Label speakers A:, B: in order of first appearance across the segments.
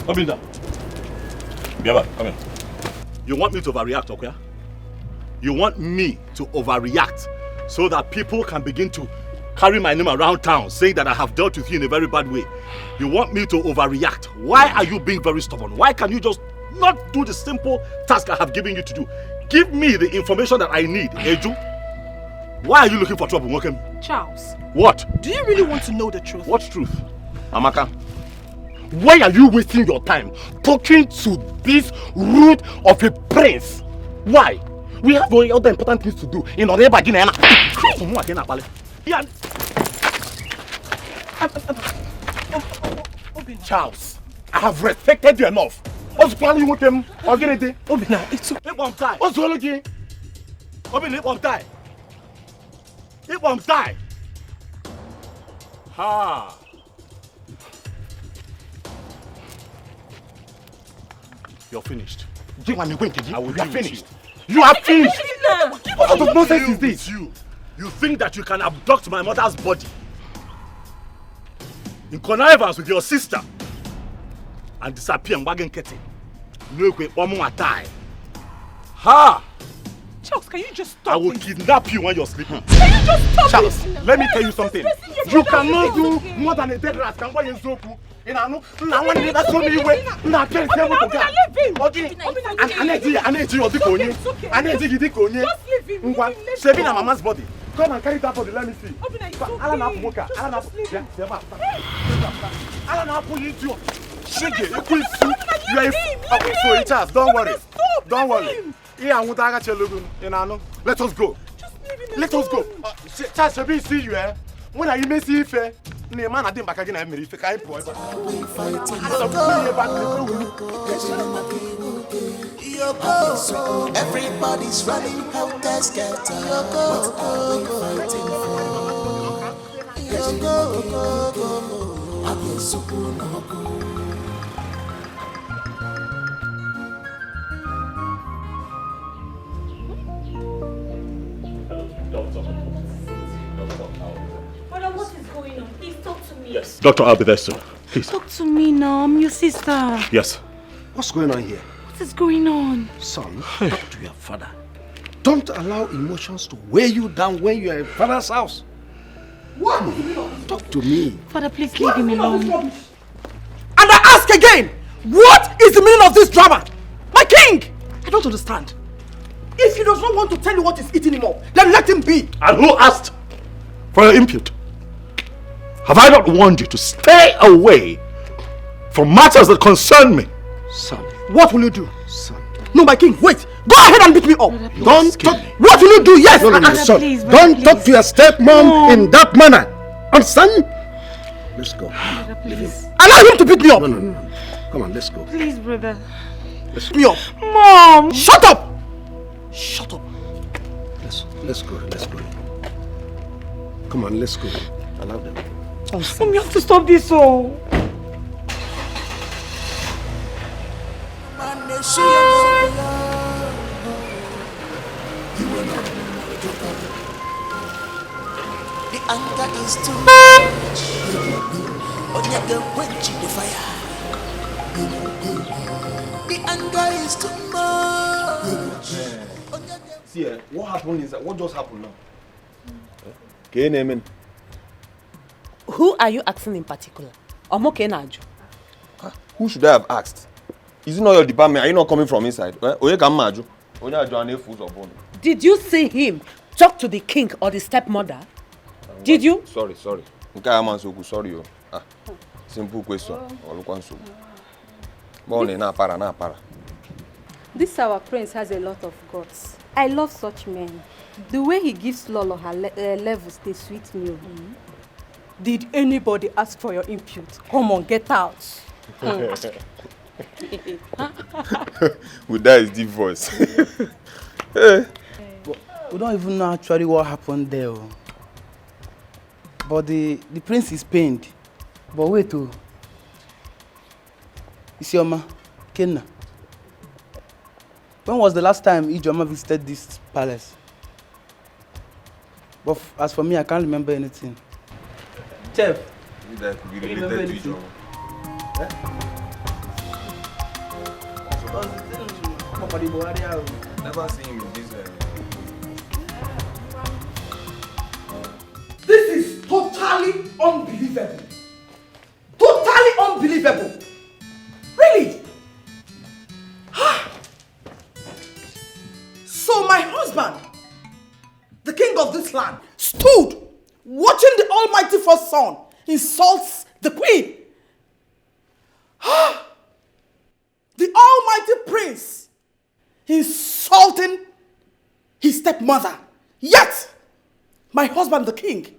A: Come in now. Biaba, come in. You want me to overreact, okay? You want me to overreact so that people can begin to carry my name around town saying that I have dealt with you in a very bad way. You want me to overreact. Why are you being very stubborn? Why can you just not do the simple task I have given you to do? Give me the information that I need, Eju. Why are you looking for trouble, Mokem?
B: Charles.
A: What?
B: Do you really want to know the truth?
A: What truth? Amaka, why are you wasting your time talking to this root of a prince? Why? We have other important things to do in order to get Charles, I have respected you enough. What's planning with them? Obina, it's okay. It won't die. What's wrong with you? Obina, it won't die. It won't die. Ha. You're finished. I will be finished. You are finished. What sort of nonsense is this? You think that you can abduct my mother's body in connivance with your sister and disappear in wagon ketting? No, one more die. Ha!
B: Charles, can you just stop?
A: I will kidnap you when you're sleeping.
B: Can you just stop?
A: Charles, let me tell you something. You cannot do more than a dead rat can buy in Zoku. I want to that's only way. I can't tell what to get. I need you. Saving a mama's body. Come and carry that body. Let me see. Don't worry. Don't worry. Let us go. Let us go. Charles, see you, eh? When I may see if man I didn't back again, I may if I boy.
C: Everybody's running out there scatter. What are we fighting for?
D: Father, what is going on? Please talk to me.
A: Yes. Doctor, I'll be there soon. Please.
D: Talk to me now. I'm your sister.
A: Yes.
E: What's going on here?
D: What is going on?
E: Son, talk to your father. Don't allow emotions to weigh you down when you are in father's house. What? Talk to me.
D: Father, please leave him alone.
B: And I ask again, what is the meaning of this drama? My king! I don't understand. If he does not want to tell you what is eating him up, then let him be.
A: And who asked for your input? Have I not warned you to stay away from matters that concern me?
E: Son.
B: What will you do?
E: Son.
B: No, my king, wait. Go ahead and beat me up.
E: Don't talk.
B: What will you do? Yes.
E: No, son.
D: Please,
E: don't talk to your stepmom in that manner. Understand? Let's go.
D: Please.
B: Allow him to beat me up.
E: No. Come on, let's go.
D: Please, brother.
B: Let's me up.
D: Mom.
B: Shut up. Shut up.
E: Let's go. Come on, let's go. Allow them.
D: Mom, you have to stop this, oh.
C: The anger is too much. Onyege quench the fire. The anger is too much.
F: See, what happened is that what just happened now? Okay, name.
G: Who are you asking in particular?
F: Who should I have asked? Is it not your department? Are you not coming from inside?
G: Did you see him talk to the king or the stepmother? Did you?
F: Sorry. Sorry. Simple question.
H: This our prince has a lot of guts. I love such men. The way he gives Lolo her levels, they sweet me.
B: Did anybody ask for your input? Come on, get out.
F: With that is deep voice.
I: We don't even know actually what happened there. But the prince is pained. But wait, Isioma, Kenna. When was the last time Ijoma visited this palace? But as for me, I can't remember anything. Chef,
F: That could be related to Ijoma. Never seen you this way.
B: This is totally unbelievable. Totally unbelievable. Really? So my husband, the king of this land, stood watching the almighty first son insults the queen. The almighty prince insulting his stepmother. Yet, my husband, the king,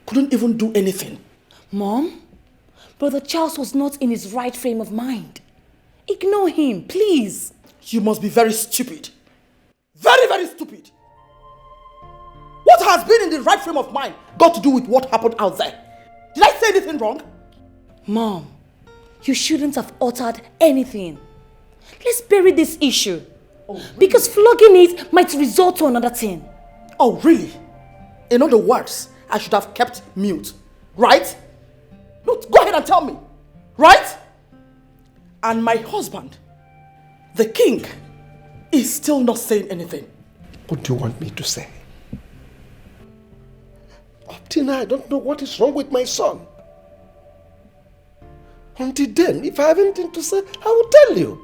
B: couldn't even do anything.
D: Mom, Brother Charles was not in his right frame of mind. Ignore him, please.
B: You must be very stupid. Very, very stupid. What has been in the right frame of mind got to do with what happened out there? Did I say anything wrong?
D: Mom, you shouldn't have uttered anything. Let's bury this issue.
B: Oh, really?
D: Because flogging it might result to another thing.
B: Oh, really? In other words, I should have kept mute. Right? No, go ahead and tell me. Right? And my husband, the king, is still not saying anything.
E: What do you want me to say? Up till now, I don't know what is wrong with my son. Until then, if I have anything to say, I will tell you.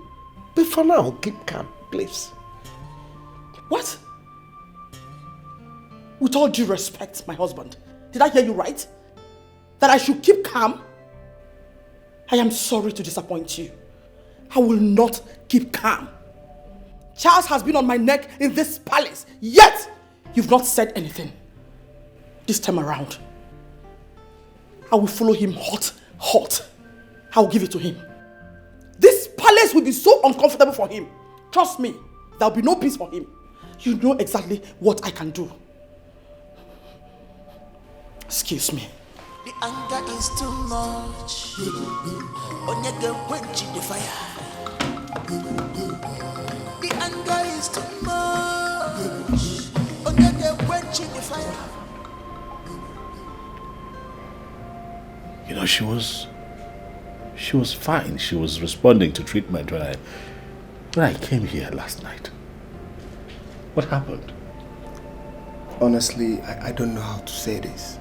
E: But for now, keep calm, please.
B: What? With all due respect, my husband, did I hear you right? That I should keep calm? I am sorry to disappoint you. I will not keep calm. Charles has been on my neck in this palace, yet you've not said anything. This time around, I will follow him hot. I will give it to him. This palace will be so uncomfortable for him. Trust me, there will be no peace for him. You know exactly what I can do. Excuse me.
C: The anger is too much. Onyege quench the fire. The anger is too much. Onyege quench the fire.
A: You know, she was fine. She was responding to treatment when I came here last night. What happened?
F: Honestly, I don't know how to say this.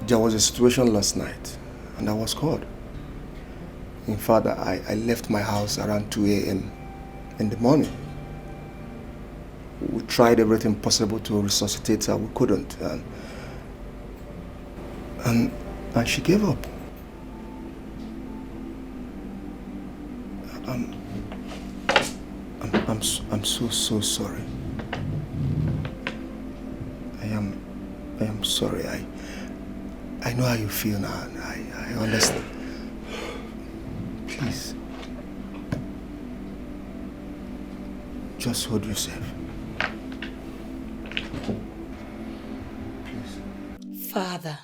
F: There was a situation last night and I was called. In fact, I left my house around 2 a.m. in the morning. We tried everything possible to resuscitate her. We couldn't. And she gave up. I'm so sorry. I am sorry. I know how you feel now, and I understand. Please, just hold yourself. Please.
D: Father,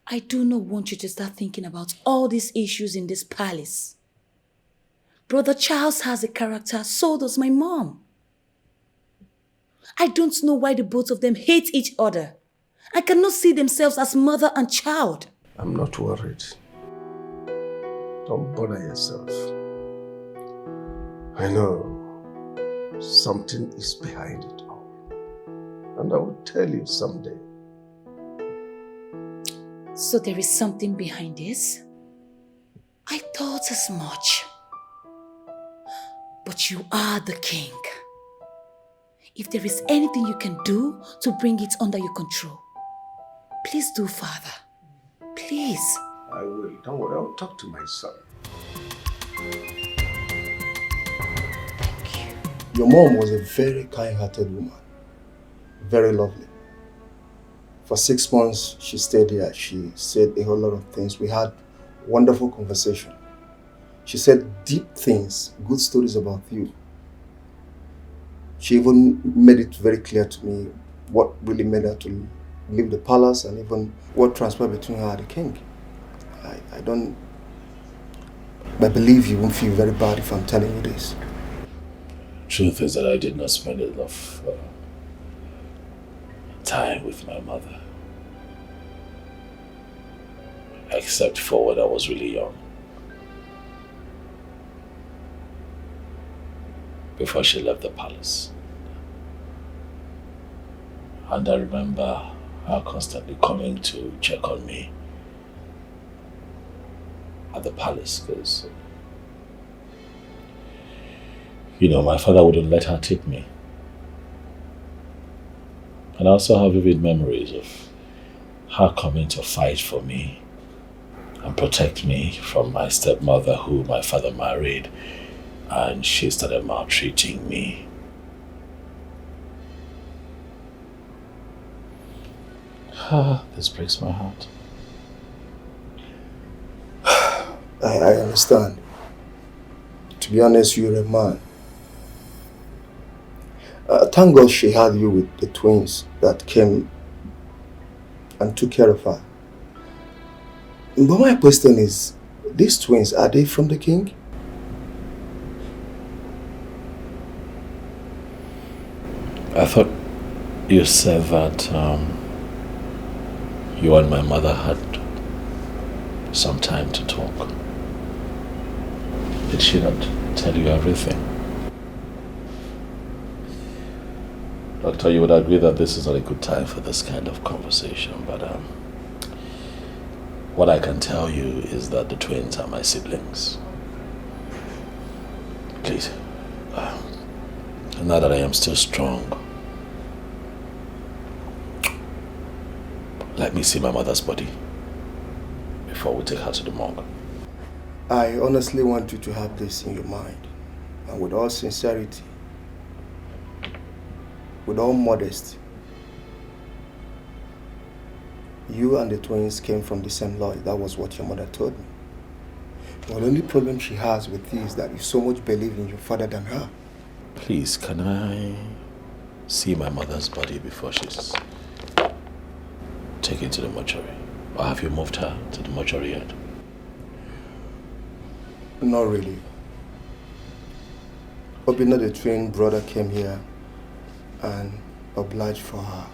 D: I do not want you to start thinking about all these issues in this palace. Brother Charles has a character, so does my mom. I don't know why the both of them hate each other. I cannot see themselves as mother and child.
E: I'm not worried. Don't bother yourself. I know something is behind it all. And I will tell you someday.
D: So there is something behind this? I thought as much. But you are the king. If there is anything you can do to bring it under your control, please do, Father. Please.
E: I will. Don't worry. I'll talk to my son.
D: Thank you.
F: Your mom was a very kind-hearted woman. Very lovely. For 6 months, she stayed here. She said a whole lot of things. We had wonderful conversation. She said deep things, good stories about you. She even made it very clear to me what really made her to leave the palace and even what transpired between her and the king. I believe you won't feel very bad if I'm telling you this.
A: Truth is that I did not spend enough time with my mother. Except for when I was really young.
J: before she left the palace. And I remember her constantly coming to check on me at the palace because, my father wouldn't let her tip me. And I also have vivid memories of her coming to fight for me and protect me from my stepmother who my father married, and she started maltreating me. This breaks my heart.
F: I understand. To be honest, you're a man. Thank God she had you with the twins that came and took care of her. But my question is, these twins, are they from the king?
J: I thought you said that you and my mother had some time to talk. Did she not tell you everything? Doctor, you would agree that this is not a good time for this kind of conversation, but what I can tell you is that the twins are my siblings. Please, now that I am still strong, let me see my mother's body before we take her to the morgue.
F: I honestly want you to have this in your mind, and with all sincerity, with all modesty. You and the twins came from the same lodge. That was what your mother told me. The only problem she has with you is that you so much believe in your father than her.
J: Please, can I see my mother's body before she's taken to the mortuary? Or have you moved her to the mortuary yet?
F: Not really. Obina, the twin brother, came here and obliged for her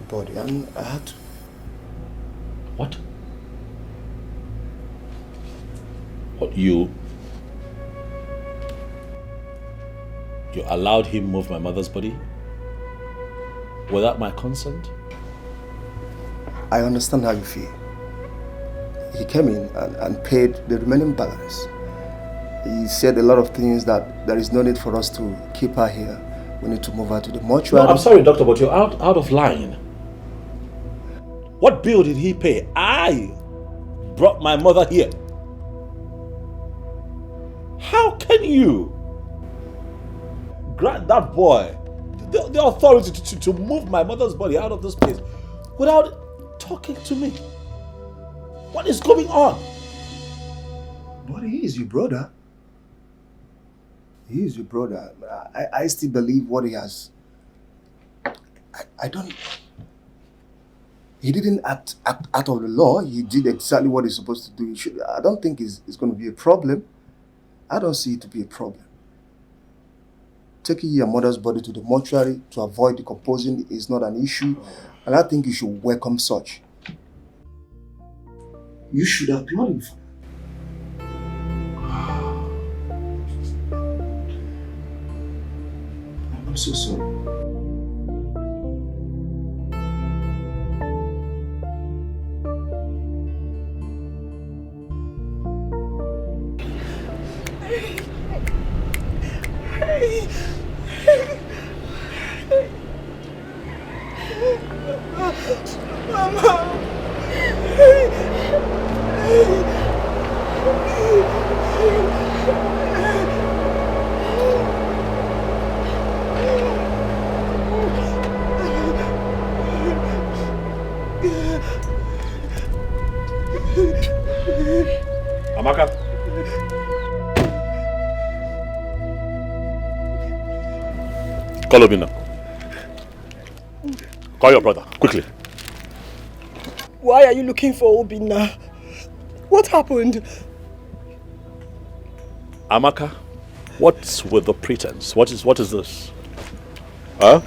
F: body, and I had to.
J: What? What, you allowed him move my mother's body without my consent?
F: I understand how you feel. He came in and paid the remaining balance. He said a lot of things that there is no need for us to keep her here. We need to move her to the mortuary.
J: No, I'm sorry, doctor, but you're out of line. What bill did he pay? I brought my mother here. How can you grant that boy the authority to move my mother's body out of this place without talking to me? What is going on?
F: But he is your brother. He is your brother. I still believe what he has. I don't. He didn't act out of the law. He did exactly what he's supposed to do. I don't think it's going to be a problem. I don't see it to be a problem. Taking your mother's body to the mortuary to avoid decomposing is not an issue, and I think you should welcome such. You should applaud him for that. I'm so sorry.
A: Amaka. Call Obina. Call your brother, quickly.
B: Why are you looking for Obina? What happened?
A: Amaka, what's with the pretense? What is this? Huh?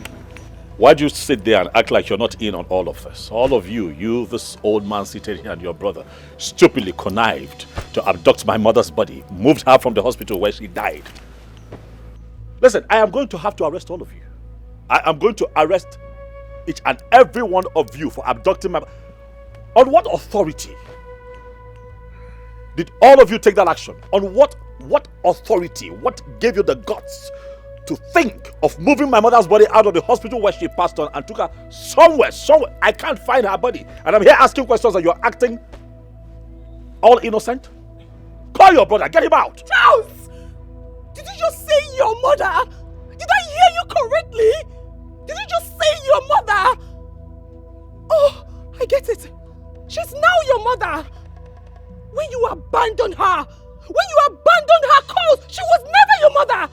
A: Why'd you sit there and act like you're not in on all of this? All of you, this old man seated here and your brother, stupidly connived to abduct my mother's body, moved her from the hospital where she died. Listen, I am going to have to arrest all of you. I am going to arrest each and every one of you for abducting my... On what authority did all of you take that action? On what authority? What gave you the guts to think of moving my mother's body out of the hospital where she passed on and took her somewhere? I can't find her body. And I'm here asking questions and you're acting all innocent? Call your brother, get him out.
B: Charles! Did you just say your mother? Did I hear you correctly? Did you just say your mother? Oh, I get it. She's now your mother. When you abandoned her cause, she was never your mother.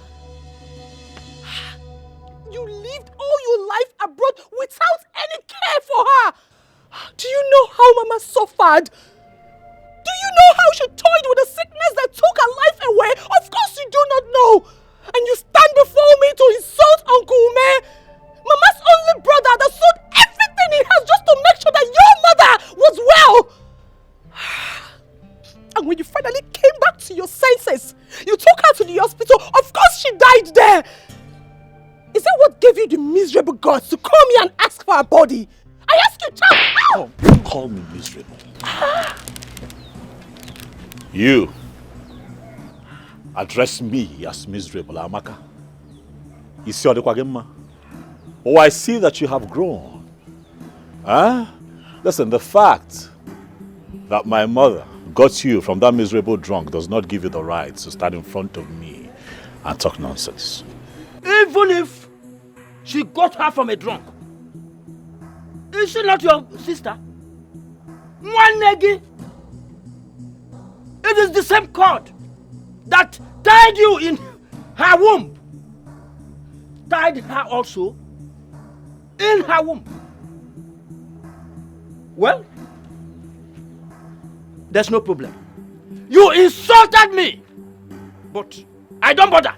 B: You lived all your life abroad without any care for her. Do you know how Mama suffered? Do you know how she toyed with a sickness that took her life away? Of course you do not know. And you stand before me to insult Uncle Ume, Mama's only brother that sold everything he has just to make sure that your mother was well. And when you finally came back to your senses, you took her to the hospital. Of course she died there. Is that what gave you the miserable guts to call me and ask for her body? I asked you, child.
A: Oh, don't call me miserable. You address me as miserable, Amaka. Oh, I see that you have grown. Huh? Listen, the fact that my mother got you from that miserable drunk does not give you the right to stand in front of me and talk nonsense.
E: Even if she got her from a drunk, is she not your sister? One negi. It is the same cord that tied you in her womb, tied her also in her womb. Well, there's no problem. You insulted me, but I don't bother.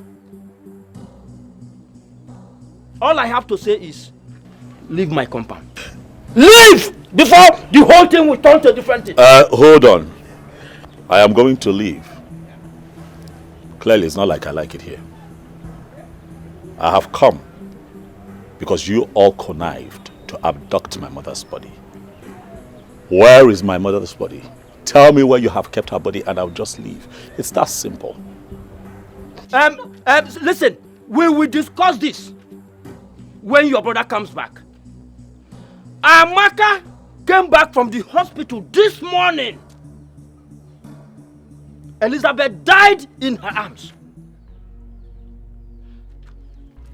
E: All I have to say is, leave my compound. Leave! Before the whole thing will turn to a different thing.
A: Hold on. I am going to leave. Clearly, it's not like I like it here. I have come because you all connived to abduct my mother's body. Where is my mother's body? Tell me where you have kept her body and I'll just leave. It's that simple.
E: Listen, we will discuss this when your brother comes back. Amaka came back from the hospital this morning. Elizabeth died in her arms.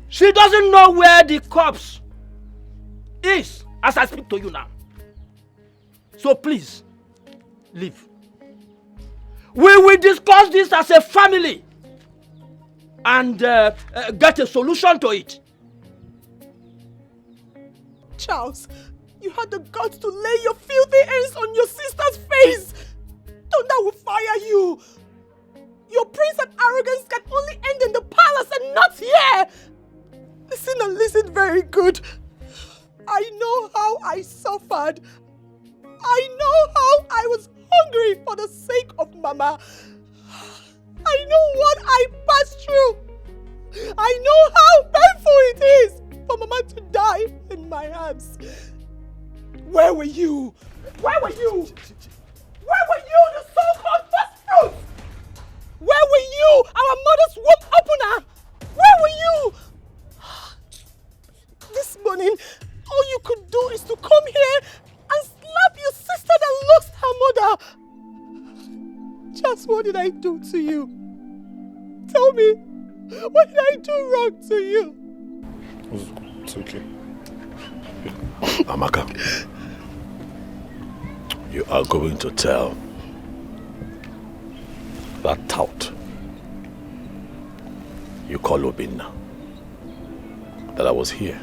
E: She doesn't know where the corpse is as I speak to you now. So please, leave. We will discuss this as a family and get a solution to it.
B: Charles, you had the guts to lay your filthy hands on your sister's face. Thunder will fire you. Your prince and arrogance can only end in the palace and not here. Listen and listen very good. I know how I suffered. I know how I was hungry for the sake of Mama. I know what I passed through. I know how painful it is for Mama to die in my arms. Where were you? Where were you? Where were you, the so-called first fruits? Where were you, our mother's womb opener? Where were you? This morning, all you could do is to come here and slap your sister that lost her mother. Just what did I do to you? Tell me, what did I do wrong to you?
A: It's okay. Amaka, you are going to tell that tout you call Obinna that I was here,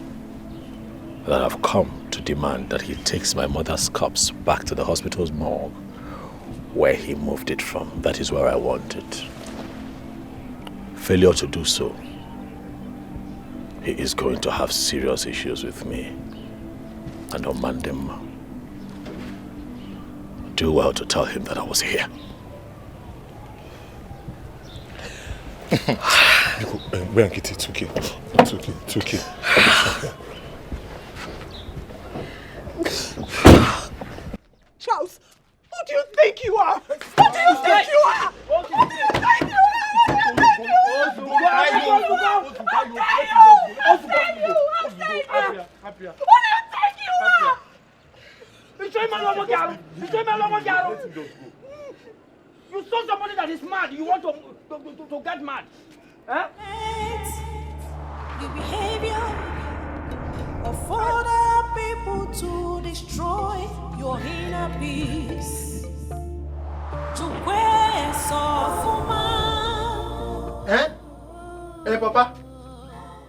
A: that I've come to demand that he takes my mother's corpse back to the hospital's morgue where he moved it from. That is where I want it. Failure to do so, he is going to have serious issues with me and Omandemma. Do well to tell him that I was here. Wait and get it. It's okay. It's okay. It's okay.
B: Charles, who do you think you are? Who do you think you are? Who do you think you
E: You saw somebody that is mad. You want to get mad. Huh?
C: Your behavior of other people to destroy your inner peace. To where man.
A: Eh? Eh, Papa?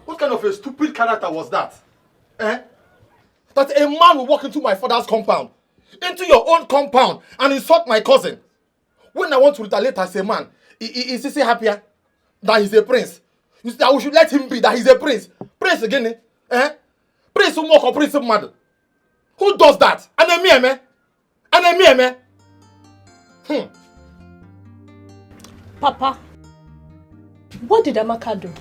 A: What kind of a stupid character was that? Eh? That a man will walk into my father's compound, into your own compound, and insult my cousin. When I want to retaliate as a man, is he happier that he's a prince? You say we should let him be, that he's a prince. Prince again, eh? Eh? Prince who mock or prince who mad? Who does that? Enemy, me? Enemy, me?
H: Papa, what did Amaka do?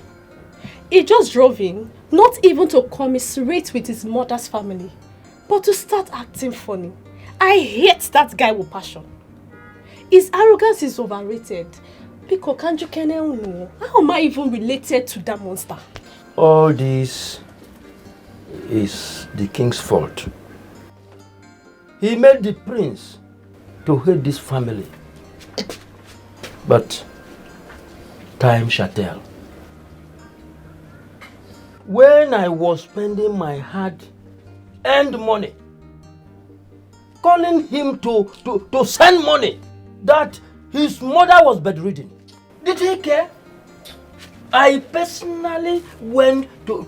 H: He just drove in, not even to commiserate with his mother's family, but to start acting funny. I hate that guy with passion. His arrogance is overrated. Because how am I even related to that monster?
E: All this is the king's fault. He made the prince to hate this family. But time shall tell. When I was spending my hard-earned money, calling him to send money that his mother was bedridden, did he care? I personally went to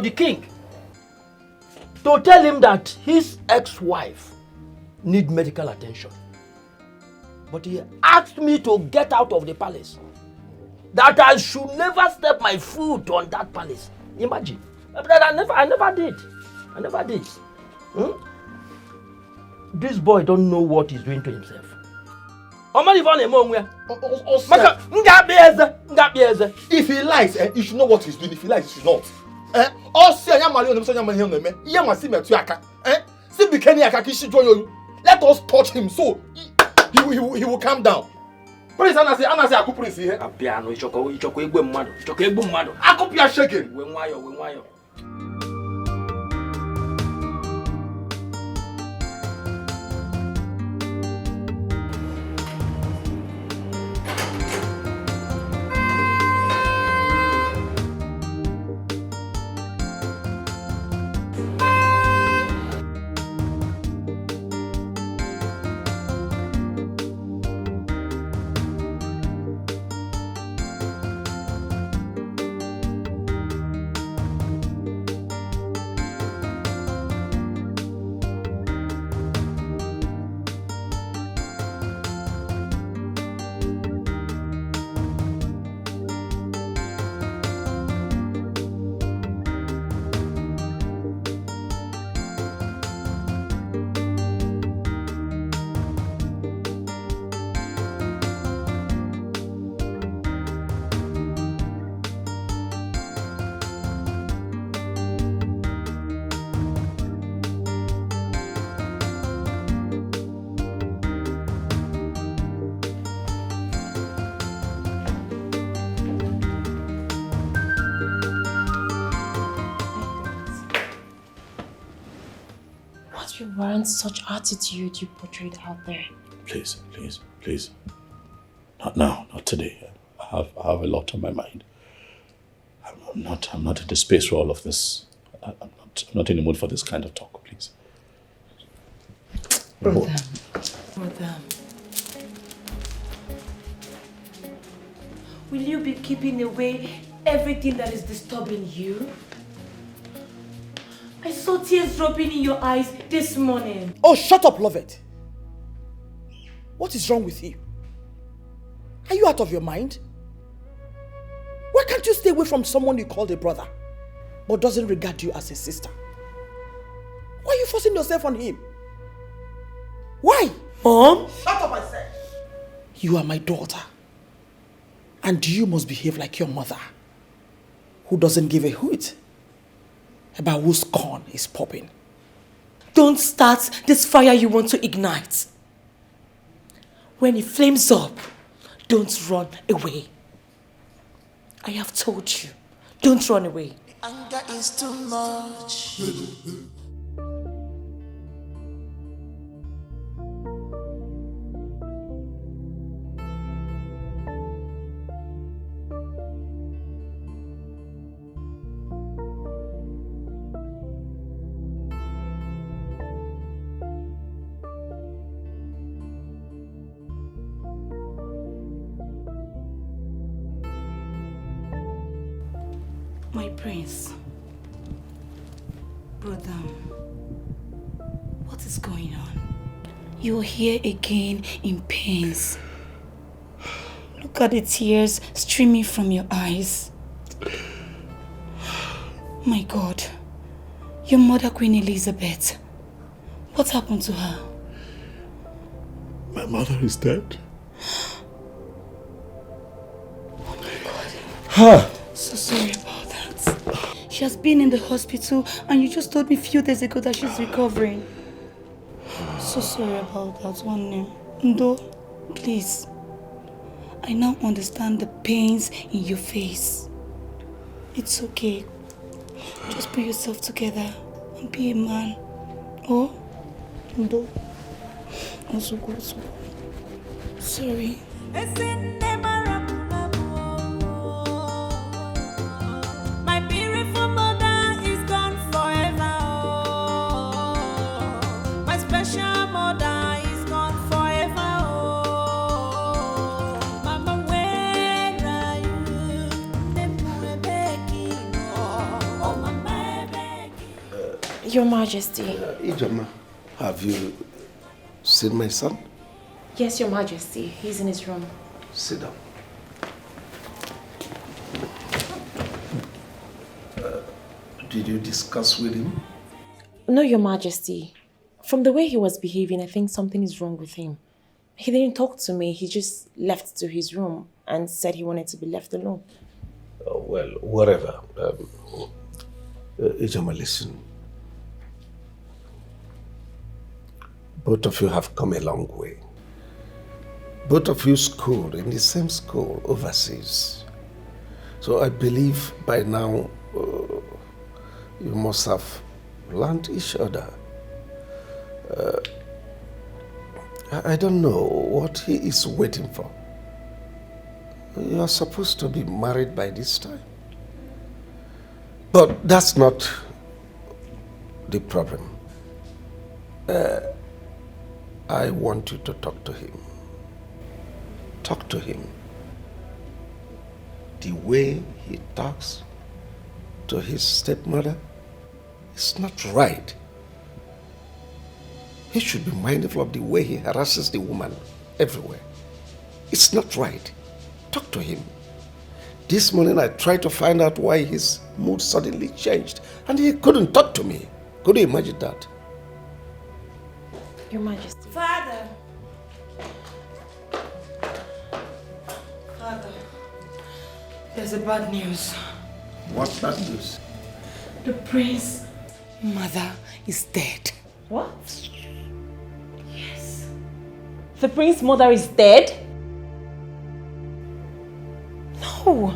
E: the king to tell him that his ex-wife needs medical attention. But he asked me to get out of the palace, that I should never step my foot on that palace. Imagine. I never did. This boy don't know what he's doing to himself.
A: If he lies, he should know what he's doing. If he lies, he should not. Let us touch him so he will calm down. Prince Anase Aku Prince here.
E: Apiano, ichoko egbe mmadu.
A: Akopia shaking.
E: We nwayo.
D: You weren't such attitude you portrayed out there.
J: Please. Not now, not today. I have a lot on my mind. I'm not in the space for all of this. I'm not in the mood for this kind of talk, please.
D: Brother. Will you be keeping away everything that is disturbing you? I saw tears dropping in your eyes this morning.
B: Oh, shut up, Lovett. What is wrong with you? Are you out of your mind? Why can't you stay away from someone you call a brother, but doesn't regard you as a sister? Why are you forcing yourself on him? Why? Mom? Shut up, I said. You are my daughter, and you must behave like your mother. who doesn't give a hoot about whose corn is popping.
D: Don't start this fire you want to ignite. When it flames up, don't run away. I have told you, don't run away.
C: Anger is too much.
D: My prince, brother, what is going on? You're here again in pains. Look at the tears streaming from your eyes. My God, your mother, Queen Elizabeth, what happened to her?
A: My mother is dead.
D: Oh my God. So sorry about that. She has been in the hospital and you just told me a few days ago that she's recovering. So sorry about that one name. Ndo, please. I now understand the pains in your face. It's okay. Just put yourself together and be a man. Oh, Ndo. Also go. Sorry.
K: Your Majesty.
L: Ijoma, have you seen my son?
K: Yes, Your Majesty. He's in his room.
L: Sit down. Did you discuss with him?
K: No, Your Majesty. From the way he was behaving, I think something is wrong with him. He didn't talk to me. He just left to his room and said he wanted to be left alone.
L: Well, whatever. Ijoma, listen. Both of you have come a long way. Both of you schooled in the same school overseas. So I believe by now you must have learned each other. I don't know what he is waiting for. You are supposed to be married by this time. But that's not the problem. I want you to talk to him. Talk to him. The way he talks to his stepmother is not right. He should be mindful of the way he harasses the woman everywhere. It's not right. Talk to him. This morning I tried to find out why his mood suddenly changed and he couldn't talk to me. Could you imagine that?
K: Your Majesty.
D: Father, there's a bad news.
L: What bad news?
D: The prince's mother is dead.
K: What? Yes. The prince's mother is dead? No.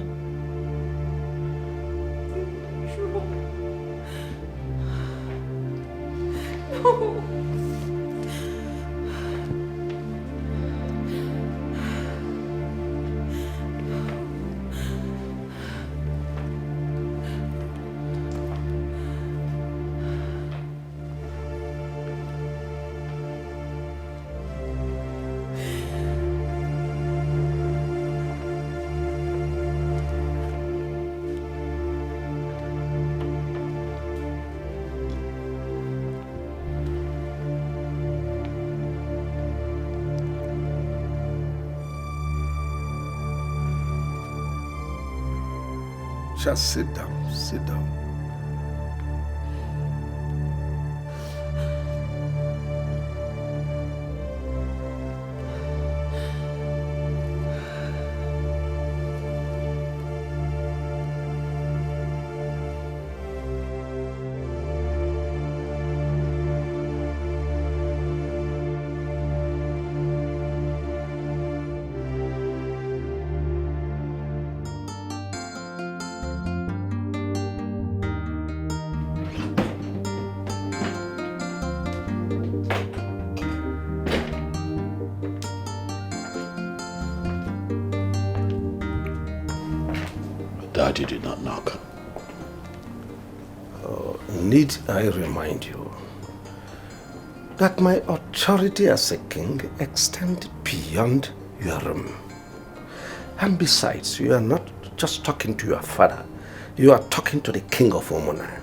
K: No.
L: Just sit down, sit down.
J: Daddy did not knock.
L: Need I remind you that my authority as a king extends beyond your room? And besides, you are not just talking to your father, you are talking to the king of Omona.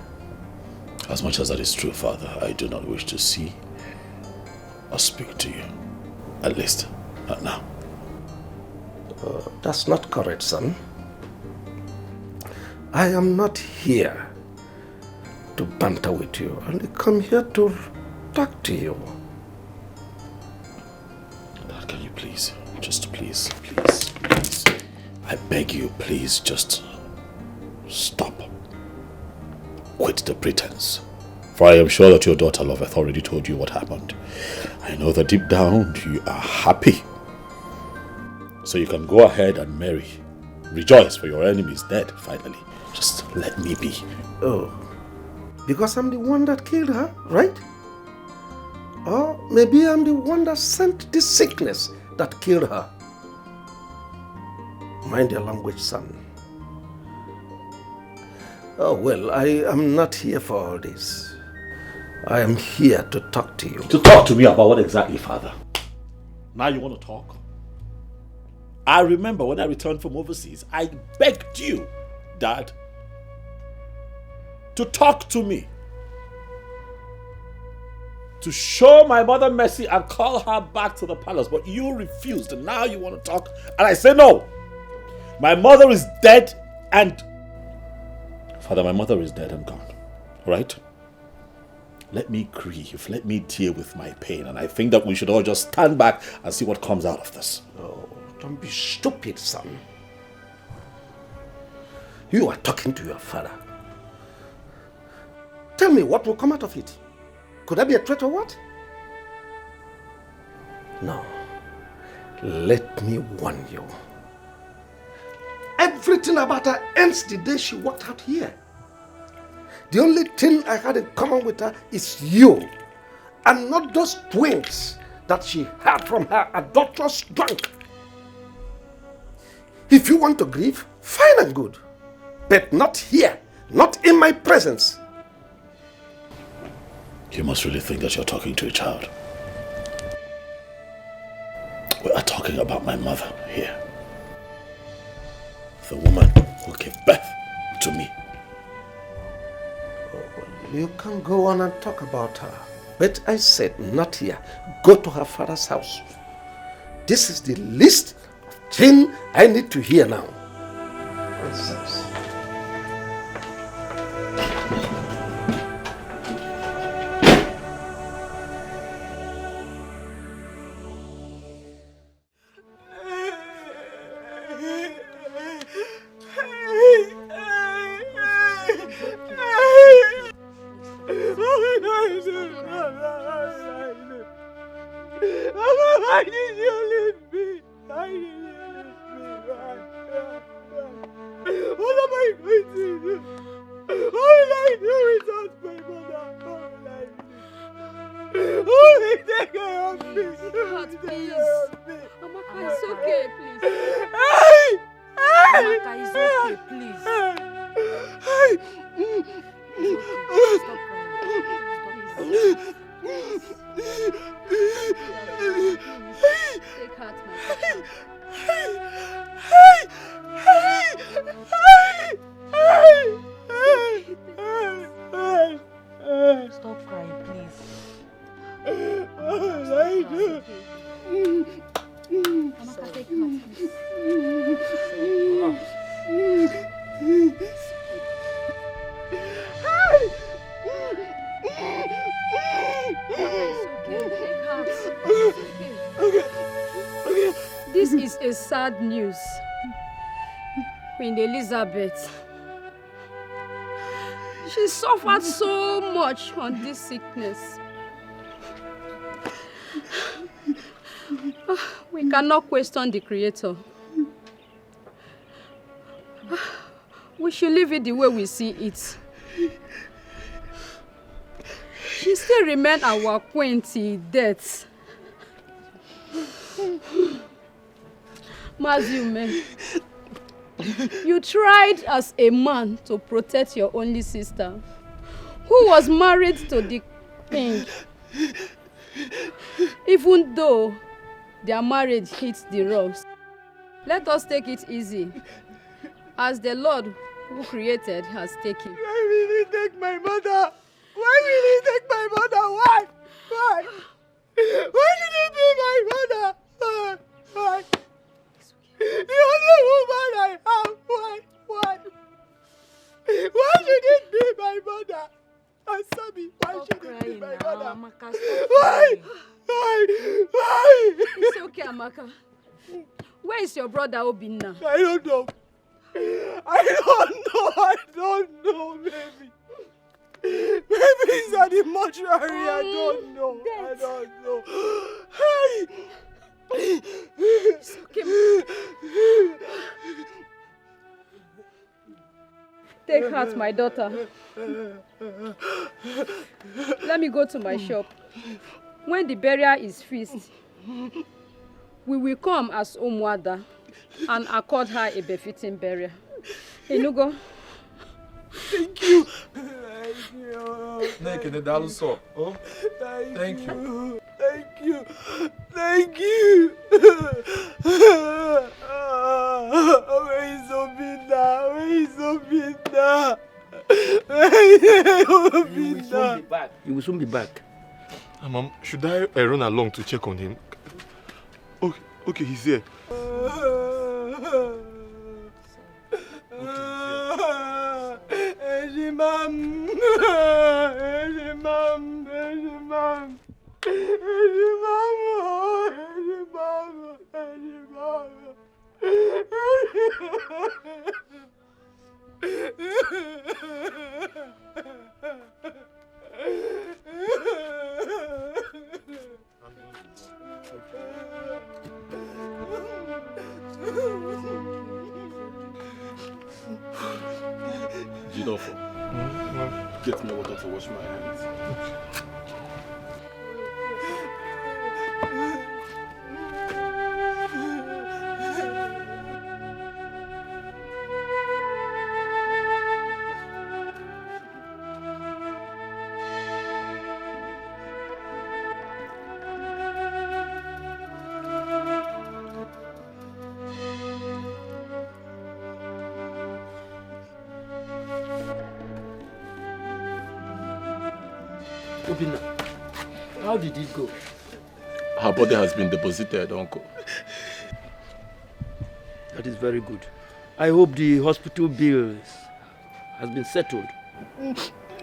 J: As much as that is true, Father, I do not wish to see or speak to you. At least, not now.
L: That's not correct, son. I am not here to banter with you. I only come here to talk to you.
J: Dad, can you please, just please, I beg you, please, just stop. Quit the pretense. For I am sure that your daughter Loveth already told you what happened. I know that deep down you are happy. So you can go ahead and marry. Rejoice, for your enemy is dead, finally. Just let me be.
L: Oh, because I'm the one that killed her, right? Or maybe I'm the one that sent this sickness that killed her. Mind your language, son. Oh, well, I am not here for all this. I am here to talk to you.
J: To talk to me about what exactly, Father? Now you want to talk? I remember when I returned from overseas, I begged you, Dad, to talk to me. To show my mother mercy and call her back to the palace. But you refused, and now you want to talk. And I say no. My mother is dead and... Father, my mother is dead and gone. Right? Let me grieve. Let me deal with my pain. And I think that we should all just stand back and see what comes out of this.
L: Oh, don't be stupid, son. You are talking to your father. Tell me what will come out of it. Could that be a threat or what? No. Let me warn you. Everything about her ends the day she walked out here. The only thing I had in common with her is you, and not those twins that she had from her adulterous drunk. If you want to grieve, fine and good, but not here, not in my presence.
J: You must really think that you're talking to a child. We are talking about my mother here. The woman who gave birth to me.
L: You can go on and talk about her. But I said, not here. Go to her father's house. This is the least thing I need to hear now. Nonsense.
E: Why did you leave me? Why did you leave me? What am I going to do? What will I do without my mother? What will I do? Who will take care of me?
M: Please. Amaka, it's okay, please.
E: Hey!
M: Amaka, it's okay, please. Stop crying. Take heart, Stop crying, please. Amaka, take heart, This is a sad news. Queen Elizabeth. She suffered so much on this sickness. We cannot question the Creator. We should leave it the way we see it. She still remains our queen till death. Maziume, You tried as a man to protect your only sister, who was married to the king. Even though their marriage hits the rocks, let us take it easy, as the Lord who created has taken.
E: Why will he take my mother? Why will he take my mother? Why? Why? Why should it be my mother? Why? The only woman I have. Why? Why? Why should it be my mother? Answer me. Why should it be my mother? Why? Why? Why?
M: It's okay, Amaka. Where is your brother Obinna?
E: I don't know. I don't know, baby. Maybe he's at the mortuary. I don't know. Hey!
M: It's okay. Take heart, my daughter. Let me go to my shop. When the burial is fixed, we will come as Umuada and accord her a befitting burial. Enugo.
E: Thank you.
N: Thank you. Thank you.
E: Thank you. Thank you. Where is Obinna? Where is Obinna?
O: You will soon be back.
N: Mom, should I run along to check on him? Okay, he's here.
A: Jidofo, get me water to wash my hands.
O: Obinna, how did it go?
A: Her body has been deposited, Uncle.
O: That is very good. I hope the hospital bills has been settled.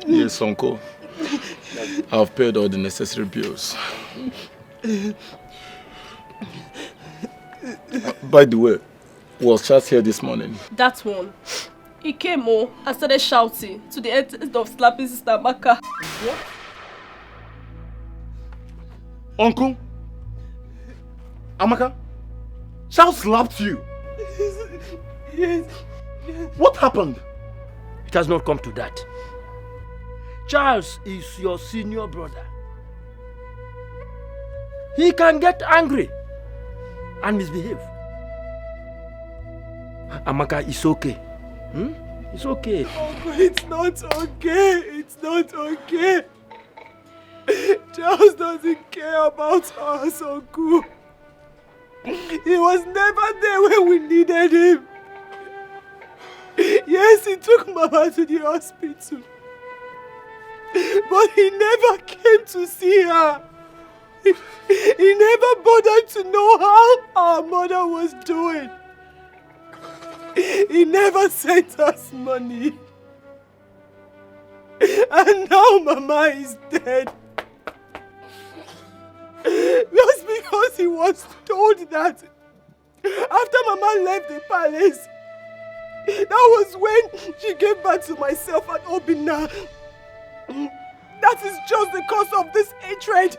A: Yes, Uncle. I've paid all the necessary bills. By the way, was Charles here this morning?
H: That one. He came and started shouting to the end of slapping Sister Amaka.
A: What? Uncle? Amaka? Charles slapped you?
E: Yes.
A: What happened?
O: It has not come to that. Charles is your senior brother. He can get angry and misbehave. Amaka, it's okay. It's okay.
E: Uncle, it's not okay. It's not okay. Charles doesn't care about us, Uncle. He was never there when we needed him. Yes, he took Mama to the hospital. But he never came to see her. He never bothered to know how our mother was doing. He never sent us money. And now Mama is dead. Just because he was told that after Mama left the palace, that was when she gave birth to myself and Obinna. That is just the cause of this hatred.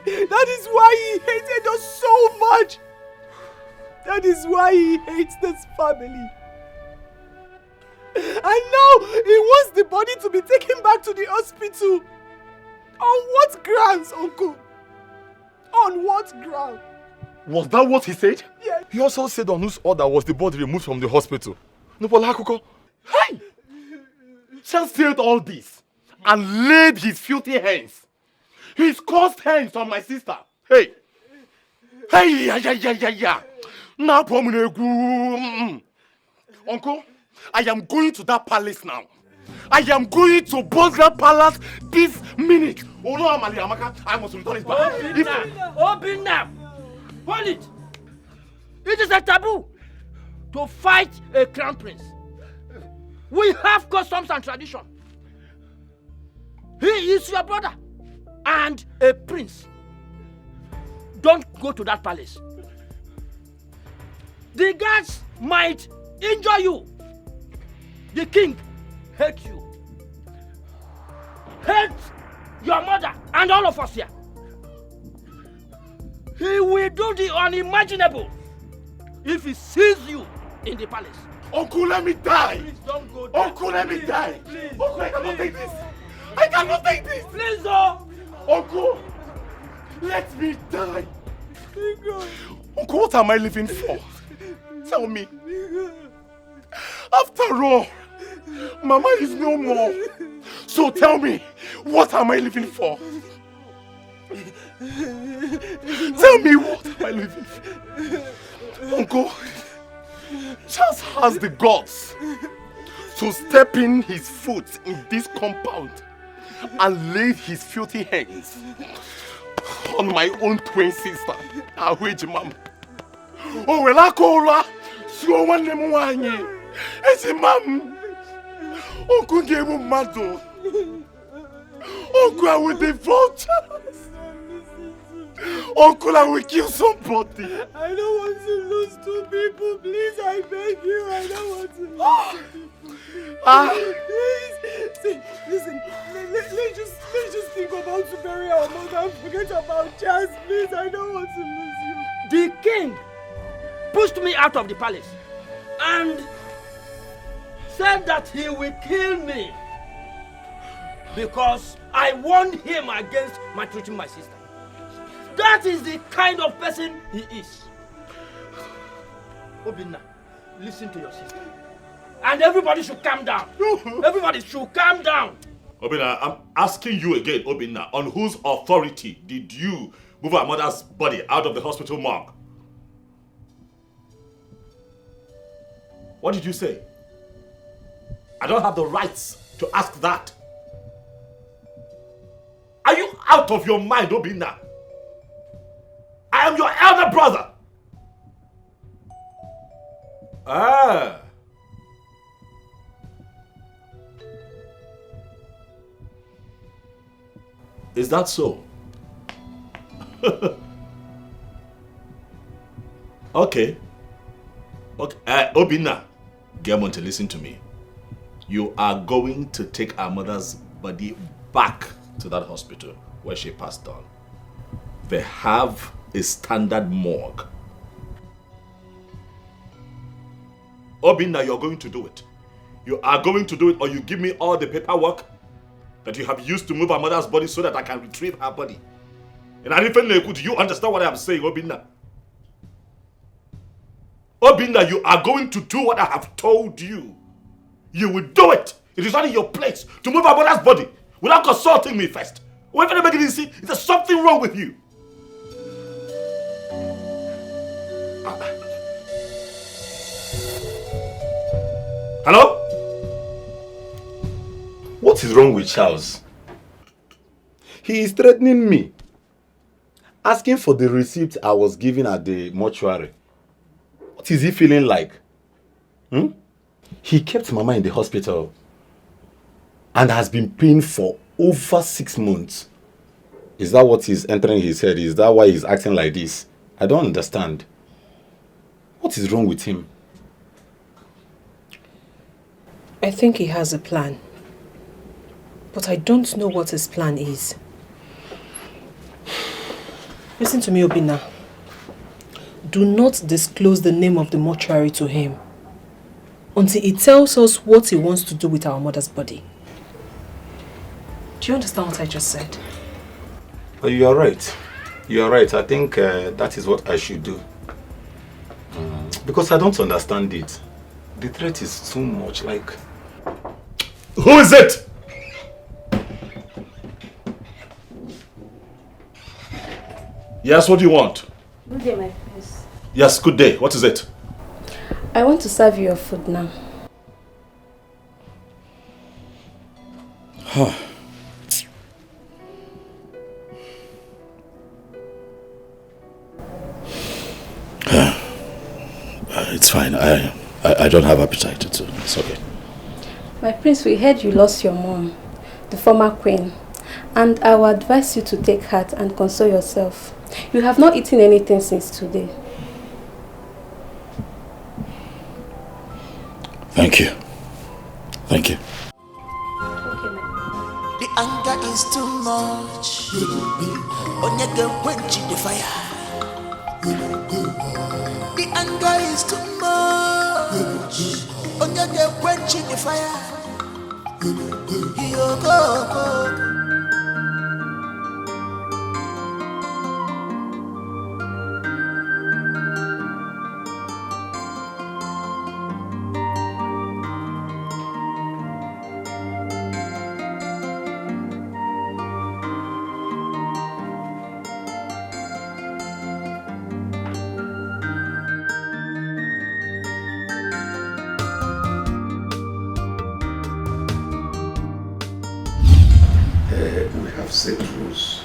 E: That is why he hated us so much. That is why he hates this family. And now he wants the body to be taken back to the hospital. On what grounds, Uncle? On what ground?
A: Was that what he said?
E: Yes.
N: He also said on whose order was the body removed from the hospital. No, Polakoko. Hey! Charles said all this and laid his filthy hands, his cursed hands on my sister. Hey! Hey! Yeah. Now, Uncle, I am going to that palace now. I am going to burn that palace this minute. Oh no, Amaka, I must return it back.
E: Obinna! Hold it! It is a taboo to fight a crown prince. We have customs and tradition. He is your brother and a prince. Don't go to that palace. The guards might injure you. The king hates you. Hates your mother and all of us here. He will do the unimaginable if he sees you in the palace.
N: Uncle, let me die.
E: Please don't go there.
N: Uncle, let me die.
E: Please.
N: Uncle, I cannot take this. I cannot take this.
E: Please don't.
N: Uncle, let me die. Uncle, what am I living for? Tell me. After all, Mama is no more. So tell me, what am I living for? Tell me, what am I living for? Uncle, Charles has the guts to step in his foot in this compound and lay his filthy hands on my own twin sister, Aweji Mama. Oh, well, I call her. So one name one. It's a mom. Uncle gave him mad. Uncle, I will divorce Charles. Uncle, I will kill somebody.
C: I don't want to lose two people. Please, I beg you. I don't want to lose two people. Please. See, listen. Let's just think about to bury our mother and forget about Charles. Please, I don't want to lose you.
E: The king pushed me out of the palace and said that he will kill me because I warned him against maltreating my sister. That is the kind of person he is. Obinna, listen to your sister. And everybody should calm down. Everybody should calm down.
A: Obinna, I'm asking you again, Obinna, on whose authority did you move our mother's body out of the hospital morgue? What did you say? I don't have the rights to ask that. Are you out of your mind, Obinna? I am your elder brother. Ah. Is that so? Okay. Obinna, Germont, listen to me. You are going to take our mother's body back to that hospital where she passed on. They have a standard morgue. Obinna, you're going to do it. You are going to do it, or you give me all the paperwork that you have used to move our mother's body so that I can retrieve her body. And I even know, do you understand what I am saying, Obinna? Obinna, you are going to do what I have told you. You will do it. It is not in your place to move our mother's body without consulting me first. Or if anybody didn't see, there's something wrong with you. Hello?
P: What is wrong with Charles? He is threatening me, asking for the receipt I was given at the mortuary. What is he feeling like? He kept Mama in the hospital and has been paying for over 6 months. Is that what is entering his head? Is that why he's acting like this? I don't understand. What is wrong with him?
G: I think he has a plan. But I don't know what his plan is. Listen to me, Obinna. Do not disclose the name of the mortuary to him until he tells us what he wants to do with our mother's body. Do you understand what I just said?
P: You are right. You are right. I think that is what I should do. Because I don't understand it. The threat is too much, like...
A: Who is it? Yes, what do you want?
K: Good day, my prince.
A: Yes, good day. What is it?
K: I want to serve you your food now.
J: It's fine. I don't have appetite. It's okay.
K: My prince, we heard you lost your mom, the former queen, and I will advise you to take heart and console yourself. You have not eaten anything since today.
J: Thank you. Thank you.
Q: The anger is too much. Onyege quench the fire. The anger is too much. Onyege quench the fire. You go.
L: Set rules.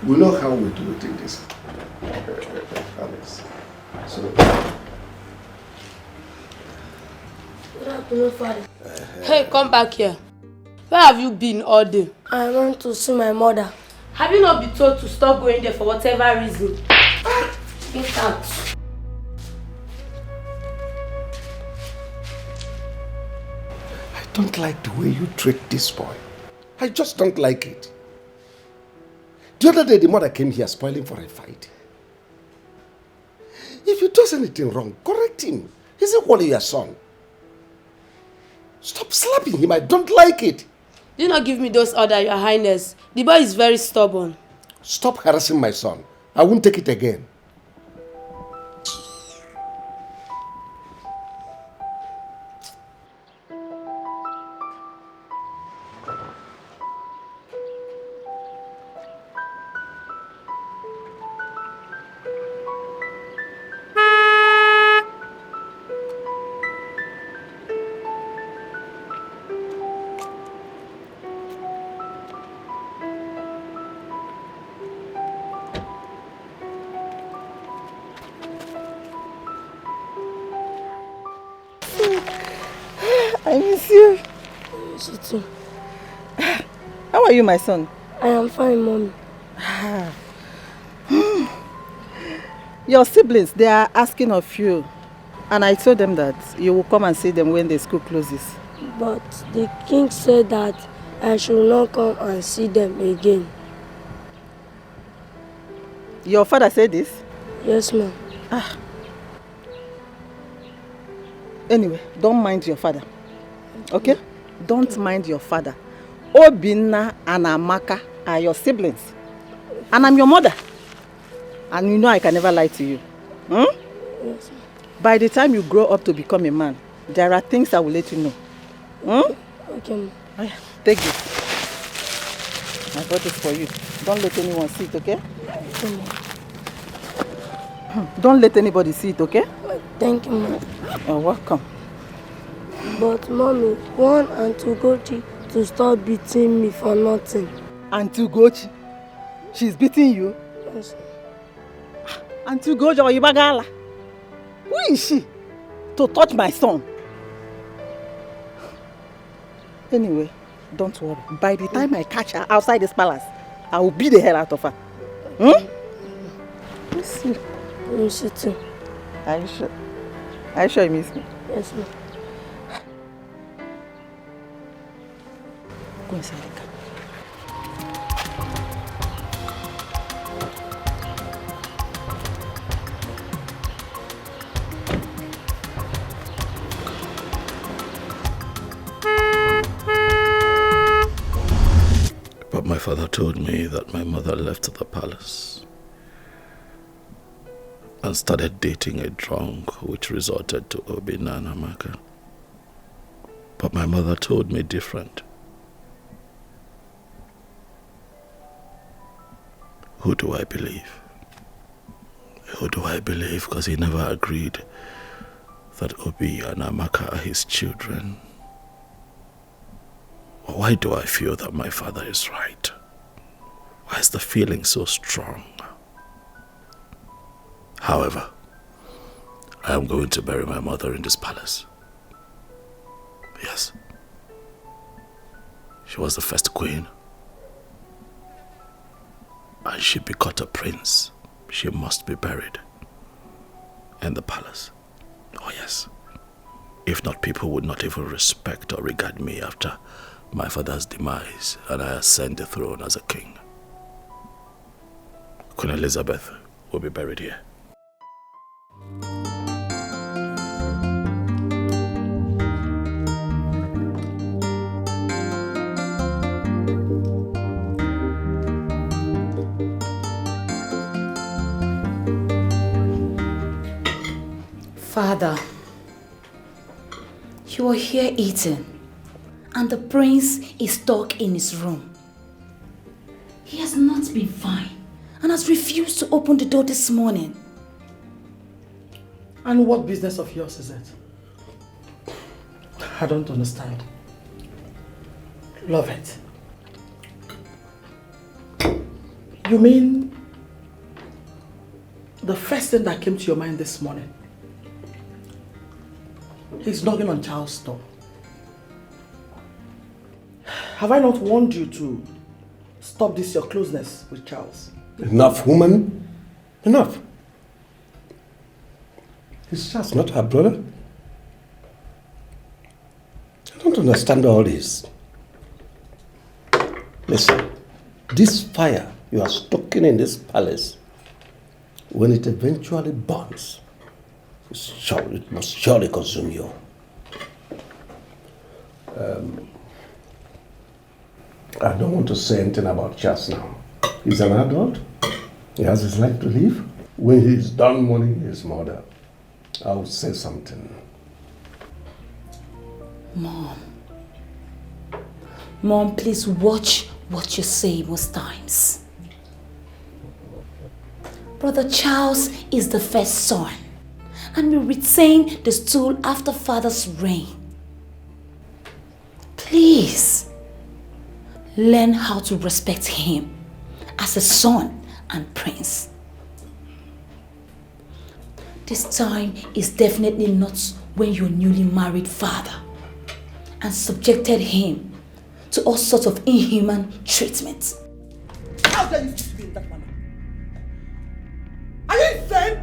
L: We know how we do it in this palace. So.
R: Good afternoon, Father.
S: Hey, come back here. Where have you been all day?
R: I want to see my mother.
S: Have you not been told to stop going there for whatever reason? Get out.
L: I don't like the way you treat this boy. I just don't like it. The other day, the mother came here spoiling for a fight. If he does anything wrong, correct him. He's equally your son. Stop slapping him. I don't like it.
S: Do not give me those orders, Your Highness. The boy is very stubborn.
L: Stop harassing my son. I won't take it again.
T: I miss you.
R: I miss you too.
T: How are you, my son?
R: I am fine, Mommy.
T: Your siblings, they are asking of you. And I told them that you will come and see them when the school closes.
R: But the king said that I should not come and see them again.
T: Your father said this?
R: Yes, ma'am.
T: Anyway, don't mind your father. Okay? Don't mind your father. Obinna and Amaka are your siblings. And I'm your mother. And you know I can never lie to you.
R: Yes, ma'am.
T: By the time you grow up to become a man, there are things I will let you know.
R: Okay, ma'am.
T: Take this. I bought this for you. Don't let anyone see it, okay?
R: Okay, ma'am.
T: Don't let anybody see it, okay?
R: Thank you, ma'am.
T: You're welcome.
R: But, Mommy, want Auntie Ugochi to stop beating me for nothing.
T: Auntie Ugochi? She's beating you?
R: Yes.
T: Auntie Ugochi or Ibagala? Who is she to touch my son? Anyway, don't worry. By the time I catch her outside this palace, I will beat the hell out of her.
R: Miss you. I miss you too.
T: Are you sure? Are you sure you miss me?
R: Yes, ma'am.
T: Go inside the car.
J: But my father told me that my mother left the palace. and started dating a drunk, which resulted to Obinna and Amaka. But my mother told me different. Who do I believe? Who do I believe? Because he never agreed that Obi and Amaka are his children. Why do I feel that my father is right? Why is the feeling so strong? However, I am going to bury my mother in this palace. Yes. She was the first queen. And she begot a prince. She must be buried in the palace. Oh yes. If not, people would not even respect or regard me after my father's demise and I ascend the throne as a king. Queen Elizabeth will be buried here.
D: Father, you are here eating, and the prince is stuck in his room. He has not been fine and has refused to open the door this morning.
B: And what business of yours is it? I don't understand. Love it. You mean the first thing that came to your mind this morning? He's knocking on Charles' door. Have I not warned you to stop this your closeness with Charles?
L: Enough, woman. Enough. He's just not her brother. I don't understand all this. Listen, this fire you are stoking in this palace, when it eventually burns, it must surely consume you. I don't want to say anything about Charles now. He's an adult. He has his life to live. When he's done mourning his mother, I will say something.
D: Mom, please watch what you say most times. Brother Charles is the first son and will retain the stool after father's reign. Please, learn how to respect him as a son and prince. This time is definitely not when your newly married father and subjected him to all sorts of inhuman treatment.
B: How dare you speak to me in that manner? Are you insane?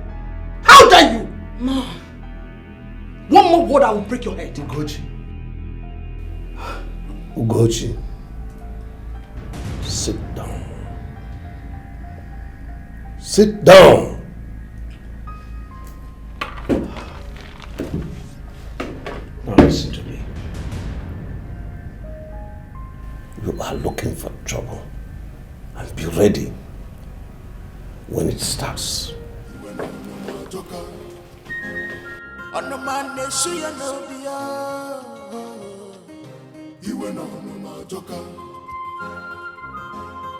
B: How dare you? Mom. One more word, I will break your head.
L: Ugochi, sit down. Sit down. Now listen to me. You are looking for trouble, and be ready when it starts.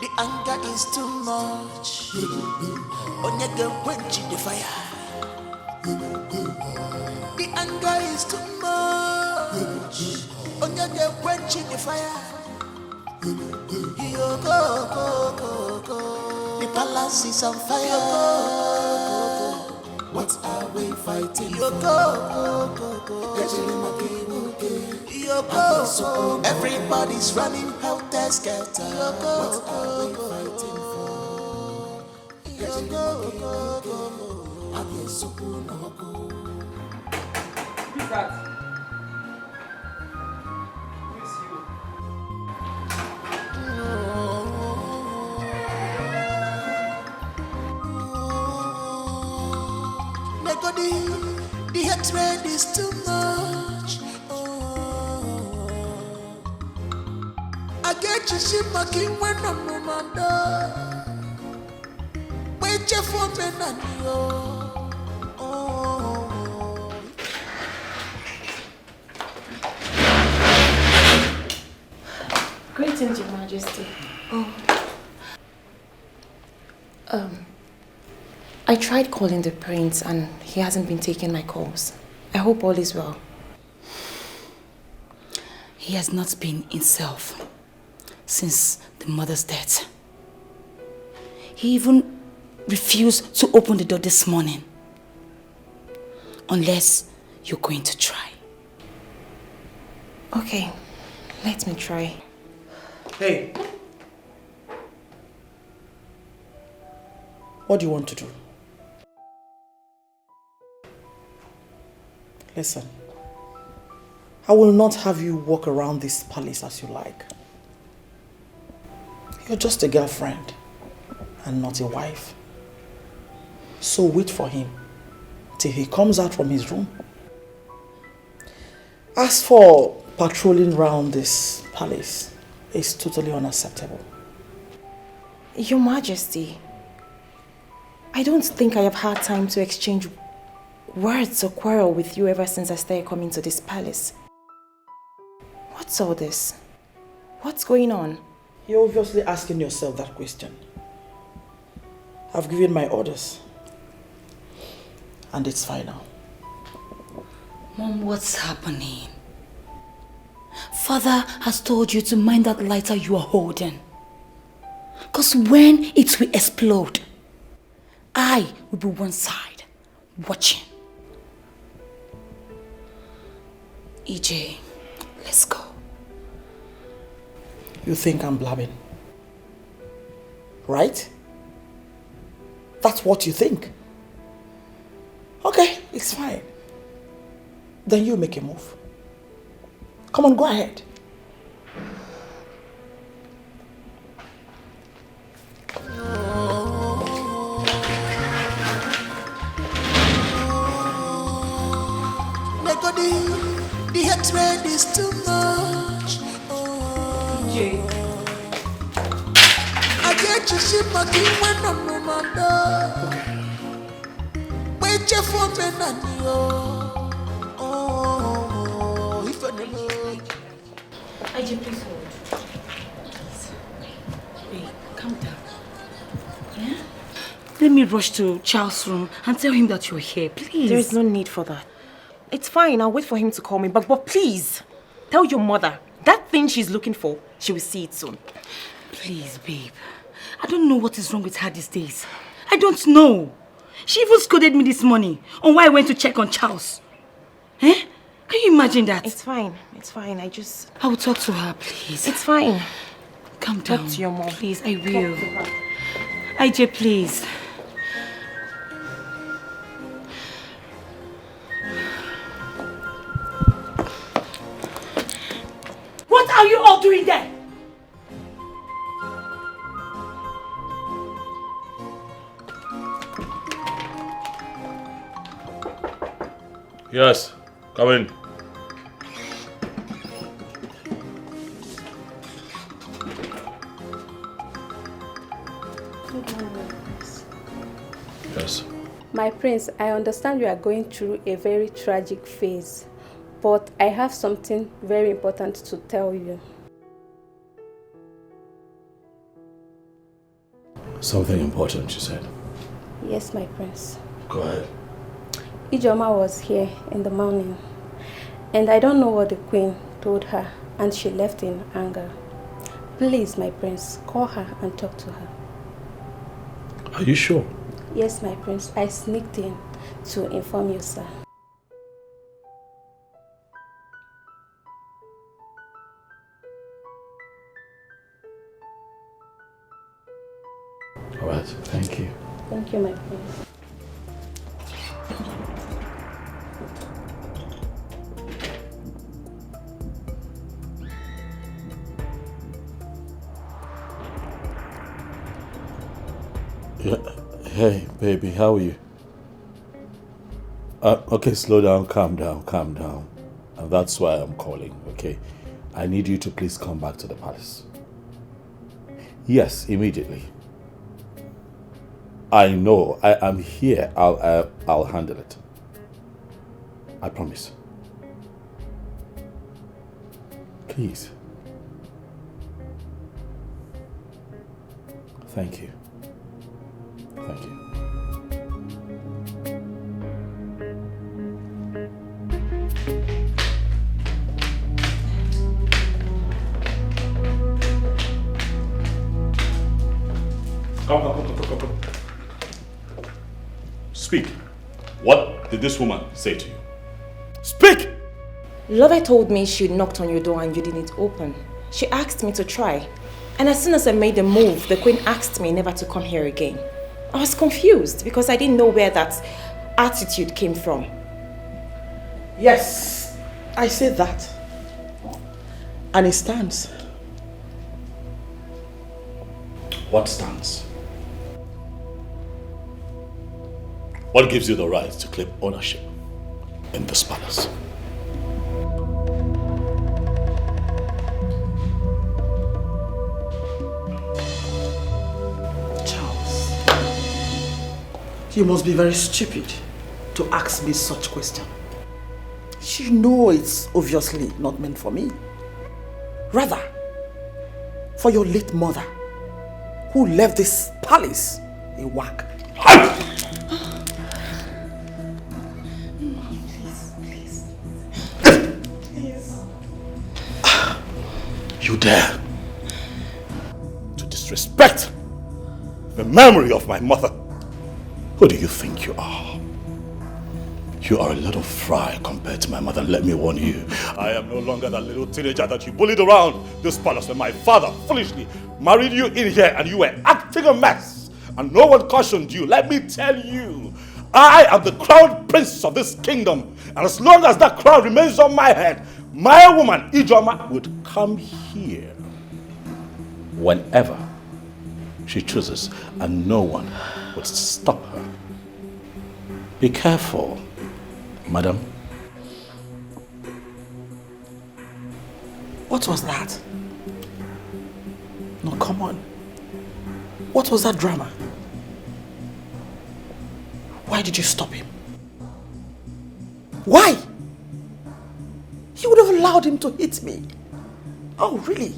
Q: The anger is too much. Onyege quench the fire. The anger is too much. Onyege quench the fire. Yo go. The palace is on fire. What are we fighting? Yo go. Everybody's running helter skelter. What are we fighting for?
E: Who's that? Who is you?
Q: The hatred is too much. I get you shit making when I'm no man. Wait for me and you.
K: Greetings, Your Majesty. I tried calling the prince and he hasn't been taking my calls. I hope all is well.
D: He has not been himself since the mother's death. He even refused to open the door this morning. Unless you're going to try.
K: Okay, let me try.
B: Hey. What do you want to do? Listen. I will not have you walk around this palace as you like. You're just a girlfriend and not a wife. So wait for him till he comes out from his room. As for patrolling around this palace, it's totally unacceptable.
K: Your Majesty, I don't think I have had time to exchange words or quarrel with you ever since I started coming to this palace. What's all this? What's going on?
B: You're obviously asking yourself that question. I've given my orders. And it's final.
D: Mom, what's happening? Father has told you to mind that lighter you are holding. Because when it will explode, I will be one side, watching. EJ, let's go.
B: You think I'm blabbing? Right? That's what you think. Okay, it's fine. Then you make a move. Come on, go ahead.
Q: The hatred is too much. I get you shit my king when I'm no man. Wait your for me and if I know.
D: IJ, please hold. Hey, calm down. Yeah? Let me rush to Charles' room and tell him that you're here, please.
K: There is no need for that. It's fine, I'll wait for him to call me, but please, tell your mother, that thing she's looking for, she will see it soon.
D: Please, babe. I don't know what is wrong with her these days. I don't know. She even scolded me this morning on why I went to check on Charles. Eh? Can you imagine that?
K: It's fine,
D: I will talk to her, please.
K: It's fine.
D: Calm down.
K: Talk to your mom.
D: Please, I will. IJ, please. What are you all doing there?
J: Yes, come in. Yes.
M: My prince, I understand you are going through a very tragic phase, but I have something very important to tell you.
J: Something important, you said.
M: Yes, my prince.
J: Go ahead.
M: Ijoma was here in the morning, and I don't know what the queen told her, and she left in anger. Please, my prince, call her and talk to her.
J: Are you sure?
M: Yes, my prince. I sneaked in to inform you, sir.
J: All right, thank you.
M: Thank you, my prince.
J: Yeah. Hey, baby, how are you? Okay, slow down, calm down. And that's why I'm calling, okay? I need you to please come back to the palace. Yes, immediately.
A: I know. I am here. I'll handle it. I promise. Please. Thank you. Thank you. Come. Speak. What did this woman say to you? Speak!
K: Lover told me she knocked on your door and you didn't open. She asked me to try. And as soon as I made the move, the queen asked me never to come here again. I was confused because I didn't know where that attitude came from.
B: Yes, I said that. And it stands.
A: What stands? What gives you the right to claim ownership in this palace?
B: You must be very stupid to ask me such question. You know it's obviously not meant for me. Rather, for your late mother, who left this palace a wag. Please.
A: You dare to disrespect the memory of my mother? Who do you think you are? You are a little fry compared to my mother. Let me warn you, I am no longer that little teenager that you bullied around this palace when my father foolishly married you in here and you were acting a mess and no one cautioned you. Let me tell you, I am the crown prince of this kingdom, and as long as that crown remains on my head, my woman Ijoma would come here whenever she chooses and no one would stop her. Be careful, madam.
B: What was that? No, come on. What was that drama? Why did you stop him? Why? You would have allowed him to hit me. Oh, really?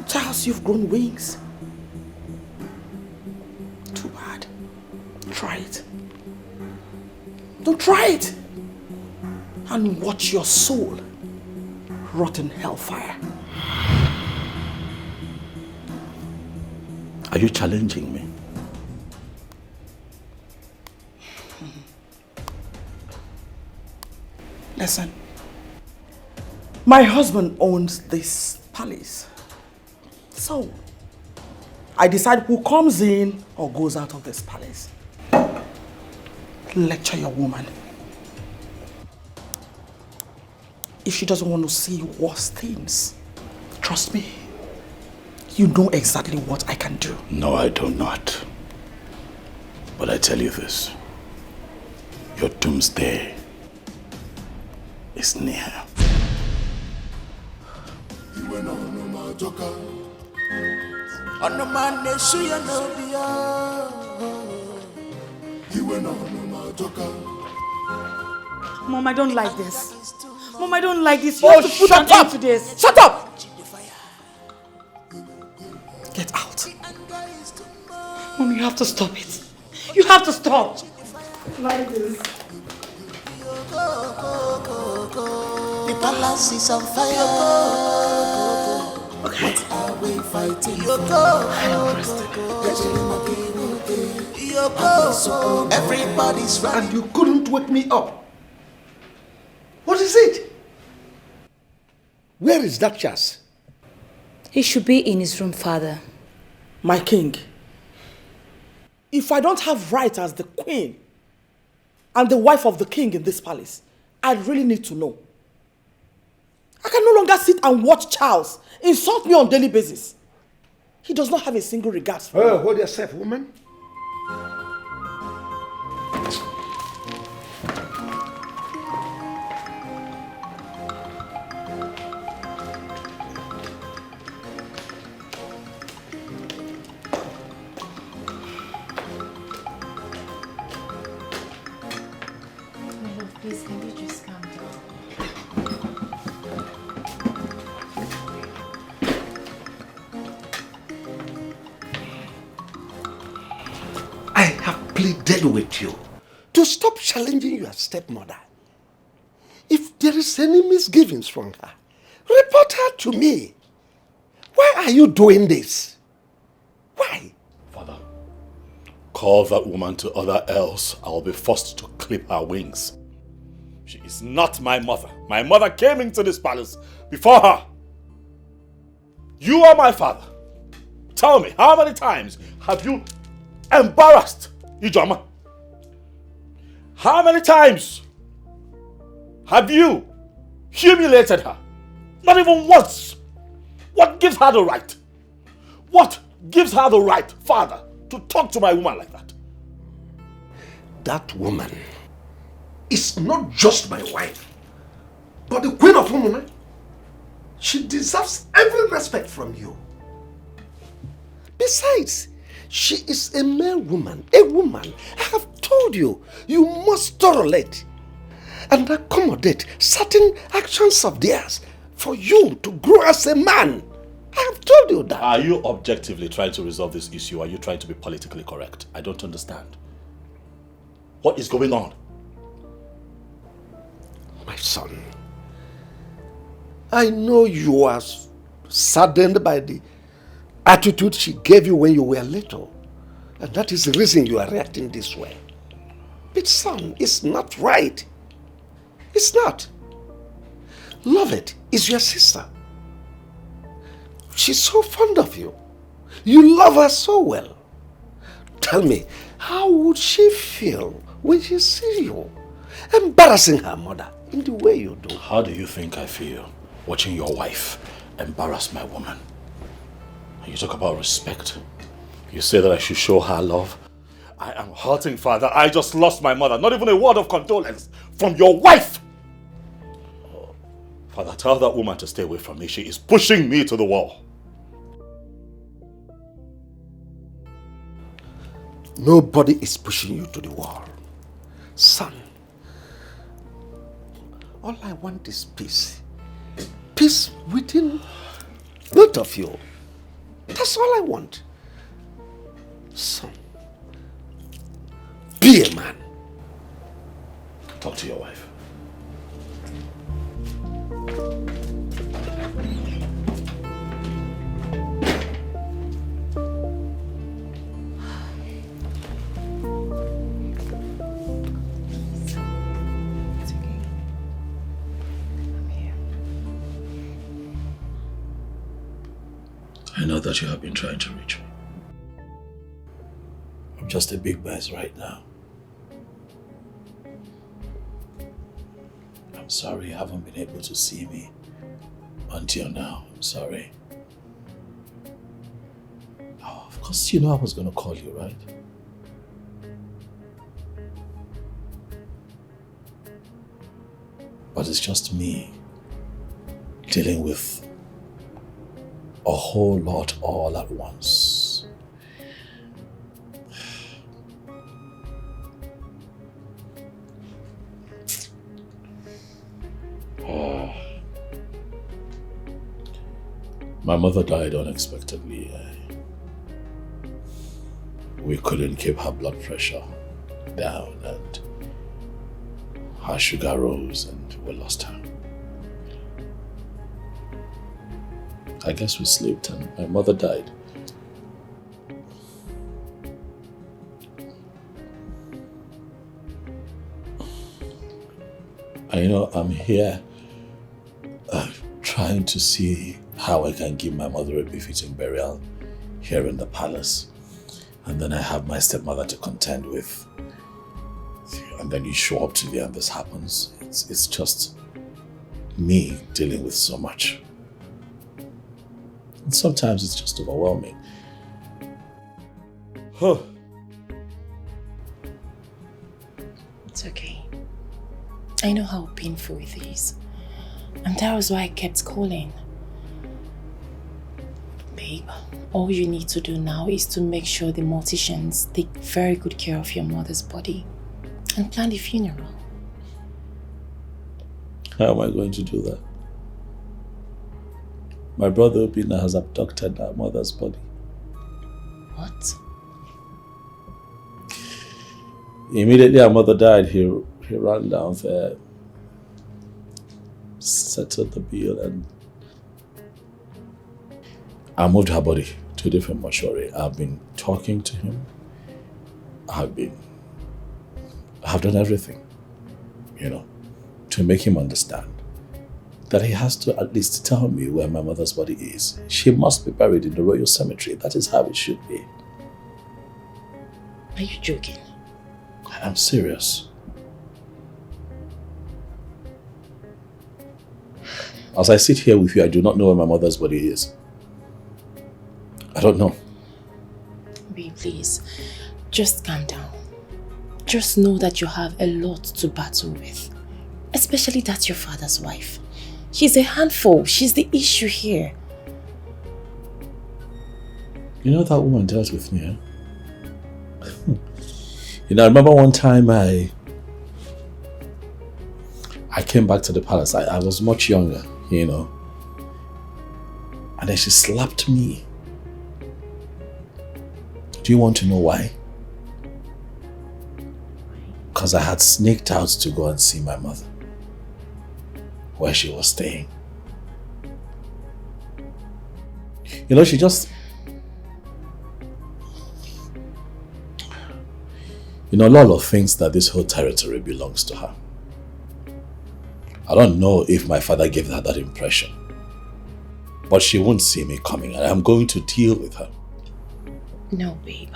B: Charles, you've grown wings. Too bad. Try it. Don't try it. And watch your soul rot in hellfire.
A: Are you challenging me?
B: Listen. My husband owns this palace. So, I decide who comes in or goes out of this palace. Lecture your woman. If she doesn't want to see worse things, trust me, you know exactly what I can do.
A: No, I do not. But I tell you this, your doomsday is near.
B: Mom, I don't like this. Mom, I don't like this. You have to put an end to this. Shut up! Get out. Mom, you have to stop it. You have to stop. Like this.
Q: The palace is on fire.
B: Okay.
Q: What are we fighting? Everybody's running.
L: And you couldn't wake me up. What is it? Where is that Chas?
D: He should be in his room, Father.
B: My king, if I don't have right as the queen and the wife of the king in this palace, I really need to know. I can no longer sit and watch Charles insult me on a daily basis. He does not have a single regard for me.
L: Hold yourself, woman.
K: Please, can you just calm down?
L: I have pleaded with you to stop challenging your stepmother. If there is any misgivings from her, report her to me. Why are you doing this? Why?
A: Father, call that woman to order, else I'll be forced to clip her wings. She is not my mother. My mother came into this palace before her. You are my father. Tell me, how many times have you embarrassed Ijoma? How many times have you humiliated her? Not even once. What gives her the right? What gives her the right, father, to talk to my woman like that?
L: That woman is not just my wife, but the queen of Philmond. She deserves every respect from you. Besides, she is a male woman, a woman. I have told you, you must tolerate and accommodate certain actions of theirs for you to grow as a man. I have told you that.
A: Are you objectively trying to resolve this issue, or are you trying to be politically correct? I don't understand. What is going on?
L: My son, I know you are saddened by the attitude she gave you when you were little. And that is the reason you are reacting this way. But son, it's not right. It's not. Lovett is your sister. She's so fond of you. You love her so well. Tell me, how would she feel when she sees you embarrassing her mother in the way you do?
A: How do you think I feel watching your wife embarrass my woman? You talk about respect. You say that I should show her love. I am hurting, father. I just lost my mother. Not even a word of condolence from your wife. Father, tell that woman to stay away from me. She is pushing me to the wall.
L: Nobody is pushing you to the wall. Son, all I want is peace. Peace within both of you. That's all I want. Son, be a man.
A: Talk to your wife. I know that you have been trying to reach me. I'm just a big mess right now. I'm sorry you haven't been able to see me until now. I'm sorry. Oh, of course you know I was going to call you, right? But it's just me dealing with a whole lot all at once. My mother died unexpectedly. We couldn't keep her blood pressure down and her sugar rose and we lost her. I guess we slept and my mother died. And I'm here trying to see how I can give my mother a befitting burial here in the palace. And then I have my stepmother to contend with. And then you show up to there and this happens. It's just me dealing with so much. And sometimes it's just overwhelming.
K: It's okay. I know how painful it is. And that was why I kept calling. Babe, all you need to do now is to make sure the morticians take very good care of your mother's body and plan the funeral.
J: How am I going to do that? My brother Obina has abducted our mother's body.
D: What?
J: Immediately our mother died, he ran down there, settled the bill, and I moved her body to a different mortuary. I've been talking to him. I've done everything, to make him understand that he has to at least tell me where my mother's body is. She must be buried in the royal cemetery. That is how it should be.
D: Are you joking?
J: I'm serious. As I sit here with you, I do not know where my mother's body is. I don't know.
D: Babe, please, just calm down. Just know that you have a lot to battle with. Especially that your father's wife. She's a handful. She's the issue here.
J: You know that woman dealt with me, huh? I remember one time I came back to the palace. I was much younger, And then she slapped me. Do you want to know why? Because I had sneaked out to go and see my mother, where she was staying. She just... Lolo thinks that this whole territory belongs to her. I don't know if my father gave her that impression. But she won't see me coming, and I'm going to deal with her.
D: No, babe.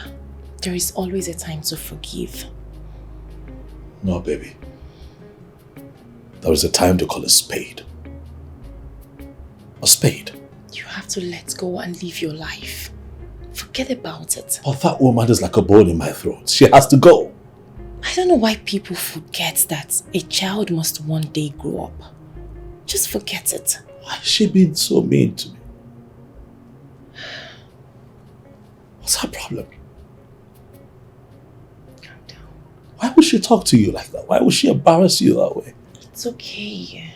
D: There is always a time to forgive.
J: No, baby. There is a time to call a spade. A spade.
D: You have to let go and live your life. Forget about it.
J: But that woman is like a bone in my throat. She has to go.
D: I don't know why people forget that a child must one day grow up. Just forget it.
J: Why has she been so mean to me? What's her problem?
D: Calm down.
J: Why would she talk to you like that? Why would she embarrass you that way?
D: It's okay.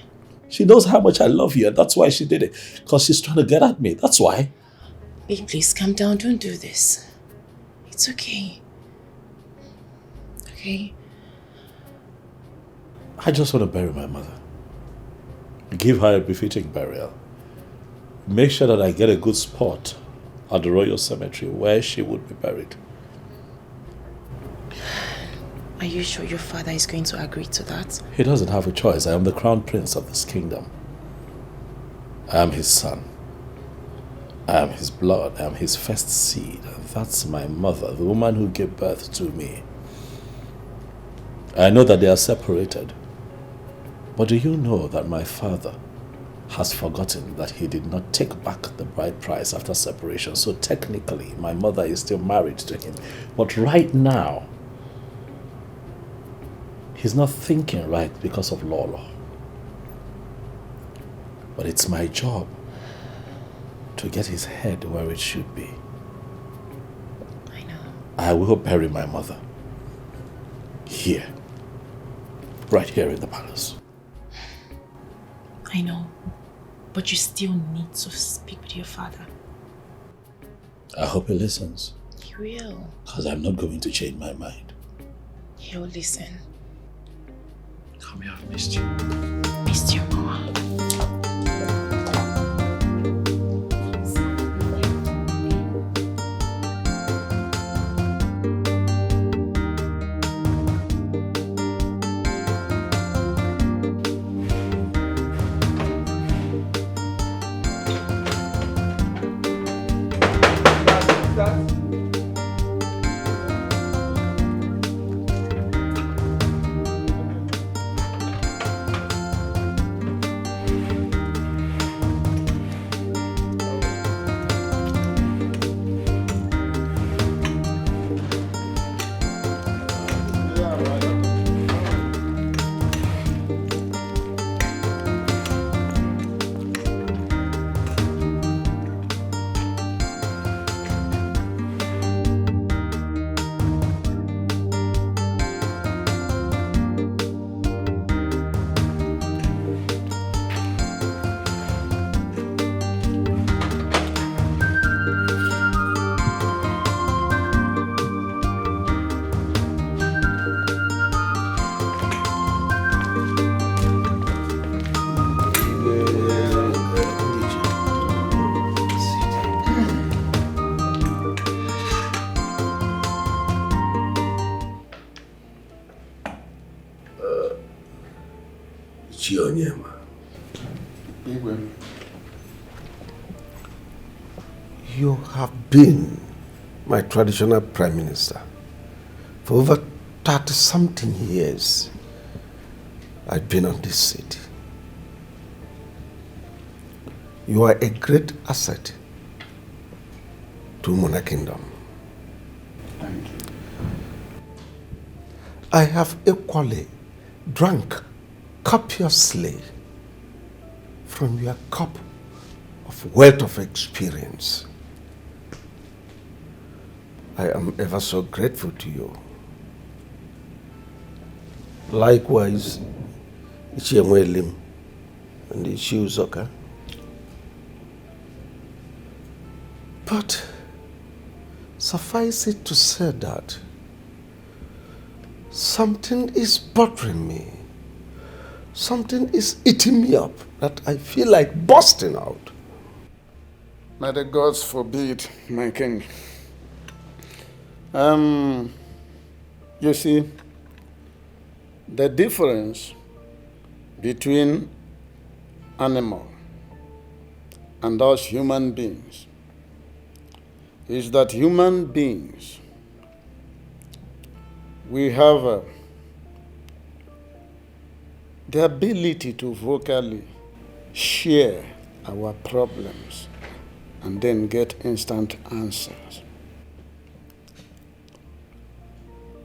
J: She knows how much I love you, and that's why she did it. Because she's trying to get at me. That's why.
D: Babe, please calm down. Don't do this. It's okay. Okay?
J: I just want to bury my mother. Give her a befitting burial. Make sure that I get a good spot at the royal cemetery where she would be buried.
D: Are you sure your father is going to agree to that?
J: He doesn't have a choice. I am the crown prince of this kingdom. I am his son. I am his blood. I am his first seed. And that's my mother, the woman who gave birth to me. I know that they are separated. But do you know that my father has forgotten that he did not take back the bride price after separation? So technically, my mother is still married to him. But right now, he's not thinking right because of Lolo. But it's my job to get his head where it should be.
D: I know.
J: I will bury my mother. Here. Right here in the palace.
D: I know. But you still need to speak with your father.
J: I hope he listens.
D: He will.
J: Because I'm not going to change my mind.
D: He'll listen.
J: Come here, I've missed you.
D: Missed you, Mama.
L: Ichionyema. You have been my traditional prime minister for over 30-something years. I've been on this seat. You are a great asset to Mona Kingdom.
O: Thank you.
L: I have equally drunk copiously from your cup of wealth of experience. I am ever so grateful to you. Likewise, Ichiemwelim and Ichiuzoka. But suffice it to say that something is bothering me. Something is eating me up that I feel like bursting out.
U: May the gods forbid, my king. You see, the difference between animal and us human beings is that human beings, we have the ability to vocally share our problems and then get instant answers.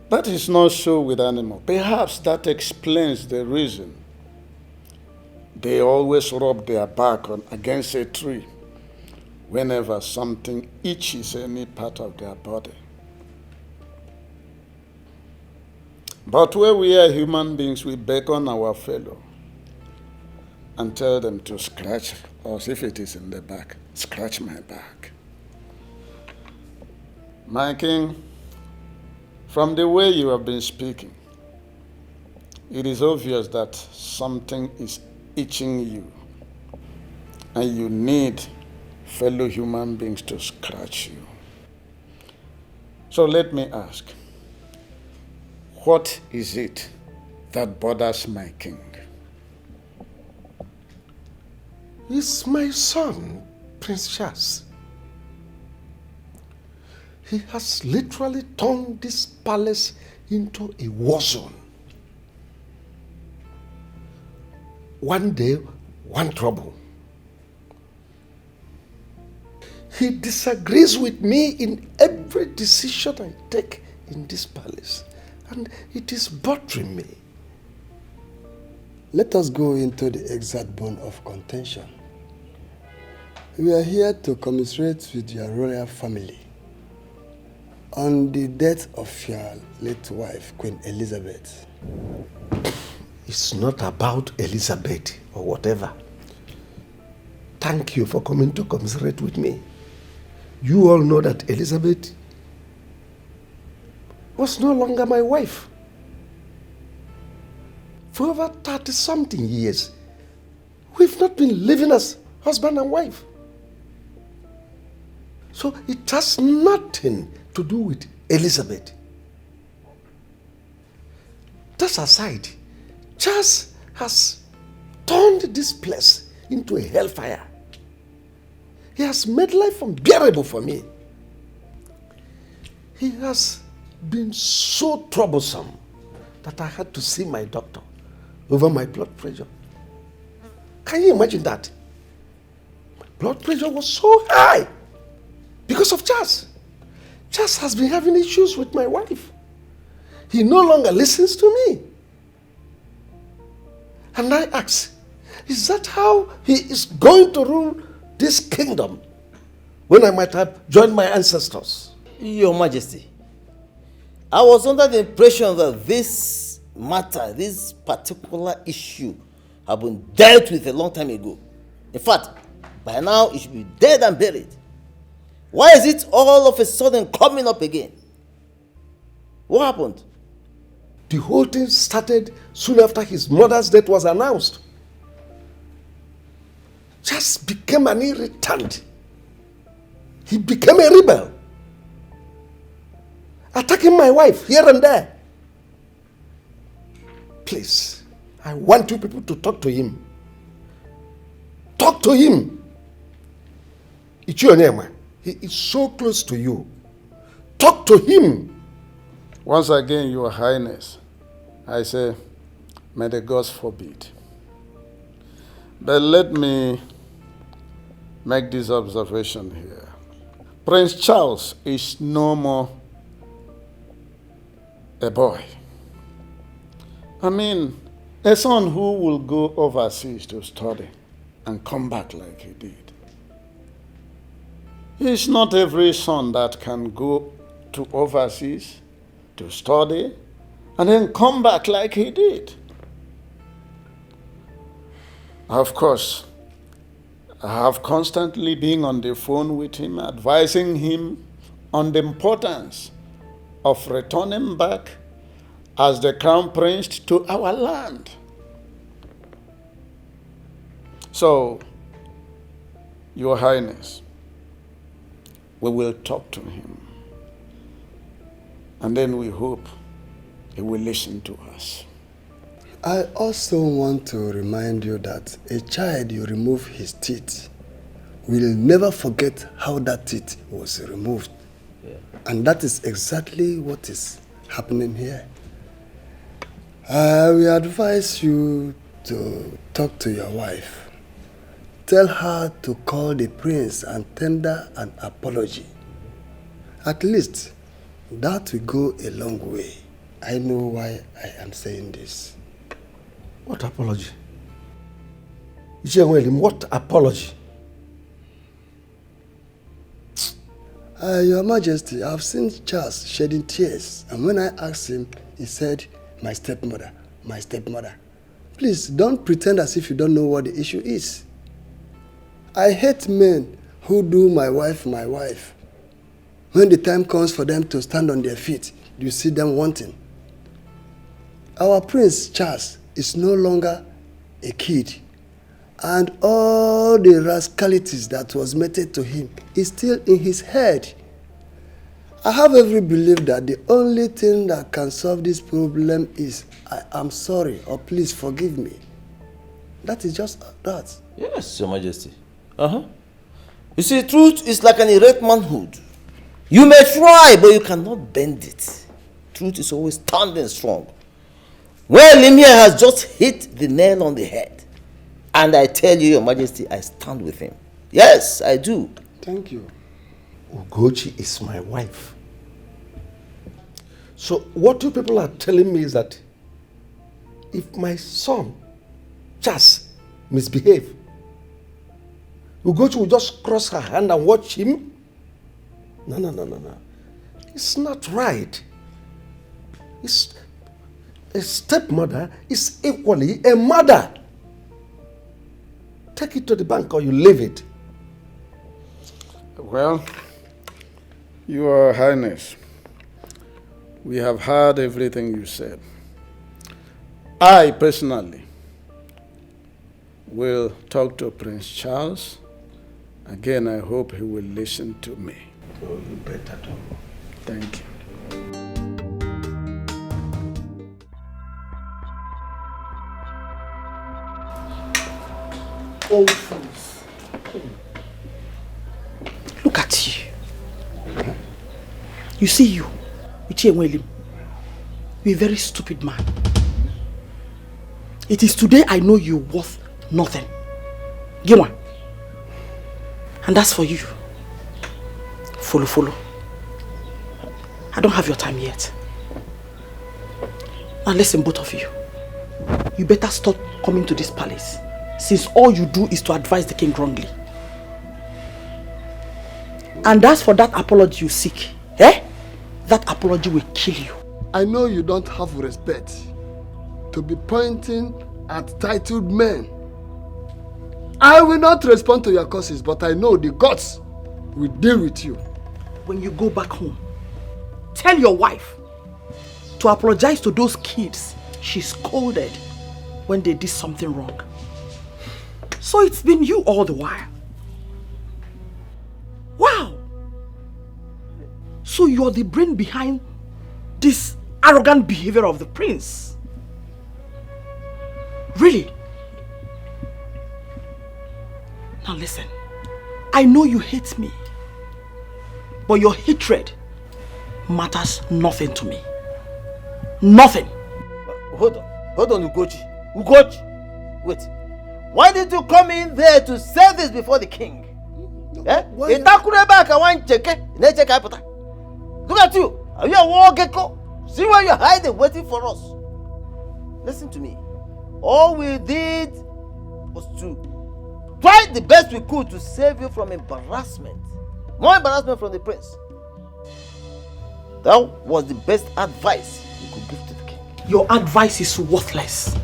U: That is not so with animals. Perhaps that explains the reason they always rub their back against a tree whenever something itches any part of their body. But where we are human beings, we beckon our fellow and tell them to scratch us if it is in the back. Scratch my back. My king, from the way you have been speaking, it is obvious that something is itching you and you need fellow human beings to scratch you. So let me ask, what is it that bothers my king?
L: It's my son, Prince Charles. He has literally turned this palace into a war zone. One day, one trouble. He disagrees with me in every decision I take in this palace, and it is bothering me.
V: Let us go into the exact bone of contention. We are here to commiserate with your royal family on the death of your late wife, Queen Elizabeth.
L: It's not about Elizabeth or whatever. Thank you for coming to commiserate with me. You all know that Elizabeth was no longer my wife. For over 30-something years, we've not been living as husband and wife. So it has nothing to do with Elizabeth. That aside, Charles has turned this place into a hellfire. He has made life unbearable for me. He has been so troublesome that I had to see my doctor over my blood pressure. Can you imagine that? My blood pressure was so high because of Charles. Charles has been having issues with my wife. He no longer listens to me. And I ask, is that how he is going to rule this kingdom when I might have joined my ancestors?
W: Your Majesty, I was under the impression that this matter, this particular issue, had been dealt with a long time ago. In fact, by now it should be dead and buried. Why is it all of a sudden coming up again? What happened?
L: The whole thing started soon after his mother's death was announced. Just became an irritant. He became a rebel, attacking my wife here and there. Please, I want you people to talk to him. Talk to him. It's your name. He is so close to you. Talk to him.
U: Once again, Your Highness, I say, may the gods forbid. But let me make this observation here. Prince Charles is no more a boy. I mean, a son who will go overseas to study and come back like he did. It's not every son that can go to overseas to study and then come back like he did. Of course, I have constantly been on the phone with him, advising him on the importance of returning back as the crown prince to our land. So, Your Highness, we will talk to him. And then we hope he will listen to us.
V: I also want to remind you that a child you remove his teeth will never forget how that teeth was removed. Yeah. And that is exactly what is happening here. I will advise you to talk to your wife. Tell her to call the prince and tender an apology. At least, that will go a long way. I know why I am saying this.
L: What apology? What apology?
V: Your Majesty, I've seen Charles shedding tears, and when I asked him, he said, my stepmother, my stepmother. Please, don't pretend as if you don't know what the issue is. I hate men who do my wife. When the time comes for them to stand on their feet, you see them wanting. Our Prince Charles is no longer a kid, and all the rascalities that was meted to him is still in his head. I have every belief that the only thing that can solve this problem is I am sorry or please forgive me. That is just that.
W: Yes, Your Majesty. You see, truth is like an erect manhood. You may try, but you cannot bend it. Truth is always standing strong. Well, Limia has just hit the nail on the head. And I tell you, Your Majesty, I stand with him. Yes, I do.
V: Thank you.
L: Ugochi is my wife. So what you people are telling me is that if my son, Chas, misbehave, Ugochi will just cross her hand and watch him? No. It's not right. A stepmother is equally a mother. Take it to the bank or you leave it.
U: Well, Your Highness, we have heard everything you said. I personally will talk to Prince Charles. Again, I hope he will listen to me.
L: Oh, you better do.
U: Thank you.
B: Old fools. Look at you. You see you, Uche, you're a very stupid man. It is today I know you're worth nothing. Gimwa. And that's for you. Follow. I don't have your time yet. Now listen, both of you. You better stop coming to this palace, since all you do is to advise the king wrongly. And as for that apology you seek, that apology will kill you.
V: I know you don't have respect to be pointing at titled men. I will not respond to your curses, but I know the gods will deal with you.
B: When you go back home, tell your wife to apologize to those kids she scolded when they did something wrong. So it's been you all the while. Wow! So you're the brain behind this arrogant behavior of the prince. Really? Now listen, I know you hate me, but your hatred matters nothing to me. Nothing.
W: Hold on, Ugochi. Wait. Why did you come in there to say this before the king? Look at you. Are you a war gecko? See where you're hiding, waiting for us. Listen to me. All we did was to try the best we could to save you from embarrassment. More embarrassment from the prince. That was the best advice you could give to the king.
B: Your advice is worthless.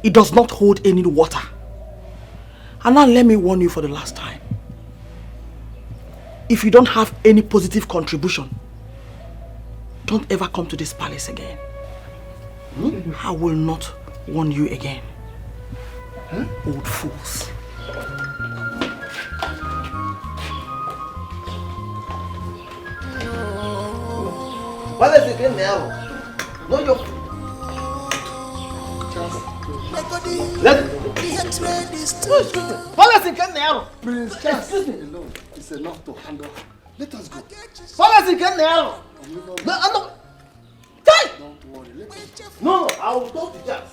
B: It does not hold any water. And now let me warn you for the last time. If you don't have any positive contribution, don't ever come to this palace again. I will not warn you again. Old fools.
W: What is it in there? No, you.
V: Prince Charles alone is enough to handle. Let us go.
W: Don't worry, let us go. No, I will talk to Charles.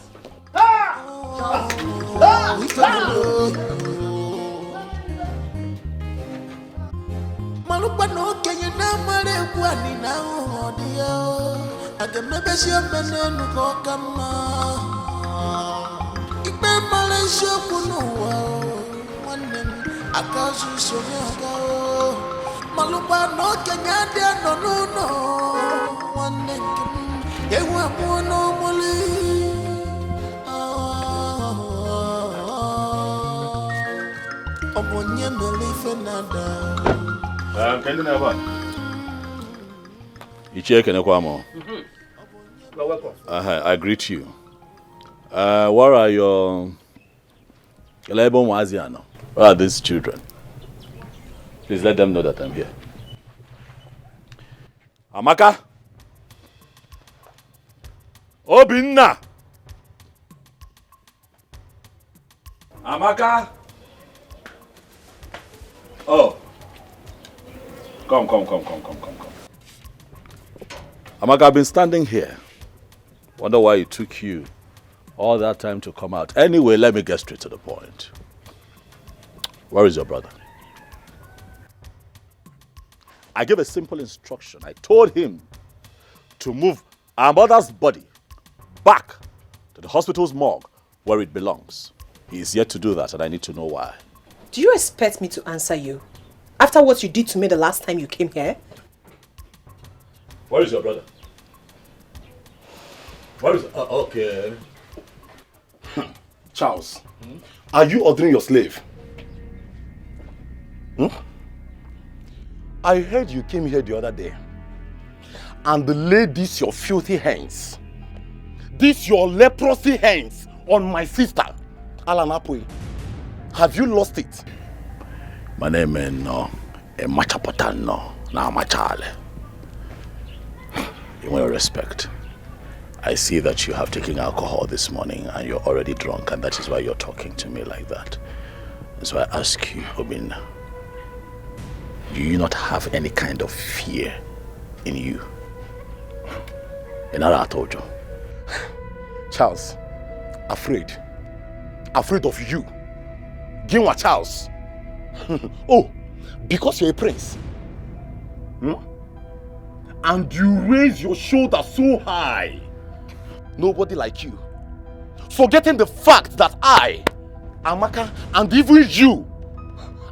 A: You're welcome. I greet you. What are your... Where are these children? Please let them know that I'm here. Amaka? Obinna! Amaka? Oh. Come. Amaka, I've been standing here. Wonder why it took you all that time to come out. Anyway, let me get straight to the point. Where is your brother? I gave a simple instruction. I told him to move our mother's body back to the hospital's morgue where it belongs. He is yet to do that, and I need to know why.
G: Do you expect me to answer you? After what you did to me the last time you came here?
A: Where is your brother? Where is... okay.
N: Charles, are you ordering your slave? I heard you came here the other day and laid these your filthy hands, these your leprosy hands on my sister, Alanapui. Have you lost it?
A: My name is no, Machapatano, now Machale. In all respect, I see that you have taken alcohol this morning and you're already drunk, and that is why you're talking to me like that. So I ask you, Obinna, do you not have any kind of fear in you? I told you.
N: Charles, afraid of you. Ginwa Charles. Oh, because you're a prince. And you raise your shoulder so high. Nobody like you. Forgetting the fact that I, Amaka, and even you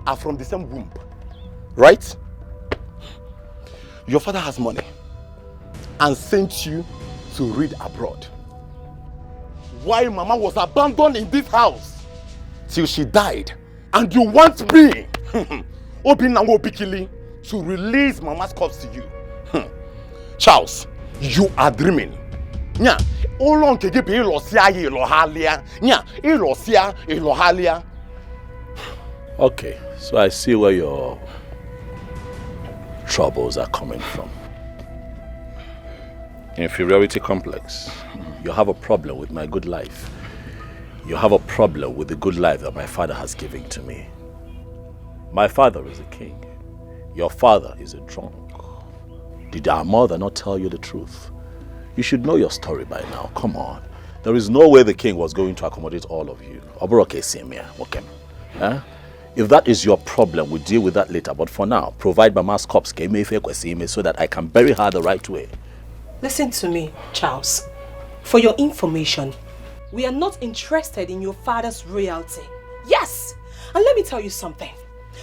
N: are from the same womb. Right? Your father has money and sent you to read abroad. While Mama was abandoned in this house till she died. And you want me, Obinna Bikili, to release Mama's corpse to you. Charles, you are dreaming. Nya, long ke be ilosia ilohalia. Nya, ilohalia.
A: Okay, so I see where your troubles are coming from.
J: Inferiority complex. You have a problem with my good life. You have a problem with the good life that my father has given to me. My father is a king. Your father is a drunk. Did our mother not tell you the truth? You should know your story by now. Come on. There is no way the king was going to accommodate all of you. If that is your problem, we'll deal with that later. But for now, provide Mama's corpse so that I can bury her the right way.
G: Listen to me, Charles. For your information, we are not interested in your father's royalty. Yes! And let me tell you something.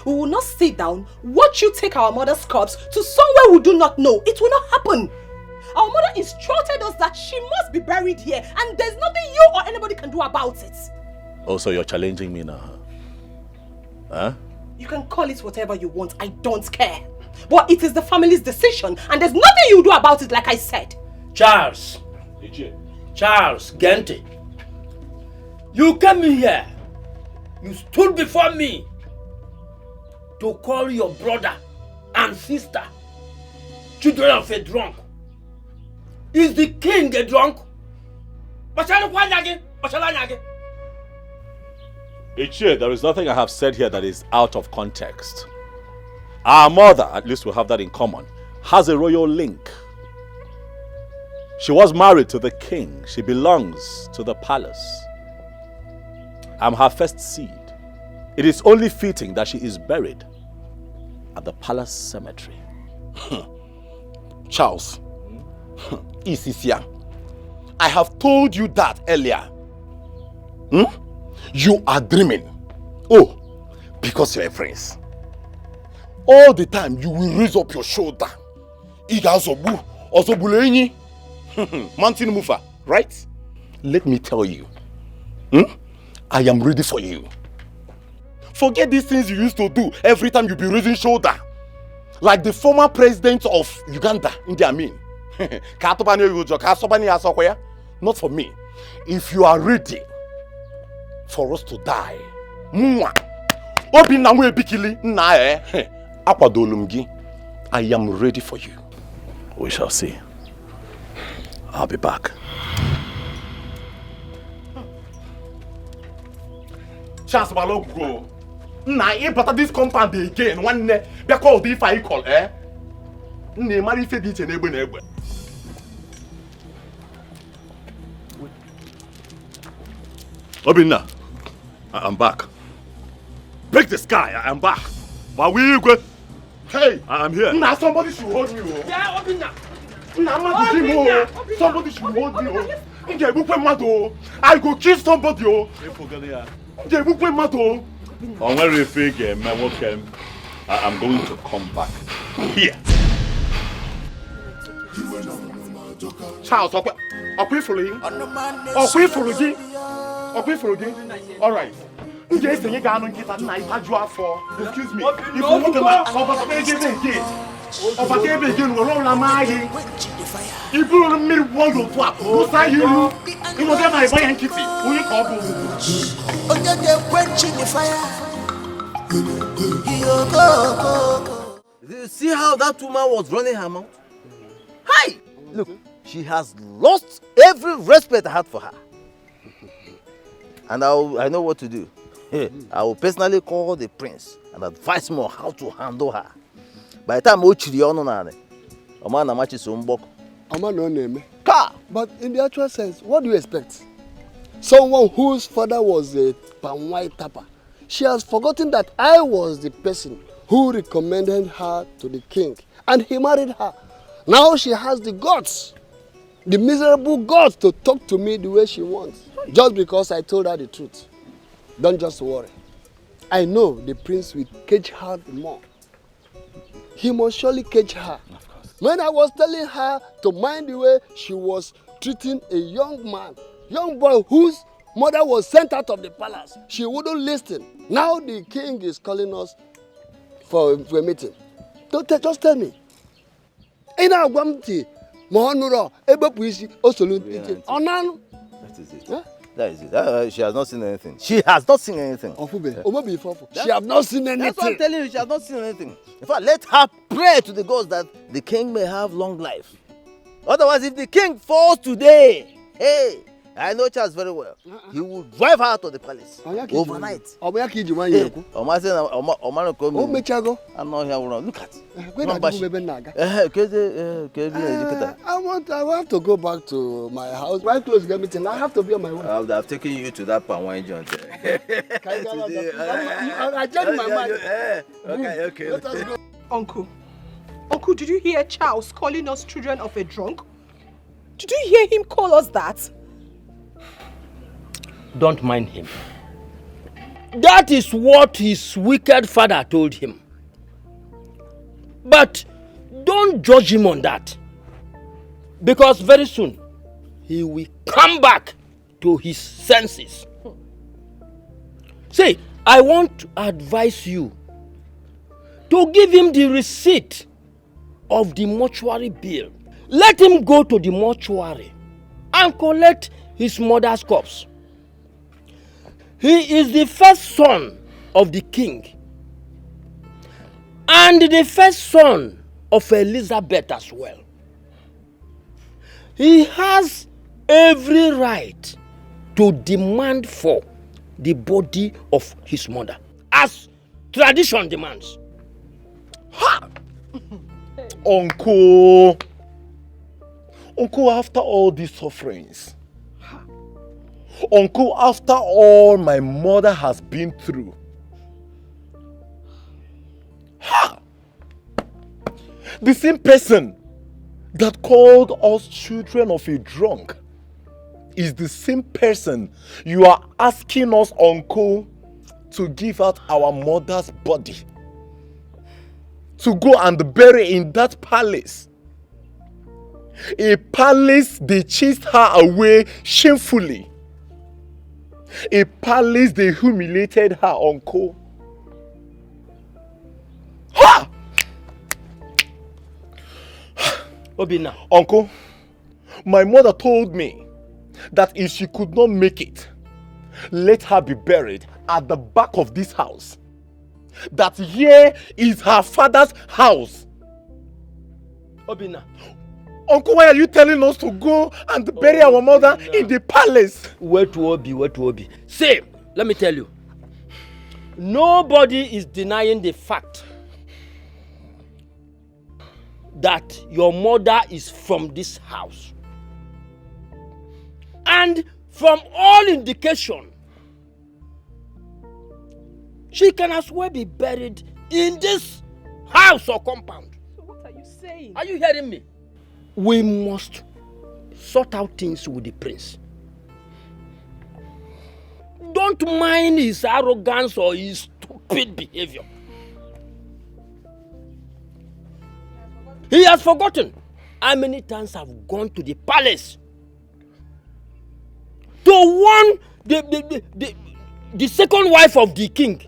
G: We will not sit down, watch you take our mother's corpse to somewhere we do not know. It will not happen. Our mother instructed us that she must be buried here, and there's nothing you or anybody can do about it.
J: Oh, so you're challenging me now, huh?
G: You can call it whatever you want, I don't care. But it is the family's decision, and there's nothing you do about it, like I said.
E: Charles. Charles, Gente. You came in here. You stood before me to call your brother and sister children of a drunk. Is the king a drunk?
J: Ichie, there is nothing I have said here that is out of context. Our mother, at least we have that in common, has a royal link. She was married to the king. She belongs to the palace. I'm her first seed. It is only fitting that she is buried at the palace cemetery.
N: Charles, Isisia, I have told you that earlier. You are dreaming. Oh, because you're a prince. All the time you will raise up your shoulder. Mountain mover, right? Let me tell you. I am ready for you. Forget these things you used to do every time you be raising shoulder. Like the former president of Uganda, Idi Amin. Not for me. If you are ready for us to die, I am ready for you.
J: We shall see. I'll be back.
N: Chance go. But this compound again, one day, because if I call, marry Fedit and Ebony.
A: Obinna, I am back. Break the sky, I am back. But we go. Hey, I am here.
N: Now somebody should hold me.
E: Yeah, Obinna.
N: Somebody should hold me. I go kill somebody.
A: On where you figure, man, I'm going to come back here.
N: Charles, are we following? Are we following? All right. Excuse me. If you want to
W: see how that woman was running her mouth? Hi! Look, she has lost every respect I had for her. And I know what to do. I will personally call the prince and advise him on how to handle her. By the time Ochiri Ononane, Omana matches Umbok.
V: But in the actual sense, what do you expect? Someone whose father was a palm tapper. She has forgotten that I was the person who recommended her to the king, and he married her. Now she has the guts, the miserable guts, to talk to me the way she wants, just because I told her the truth. Don't just worry. I know the prince will cage her more. He must surely cage her. Of course. When I was telling her to mind the way she was treating a young boy whose mother was sent out of the palace, she wouldn't listen. Now the king is calling us for a meeting. Just tell me. That
W: is it. Huh? That is it. She has not seen anything. She has not seen anything.
V: She has not seen anything.
W: That's what I'm telling you. She has not seen anything. In fact, let her pray to the gods that the king may have long life. Otherwise, if the king falls today, hey, I know Charles very well. He will drive her out of the palace overnight. I'm not saying look at.
V: I have to go back to my house. Right close to the meeting. I have to be on my way.
W: I would have taken you to that palm wine joint.
V: I changed my mind.
W: Okay.
V: Let us go.
G: Uncle, did you hear Charles calling us children of a drunk? Did you hear him call us that?
E: Don't mind him. That is what his wicked father told him. But don't judge him on that. Because very soon, he will come back to his senses. See, I want to advise you to give him the receipt of the mortuary bill. Let him go to the mortuary and collect his mother's corpse. He is the first son of the king and the first son of Elizabeth as well. He has every right to demand for the body of his mother, as tradition demands.
N: Ha! Uncle, after all these sufferings, Uncle, after all my mother has been through, ha! The same person that called us children of a drunk is the same person you are asking us, Uncle, to give out our mother's body, to go and bury in that palace. A palace they chased her away shamefully. A palace they humiliated her, Uncle. Ha!
E: Obina.
N: Uncle, my mother told me that if she could not make it, let her be buried at the back of this house. That here is her father's house.
E: Obina.
N: Uncle, why are you telling us to go and bury our mother in the palace?
E: Where to Obi? See, let me tell you. Nobody is denying the fact that your mother is from this house. And from all indication, she can as well be buried in this house or compound.
G: So what are you saying?
E: Are you hearing me? We must sort out things with the prince. Don't mind his arrogance or his stupid behavior. He has forgotten how many times I've gone to the palace to warn the second wife of the king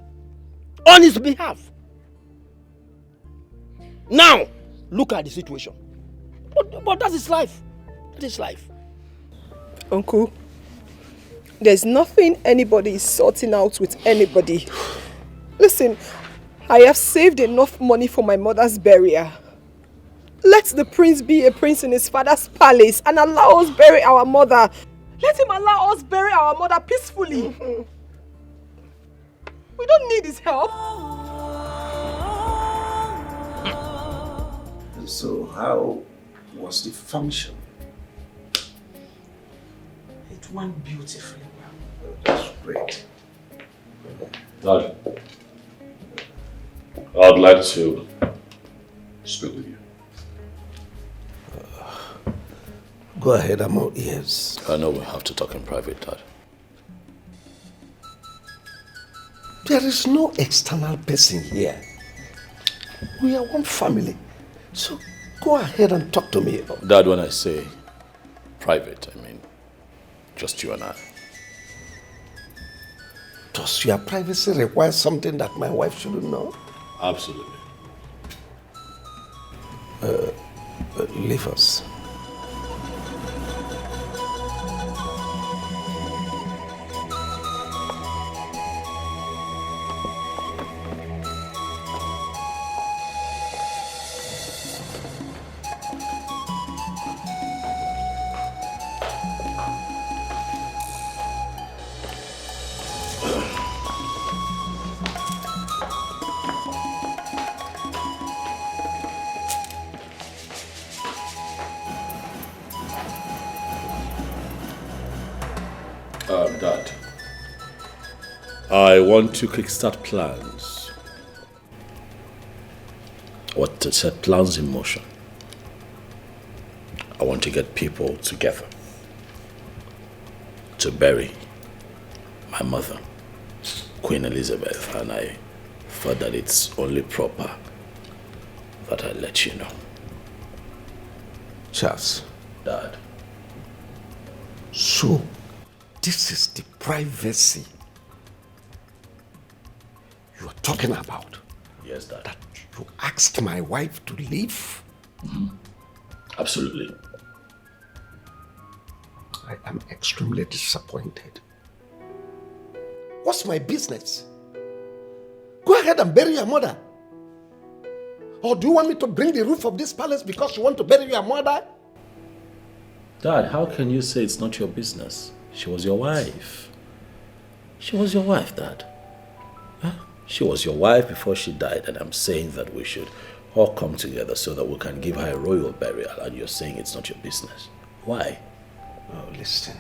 E: on his behalf. Now, look at the situation. But that is life. That is life.
G: Uncle, there's nothing anybody is sorting out with anybody. Listen, I have saved enough money for my mother's burial. Let the prince be a prince in his father's palace and allow us bury our mother. Let him allow us bury our mother peacefully. We don't need his help.
L: So how was the function?
B: It went beautifully well.
L: That's great.
J: Dad, I'd like to speak with you.
L: Go ahead, I'm all ears.
J: I know we have to talk in private, Dad.
L: There is no external person here. We are one family. So go ahead and talk to me.
J: Dad, when I say private, I mean just you and I.
L: Does your privacy require something that my wife shouldn't know?
J: Absolutely.
L: Leave us.
J: Dad, I want to kickstart plans. I want to set plans in motion. I want to get people together to bury my mother, Queen Elizabeth, and I thought that it's only proper that I let you know.
L: Charles.
J: Dad.
L: So, this is the privacy you are talking about?
J: Yes, Dad.
L: That you asked my wife to leave?
J: Absolutely.
L: I am extremely disappointed. What's my business? Go ahead and bury your mother. Or do you want me to bring the roof of this palace because you want to bury your mother?
J: Dad, how can you say it's not your business? She was your wife. She was your wife, Dad. Huh? She was your wife before she died, and I'm saying that we should all come together so that we can give her a royal burial, and you're saying it's not your business. Why?
L: Oh, listen.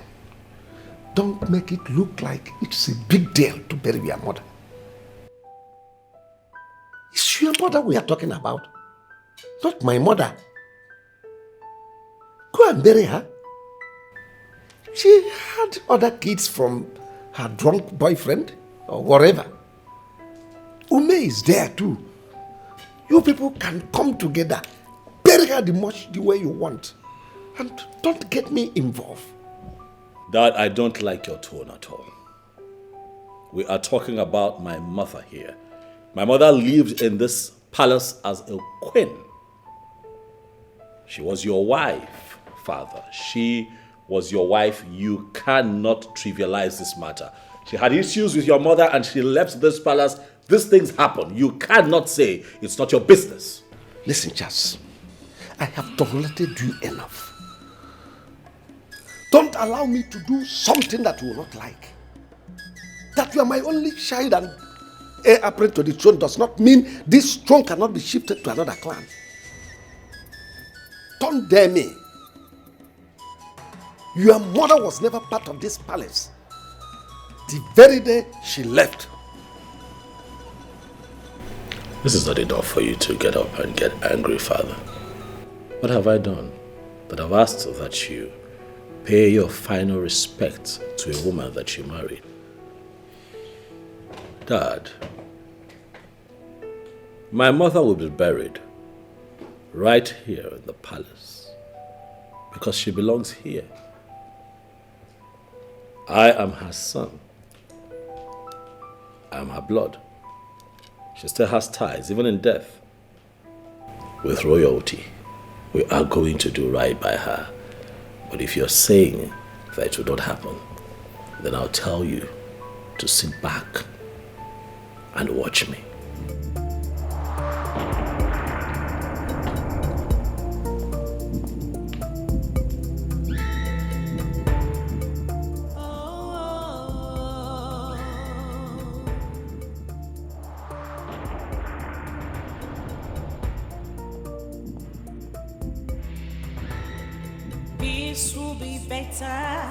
L: Don't make it look like it's a big deal to bury your mother. It's your mother we are talking about, not my mother. Go and bury her. She had other kids from her drunk boyfriend or whatever. Ume is there too. You people can come together, bury her the way you want, and don't get me involved.
J: Dad, I don't like your tone at all. We are talking about my mother here. My mother lived in this palace as a queen. She was your wife, Father. She was your wife. You cannot trivialize this matter. She had issues with your mother and she left this palace. These things happen. You cannot say it's not your business.
L: Listen, Charles. I have tolerated you enough. Don't allow me to do something that you will not like. That you are my only child and heir apparent to the throne does not mean this throne cannot be shifted to another clan. Don't dare me. Your mother was never part of this palace. The very day she left.
J: This is not enough for you to get up and get angry, Father. What have I done? That I've asked that you pay your final respect to a woman that you married. Dad, my mother will be buried right here in the palace because she belongs here. I am her son. I am her blood. She still has ties, even in death, with royalty. We are going to do right by her. But if you're saying that it will not happen, then I'll tell you to sit back and watch me.
F: Peace will be better.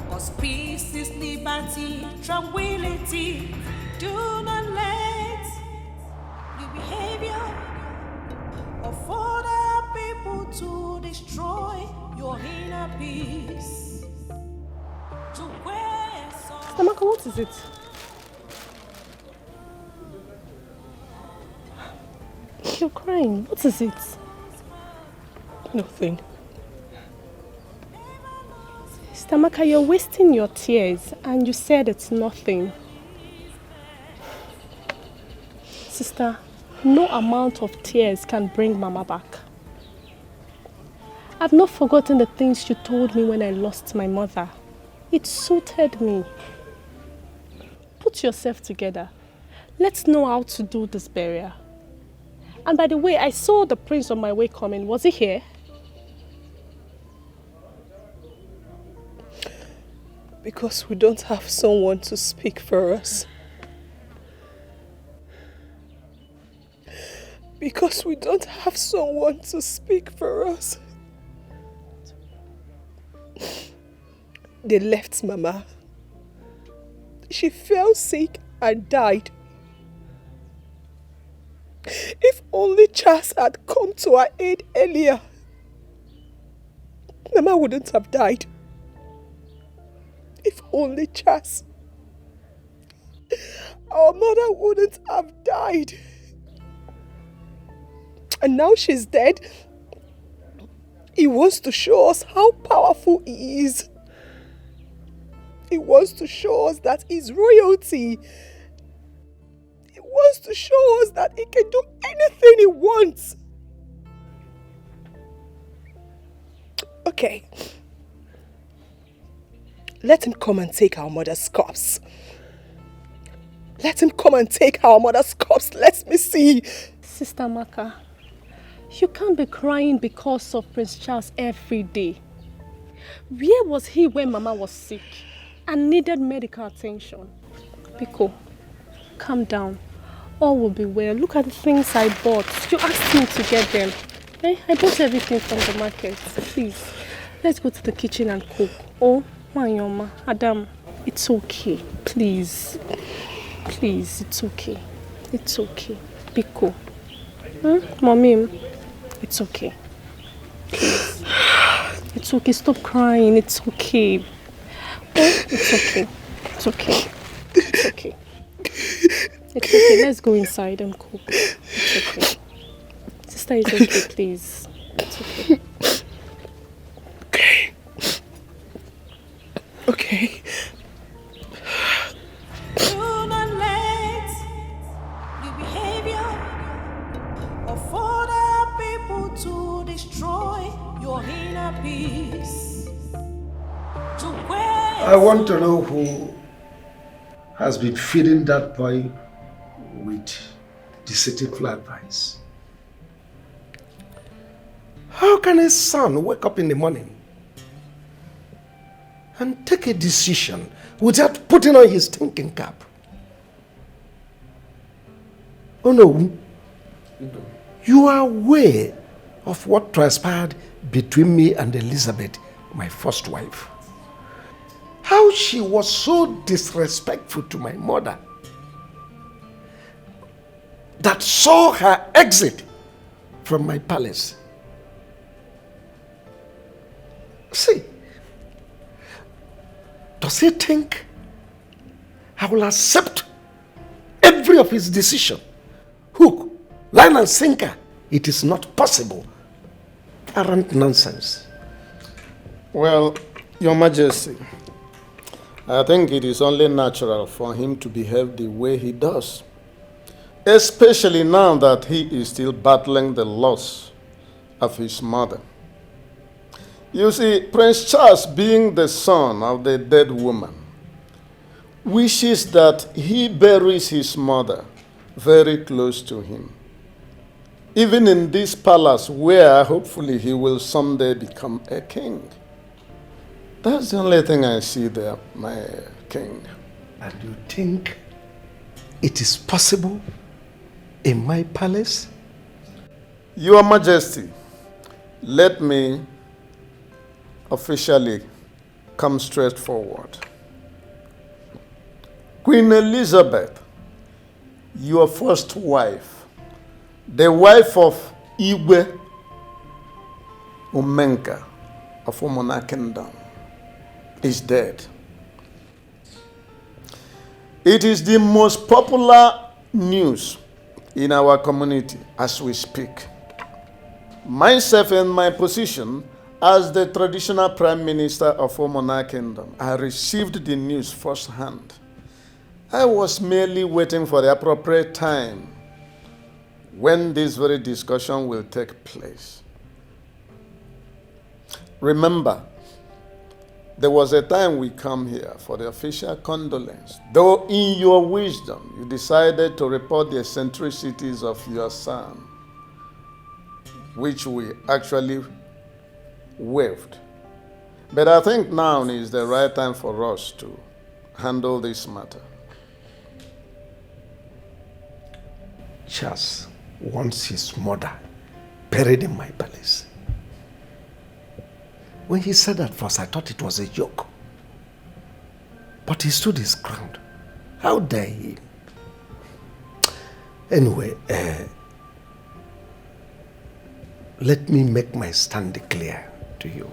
F: Cause peace is liberty, tranquility. Do not let the behavior of other people to destroy your inner peace. To where
G: Stamaka, what is it? You're crying. What is it? Nothing. Stamaka, you're wasting your tears and you said it's nothing. Sister, no amount of tears can bring Mama back. I've not forgotten the things you told me when I lost my mother. It suited me. Put yourself together. Let's know how to do this burial. And by the way, I saw the prince on my way coming. Was he here?
H: Because we don't have someone to speak for us. Because we don't have someone to speak for us. they left Mama. She fell sick and died. If only Charles had come to her aid earlier, Mama wouldn't have died. If only Charles. Our mother wouldn't have died. And now she's dead. He wants to show us how powerful he is. He wants to show us that he's royalty. He wants to show us that he can do anything he wants. Okay. Let him come and take our mother's corpse. Let him come and take our mother's corpse. Let me see.
G: Sister Maka, you can't be crying because of Prince Charles every day. Where was he when Mama was sick and needed medical attention? Biko, calm down. All will be well. Look at the things I bought. You asked me to get them. I bought everything from the market. Please, let's go to the kitchen and cook. Oh, Mayoma, Adam, it's okay. Please. Please, it's okay. It's okay. Biko. Mommy, it's okay. Please. It's okay. Stop crying. It's okay. Oh, it's okay. It's okay. It's okay. It's okay. Let's go inside and cook. It's okay. Sister, it's okay, please. It's okay.
H: Okay.
F: Do not let your behavior of other people to destroy your inner peace.
L: I want to know who has been feeding that boy with deceitful advice. How can a son wake up in the morning and take a decision without putting on his thinking cap? Oh no, you are aware of what transpired between me and Elizabeth, my first wife. How she was so disrespectful to my mother that saw her exit from my palace. See, does he think I will accept every of his decision? Hook, line and sinker. It is not possible. Arrant nonsense.
U: Well, Your Majesty, I think it is only natural for him to behave the way he does, especially now that he is still battling the loss of his mother. You see, Prince Charles, being the son of the dead woman, wishes that he buries his mother very close to him, even in this palace where hopefully he will someday become a king. That's the only thing I see there, my king.
L: And you think it is possible in my palace?
U: Your Majesty, let me officially come straight forward. Queen Elizabeth, your first wife, the wife of Igwe Umenka of Umona Kingdom, is dead. It is the most popular news in our community as we speak. Myself in my position as the traditional Prime Minister of Umona Kingdom, I received the news firsthand. I was merely waiting for the appropriate time when this very discussion will take place. Remember, there was a time we come here for the official condolence, though in your wisdom you decided to report the eccentricities of your son, which we actually waived. But I think now is the right time for us to handle this matter.
L: Charles wants his mother buried in my palace. When he said that first, I thought it was a joke. But he stood his ground. How dare he? Anyway, let me make my stand clear to you.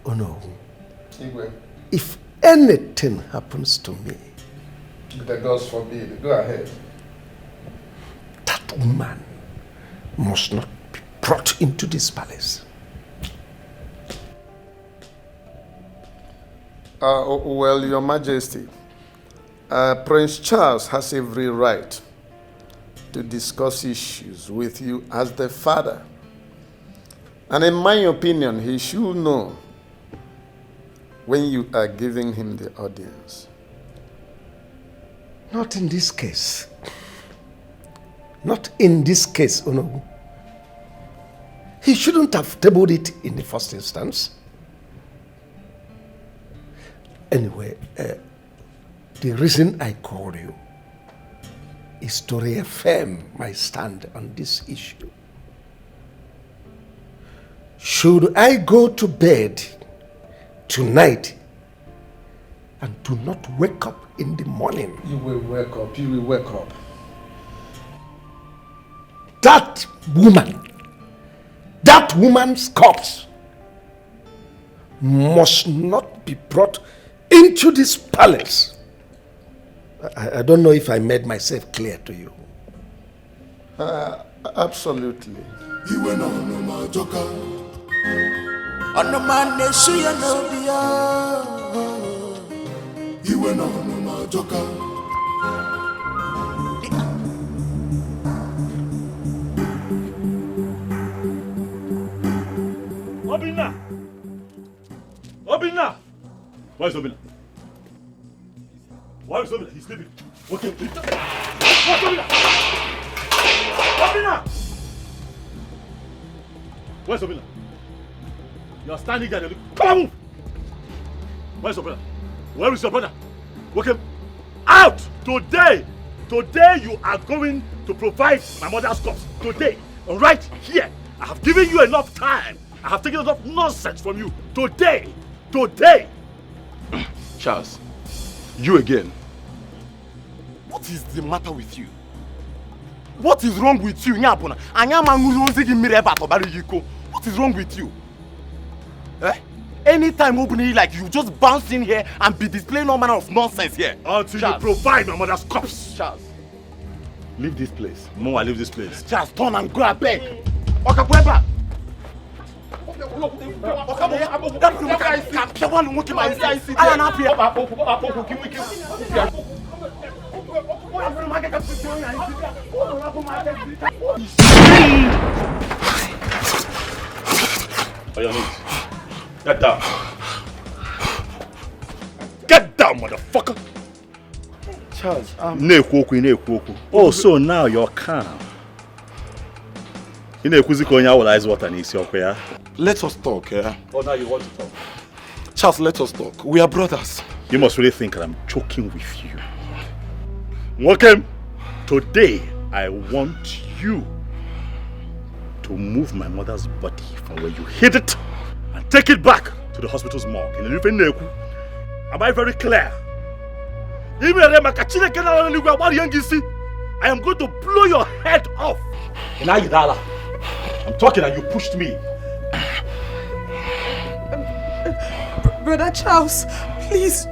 L: Oh no. If anything happens to me,
U: The gods forbid. Go ahead.
L: that woman must not be brought into this palace.
U: Well, Your Majesty, Prince Charles has every right to discuss issues with you as the father. And in my opinion, he should know when you are giving him the audience.
L: Not in this case. Not in this case, no. He shouldn't have tabled it in the first instance. Anyway, the reason I called you is to reaffirm my stand on this issue. Should I go to bed tonight and do not wake up in the morning,
U: You will wake up. You will wake up.
L: that woman's corpse must not be brought into this palace. I don't know if I made myself clear to you.
U: Absolutely.
A: Obinna! Obinna! Where's Obinna? Where is Obinna? He's sleeping. Okay, leave. Where's Obinna? Obinna! Where's Obinna? You're standing there. Come on, move! Where's Obinna? Where is your brother? Okay, out! Today you are going to provide my mother's corpse. Today, right here. I have given you enough time. I have taken enough nonsense from you. Today.
N: Charles, you again. What is the matter with you? What is wrong with you? What is wrong with you? Anytime opening like you just bounce in here and be displaying all manner of nonsense here.
A: Until Charles, you provide my mother's corpse.
N: Charles,
A: leave this place. Moa, leave this place.
N: Charles, turn and go back.
A: Get down. Get down, motherfucker.
N: Charles,
A: Oh, so now you're calm. Let
N: us talk, yeah?
A: Oh, now you want to talk?
N: Charles, let us talk. We are brothers.
A: You must really think that I'm joking with you. Welcome. Today, I want you to move my mother's body from where you hid it and take it back to the hospital's morgue. Am I very clear? I am going to blow your head off. I'm talking and you pushed me.
H: Brother Charles, please,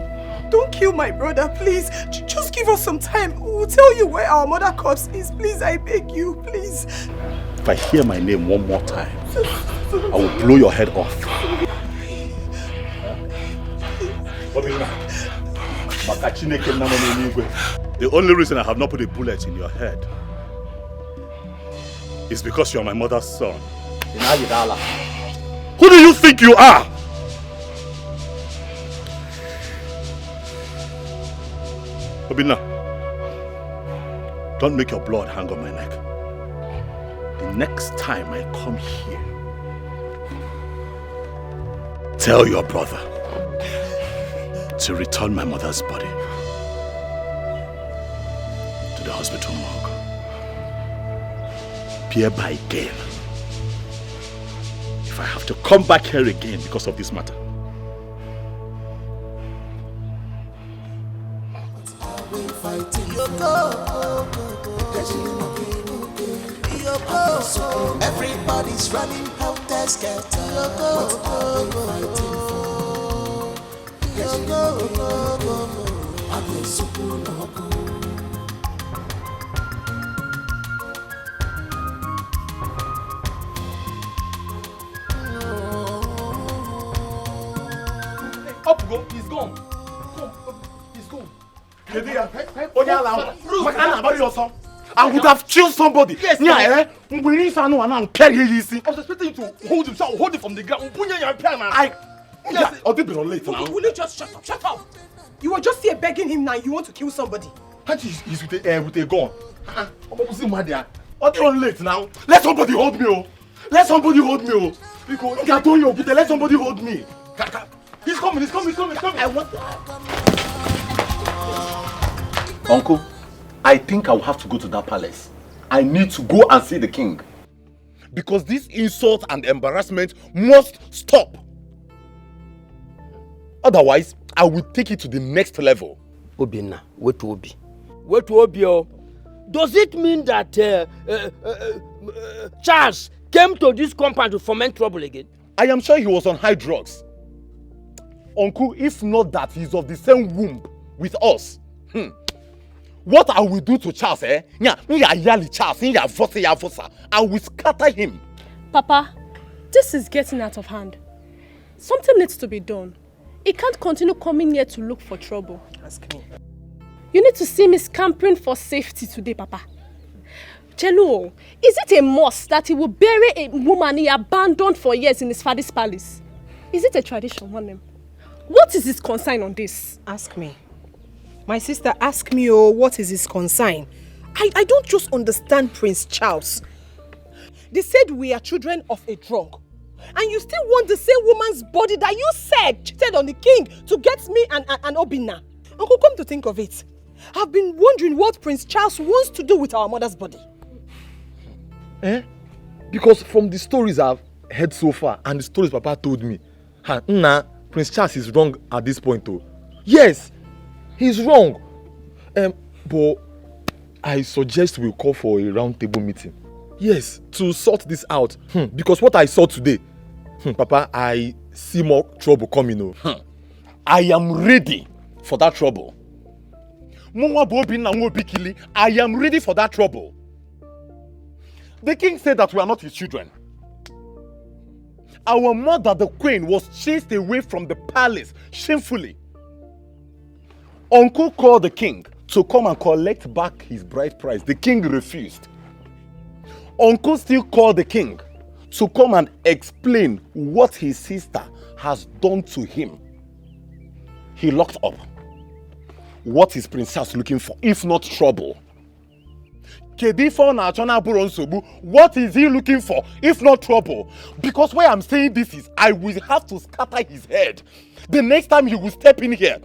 H: don't kill my brother, please. Just give us some time. We'll tell you where our mother corpse is. Please, I beg you, please.
A: If I hear my name one more time, I will blow your head off. The only reason I have not put a bullet in your head is because you are my mother's son. Who do you think you are? Obinna, don't make your blood hang on my neck. The next time I come here, tell your brother to return my mother's body to the hospital morgue. Hereby again. If I have to come back here again because of this matter,
Q: Everybody's running helter skelter. What are they fighting for?
N: Up go, he's gone. Come, he's gone. I would have killed somebody. Yes, yeah, we need to know and carry easy. I was expecting you to hold himself, hold it from the ground. Yes. Or they be late now.
G: Will you just shut up? Shut up! You were just here begging him now. You want to kill somebody.
N: He's with a gun. Or they run late now. Let somebody hold me, oh. Let somebody hold me, oh. Because let somebody hold me. He's coming. I want. Uncle, I think I'll have to go to that palace. I need to go and see the king. Because this insult and embarrassment must stop. Otherwise, I will take it to the next level.
E: Obinna, wait to Obi. Wait to Obi, oh. Does it mean that Charles came to this compound to foment trouble again?
N: I am sure he was on high drugs. Uncle, if not that he's of the same womb with us. What I will do to Charles, I will scatter him.
G: Papa, this is getting out of hand. Something needs to be done. He can't continue coming here to look for trouble.
E: Ask me.
G: You need to see me scampering for safety today, Papa. Chelo, is it a must that he will bury a woman he abandoned for years in his father's palace? Is it a tradition, one name? What is his concern on this?
H: Ask me. My sister, ask me, oh, what is his concern? I don't just understand Prince Charles. They said we are children of a drunk. And you still want the same woman's body that you said cheated on the king to get me and Obinna. Uncle, come to think of it, I've been wondering what Prince Charles wants to do with our mother's body.
N: Because from the stories I've heard so far and the stories Papa told me, Prince Charles is wrong at this point too. Yes, he's wrong. But I suggest we call for a round table meeting. Yes, to sort this out. Because what I saw today, Papa, I see more trouble coming. I am ready for that trouble. I am ready for that trouble. The king said that we are not his children. Our mother, the queen, was chased away from the palace shamefully. Uncle called the king to come and collect back his bride price. The king refused. Uncle still called the king to come and explain what his sister has done to him. He locked up. What is Prince Charles looking for, if not trouble? What is he looking for, if not trouble? Because why I'm saying this is, I will have to scatter his head the next time he will step in here.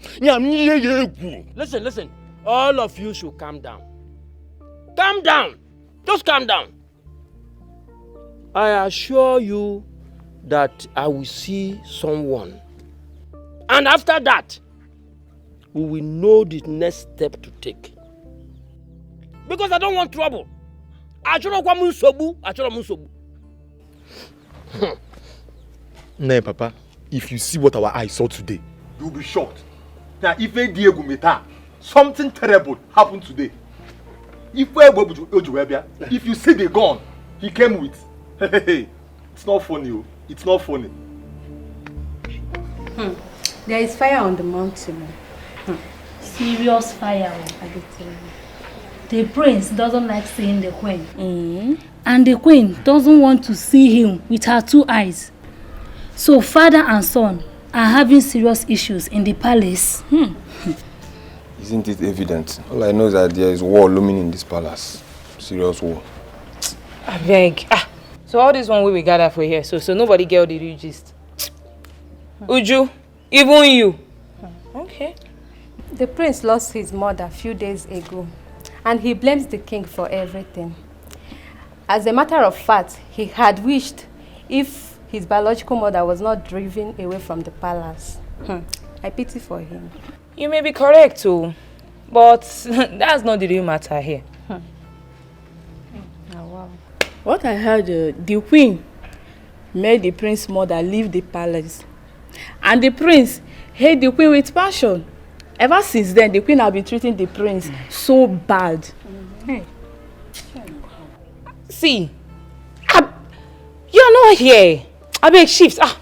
E: Listen. All of you should calm down. Calm down. Just calm down. I assure you that I will see someone. And after that, we will know the next step to take. Because I don't want trouble.
N: Nah, Papa, if you see what our eyes saw today, you'll be shocked. Now, if Diego Meta, something terrible happened today. If you see the gun he came with, it's not funny. It's not funny.
M: There is fire on the mountain.
C: Serious fire, I can tell you. The prince doesn't like seeing the queen. And the queen doesn't want to see him with her two eyes. So father and son are having serious issues in the palace.
I: Isn't it evident? All I know is that there is war looming in this palace. Serious war.
P: I beg. So all this one we gather for here, so nobody get all the real gist. Uju, even you.
M: Okay. The prince lost his mother a few days ago, and he blames the king for everything. As a matter of fact, he had wished if his biological mother was not driven away from the palace. I pity for him.
P: You may be correct too, But that's not the real matter here.
B: Oh, wow. What I heard, the queen made the prince's mother leave the palace. And the prince hate the queen with passion. Ever since then, the queen has been treating the prince so bad. Hey.
P: See, you're not here. I beg shifts.
K: I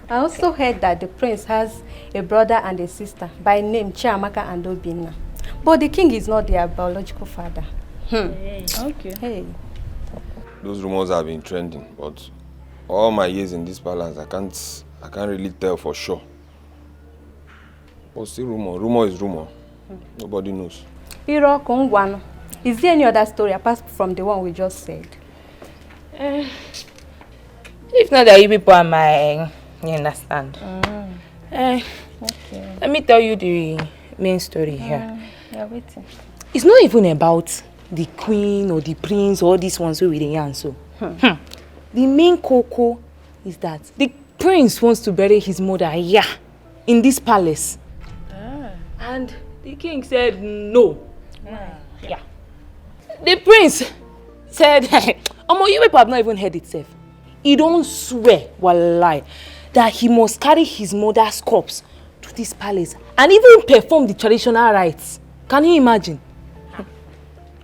K: also heard that the prince has a brother and a sister by name Chiamaka and Obinna. But the king is not their biological father.
B: Okay.
K: Hey.
I: Those rumors have been trending, but all my years in this palace, I can't really tell for sure. But still rumor. Rumor is rumor. Nobody knows.
K: Iro Kongwano. Is there any other story apart from the one we just said?
P: If not that you people are my, you understand.
K: Okay.
P: Let me tell you the main story here.
K: Yeah, waiting.
P: It's not even about the queen or the prince or these ones who we the yarn so. The main cocoa is that the prince wants to bury his mother in this palace. And the king said no. Yeah. The prince said, you people have not even heard itself. He don't swear, wallahi, that he must carry his mother's corpse to this palace and even perform the traditional rites. Can you imagine?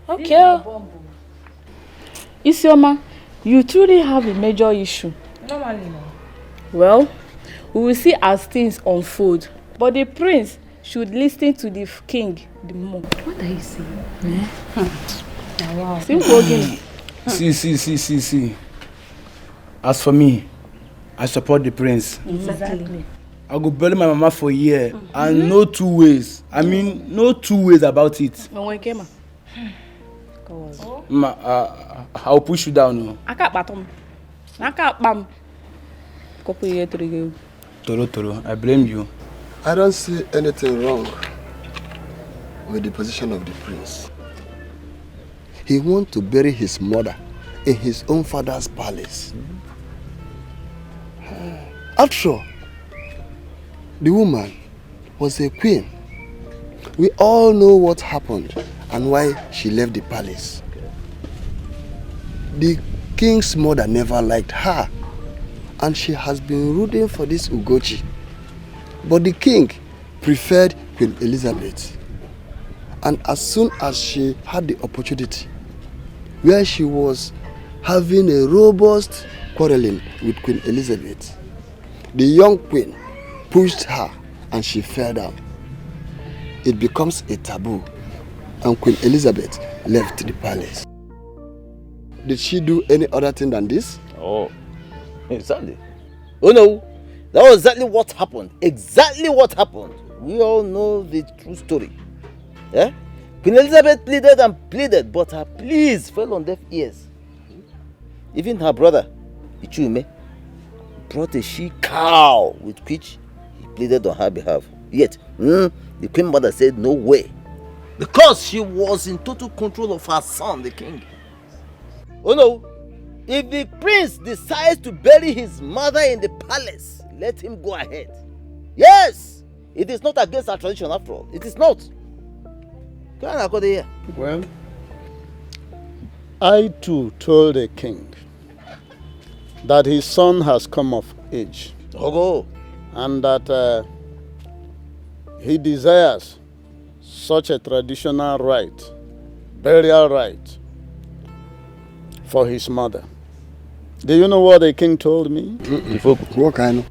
P: Okay.
B: Isioma, you truly have a major issue.
P: Normally, no.
B: Well, we will see as things unfold. But the prince should listen to the king the more.
K: What are you saying?
B: Wow.
E: See. As for me, I support the prince.
B: Exactly.
E: I go bury my mama for a year and no two ways. I mean, no two ways about it. I'll push you down. Toro, I blame you.
V: I don't see anything wrong with the position of the prince. He wants to bury his mother in his own father's palace. After all, the woman was a queen. We all know what happened and why she left the palace. The king's mother never liked her, and she has been rooting for this Ugochi. But the king preferred Queen Elizabeth. And as soon as she had the opportunity, where she was having a robust quarreling with Queen Elizabeth, the young queen pushed her and she fell down. It becomes a taboo, and Queen Elizabeth left the palace. Did she do any other thing than this?
W: Oh, exactly. Oh no, that was exactly what happened. Exactly what happened. We all know the true story. Yeah? Queen Elizabeth pleaded and pleaded, but her pleas fell on deaf ears. Even her brother, Ichume, brought a she-cow with which he pleaded on her behalf. Yet, the queen mother said no way, because she was in total control of her son, the king. Oh no, if the prince decides to bury his mother in the palace, let him go ahead. Yes, it is not against our tradition after all. It is not.
U: Well, I too told the king that his son has come of age. And that he desires such a traditional rite, burial rite, for his mother. Do you know what the king told me?
V: What kind of?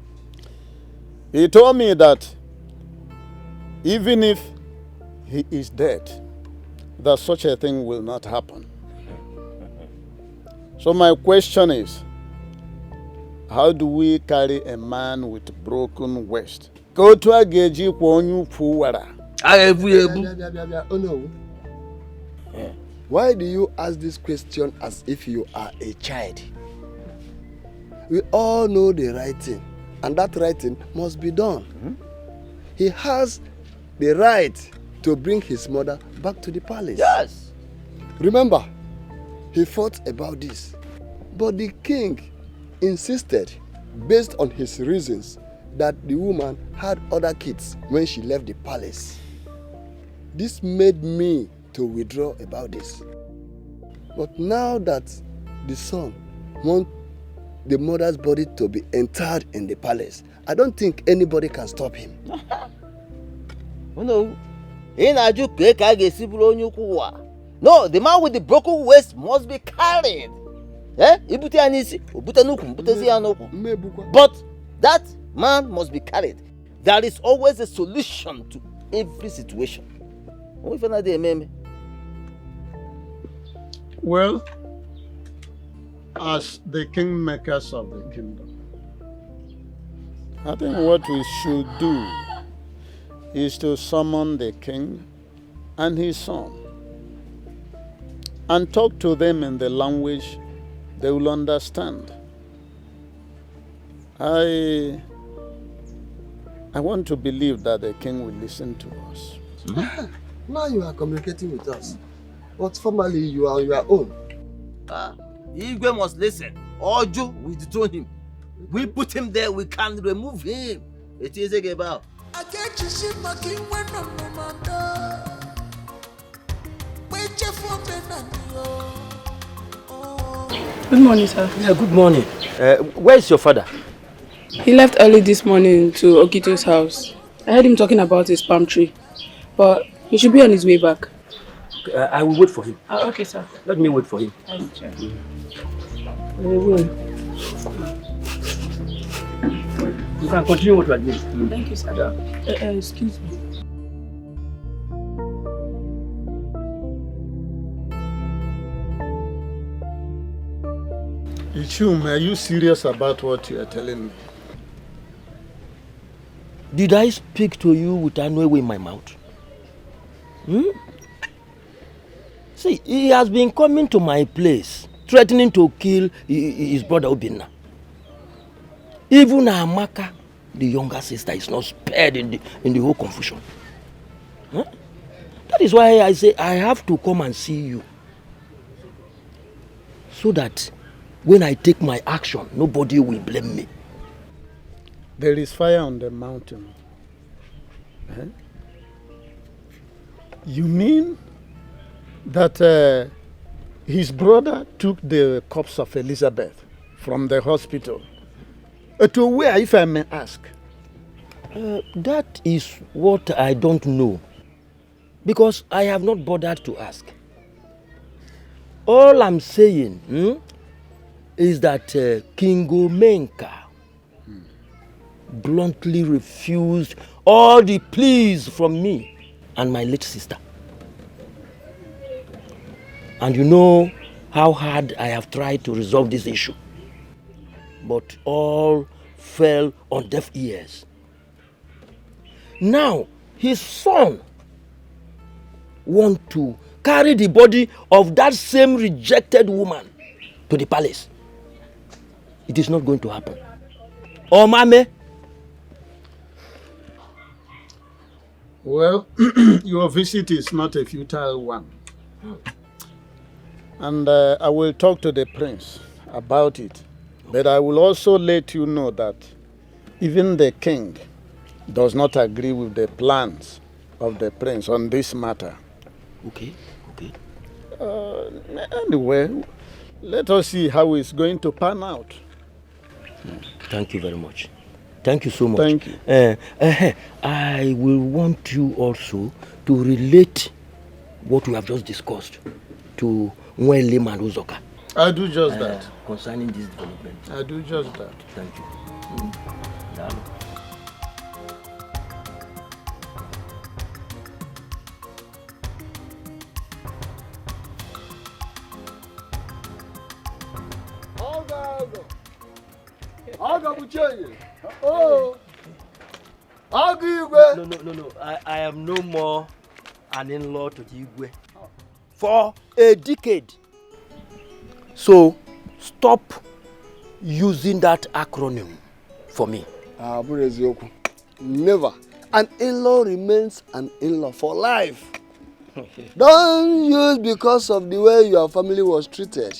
U: He told me that even if he is dead, that such a thing will not happen. So my question is, how do we carry a man with broken waist? Go to a geji kwonyu fuwara.
V: Oh no. Why do you ask this question as if you are a child? We all know the right thing, and that right thing must be done. He has the right to bring his mother back to the palace.
W: Yes.
V: Remember, he fought about this, but the king insisted, based on his reasons, that the woman had other kids when she left the palace. This made me to withdraw about this. But now that the son wants the mother's body to be interred in the palace, I don't think anybody can stop him.
W: No. No, the man with the broken waist must be carried. But that man must be carried. There is always a solution to every situation.
U: Well, as the kingmakers of the kingdom, I think what we should do is to summon the king and his son and talk to them in the language they will understand. I want to believe that the king will listen to us.
V: Now you are communicating with us, but formally you are on your own.
W: Igwe must listen. Ojo, we dethrone him. We put him there, we can remove him. It is a about.
R: Good morning, sir.
E: Yeah, good morning. Where is your father?
R: He left early this morning to Okito's house. I heard him talking about his palm tree, but he should be on his way back.
E: I will wait for him.
R: Okay, sir.
E: Let me wait for him. You can continue what you are doing.
R: Thank you, sir. Excuse me.
U: Ichum, are you serious about what you are telling me?
E: Did I speak to you with an way in my mouth? See, he has been coming to my place, threatening to kill his brother Obinna. Even Amaka, the younger sister, is not spared in the whole confusion. That is why I say I have to come and see you. So that when I take my action, nobody will blame me.
U: There is fire on the mountain. You mean that his brother took the corpse of Elizabeth from the hospital? To where, if I may ask?
E: That is what I don't know. Because I have not bothered to ask. All I'm saying is that King Omenka bluntly refused all the pleas from me and my late sister. And you know how hard I have tried to resolve this issue. But all fell on deaf ears. Now, his son wants to carry the body of that same rejected woman to the palace. It is not going to happen. Oh, Mame.
U: Well, your visit is not a futile one. And I will talk to the prince about it. But I will also let you know that even the king does not agree with the plans of the prince on this matter.
E: Okay.
U: Anyway, let us see how it's going to pan out.
E: Thank you very much. Thank you so much.
U: Thank you.
E: I will want you also to relate what we have just discussed to Nwele Maluzoka.
U: I do just that.
E: Concerning this development.
U: I do just that.
E: Thank you. No. I am no more an in-law to Igwe. For a decade. So, stop using that acronym for me.
V: Never. An in-law remains an in-law for life. Don't use because of the way your family was treated.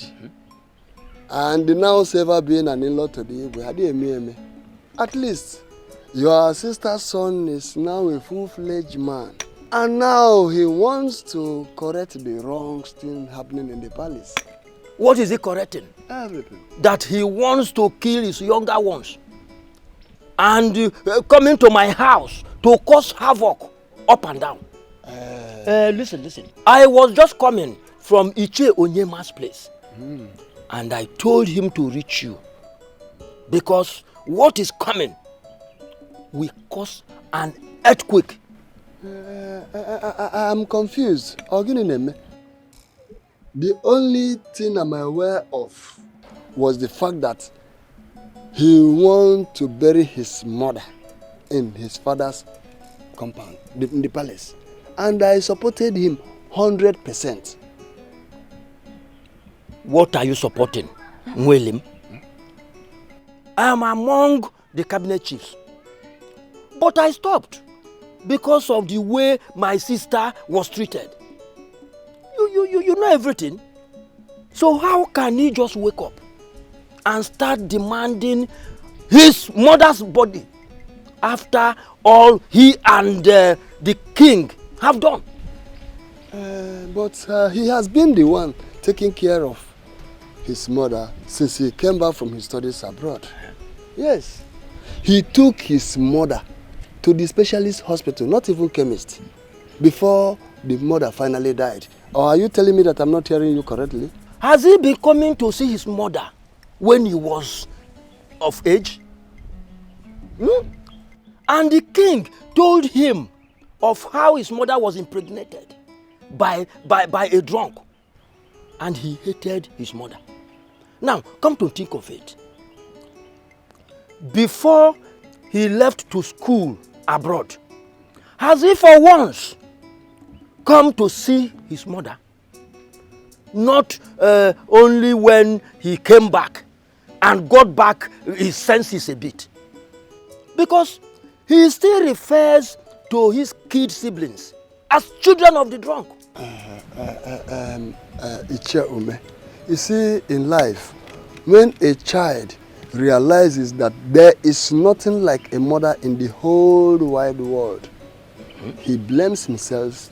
V: And now Seva being an in-law to the Igwe. At least, your sister's son is now a full-fledged man And now he wants to correct the wrongs still happening in the palace.
E: What is he correcting?
V: Everything.
E: That he wants to kill his younger ones. And coming to my house to cause havoc up and down. Listen. I was just coming from Iche Onyema's place. And I told him to reach you. Because what is coming will cause an earthquake.
V: I'm confused. The only thing I'm aware of was the fact that he wants to bury his mother in his father's compound, in the palace. And I supported him 100%.
E: What are you supporting, William? I am among the cabinet chiefs. But I stopped because of the way my sister was treated. You know everything. So how can he just wake up and start demanding his mother's body after all he and the king have done?
V: But he has been the one taking care of his mother since he came back from his studies abroad. Yes. He took his mother to the specialist hospital, not even chemist, before the mother finally died. Or are you telling me that I'm not hearing you correctly?
E: Has he been coming to see his mother when he was of age? And the king told him of how his mother was impregnated by a drunk. And he hated his mother. Now, come to think of it. Before he left to school abroad, has he for once come to see his mother? Not only when he came back and got back his senses a bit. Because he still refers to his kid siblings as children of the drunk.
V: You see, in life, when a child realizes that there is nothing like a mother in the whole wide world, he blames himself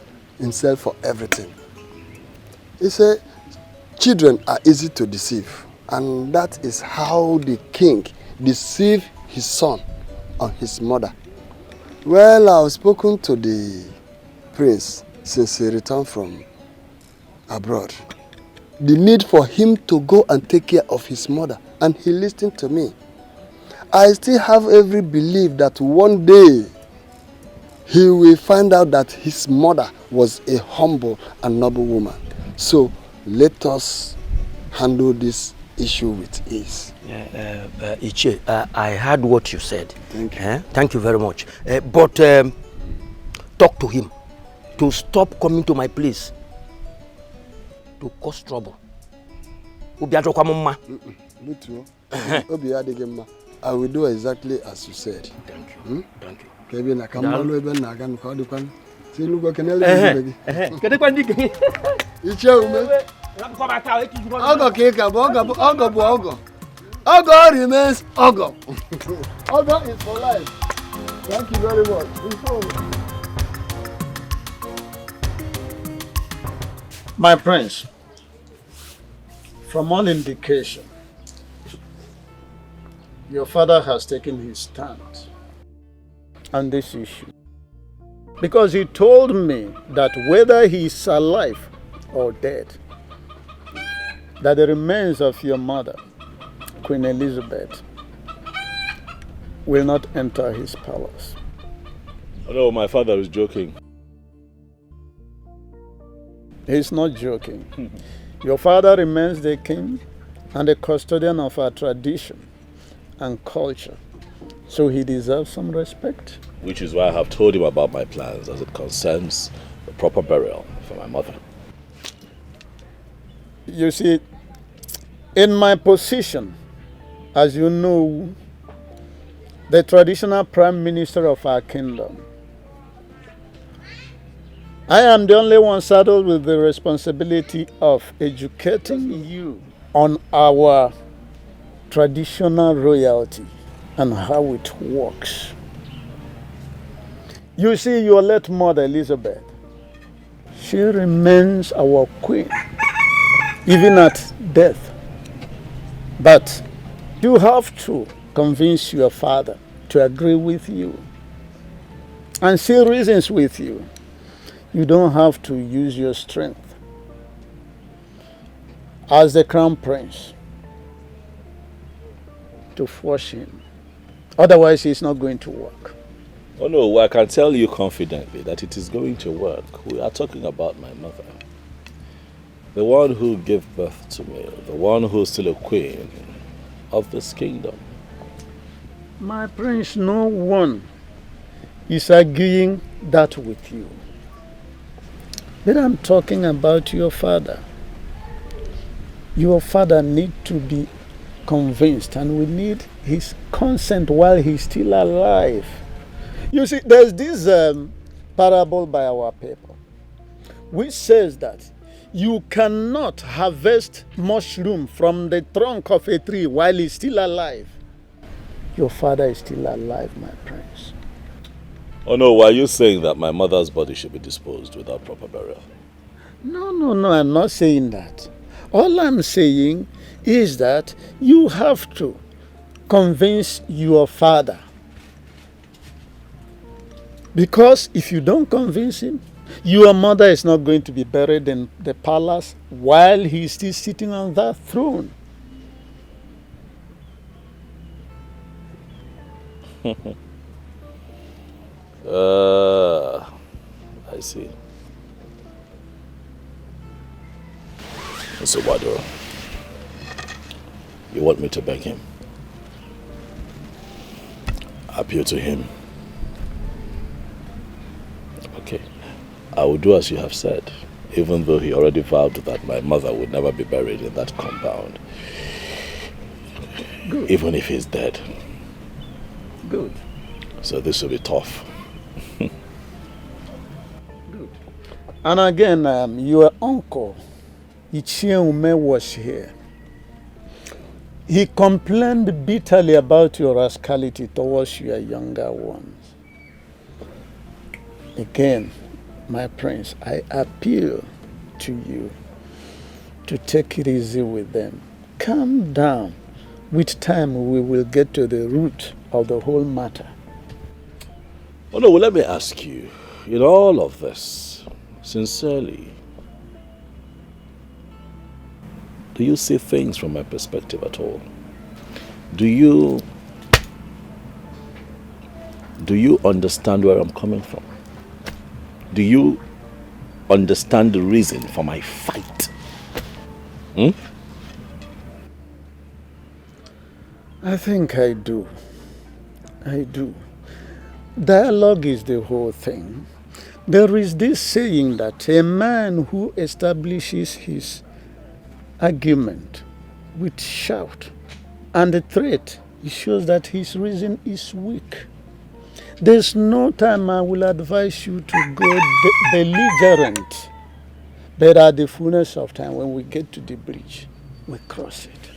V: for everything. He said, children are easy to deceive, and that is how the king deceived his son on his mother. Well, I've spoken to the prince since he returned from abroad. The need for him to go and take care of his mother, and he listened to me. I still have every belief that one day he will find out that his mother was a humble and noble woman. So let us handle this issue with ease.
E: Iche, I heard what you said.
V: Thank you.
E: Thank you very much. But talk to him to stop coming to my place to cause trouble.
V: I will do exactly as you said.
E: Thank you. Thank you.
V: Ogo remains Ogo. Ogo is for life. Thank you very much.
U: My prince, from all indication, your father has taken his stand on this issue. Because he told me that whether he is alive or dead, that the remains of your mother, Queen Elizabeth, will not enter his palace.
J: No, my father is joking.
U: He's not joking. Your father remains the king and the custodian of our tradition and culture. So he deserves some respect.
J: Which is why I have told him about my plans as it concerns the proper burial for my mother.
U: You see, in my position, as you know, the traditional prime minister of our kingdom, I am the only one saddled with the responsibility of educating you on our traditional royalty and how it works. You see, your late mother, Elizabeth,
D: She remains our queen, even at death. But you have to convince your father to agree with you and see reasons with you. You don't have to use your strength as the crown prince to force him. Otherwise, it's not going to work.
J: Oh no, I can tell you confidently that it is going to work. We are talking about my mother. The one who gave birth to me, the one who's still a queen of this kingdom.
D: My prince, no one is arguing that with you. But I'm talking about your father. Your father needs to be convinced, and we need his consent while he's still alive. You see, there's this parable by our people which says that you cannot harvest mushroom from the trunk of a tree while he's still alive. Your father is still alive, my prince.
J: Oh no, why are you saying that my mother's body should be disposed without proper burial?
D: No, I'm not saying that. All I'm saying is that you have to convince your father. Because if you don't convince him, your mother is not going to be buried in the palace while he's still sitting on that throne.
J: I see. So what do you want me to beg him? Appeal to him? Okay, I will do as you have said, even though he already vowed that my mother would never be buried in that compound.
D: Good.
J: Even if he's dead.
D: Good.
J: So this will be tough.
D: Good. And again, your uncle, Ichieume, was here. He complained bitterly about your rascality towards your younger ones. Again, my prince, I appeal to you to take it easy with them. Calm down. With time, we will get to the root of the whole matter.
J: Oh no, well, let me ask you, in all of this, sincerely, do you see things from my perspective at all? Do you understand where I'm coming from? Do you understand the reason for my fight?
D: I think I do. I do. Dialogue is the whole thing. There is this saying that a man who establishes his argument with shout and a threat, it shows that his reason is weak. There's no time I will advise you to go belligerent. But at the fullness of time, when we get to the bridge, we cross it.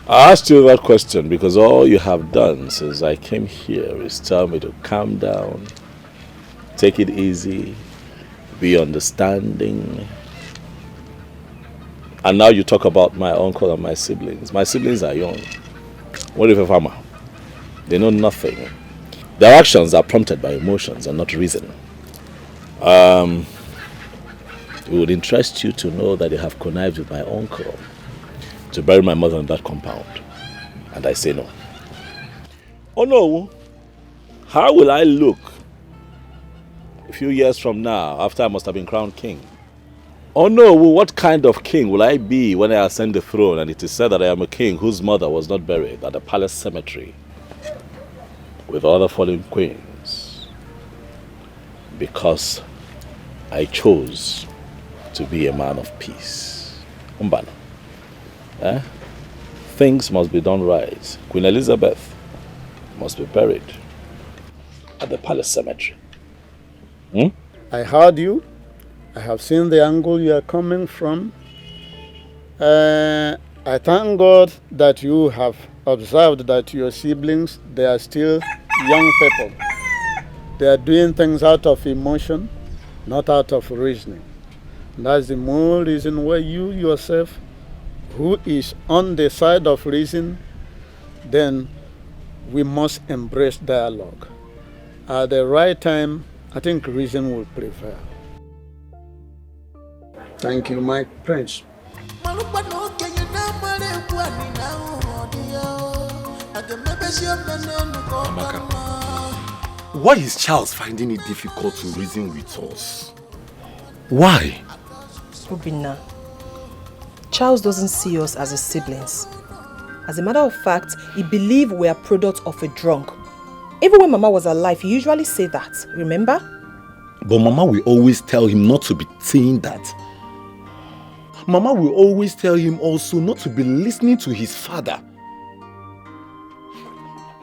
J: I asked you that question because all you have done since I came here is tell me to calm down, take it easy, be understanding. And now you talk about my uncle and my siblings. My siblings are young. What if a farmer? They know nothing. Their actions are prompted by emotions and not reason. It would interest you to know that they have connived with my uncle to bury my mother in that compound. And I say no. Oh no. How will I look a few years from now after I must have been crowned king? Oh no, what kind of king will I be when I ascend the throne and it is said that I am a king whose mother was not buried at the palace cemetery with other fallen queens because I chose to be a man of peace. Umbana. Things must be done right. Queen Elizabeth must be buried at the palace cemetery.
D: I heard you. I have seen the angle you are coming from. I thank God that you have observed that your siblings, they are still young people. They are doing things out of emotion, not out of reasoning. That's the more reason why you yourself, who is on the side of reason, then we must embrace dialogue. At the right time, I think reason will prevail. Thank you, my prince.
N: Amaka, why is Charles finding it difficult to reason with us? Why?
G: Obinna, Charles doesn't see us as his siblings. As a matter of fact, he believes we are product of a drunk. Even when Mama was alive, he usually said that, remember?
N: But Mama will always tell him not to be saying that. Mama will always tell him also not to be listening to his father.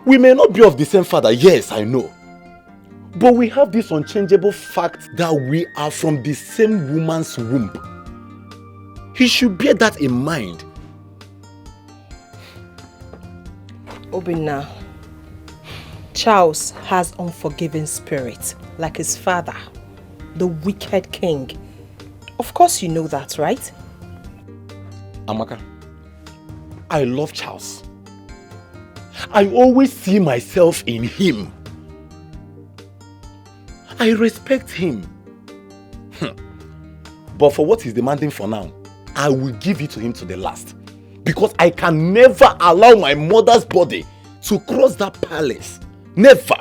N: We may not be of the same father, yes, I know. But we have this unchangeable fact that we are from the same woman's womb. He should bear that in mind.
G: Obinna, Charles has unforgiving spirit, like his father, the wicked king. Of course you know that, right?
N: Amaka, I love Charles. I always see myself in him. I respect him. But for what he's demanding for now, I will give it to him to the last. Because I can never allow my mother's body to cross that palace. Never.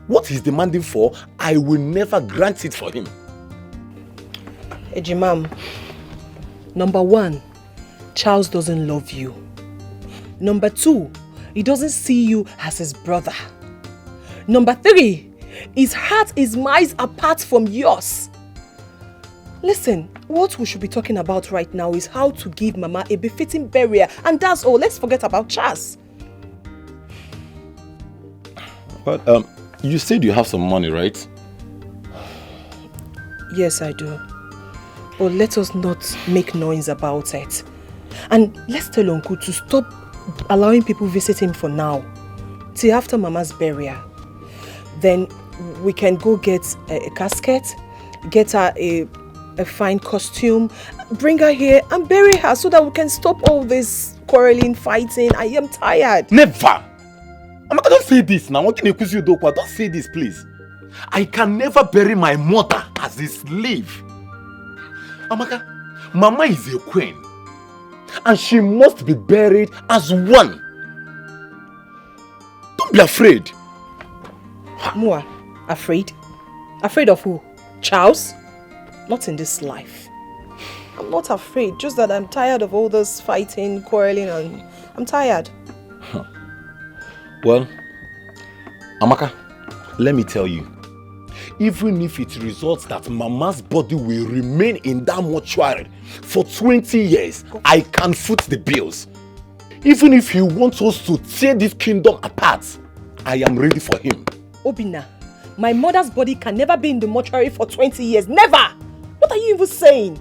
N: What he's demanding for, I will never grant it for him.
G: Ejimam, number 1, Charles doesn't love you. Number 2, he doesn't see you as his brother. Number 3, his heart is miles apart from yours. Listen, what we should be talking about right now is how to give Mama a befitting burial, and that's all. Let's forget about Charles.
N: Well, you said you have some money, right?
G: Yes, I do. But let us not make noise about it. And let's tell Uncle to stop allowing people visit him for now, till after Mama's burial. Then we can go get a casket, get her a fine costume, bring her here and bury her so that we can stop all this quarreling, fighting. I am tired.
N: Never! Amaka, don't say this now. Don't say this, please. I can never bury my mother as a slave. Amaka, Mama is a queen. And she must be buried as one. Don't be afraid.
G: Mua, afraid? Afraid of who? Charles? Not in this life. I'm not afraid, just that I'm tired of all this fighting, quarreling, and I'm tired.
N: Well, Amaka, let me tell you, even if it results that Mama's body will remain in that mortuary for 20 years, I can foot the bills. Even if he wants us to tear this kingdom apart, I am ready for him.
G: Obinna, my mother's body can never be in the mortuary for 20 years. Never! What are you even saying?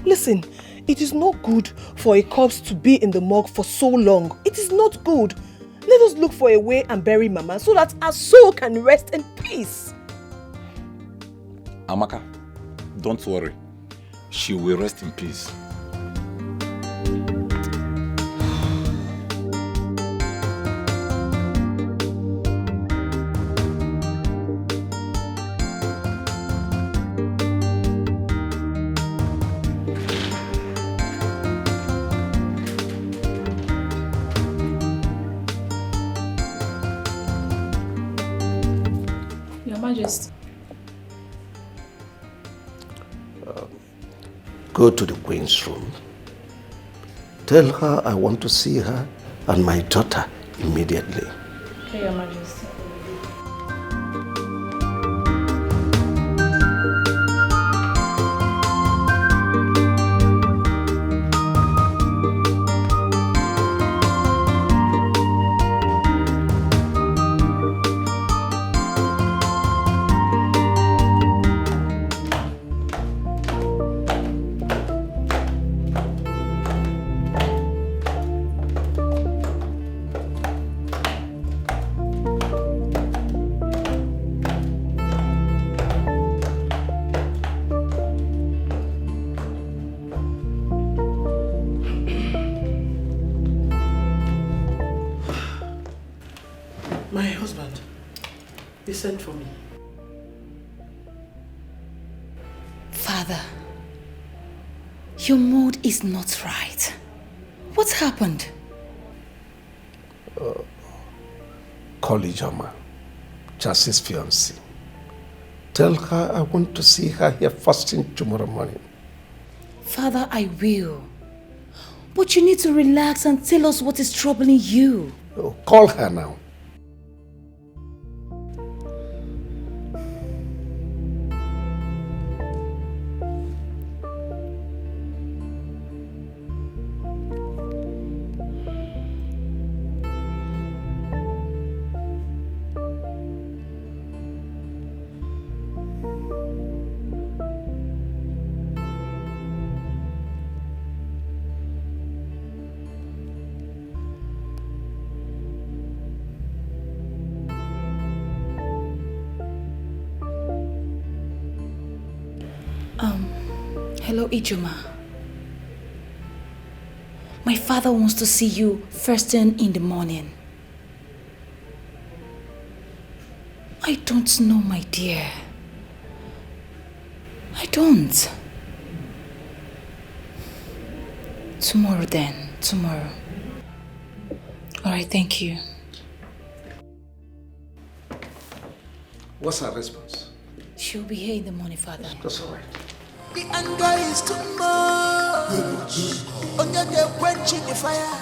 G: Listen, it is not good for a corpse to be in the morgue for so long. It is not good. Let us look for a way and bury Mama so that our soul can rest in peace.
N: Amaka, don't worry. She will rest in peace.
L: Go to the Queen's room. Tell her I want to see her and my daughter immediately.
C: Okay, Your Majesty.
B: My husband, he sent for me.
K: Father, your mood is not right. What happened?
L: Call Ijoma, Chassis' fiancée. Tell her I want to see her here first thing tomorrow morning.
K: Father, I will. But you need to relax and tell us what is troubling you.
L: Oh, call her now.
K: Hello, Ijoma. My father wants to see you first thing in the morning. I don't know, my dear. I don't. Tomorrow then, tomorrow. Alright, thank you.
L: What's her response?
K: She'll be here in the morning, Father.
L: That's alright.
Q: The anger is too much. Only they quenching the fire.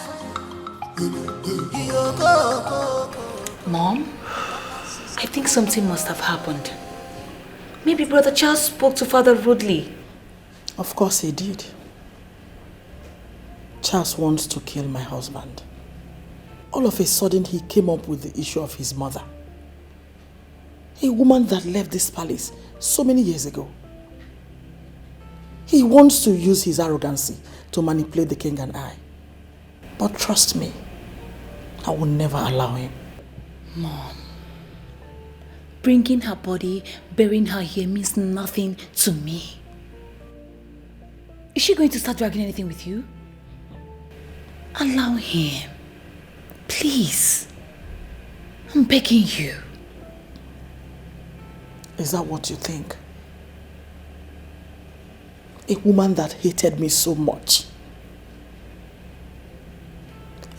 K: Mom, I think something must have happened. Maybe Brother Charles spoke to Father rudely.
B: Of course he did. Charles wants to kill my husband. All of a sudden he came up with the issue of his mother. A woman that left this palace so many years ago. He wants to use his arrogancy to manipulate the king and I. But trust me, I will never allow him.
K: Mom, bringing her body, burying her here means nothing to me. Is she going to start dragging anything with you? Allow him. Please. I'm begging you.
B: Is that what you think? A woman that hated me so much.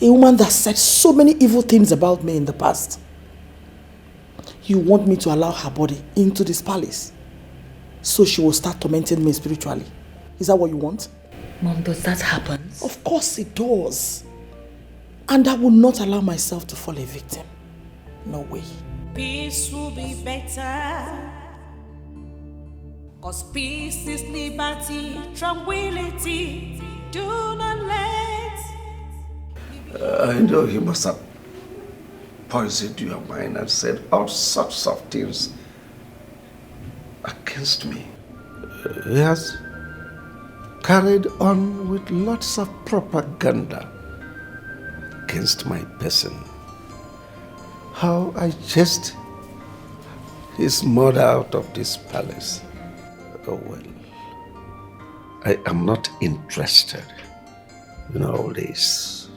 B: A woman that said so many evil things about me in the past. You want me to allow her body into this palace so she will start tormenting me spiritually? Is that what you want?
K: Mom, does that happen?
B: Of course it does. And I will not allow myself to fall a victim. No way.
F: Peace will be better. Cause peace is liberty, tranquility. Do not let.
L: I know he must have poisoned your mind and said all sorts of things against me. He has carried on with lots of propaganda against my person. How I chased his mother out of this palace. Oh well, I am not interested in all this.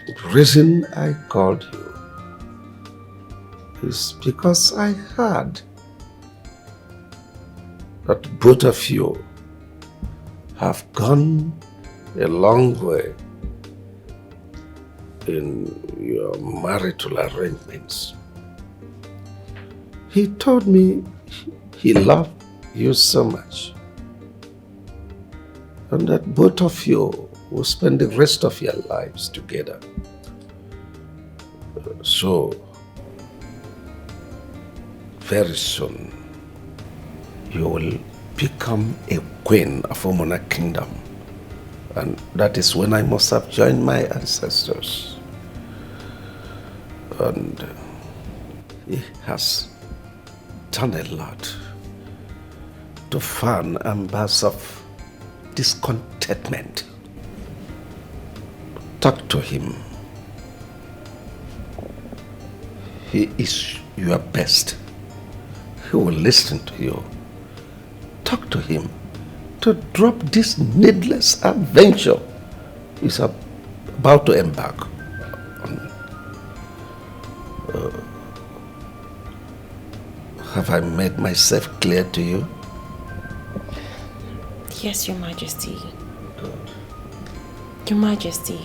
L: The reason I called you is because I heard that both of you have gone a long way in your marital arrangements. He told me he loved you so much, and that both of you will spend the rest of your lives together. So, very soon, you will become a queen of Omona Kingdom. And that is when I must have joined my ancestors. And he has done a lot to fan embers of discontentment. Talk to him. He is your best. He will listen to you. Talk to him to drop this needless adventure he's about to embark on. Have I made myself clear to you?
K: Yes, Your Majesty. Your Majesty,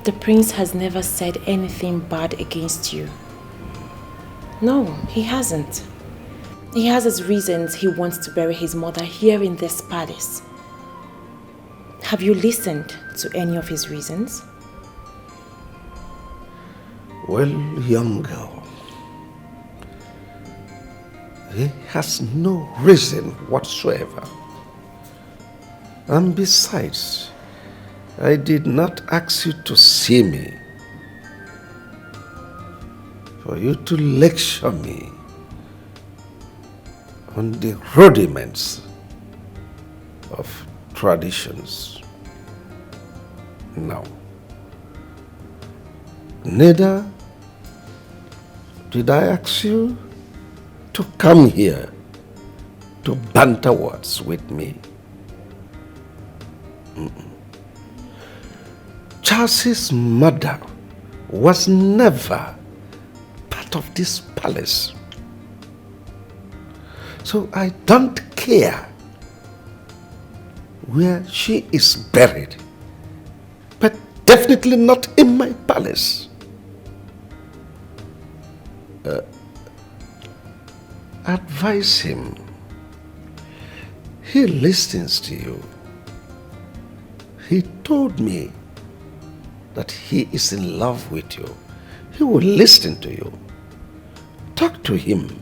K: the prince has never said anything bad against you. No, he hasn't. He has his reasons he wants to bury his mother here in this palace. Have you listened to any of his reasons?
L: Well, young girl, he has no reason whatsoever. And besides, I did not ask you to see me for you to lecture me on the rudiments of traditions. No. Neither did I ask you to come here to banter words with me. Charles's mother was never part of this palace. So I don't care where she is buried, but definitely not in my palace. Advise him. He listens to you. He told me that he is in love with you. He will listen to you. Talk to him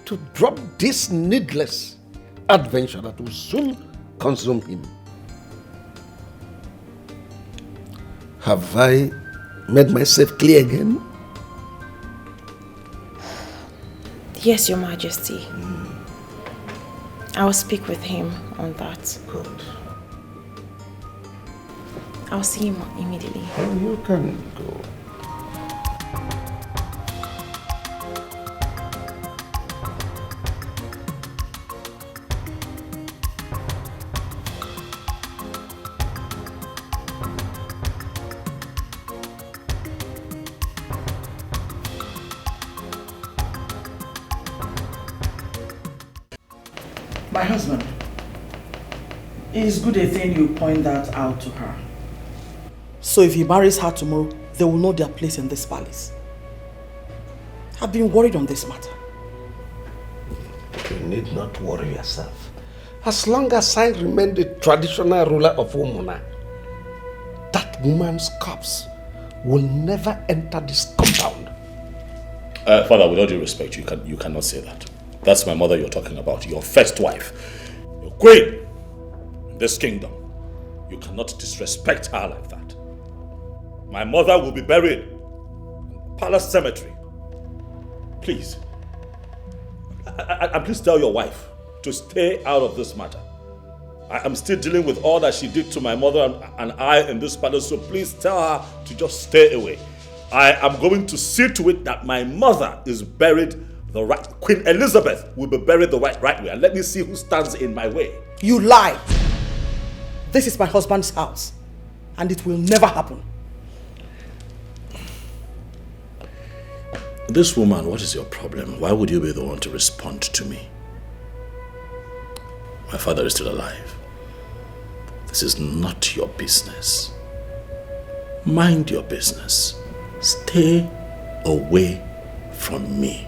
L: to drop this needless adventure that will soon consume him. Have I made myself clear again?
K: Yes, Your Majesty. I will speak with him on that.
L: Good.
K: I'll see him immediately.
L: Oh, you can go.
B: My husband, it is good a thing you point that out to her. So if he marries her tomorrow, they will know their place in this palace. I've been worried on this matter.
L: You need not worry yourself. As long as I remain the traditional ruler of Umuna, that woman's corpse will never enter this compound.
J: Father, with all due respect, you cannot say that. That's my mother you're talking about, your first wife, your queen in this kingdom. You cannot disrespect her like that. My mother will be buried in the palace cemetery. Please. Please tell your wife to stay out of this matter. I am still dealing with all that she did to my mother and I in this palace, so please tell her to just stay away. I am going to see to it that my mother is buried the right. Queen Elizabeth will be buried the right way, and let me see who stands in my way.
B: You lie! This is my husband's house, and it will never happen.
J: This woman, what is your problem? Why would you be the one to respond to me? My father is still alive. This is not your business. Mind your business. Stay away from me.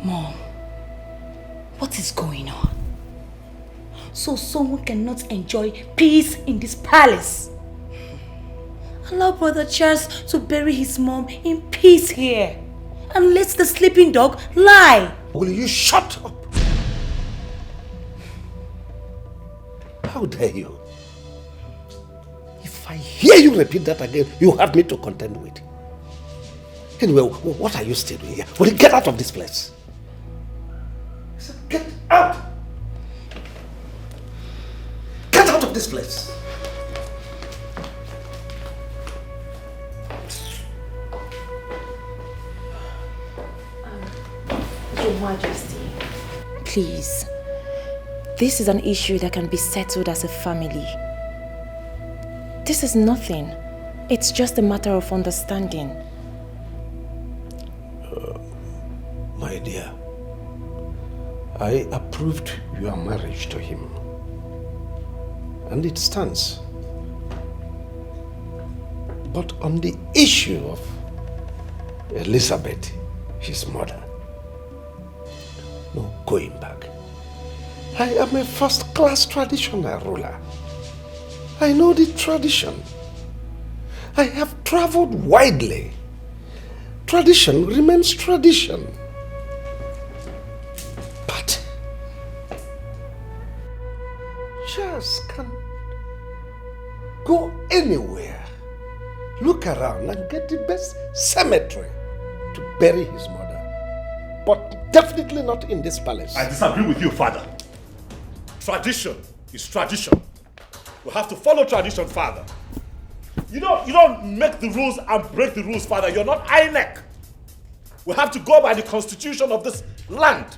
C: Mom, what is going on? So someone cannot enjoy peace in this palace. Allow Brother Charles to bury his mom in peace here. And let the sleeping dog lie.
L: Will you shut up? How dare you? If I hear you repeat that again, you have me to contend with. Anyway, what are you still doing here? Will you get out of this place? I said, get out! Get out of this place!
K: Your Majesty, please. This is an issue that can be settled as a family. This is nothing. It's just a matter of understanding.
L: My dear, I approved your marriage to him. And it stands. But on the issue of Elizabeth, his mother, no going back. I am a first-class traditional ruler. I know the tradition. I have traveled widely. Tradition remains tradition. But Charles can go anywhere, look around and get the best cemetery to bury his mother. But definitely not in this palace.
A: I disagree with you, father. Tradition is tradition. We have to follow tradition, father. You don't make the rules and break the rules, father. You're not INEC. We have to go by the constitution of this land.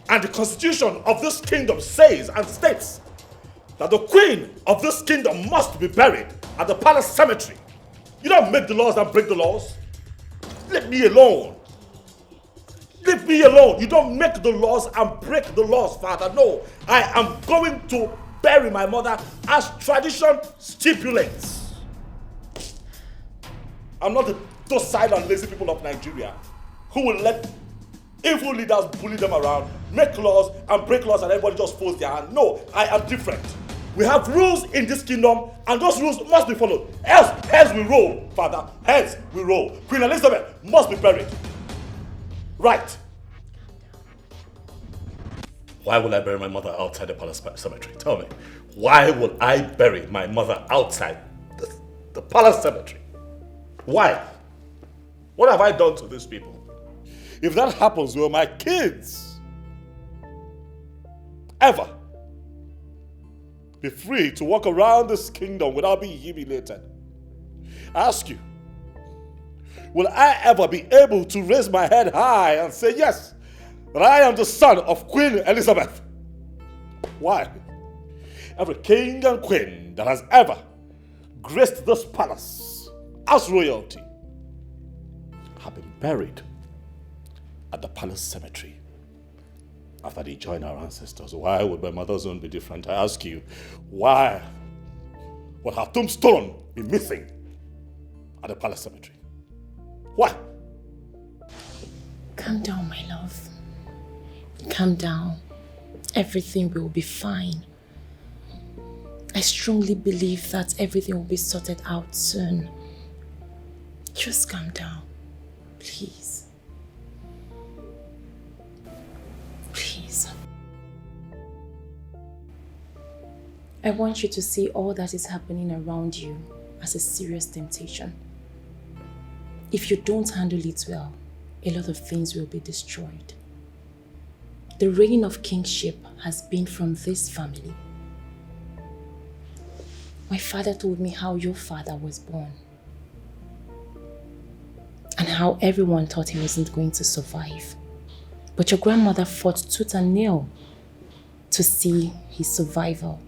A: And the constitution of this kingdom says and states that the queen of this kingdom must be buried at the palace cemetery. You don't make the laws and break the laws. Leave me alone. Leave me alone. You don't make the laws and break the laws, father. No, I am going to bury my mother as tradition stipulates. I'm not the docile and lazy people of Nigeria who will let evil leaders bully them around, make laws and break laws and everybody just folds their hand. No, I am different. We have rules in this kingdom and those rules must be followed. Else we roll, father. Else we roll. Queen Elizabeth must be buried. Right. Why will I bury my mother outside the palace cemetery? Tell me. Why will I bury my mother outside the palace cemetery? Why? What have I done to these people? If that happens, will my kids ever be free to walk around this kingdom without being humiliated? I ask you, will I ever be able to raise my head high and say, yes, that I am the son of Queen Elizabeth? Why? Every king and queen that has ever graced this palace as royalty have been buried at the palace cemetery after they joined our ancestors. Why would my mother's own be different? I ask you, why would her tombstone be missing at the palace cemetery? Why?
K: Calm down, my love. Calm down. Everything will be fine. I strongly believe that everything will be sorted out soon. Just calm down, please. Please. I want you to see all that is happening around you as a serious temptation. If you don't handle it well, a lot of things will be destroyed. The reign of kingship has been from this family. My father told me how your father was born and how everyone thought he wasn't going to survive. But your grandmother fought tooth and nail to see his survival.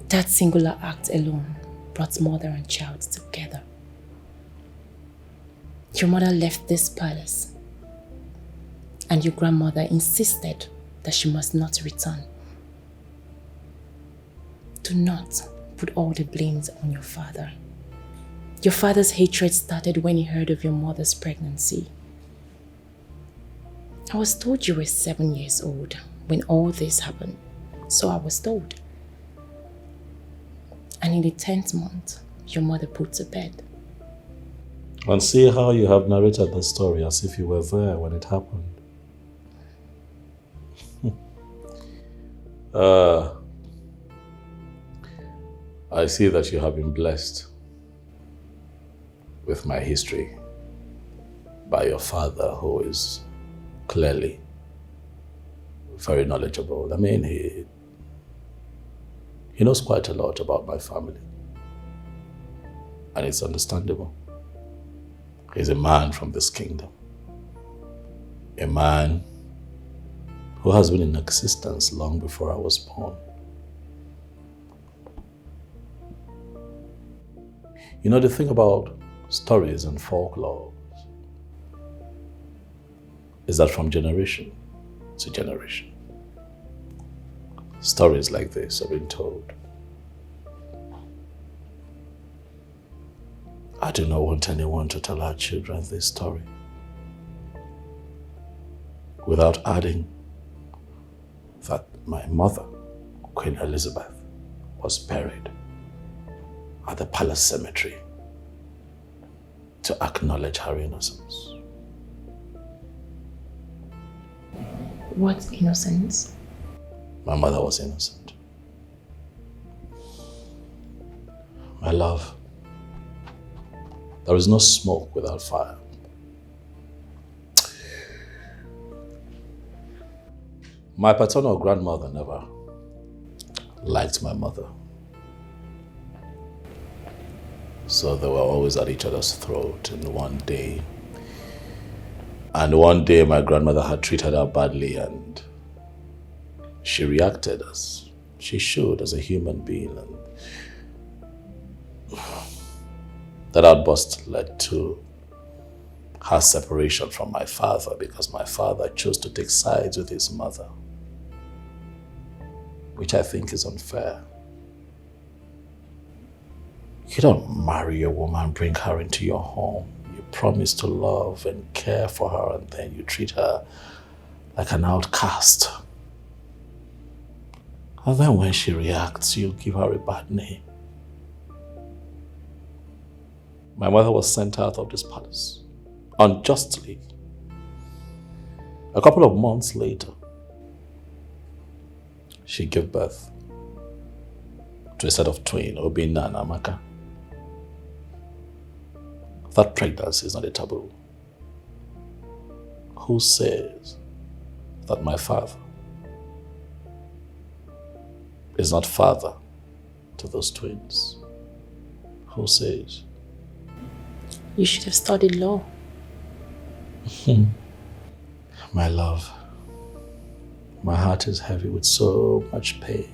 K: That singular act alone brought mother and child together. Your mother left this palace and your grandmother insisted that she must not return. Do not put all the blames on your father. Your father's hatred started when he heard of your mother's pregnancy. I was told you were 7 years old when all this happened, so I was told. And in the 10th month, your mother put to bed.
J: And see how you have narrated the story as if you were there when it happened. I see that you have been blessed with my history by your father, who is clearly very knowledgeable. I mean, he knows quite a lot about my family. And it's understandable. He's a man from this kingdom. A man who has been in existence long before I was born. You know, the thing about stories and folklore is that from generation to generation, stories like this have been told. I do not want anyone to tell our children this story without adding that my mother, Queen Elizabeth, was buried at the palace cemetery to acknowledge her innocence.
K: What innocence?
J: My mother was innocent. My love, there is no smoke without fire. My paternal grandmother never liked my mother. So they were always at each other's throat. And one day my grandmother had treated her badly and she reacted as she should as a human being. And that outburst led to her separation from my father because my father chose to take sides with his mother, which I think is unfair. You don't marry a woman, bring her into your home. You promise to love and care for her, and then you treat her like an outcast. And then when she reacts, you give her a bad name. My mother was sent out of this palace unjustly. A couple of months later, she gave birth to a set of twins, Obinna and Amaka. That pregnancy is not a taboo. Who says that my father is not father to those twins? Who says?
K: You should have studied law.
J: My love, my heart is heavy with so much pain.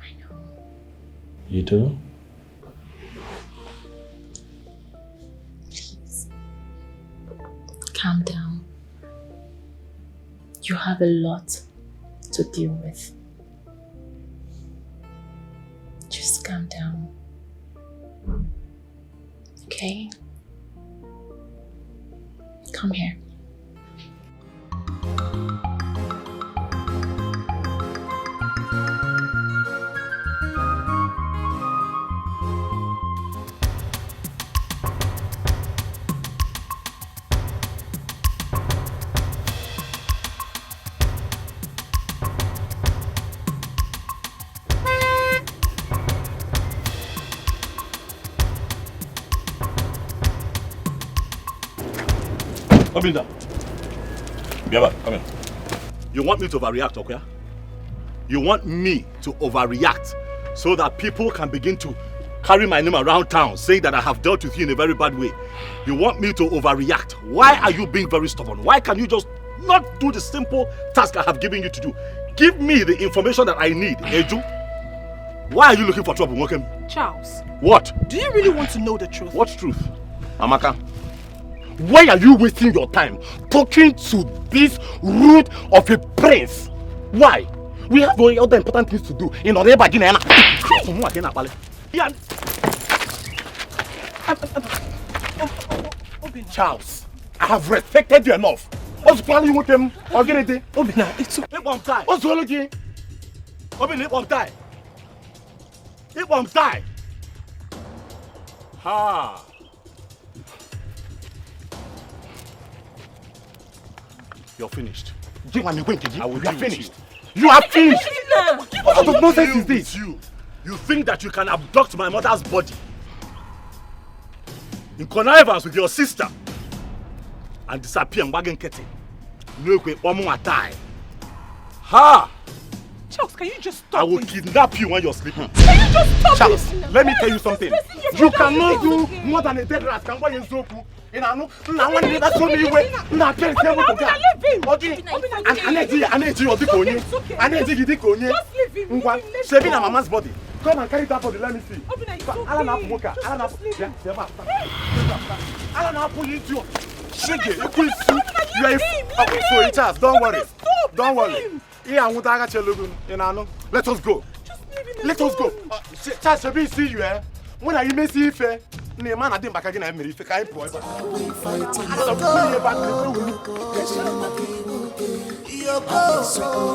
K: I know.
J: You do?
K: Please. Calm down. You have a lot to deal with. Just calm down. Okay? Come here.
A: Obinna. Biaba, come here. You want me to overreact, okay? You want me to overreact so that people can begin to carry my name around town saying that I have dealt with you in a very bad way. You want me to overreact. Why are you being very stubborn? Why can you just not do the simple task I have given you to do? Give me the information that I need, Eju. Why are you looking for trouble, Mokem?
G: Charles.
A: What?
G: Do you really want to know the truth?
A: What truth? Amaka, why are you wasting your time talking to this rude of a prince? Why? We have other important things to do in order to get Charles, I have respected you enough. What's the plan you want them?
G: Obinna, it's okay.
A: What's wrong with you? Obinna, it won't die. It won't die. Ha. You're finished. You are finished. You are finished. What sort of nonsense is this? You think that you can abduct my mother's body in connivance with your sister and disappear and wagon ketting? No, one more time. Ha!
G: Charles, can you just stop?
A: I will kidnap you when you're sleeping.
G: Can you just stop?
A: Charles, let me tell you something. You cannot do more than a dead rat. Can buy you soap? I know. Now when you that show me way, now tell them what to do. Okay. Saving a mama's body. Come and carry that body. Let me see. Alan,
N: You are so it has. Don't worry. Don't worry. Let us go. Let us go. Charles, Shabi, see you, eh? When are you may see if the man I didn't back again, I'm very fake.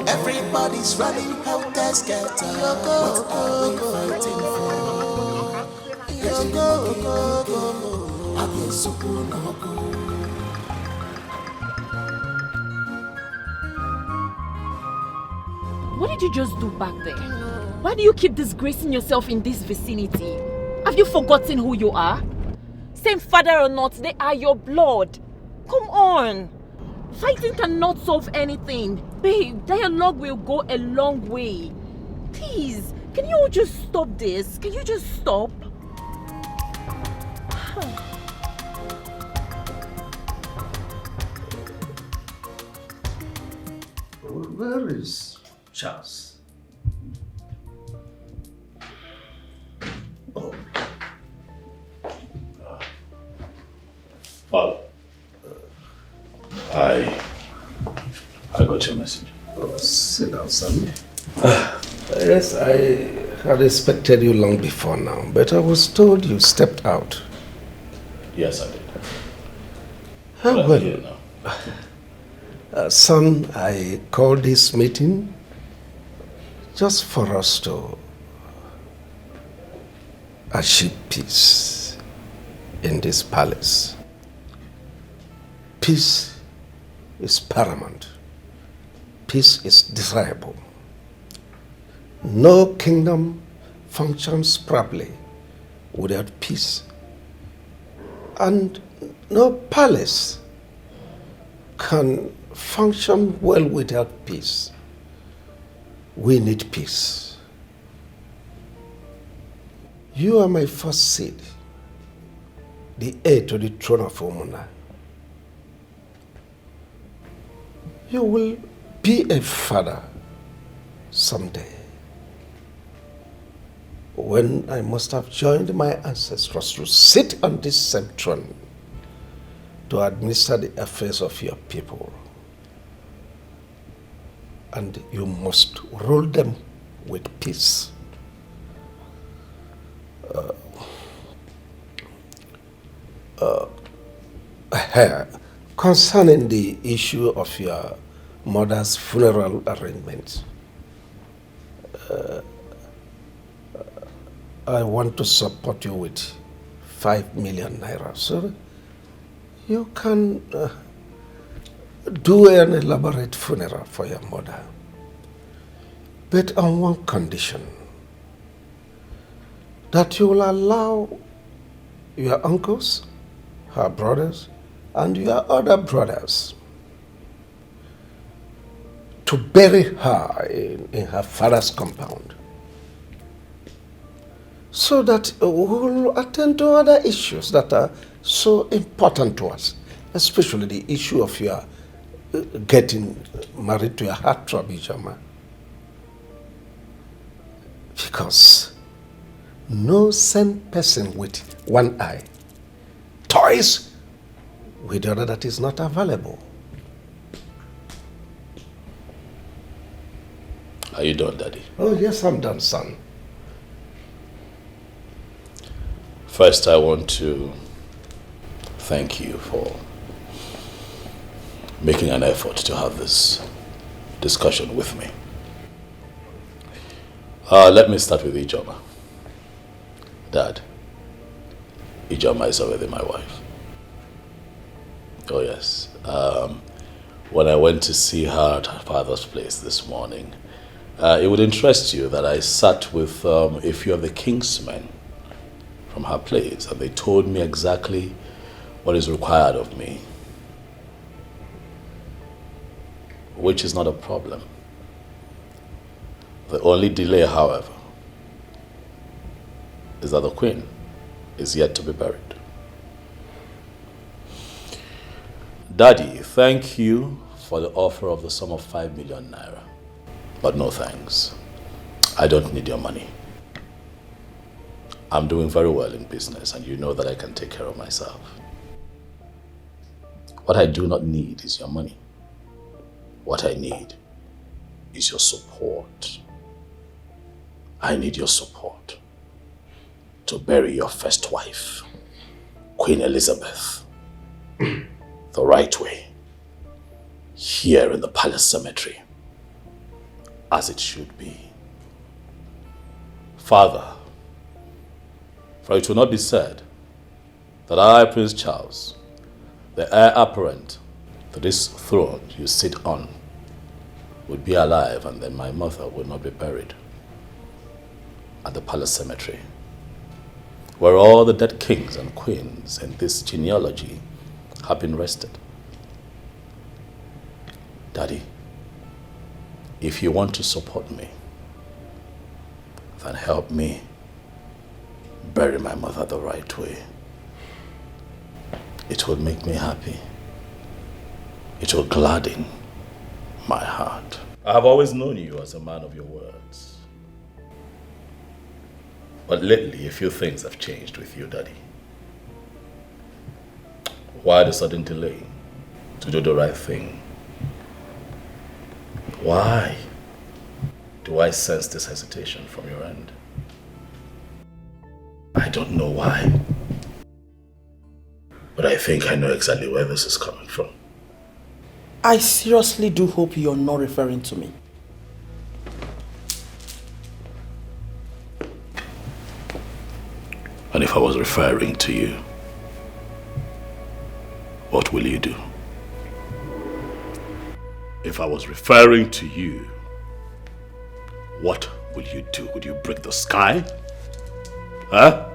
Q: Everybody's running out there scared. What are we fighting for?
O: What did you just do back there? Why do you keep disgracing yourself in this vicinity? Have you forgotten who you are? Same father or not, they are your blood. Come on. Fighting cannot solve anything. Babe, dialogue will go a long way. Please, can you just stop this? Can you just stop?
L: Where is Charles? Oh.
J: Father, I got your message.
L: Oh, sit down, son. Yes, I had expected you long before now, but I was told you stepped out.
J: Yes, I did.
L: Well, son, I called this meeting just for us to achieve peace in this palace. Peace is paramount. Peace is desirable. No kingdom functions properly without peace. And no palace can function well without peace. We need peace. You are my first seed, the heir to the throne of Umuna. You will be a father someday, when I must have joined my ancestors to sit on this same throne to administer the affairs of your people. And you must rule them with peace. Concerning the issue of your mother's funeral arrangements, I want to support you with 5 million naira, so you can do an elaborate funeral for your mother, but on one condition: that you will allow your uncles, her brothers, and your other brothers to bury her in her father's compound, so that we will attend to other issues that are so important to us, especially the issue of your getting married to your heartthrob, Ijoma. Because no sane person with one eye toys with the other that is not available.
J: Are you done, Daddy?
L: Oh, yes, I'm done, son.
J: First, I want to thank you for making an effort to have this discussion with me. Let me start with Ijoma. Dad, Ijoma is already my wife. Oh yes. When I went to see her at her father's place this morning, it would interest you that I sat with a few of the kingsmen from her place, and they told me exactly what is required of me, which is not a problem. The only delay, however, is that the queen is yet to be buried. Daddy, thank you for the offer of the sum of 5 million naira. But no thanks. I don't need your money. I'm doing very well in business, and you know that I can take care of myself. What I do not need is your money. What I need is your support. I need your support to bury your first wife, Queen Elizabeth, the right way, here in the palace cemetery, as it should be. Father, for it will not be said that I, Prince Charles, the heir apparent to this throne you sit on, would be alive and then my mother would not be buried at the palace cemetery, where all the dead kings and queens in this genealogy have been rested. Daddy, if you want to support me, then help me bury my mother the right way. It will make me happy. It will gladden my heart. I have always known you as a man of your words. But lately, a few things have changed with you, Daddy. Why the sudden delay to do the right thing? Why do I sense this hesitation from your end? I don't know why. But I think I know exactly where this is coming from.
B: I seriously do hope you're not referring to me.
J: And if I was referring to you, what will you do? If I was referring to you, what will you do? Would you break the sky? Huh?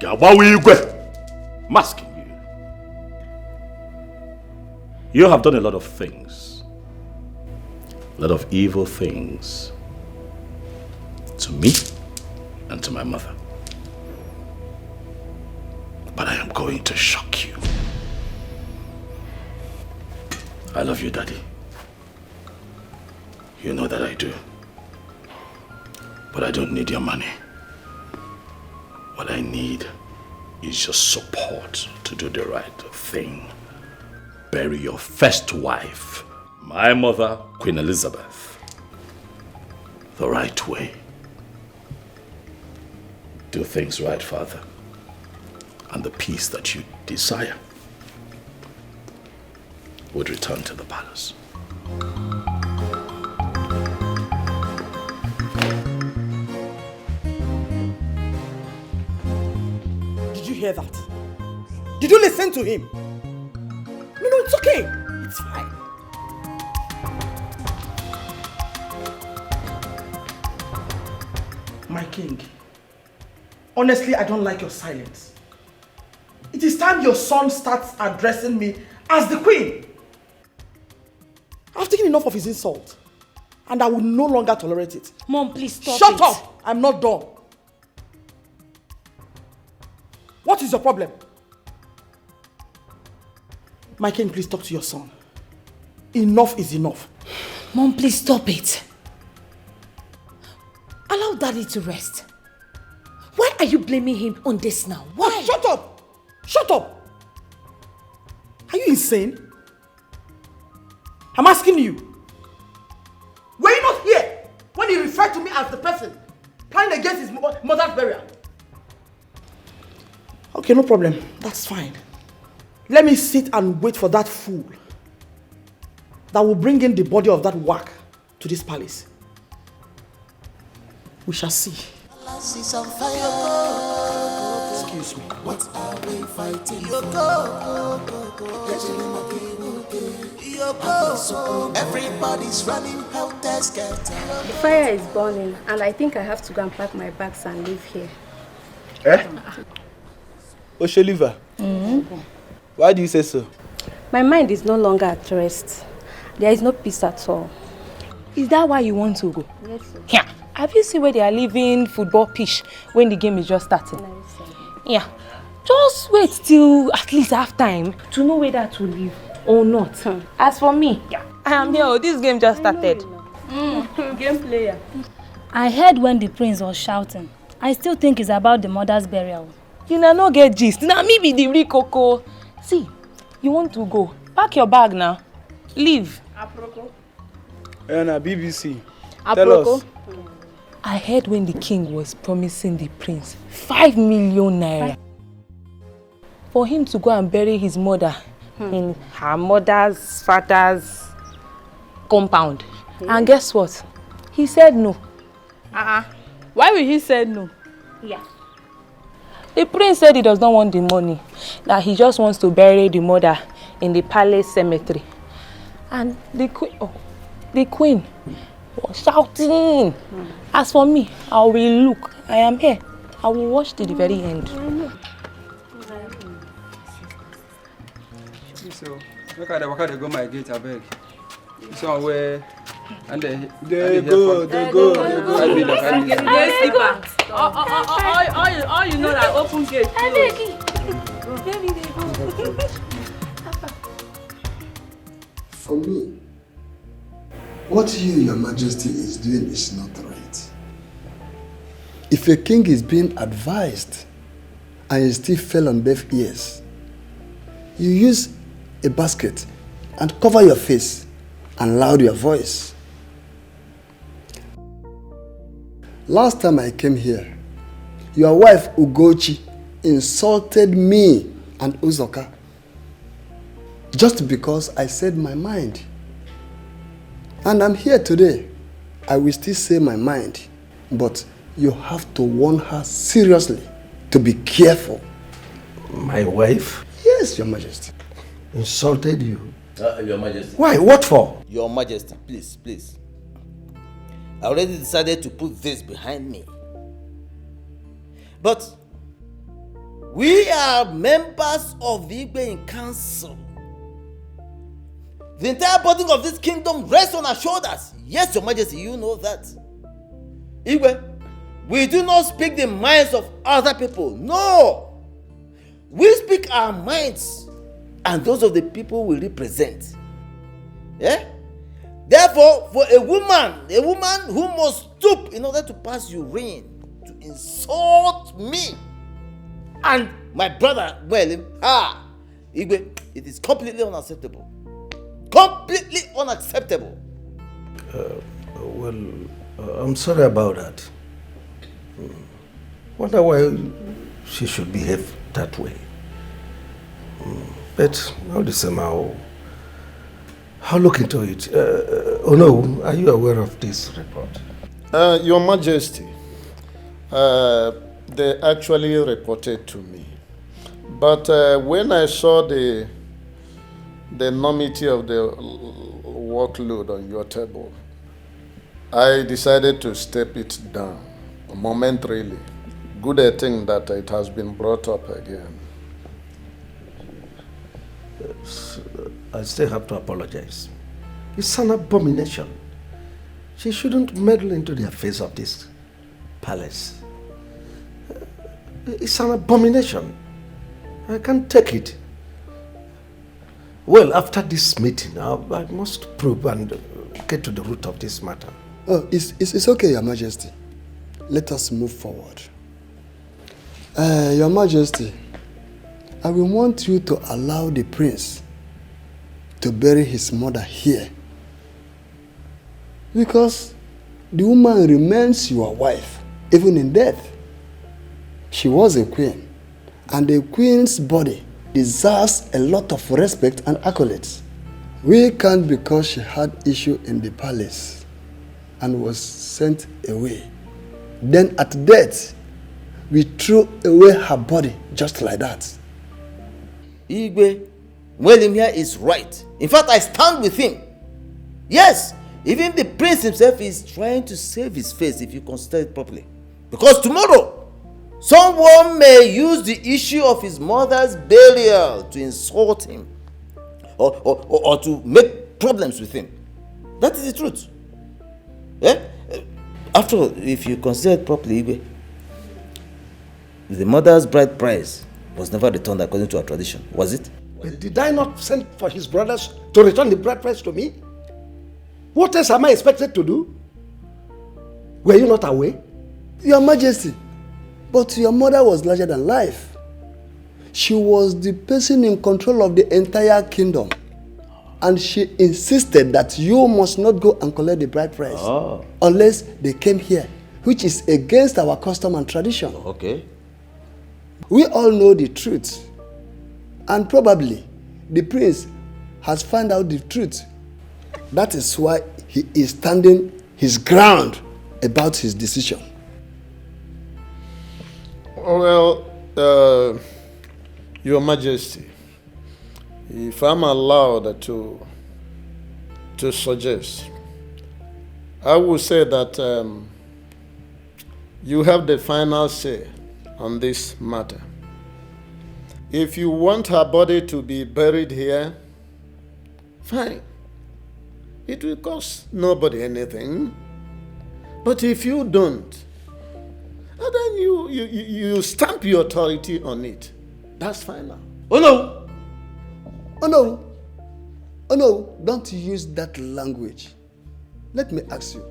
J: I'm asking you. You have done a lot of things. A lot of evil things. To me and to my mother. But I am going to shock you. I love you, Daddy. You know that I do. But I don't need your money. What I need is your support to do the right thing. Bury your first wife, my mother, Queen Elizabeth, the right way. Do things right, Father, and the peace that you desire would return to the palace.
B: Did you hear that? Did you listen to him? No, it's okay. It's fine. My king, honestly, I don't like your silence. It is time your son starts addressing me as the queen. I've taken enough of his insult, and I will no longer tolerate it.
P: Mom, please stop it.
B: Shut up! I'm not done. What is your problem? My king, please talk to your son. Enough is enough.
P: Mom, please stop it. Allow Daddy to rest. Why are you blaming him on this now? Why?
B: Oh, shut up! Shut up! Are you insane? I'm asking you. Were you not here when he referred to me as the person planning against his mother's burial? Okay, no problem. That's fine. Let me sit and wait for that fool that will bring in the body of that whack to this palace. We shall see. Excuse me.
Q: What are we fighting for? Everybody's running helter-skelter.
M: The fire is burning, and I think I have to go and pack my bags and leave here.
H: Eh? Osholiva, why do you say so?
M: My mind is no longer at rest. There is no peace at all.
P: Is that why you want to go?
M: Yes, sir.
P: Yeah. Have you seen where they are leaving football pitch when the game is just starting? Yeah. Just wait till at least half time to know whether to leave or not. As for me, yeah, I am here. This game just started.
M: Game player.
C: I heard when the prince was shouting. I still think it's about the mother's burial.
P: You know, no get gist. Now me be the real coco. See, You want to go? Pack your bag now. Leave.
M: Aproko.
H: BBC.
P: Tell us. I heard when the king was promising the prince 5 million naira for him to go and bury his mother in her mother's father's compound. And guess what? He said no.
M: Why will he say no?
P: Yeah. The prince said he does not want the money, that he just wants to bury the mother in the palace cemetery. And the queen was shouting. As for me, I will look. I am here. I will watch to the very end.
I: So, look at the go my gate, I beg. Somewhere, and they go.
M: All you know that open gate.
V: For me, what you, Your Majesty, is doing is not right. If a king is being advised and he still fell on deaf ears, you use a basket and cover your face and loud your voice. Last time I came here, your wife Ugochi insulted me and Uzoka just because I said my mind. And I'm here today. I will still say my mind, but you have to warn her seriously to be careful.
L: My wife?
V: Yes, Your Majesty.
L: Insulted you?
W: Your Majesty.
L: Why? What for?
W: Your Majesty, please. I already decided to put this behind me. But we are members of the Igbe Council. The entire burden of this kingdom rests on our shoulders. Yes, Your Majesty, you know that. Igwe, we do not speak the minds of other people. No! We speak our minds and those of the people we represent. Yeah? Therefore, for a woman who must stoop in order to pass urine, to insult me and my brother, Igwe, it is completely unacceptable. Completely unacceptable.
L: I'm sorry about that. Wonder why she should behave that way. But all the same, I'll look into it. Are you aware of this report?
U: Your Majesty, they actually reported to me. But when I saw the enormity of the workload on your table, I decided to step it down momentarily. Good a thing that it has been brought up again.
L: I still have to apologize. It's an abomination. She shouldn't meddle into the affairs of this palace. It's an abomination. I can't take it. Well, after this meeting, I must probe and get to the root of this matter.
V: Oh, it's okay, Your Majesty. Let us move forward. Your Majesty, I will want you to allow the prince to bury his mother here. Because the woman remains your wife, even in death. She was a queen, and the queen's body deserves a lot of respect and accolades. We can't, because she had issue in the palace and was sent away. Then at death, we threw away her body just like that.
W: Igwe, William here is right. In fact, I stand with him. Yes, even the prince himself is trying to save his face if you consider it properly. Because tomorrow, someone may use the issue of his mother's burial to insult him or to make problems with him. That is the truth. Yeah? After all, if you consider it properly, Igwe, the mother's bride price was never returned according to our tradition, was it?
L: But did I not send for his brothers to return the bride price to me? What else am I expected to do? Were you not aware?
V: Your Majesty, but your mother was larger than life. She was the person in control of the entire kingdom. And she insisted that you must not go and collect the bride price unless they came here, which is against our custom and tradition.
W: Okay.
V: We all know the truth. And probably the prince has found out the truth. That is why he is standing his ground about his decision.
U: Well, Your Majesty, if I'm allowed to suggest, I would say that you have the final say on this matter. If you want her body to be buried here, fine. It will cost nobody anything. But if you don't, then you stamp your authority on it. That's final.
V: Oh no! Oh no! Oh no! Don't use that language. Let me ask you,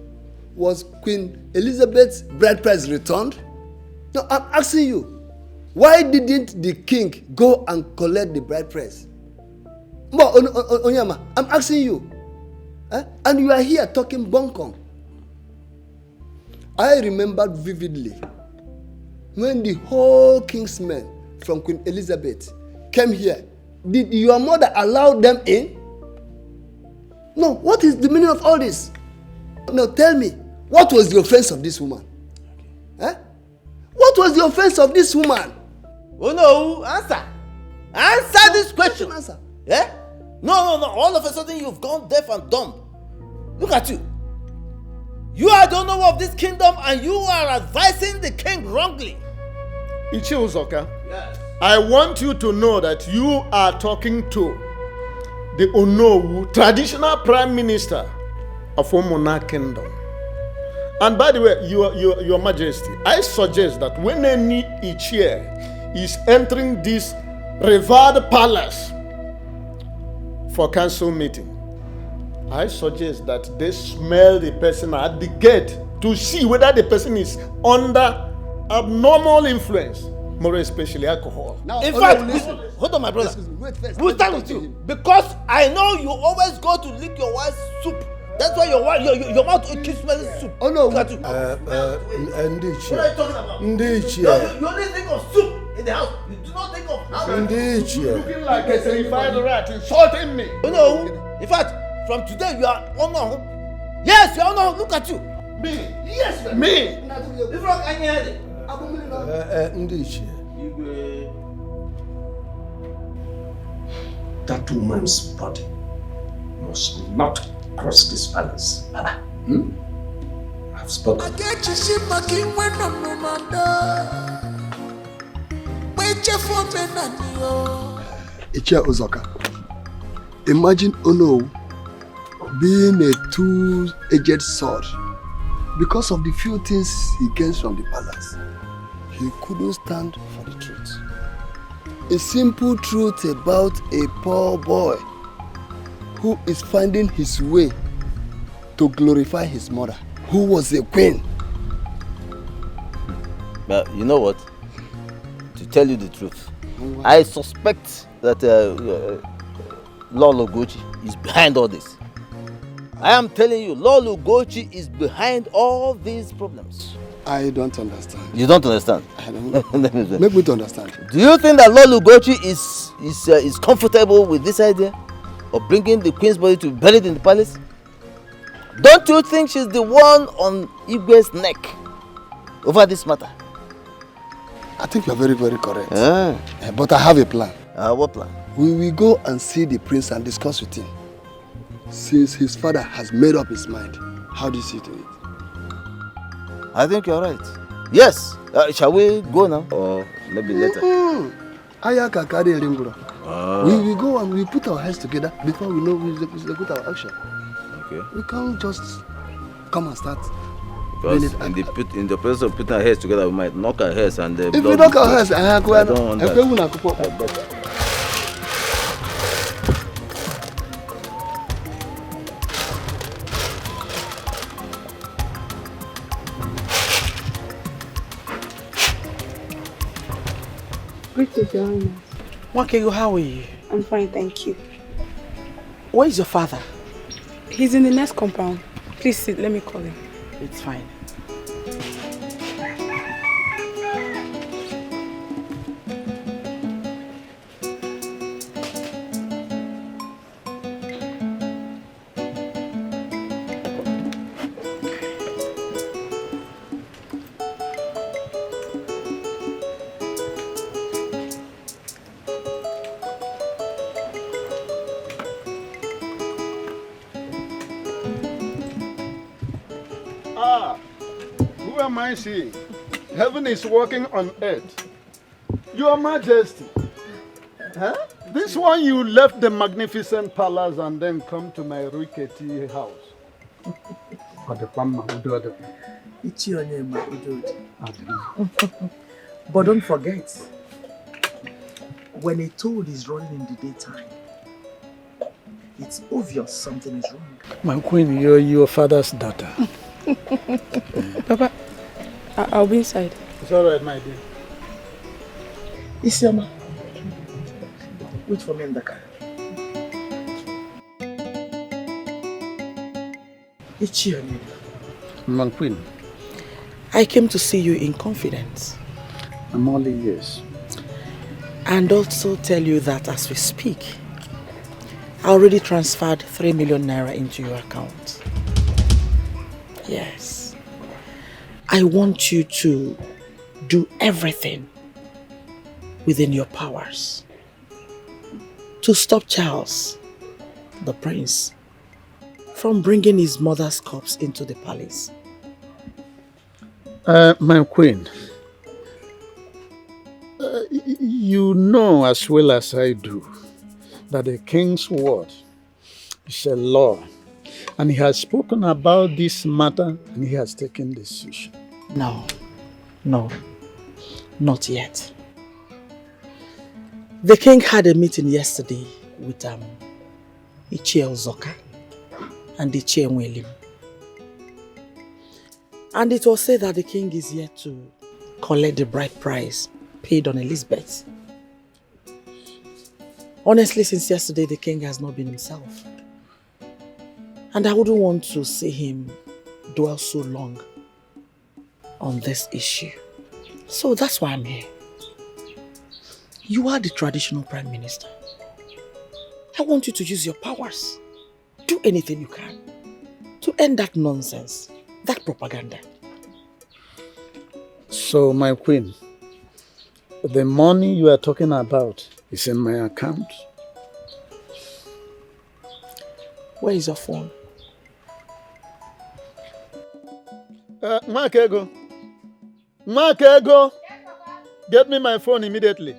V: was Queen Elizabeth's bride price returned? No, I'm asking you, why didn't the king go and collect the bride price? Onyama, I'm asking you. And you are here talking bunkong. I remember vividly when the whole king's men from Queen Elizabeth came here. Did your mother allow them in? No, what is the meaning of all this? No, tell me, what was the offense of this woman? What was the offense of this woman?
W: Oh no, answer. Answer this question.
V: Answer.
W: Yeah? No. All of a sudden you've gone deaf and dumb. Look at you. You are the owner of this kingdom and you are advising the king wrongly.
U: Ichi Uzoka, yes. I want you to know that you are talking to the Onowu, traditional prime minister of Omona Kingdom. And by the way, your Majesty, I suggest that when any Ichie is entering this revered palace for council meeting, I suggest that they smell the person at the gate to see whether the person is under abnormal influence, more especially alcohol.
W: Now, in fact, hold on, my brother. We'll start with you because I know you always go to lick your wife's soup. That's why your mouth keeps smelling soup.
V: Oh no,
W: what are you talking about? You only think of soup in the house. You do not think of how.
U: Looking like a certified rat, insulting me.
W: Oh no, in fact, from today you are honored. Yes, you are honored. Look at you.
U: Me.
W: Yes,
U: me.
W: If not, I hear it.
L: That woman's body must not cross this palace. I've spoken.
V: Ichia Uzoka, imagine Ono being a two-edged sword. Because of the few things he gains from the palace, he couldn't stand for the truth. A simple truth about a poor boy who is finding his way to glorify his mother, who was a queen.
W: But you know what? To tell you the truth, I suspect that Lolo Gochi is behind all this. I am telling you, Lolo Gochi is behind all these problems.
V: I don't understand.
W: You don't understand?
V: I don't. Make me to understand.
W: Do you think that Lolo Gochi is comfortable with this idea of bringing the queen's body to be buried in the palace? Don't you think she's the one on Igwe's neck over this matter?
V: I think you're very, very correct. But I have a plan.
W: What plan?
V: We will go and see the prince and discuss with him. Since his father has made up his mind, how do you see to it?
W: I think you're right. Yes. Shall we go now? Or maybe later?
V: We will go and we put our heads together before we know we execute our action.
W: Okay.
V: We can't just come and start.
W: Because in the process of putting our heads together, we might knock our heads and
V: if we knock our heads,
W: I don't want that.
M: Greetings, Your Highness.
B: Wakego, how are you?
R: I'm fine, thank you.
B: Where is your father?
R: He's in the next compound. Please sit, let me call him.
B: It's fine.
U: Who am I seeing? Heaven is working on earth. Your Majesty. Huh? This one you left the magnificent palace and then come to my rickety house.
S: But don't forget, when a toad is running in the daytime, it's obvious something is wrong.
D: My queen, you're your father's daughter.
R: Papa, I'll be inside.
U: It's all right, my dear.
S: Isioma, wait for me in the car. Ichionye.
D: My queen.
B: I came to see you in confidence.
D: I'm only yes.
B: And also tell you that as we speak, I already transferred 3 million naira into your account. Yes. I want you to do everything within your powers to stop Charles, the prince, from bringing his mother's corpse into the palace.
D: My queen, you know as well as I do that the king's word is a law, and he has spoken about this matter and he has taken decision.
B: No, not yet. The king had a meeting yesterday with Ichie Ozoka and Ichie Nwelim. And it was said that the king is yet to collect the bride price paid on Elizabeth. Honestly, since yesterday, the king has not been himself. And I wouldn't want to see him dwell so long on this issue. So that's why I'm here. You are the traditional prime minister. I want you to use your powers. Do anything you can to end that nonsense, that propaganda.
D: So, my queen, the money you are talking about is in my account.
B: Where is your phone?
U: Makego. Makego! Get me my phone immediately.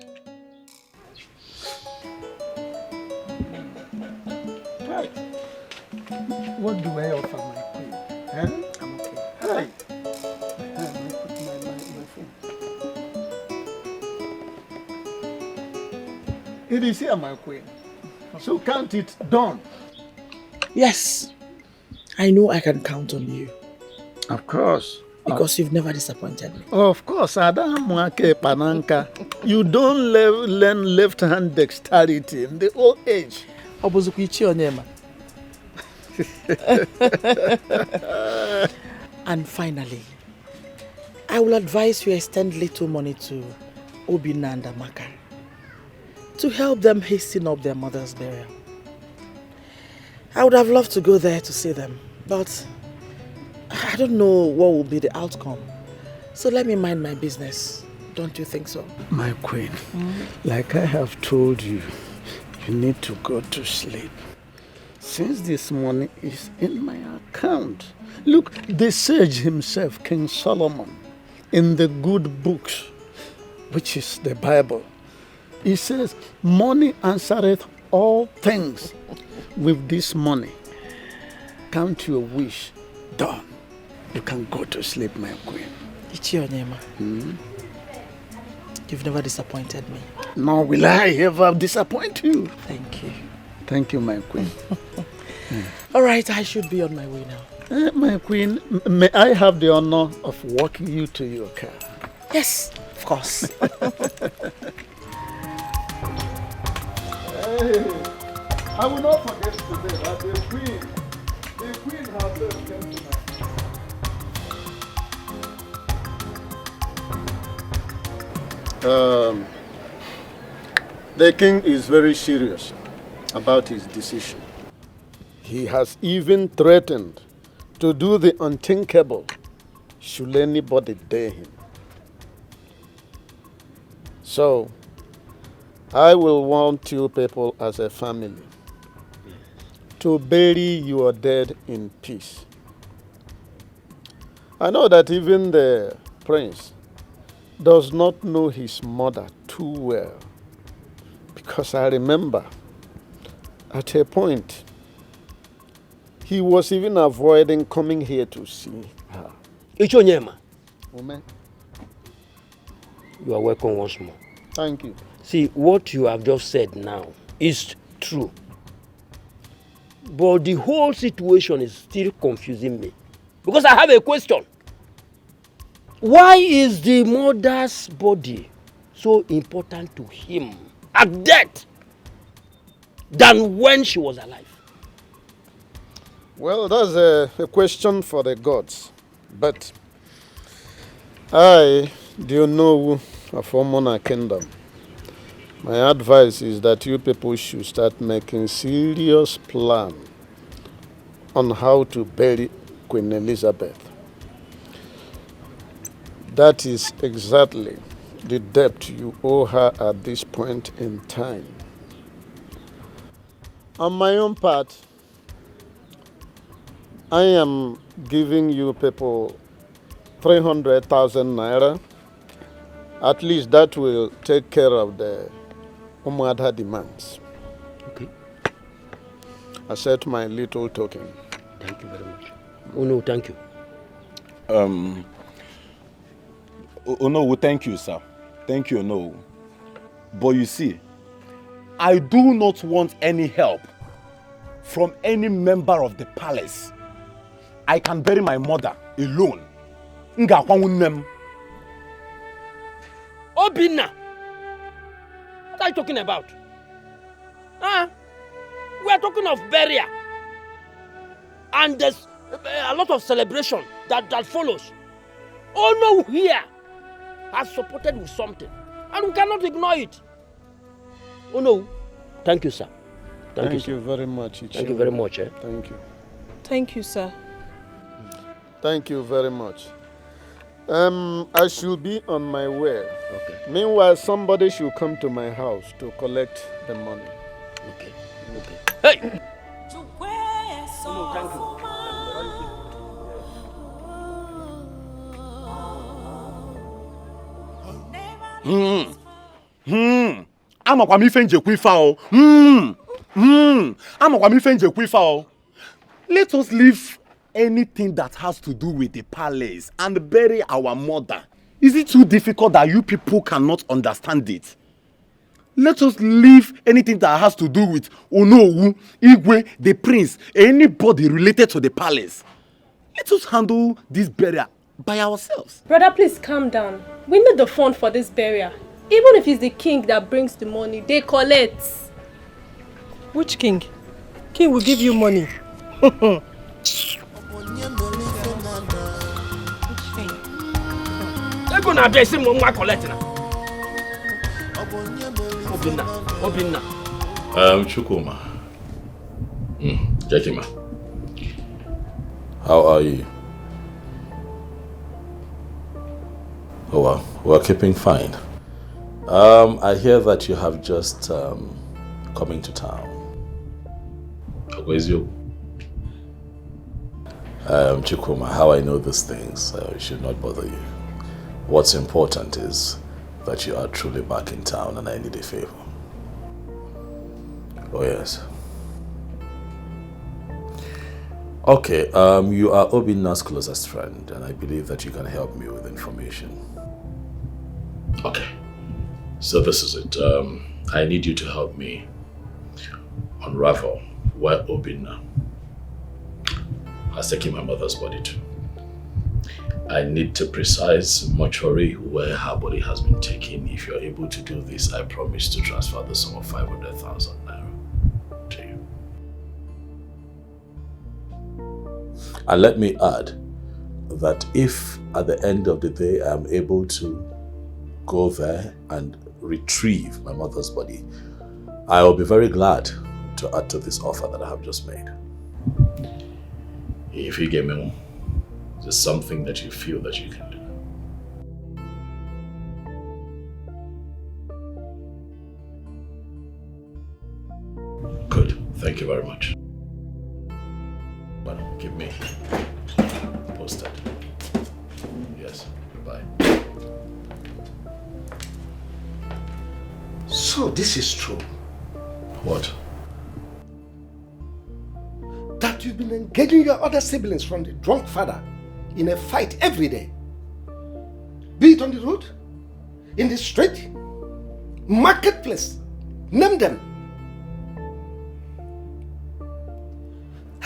U: What do I offer my queen? Huh?
S: I'm okay.
U: Hi. It is here, my queen. So count it done.
B: Yes. I know I can count on you.
D: Of course.
B: Because you've never disappointed me.
D: Of course, Adam Mwake Pananka. You don't learn left-hand dexterity in the old age.
B: And finally, I will advise you extend little money to Obina and Amaka to help them hasten up their mother's burial. I would have loved to go there to see them, but I don't know what will be the outcome. So let me mind my business. Don't you think so?
D: My queen, like I have told you, you need to go to sleep. Since this money is in my account. Look, the sage himself, King Solomon, in the good books, which is the Bible, he says, money answereth all things. With this money, count your wish, done. You can go to sleep, my queen.
B: Ichionyema. You've never disappointed me.
D: Nor will I ever disappoint you.
B: Thank you.
D: Thank you, my queen.
B: All right, I should be on my way now.
D: My queen, may I have the honor of walking you to your car?
B: Yes, of course.
U: I will not forget today that the queen herself came to my The king is very serious about his decision. He has even threatened to do the unthinkable should anybody dare him. So, I will want you people as a family to bury your dead in peace. I know that even the prince does not know his mother too well, because I remember at a point he was even avoiding coming here to see her.
E: Ichonyema.
U: Amen.
E: You are welcome once more.
U: Thank you.
E: See, what you have just said now is true. But the whole situation is still confusing me. Because I have a question. Why is the mother's body so important to him at death than when she was alive?
U: Well, that's a question for the gods. But I do know of Philmond kingdom. My advice is that you people should start making serious plan on how to bury Queen Elizabeth. That is exactly the debt you owe her at this point in time. On my own part, I am giving you people 300,000 naira. At least that will take care of the Umuada demands.
E: Okay.
U: Accept my little token.
E: Thank you very much. Oh no, thank you.
A: Oh no, thank you, sir. Thank you, no. But you see, I do not want any help from any member of the palace. I can bury my mother alone.
E: Obinna! What are you talking about? Huh? We are talking of burial. And there's a lot of celebration that follows. Oh no, here has supported with something. And we cannot ignore it. Oh no. Thank you, sir.
U: Thank you very much.
E: Thank you very much.
U: Thank you.
G: Thank you, sir.
U: Thank you very much. I should be on my way.
E: Okay.
U: Meanwhile, somebody should come to my house to collect the money.
E: Okay. Okay. Hey! No, thank
A: you. Amakwa mi fe njekwu ifa o. Amakwa mi fe njekwu ifa o. Let us leave anything that has to do with the palace and bury our mother. Is it too difficult that you people cannot understand it? Let us leave anything that has to do with Onowu, Igwe, the prince, anybody related to the palace. Let us handle this burial by ourselves.
F: Brother, please calm down. We need the fund for this burial. Even if it's the king that brings the money, they collect.
G: Which king? King will give you money.
J: Chukuma. Jekima. How are you? Oh well, we're keeping fine. I hear that you have just come into town. Where's you? Chukuma, how I know these things should not bother you. What's important is that you are truly back in town and I need a favor. Oh yes. Okay, you are Obinna's closest friend and I believe that you can help me with information. Okay, so this is it. I need you to help me unravel where Obinna has taken my mother's body to. I need the precise mortuary where her body has been taken. If you're able to do this, I promise to transfer the sum of 500,000 naira. And let me add that if at the end of the day I am able to go there and retrieve my mother's body, I will be very glad to add to this offer that I have just made. If you give me just something that you feel that you can do. Good. Thank you very much. Well, give me posted. Yes. Goodbye.
L: So this is true.
J: What?
L: That you've been engaging your other siblings from the drunk father in a fight every day. Be it on the road, in the street, marketplace, name them.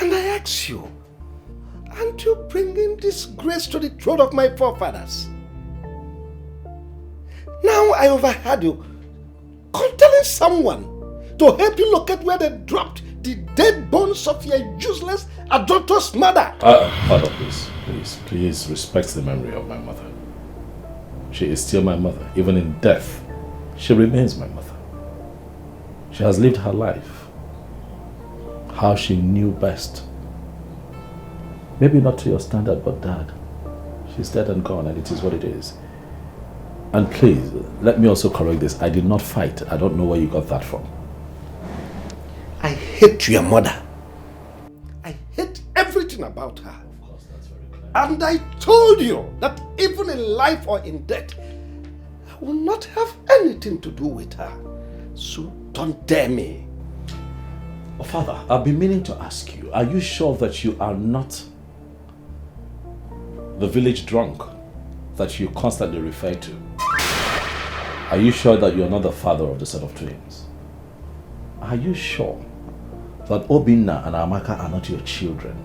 L: And I ask you, aren't you bringing disgrace to the throne of my forefathers? Now I overheard you telling someone to help you locate where they dropped the dead bones of your useless, adulterous mother.
J: Father, please respect the memory of my mother. She is still my mother. Even in death, she remains my mother. She has lived her life how she knew best. Maybe not to your standard, but Dad, she's dead and gone, and it is what it is. And please, let me also correct this. I did not fight. I don't know where you got that from.
L: I hate your mother. I hate everything about her.
J: Of course, that's very clear.
L: And I told you that even in life or in death, I will not have anything to do with her. So don't dare me.
J: Oh, Father, I've been meaning to ask you, are you sure that you are not the village drunk that you constantly refer to? Are you sure that you're not the father of the set of twins? Are you sure that Obinna and Amaka are not your children?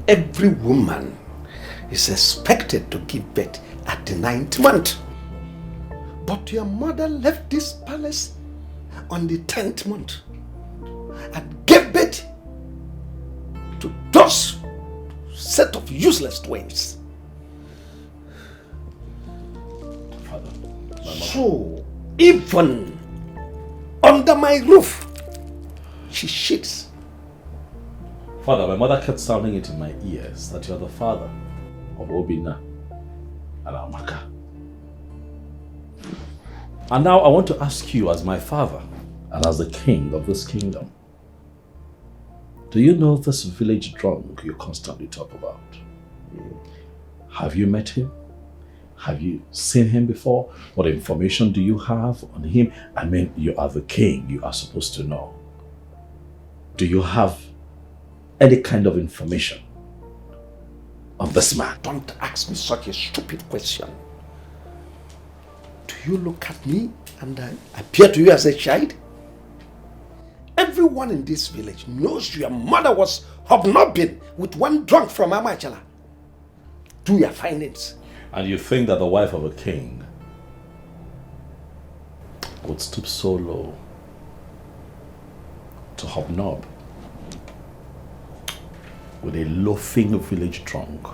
L: Every woman is expected to give birth at the 9th month. But your mother left this palace on the 10th month and gave birth to those set of useless twins.
J: Father, my mother...
L: So, even under my roof, she shits.
J: Father, my mother kept sounding it in my ears that you're the father of Obinna and Amaka. And now I want to ask you, as my father and as the king of this kingdom, do you know this village drunk you constantly talk about? Have you met him? Have you seen him before? What information do you have on him? I mean, you are the king, you are supposed to know. Do you have any kind of information on this man?
L: Don't ask me such a stupid question. Do you look at me and I appear to you as a child? Everyone in this village knows your mother was hobnobbing with one drunk from Amachala. Do your findings.
J: And you think that the wife of a king would stoop so low to hobnob with a loafing village drunk?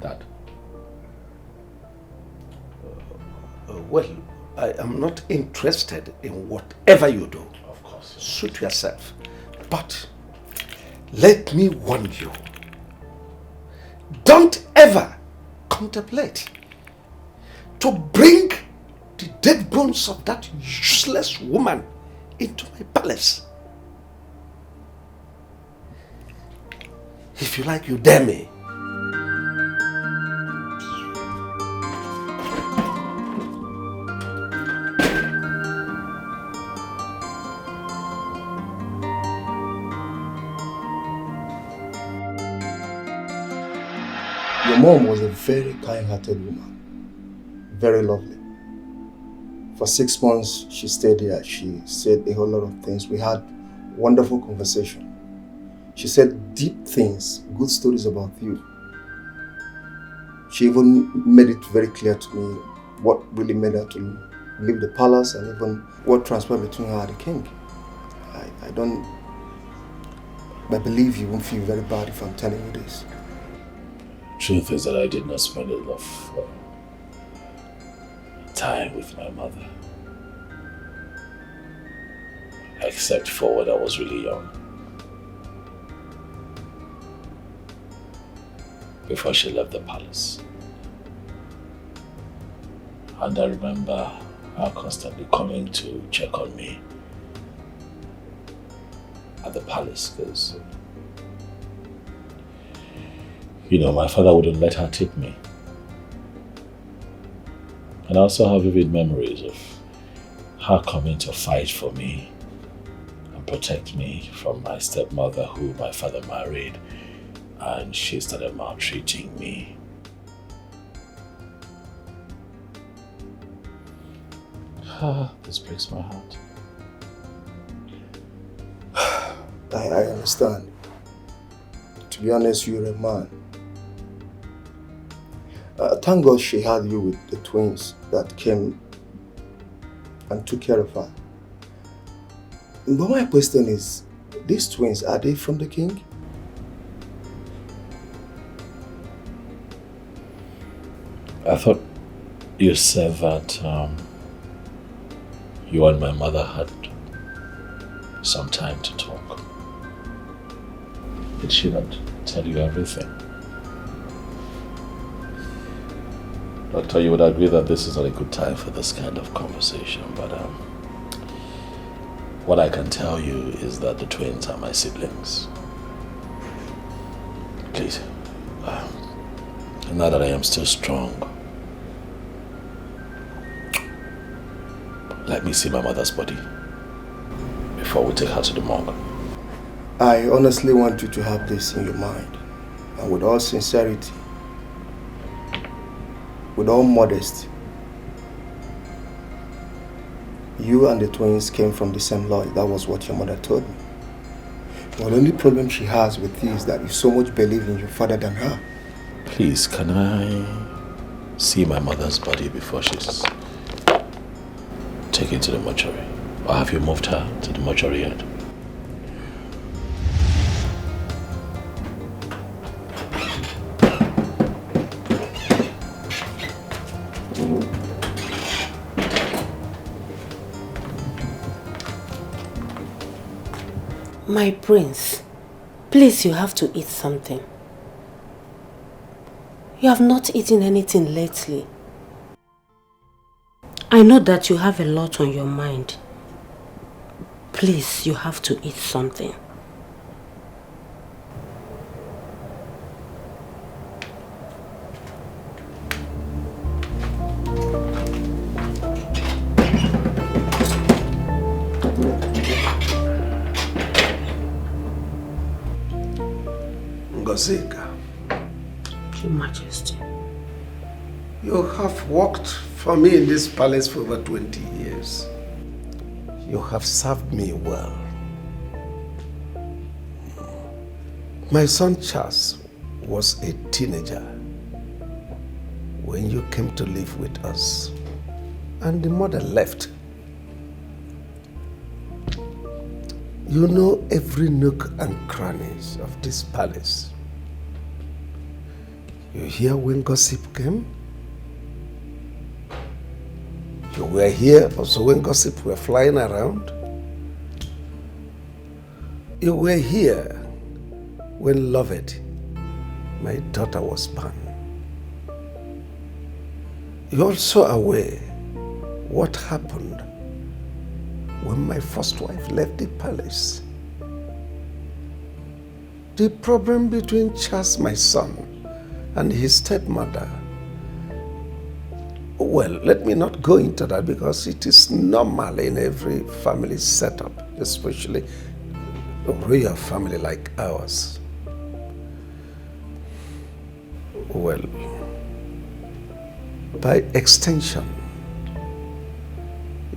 J: Dad.
L: Well, I am not interested in whatever you do.
J: Of course.
L: Suit yourself. But let me warn you. Don't ever contemplate to bring the dead bones of that useless woman into my palace. If you like, you dare me.
K: Your mom was a very kind-hearted woman, very lovely. For 6 months, she stayed here. She said a whole lot of things. We had wonderful conversation. She said deep things, good stories about you. She even made it very clear to me what really made her to leave the palace and even what transpired between her and the king. I believe you won't feel very bad if I'm telling you this.
J: Truth is that I did not spend enough time with my mother. Except for when I was really young. Before she left the palace. And I remember her constantly coming to check on me at the palace because, you know, my father wouldn't let her tip me. And I also have vivid memories of her coming to fight for me and protect me from my stepmother who my father married, and she started maltreating me. This breaks my heart.
K: I understand. To be honest, you're a man. Thank God she had you with the twins that came and took care of her. But my question is, these twins, are they from the king?
J: I thought you said that you and my mother had some time to talk. Did she not tell you everything? Doctor, you would agree that this is not a good time for this kind of conversation, but what I can tell you is that the twins are my siblings. Please, now that I am still strong, let me see my mother's body before we take her to the morgue.
K: I honestly want you to have this in your mind, and with all sincerity, with all modesty, you and the twins came from the same lawyer. That was what your mother told me. But the only problem she has with you is that you so much believe in your father than her.
J: Please, can I see my mother's body before she's taken to the mortuary? Or have you moved her to the mortuary yet?
N: My prince, please, you have to eat something. You have not eaten anything lately. I know that you have a lot on your mind. Please, you have to eat something.
L: Ngozika,
N: Your Majesty,
L: you have worked for me in this palace for over 20 years. You have served me well. My son Charles was a teenager when you came to live with us, and the mother left. You know every nook and crannies of this palace. You hear when gossip came? You were here also when gossip were flying around? You were here when Lovett, my daughter, was born. You're also aware what happened when my first wife left the palace. The problem between Charles, my son, and his stepmother. Well, let me not go into that because it is normal in every family setup, especially a royal family like ours. Well, by extension,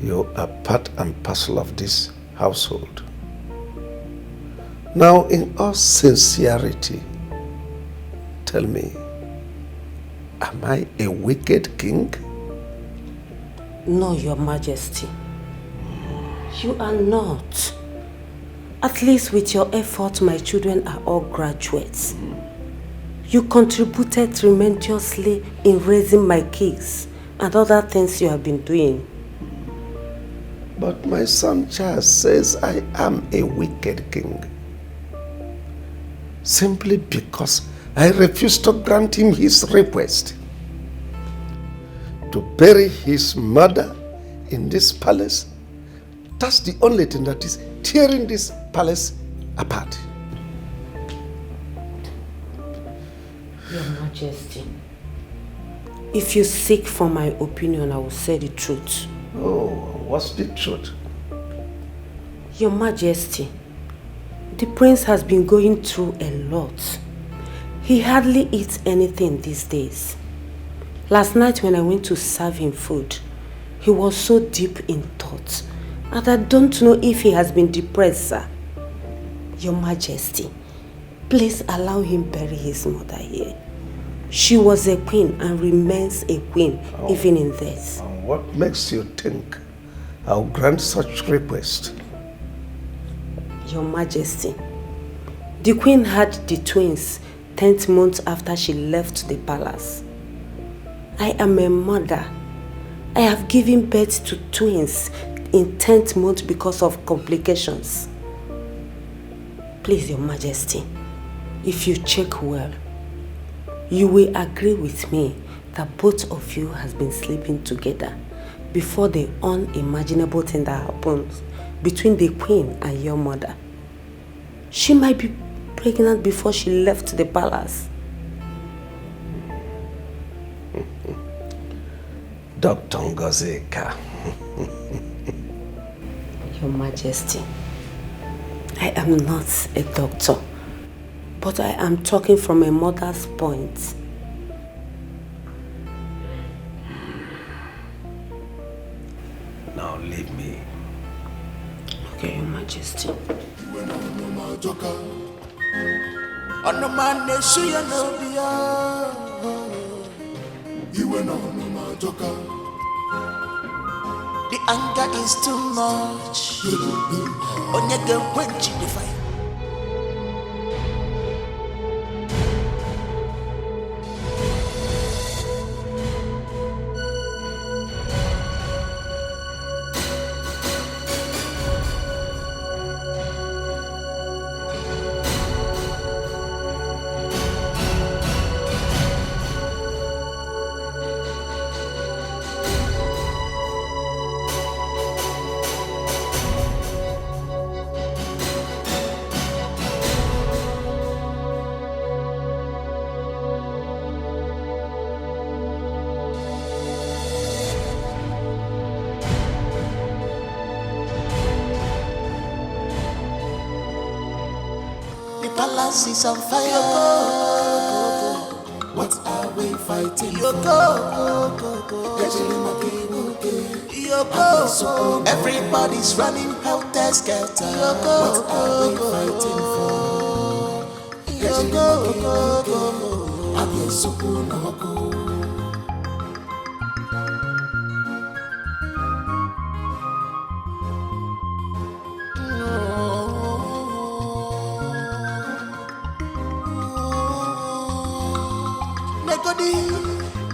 L: you are part and parcel of this household. Now, in all sincerity, tell me, am I a wicked king?
N: No, Your Majesty. You are not. At least with your effort, my children are all graduates. You contributed tremendously in raising my kids and other things you have been doing.
L: But my son Charles says I am a wicked king. Simply because I refuse to grant him his request to bury his mother in this palace. That's the only thing that is tearing this palace apart.
N: Your Majesty, if you seek for my opinion, I will say the truth.
L: Oh, what's the truth?
N: Your Majesty, the prince has been going through a lot. He hardly eats anything these days. Last night when I went to serve him food, he was so deep in thought, and I don't know if he has been depressed, sir. Your Majesty, please allow him bury his mother here. She was a queen and remains a queen even in death.
L: What makes you think I'll grant such request?
N: Your Majesty, the queen had the twins 10th month after she left the palace. I am a mother. I have given birth to twins in 10th month because of complications. Please, Your Majesty, if you check well, you will agree with me that both of you has been sleeping together before the unimaginable thing that happens between the queen and your mother. She might be pregnant before she left the palace.
L: Dr. Ngozika.
N: Your Majesty, I am not a doctor, but I am talking from a mother's point.
L: Now leave me.
N: Okay, Your Majesty.
O: The anger is too much. Onyege quench the fire. Palace is on fire. What are we fighting for? Everybody's running helter skelter. What are we fighting for?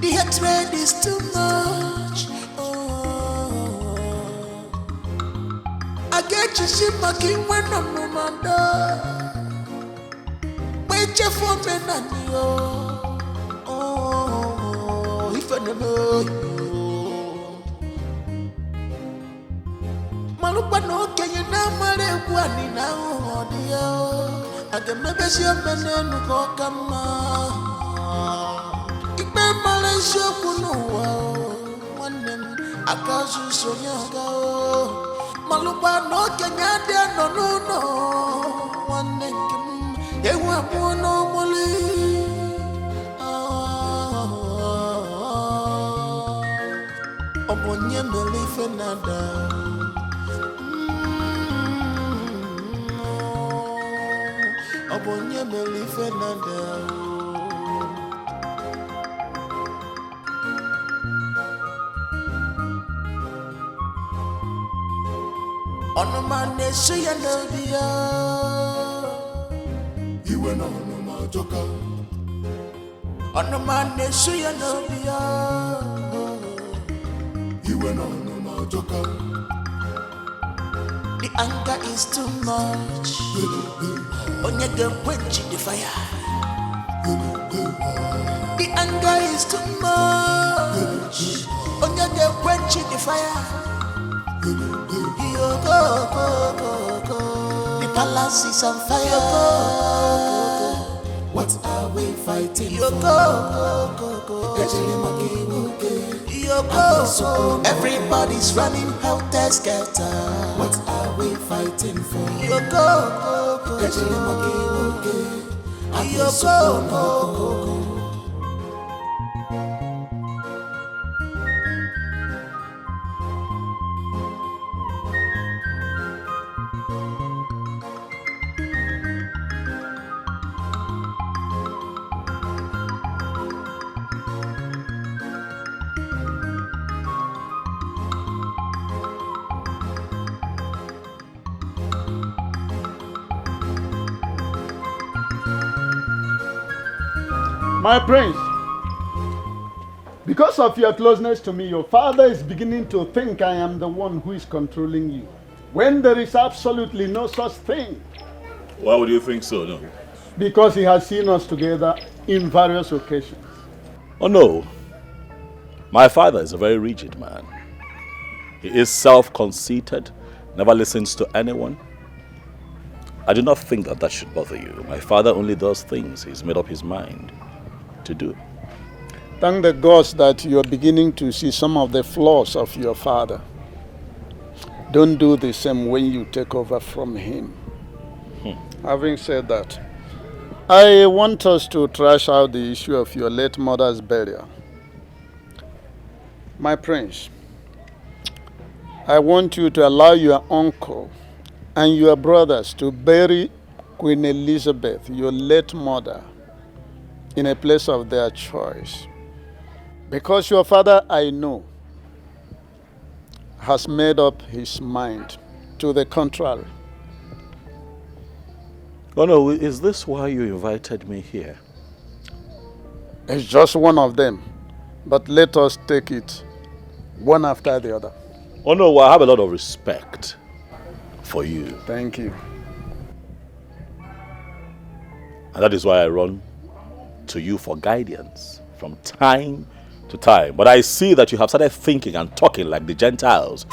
O: The hatred is too much. I get you see my king when I'm no man. Wait for me and you. If I know Malupa no can you now marry one now? I can maybe see a man and go come. Malaysia kuno one akazu sonyaga malupa no Kenya dia no one ewa no moli obonye melife nada obonye melife nada. Ono mane suya no dia. Iwe no no ma joka. Ono mane suya no dia. Iwe no no ma joka. The anger is too much. Onye dem quench the fire. The anger is too much. Onye dem quench the fire. Yo go go go go. The palace is on fire. What are we fighting? Yo go go go go. Yo go go. Everybody's running helter skelter. What are we fighting for? Yo go go go. Yo go go go.
D: My prince, because of your closeness to me, your father is beginning to think I am the one who is controlling you, when there is absolutely no such thing.
A: Why would you think so, no?
D: Because he has seen us together in various occasions.
A: Oh no. My father is a very rigid man. He is self-conceited, never listens to anyone. I do not think that should bother you. My father only does things he's made up his mind to do.
D: Thank the gods that you're beginning to see some of the flaws of your father. Don't do the same when you take over from him. Having said that, I want us to trash out the issue of your late mother's burial. My prince, I want you to allow your uncle and your brothers to bury Queen Elizabeth, your late mother, in a place of their choice. Because your father, I know, has made up his mind to the contrary.
A: Oh no, is this why you invited me here?
D: It's just one of them, but let us take it one after the other.
A: Oh no, I have a lot of respect for you.
D: Thank you.
A: And that is why I run to you for guidance from time to time. But I see that you have started thinking and talking like the Gentiles.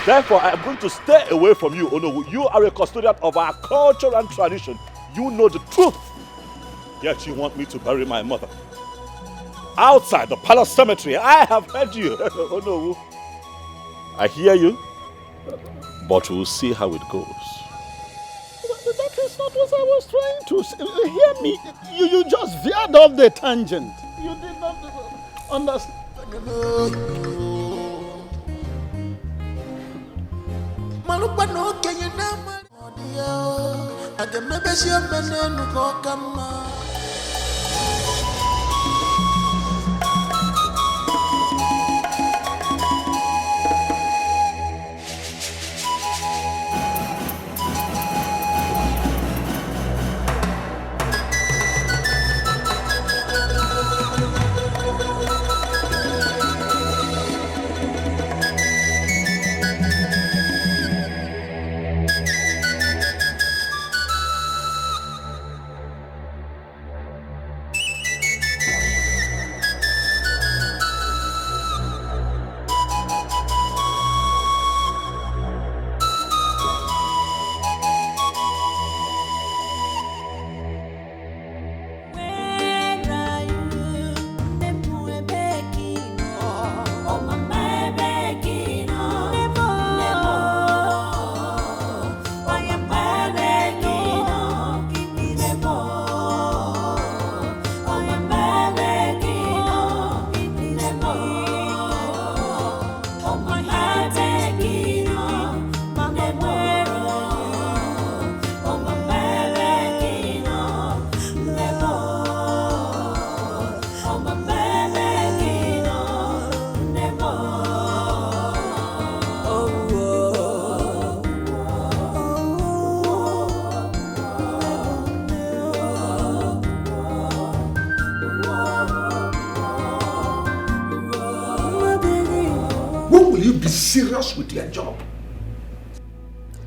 A: Therefore, I am going to stay away from you. Oh no, you are a custodian of our culture and tradition. You know the truth. Yet you want me to bury my mother outside the palace cemetery. I have heard you. Oh no, I hear you, but we'll see how it goes.
D: That is not what I was trying to say. Hear me. You just veered off the tangent. You did not understand.
L: serious with your job.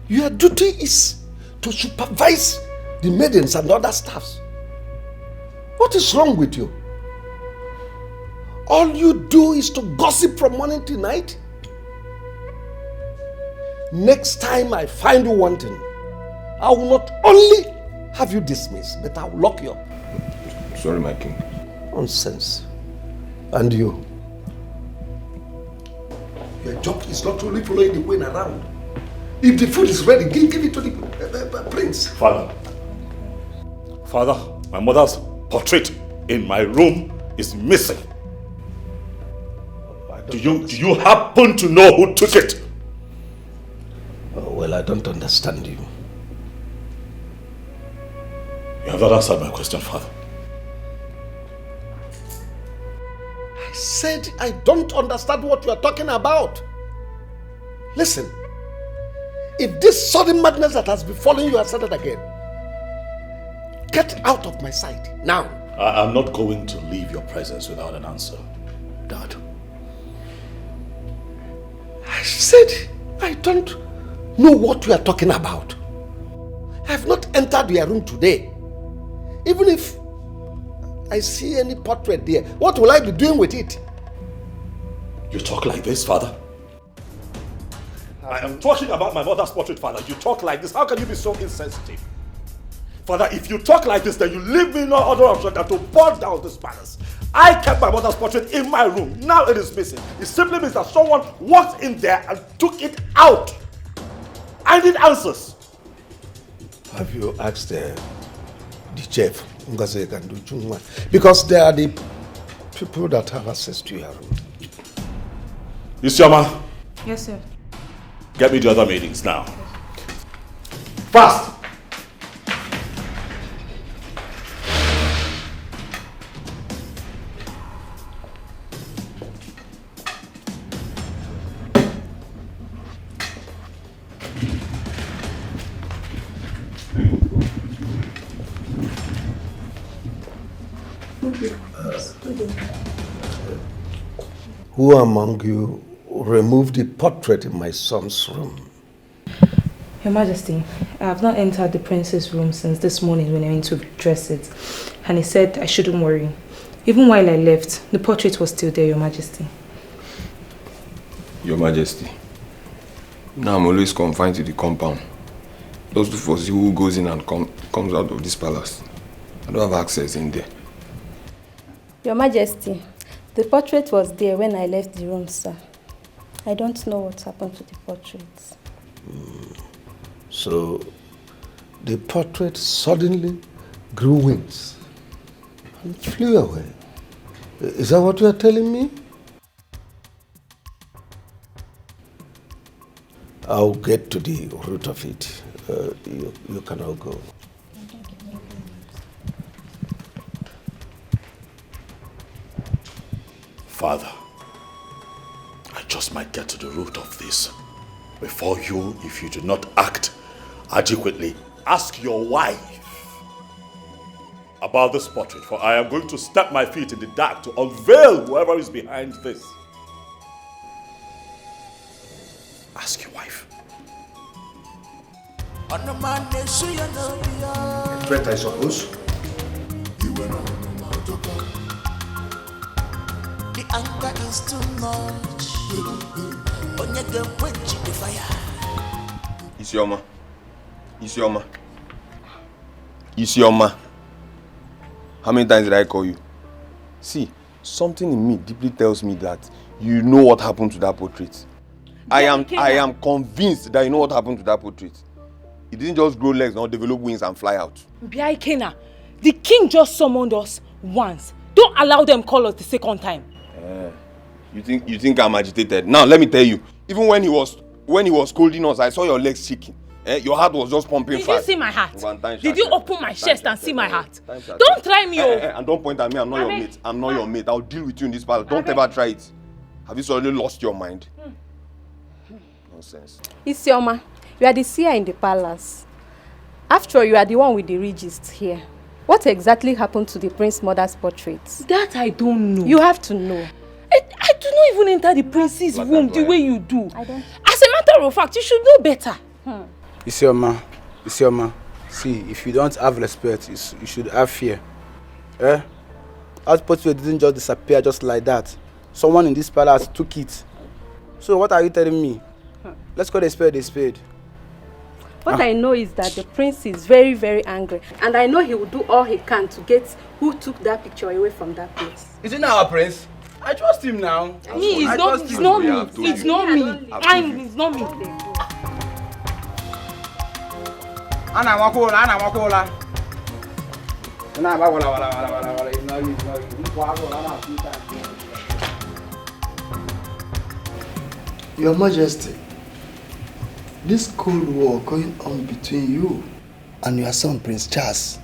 L: Your duty is to supervise the maidens and other staffs. What is wrong with you? All you do is to gossip from morning till night? Next time I find you wanting, I will not only have you dismissed, but I will lock you up.
C: Sorry, my king.
L: Nonsense. And you? Your job is not only following the queen around. If the food is ready, give it to the prince.
A: Father, my mother's portrait in my room is missing. Do you happen to know who took it?
L: Oh, well, I don't understand you.
A: You have not answered my question, Father.
L: I said I don't understand what you are talking about. Listen, if this sudden madness that has befallen you has started again, get out of my sight now.
A: I'm not going to leave your presence without an answer, Dad.
L: I said I don't know what you are talking about. I have not entered your room today. Even if I see any portrait there, what will I be doing with it?
A: You talk like this, Father? I am talking about my mother's portrait, Father. You talk like this. How can you be so insensitive? Father, if you talk like this, then you leave me no other option than to burn down this palace. I kept my mother's portrait in my room. Now it is missing. It simply means that someone walked in there and took it out. I need answers.
L: Have you asked the chef? Because they are the people that have access to your room.
A: Isioma.
P: Yes, sir.
A: Get me the other meetings now. Fast!
L: Who among you removed the portrait in my son's room?
P: Your Majesty, I have not entered the prince's room since this morning when I went to dress it. And he said I shouldn't worry. Even while I left, the portrait was still there, Your Majesty.
C: Your Majesty, now I'm always confined to the compound. Those two for who goes in and comes out of this palace. I don't have access in there.
Q: Your Majesty, the portrait was there when I left the room, sir. I don't know what happened to the portrait.
L: So, the portrait suddenly grew wings and flew away. Is that what you are telling me? I'll get to the root of it. You can all go.
A: Father, I just might get to the root of this. Before you, if you do not act adequately, ask your wife about this portrait, for I am going to step my feet in the dark to unveil whoever is behind this. Ask your wife.
L: Threat, I suppose.
O: The anger is too much. Onye dem quench the fire.
C: Isioma. Isioma. How many times did I call you? See, something in me deeply tells me that you know what happened to that portrait. I am convinced that you know what happened to that portrait. It didn't just grow legs, not develop wings and fly out.
P: Biaikena, the king just summoned us once. Don't allow them call us the second time.
C: You think I'm agitated? Now let me tell you, even when he was scolding us, I saw your legs shaking. Your heart was just pumping fast.
P: Did you see my heart? Did you open my chest and see my heart? Don't try me,
C: and don't point at me. I'm not your mate. I'm not your mate. I'll deal with you in this battle. Don't ever try it. Have you suddenly lost your mind? Nonsense.
Q: Isioma, you are the seer in the palace. After all, you are the one with the regist here. What exactly happened to the prince's mother's portrait?
P: That I don't know.
Q: You have to know.
P: I do not even enter the prince's room the way you do. As a matter of fact, you should know better.
H: Isioma, see, if you don't have respect, you should have fear. Eh? That portrait didn't just disappear just like that. Someone in this palace took it. So what are you telling me? Let's call a spade a spade.
F: What I know is that the prince is very, very angry. And I know he will do all he can to get who took that picture away from that place.
H: Is it not our prince? I trust him now.
P: Me, it's not me. It's not me. It's not me.
H: Ana wakola.
V: Your Majesty, this cold war going on between you and your son Prince Charles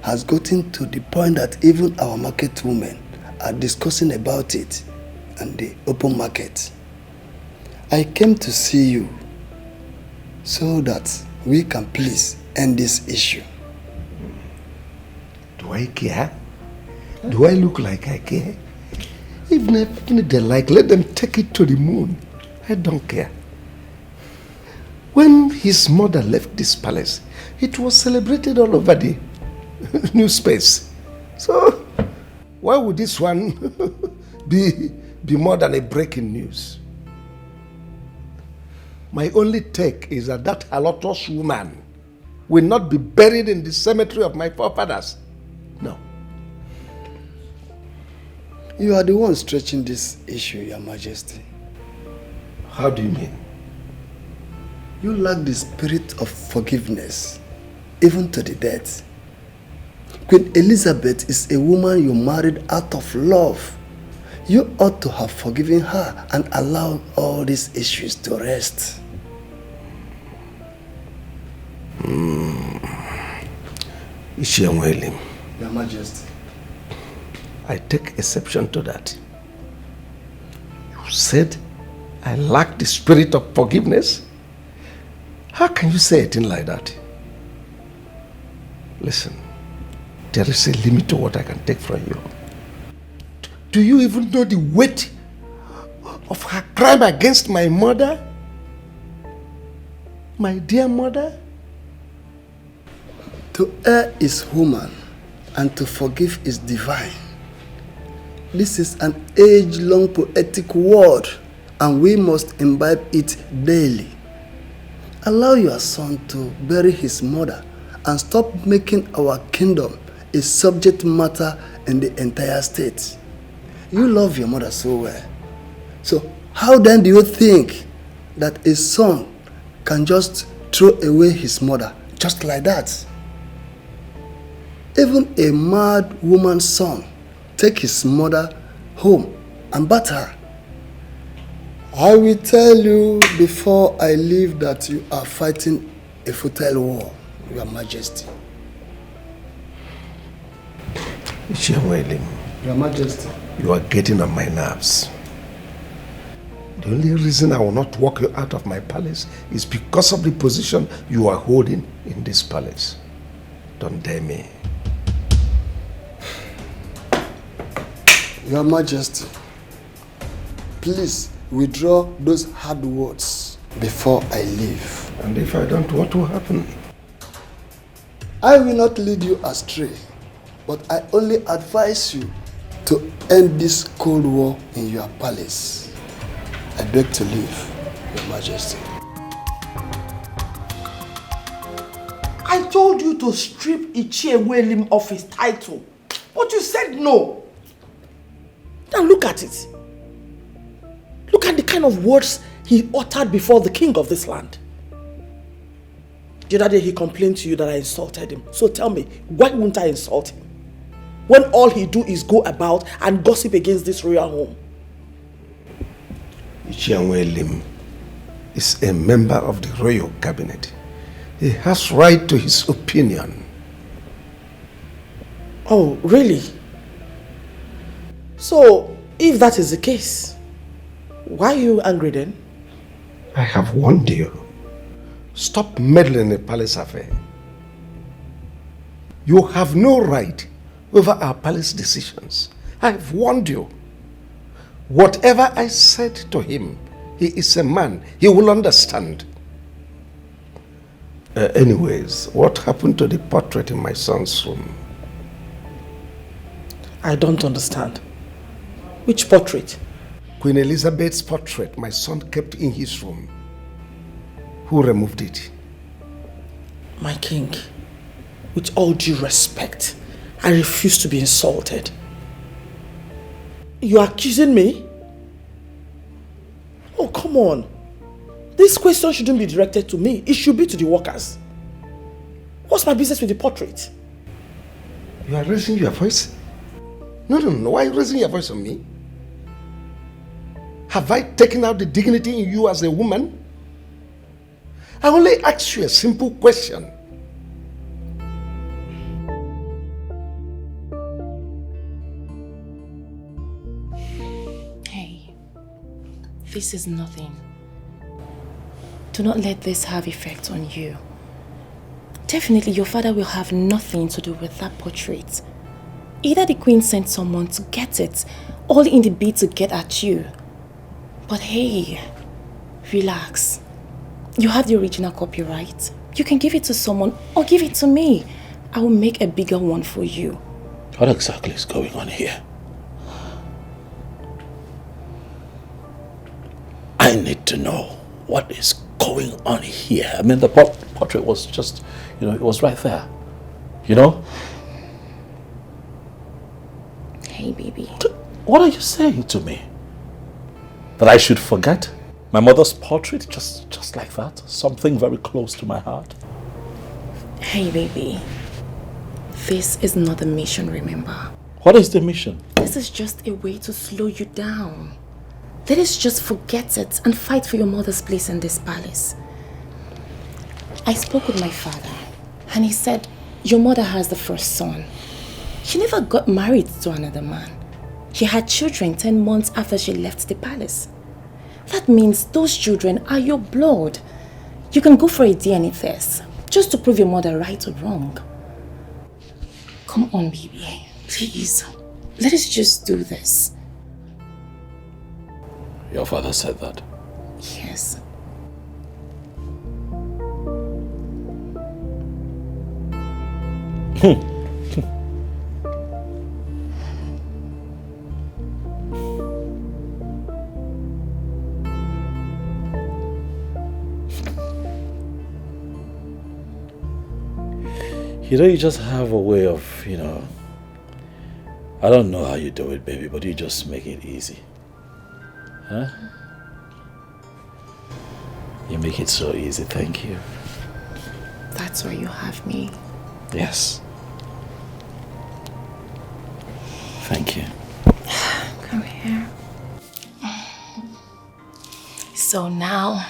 V: has gotten to the point that even our market women are discussing about it in the open market. I came to see you so that we can please end this issue.
L: Do I care? Do I look like I care? Even if they like, let them take it to the moon. I don't care. When his mother left this palace, it was celebrated all over the newspapers. So, why would this one be more than a breaking news? My only take is that halotous woman will not be buried in the cemetery of my forefathers. No.
V: You are the one stretching this issue, Your Majesty.
L: How do you mean?
V: You lack the spirit of forgiveness, even to the death. Queen Elizabeth is a woman you married out of love. You ought to have forgiven her and allowed all these issues to rest.
L: Ishiamwelim.
V: Your Majesty.
L: I take exception to that. You said I lack the spirit of forgiveness? How can you say a thing like that? Listen, there is a limit to what I can take from you. Do you even know the weight of her crime against my mother? My dear mother?
V: To err is human, and to forgive is divine. This is an age-long poetic word, and we must imbibe it daily. Allow your son to bury his mother and stop making our kingdom a subject matter in the entire state. You love your mother so well. So how then do you think that a son can just throw away his mother just like that? Even a mad woman's son take his mother home and batter her. I will tell you before I leave that you are fighting a futile war, Your Majesty.
L: Your Majesty. You are getting on my nerves. The only reason I will not walk you out of my palace is because of the position you are holding in this palace. Don't dare me.
V: Your Majesty, please withdraw those hard words before I leave.
L: And if I don't, what will happen?
V: I will not lead you astray, but I only advise you to end this cold war in your palace. I beg to leave, Your Majesty.
B: I told you to strip Ichienwelim of his title, but you said no. Now look at it. Look at the kind of words he uttered before the king of this land. The other day he complained to you that I insulted him. So tell me, why wouldn't I insult him? When all he do is go about and gossip against this royal home.
L: Ichienwelim is a member of the royal cabinet. He has right to his opinion.
B: Oh, really? So, if that is the case, why are you angry then?
L: I have warned you. Stop meddling in the palace affair. You have no right over our palace decisions. I have warned you. Whatever I said to him, he is a man. He will understand. Anyways, what happened to the portrait in my son's room?
B: I don't understand. Which portrait?
L: Queen Elizabeth's portrait my son kept in his room. Who removed it?
B: My king, with all due respect, I refuse to be insulted. You are accusing me? Oh, come on. This question shouldn't be directed to me. It should be to the workers. What's my business with the portrait?
L: You are raising your voice? No. Why are you raising your voice on me? Have I taken out the dignity in you as a woman? I only ask you a simple question.
P: Hey, this is nothing. Do not let this have effect on you. Definitely your father will have nothing to do with that portrait. Either the queen sent someone to get it, all in the bid to get at you. But hey, relax. You have the original copyright. You can give it to someone or give it to me. I will make a bigger one for you.
J: What exactly is going on here? I need to know what is going on here. I mean, the portrait was just, it was right there.
P: Hey, baby.
J: What are you saying to me? That I should forget my mother's portrait just like that? Something very close to my heart?
P: Hey, baby. This is not the mission, remember?
J: What is the mission?
P: This is just a way to slow you down. Let us just forget it and fight for your mother's place in this palace. I spoke with my father and he said, your mother has the first son. She never got married to another man. She had children 10 months after she left the palace. That means those children are your blood. You can go for a DNA test just to prove your mother right or wrong. Come on, baby. Please. Let us just do this.
J: Your father said that?
P: Yes.
J: You just have a way of, I don't know how you do it, baby, but you just make it easy. Huh? You make it so easy, thank you.
P: That's why you have me.
J: Yes. Thank you.
P: Come here. So now,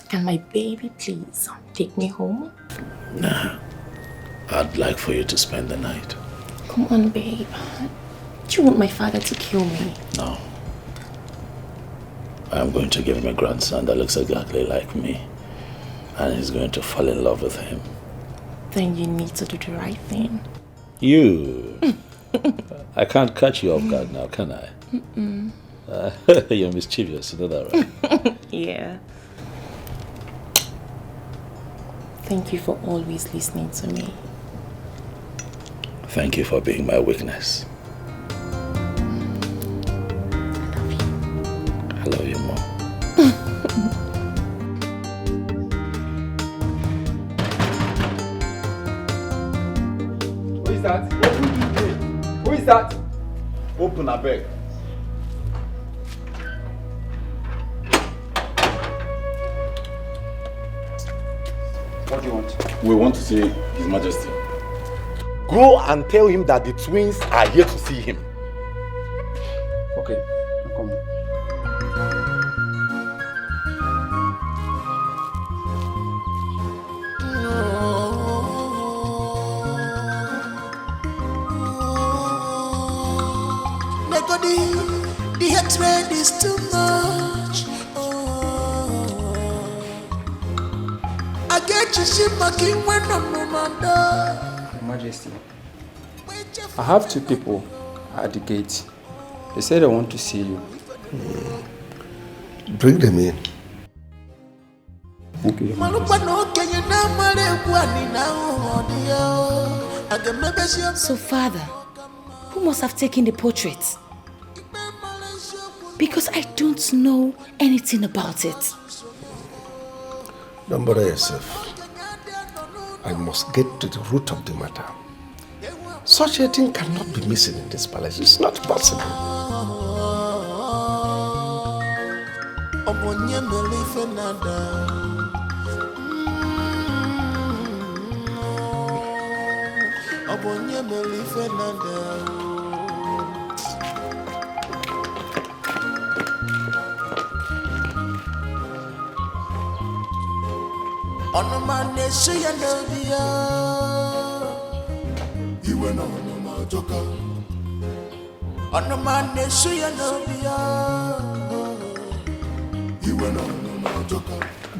P: can my baby please take me home?
J: Nah. I'd like for you to spend the night.
P: Come on, babe. Do you want my father to kill me?
J: No. I'm going to give him a grandson that looks exactly like me. And he's going to fall in love with him.
P: Then you need to do the right thing.
J: You! I can't catch you off guard now, can I? You're mischievous, you know that, right?
P: Yeah. Thank you for always listening to me.
J: Thank you for being my weakness. I love you more.
C: Who is that? Who is that? Open, I beg.
A: What do you want? We want to see His Majesty.
I: Go and tell him that the twins are here to see him.
H: Okay, I'm coming.
O: The hatred is too much. I get you see my king when I'm on
H: Your Majesty, I have two people at the gate.
C: They said I want to see you.
L: Bring them in.
C: Okay.
P: So, Father, who must have taken the portrait? Because I don't know anything about it.
L: Don't bother yourself. I must get to the root of the matter. Such a thing cannot be missing in this palace. It's not possible.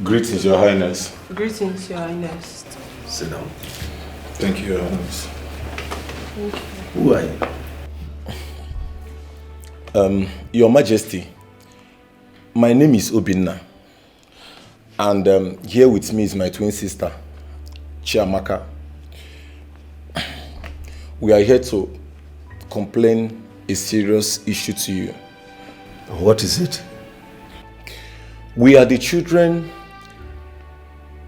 J: Greetings, Your Highness.
G: Greetings, Your Highness.
L: Sit down.
J: Thank you, Your Highness.
G: Thank you.
L: Who are you?
A: Your Majesty, my name is Obinna, and here with me is my twin sister, Chiamaka. We are here to complain a serious issue to you.
L: What is it?
A: We are the children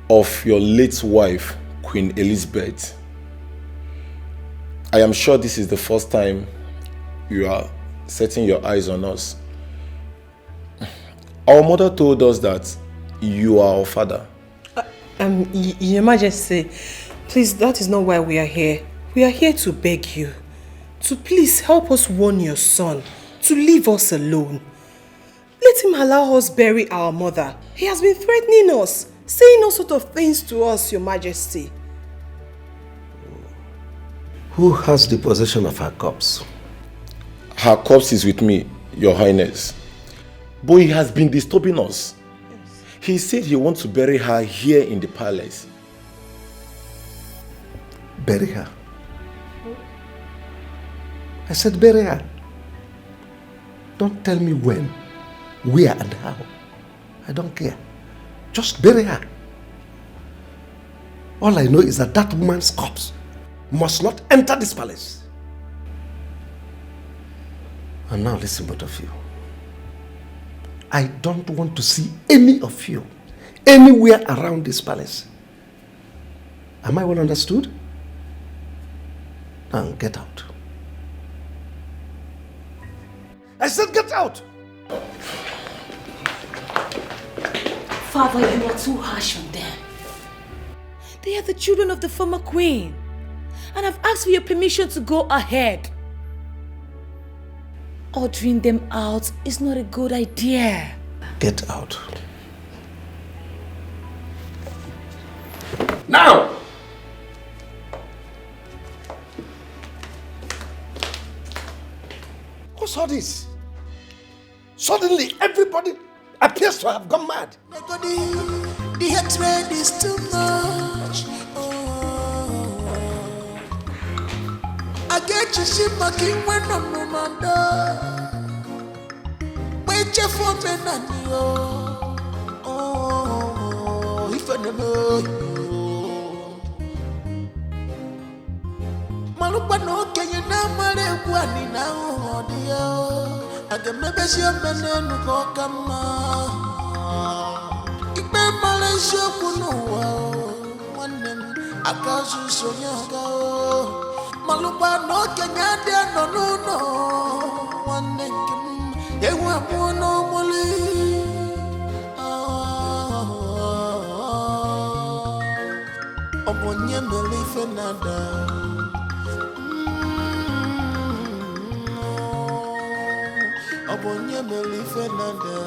A: of your late wife, Queen Elizabeth. I am sure this is the first time you are setting your eyes on us. Our mother told us that you are our father.
G: Your Majesty, please, that is not why we are here. We are here to beg you to please help us warn your son to leave us alone. Let him allow us bury our mother. He has been threatening us, saying all sorts of things to us, Your Majesty.
L: Who has the possession of her corpse?
A: Her corpse is with me, Your Highness. But he has been disturbing us. Yes. He said he wants to bury her here in the palace.
L: Bury her? I said bury her. Don't tell me when, where and how. I don't care. Just bury her. All I know is that that woman's corpse must not enter this palace. And now listen, both of you. I don't want to see any of you anywhere around this palace. Am I well understood? Now get out. I said get out!
P: Father, you are too harsh on them. They are the children of the former queen. And I've asked for your permission to go ahead. Ordering them out is not a good idea.
L: Get out. Now! What's all this? Suddenly, everybody appears to have gone mad.
O: The hatred is too much. I get you see my king when I'm no man. Wait for me, Nanyo. Oh, if I never Malupa no can you now marry one now, dear. I can maybe see a man who come. If my Malaysia could know one name, I can't so young. Malupa no can you no one name. They were more normally. Upon your belief another. Upon your belief another.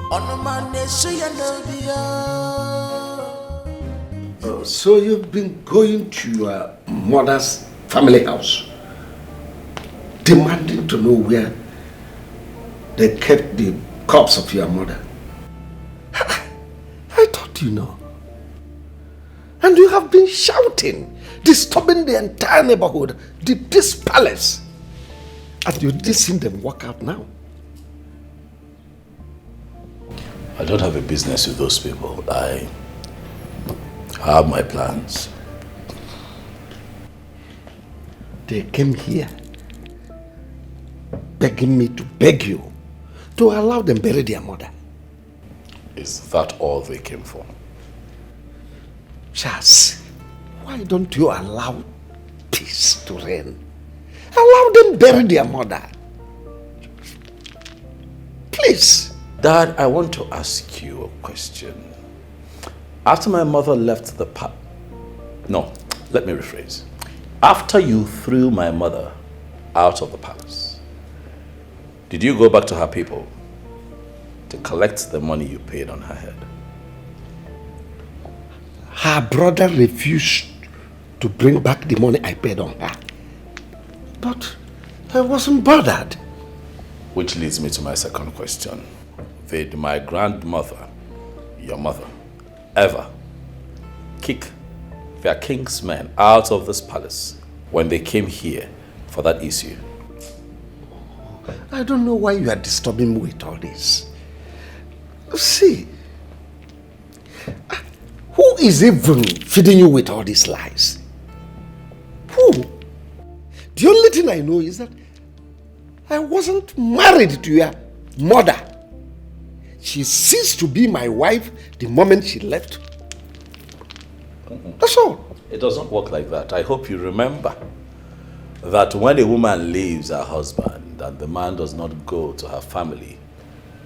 O: On a man, they say
L: So you've been going to your mother's family house, demanding to know where they kept the corpse of your mother. I thought you know. And you have been shouting, disturbing the entire neighborhood, this palace. And you did see them walk out now.
J: I don't have a business with those people. I have my plans.
L: They came here begging me to beg you to allow them bury their mother.
J: Is that all they came for?
L: Charles, why don't you allow peace to reign? Allow them bury their mother. Please.
J: Dad, I want to ask you a question. After my mother left the no, let me rephrase. After you threw my mother out of the palace, did you go back to her people to collect the money you paid on her head?
L: Her brother refused to bring back the money I paid on her. But I wasn't bothered.
J: Which leads me to my second question. Did my grandmother, your mother, ever kick their king's men out of this palace when they came here for that issue?
L: I don't know why you are disturbing me with all this. See, who is even feeding you with all these lies? Who? The only thing I know is that I wasn't married to your mother. She ceased to be my wife the moment she left. That's all.
J: It doesn't work like that. I hope you remember that when a woman leaves her husband and the man does not go to her family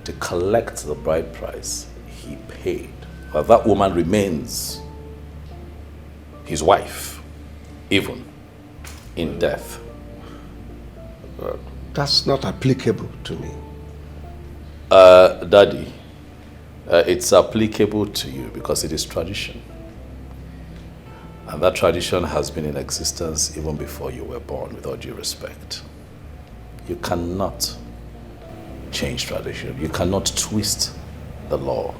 J: to collect the bride price he paid, that woman remains his wife, even in death.
L: That's not applicable to me.
J: Daddy, it's applicable to you because it is tradition. And that tradition has been in existence even before you were born, with all due respect. You cannot change tradition. You cannot twist the law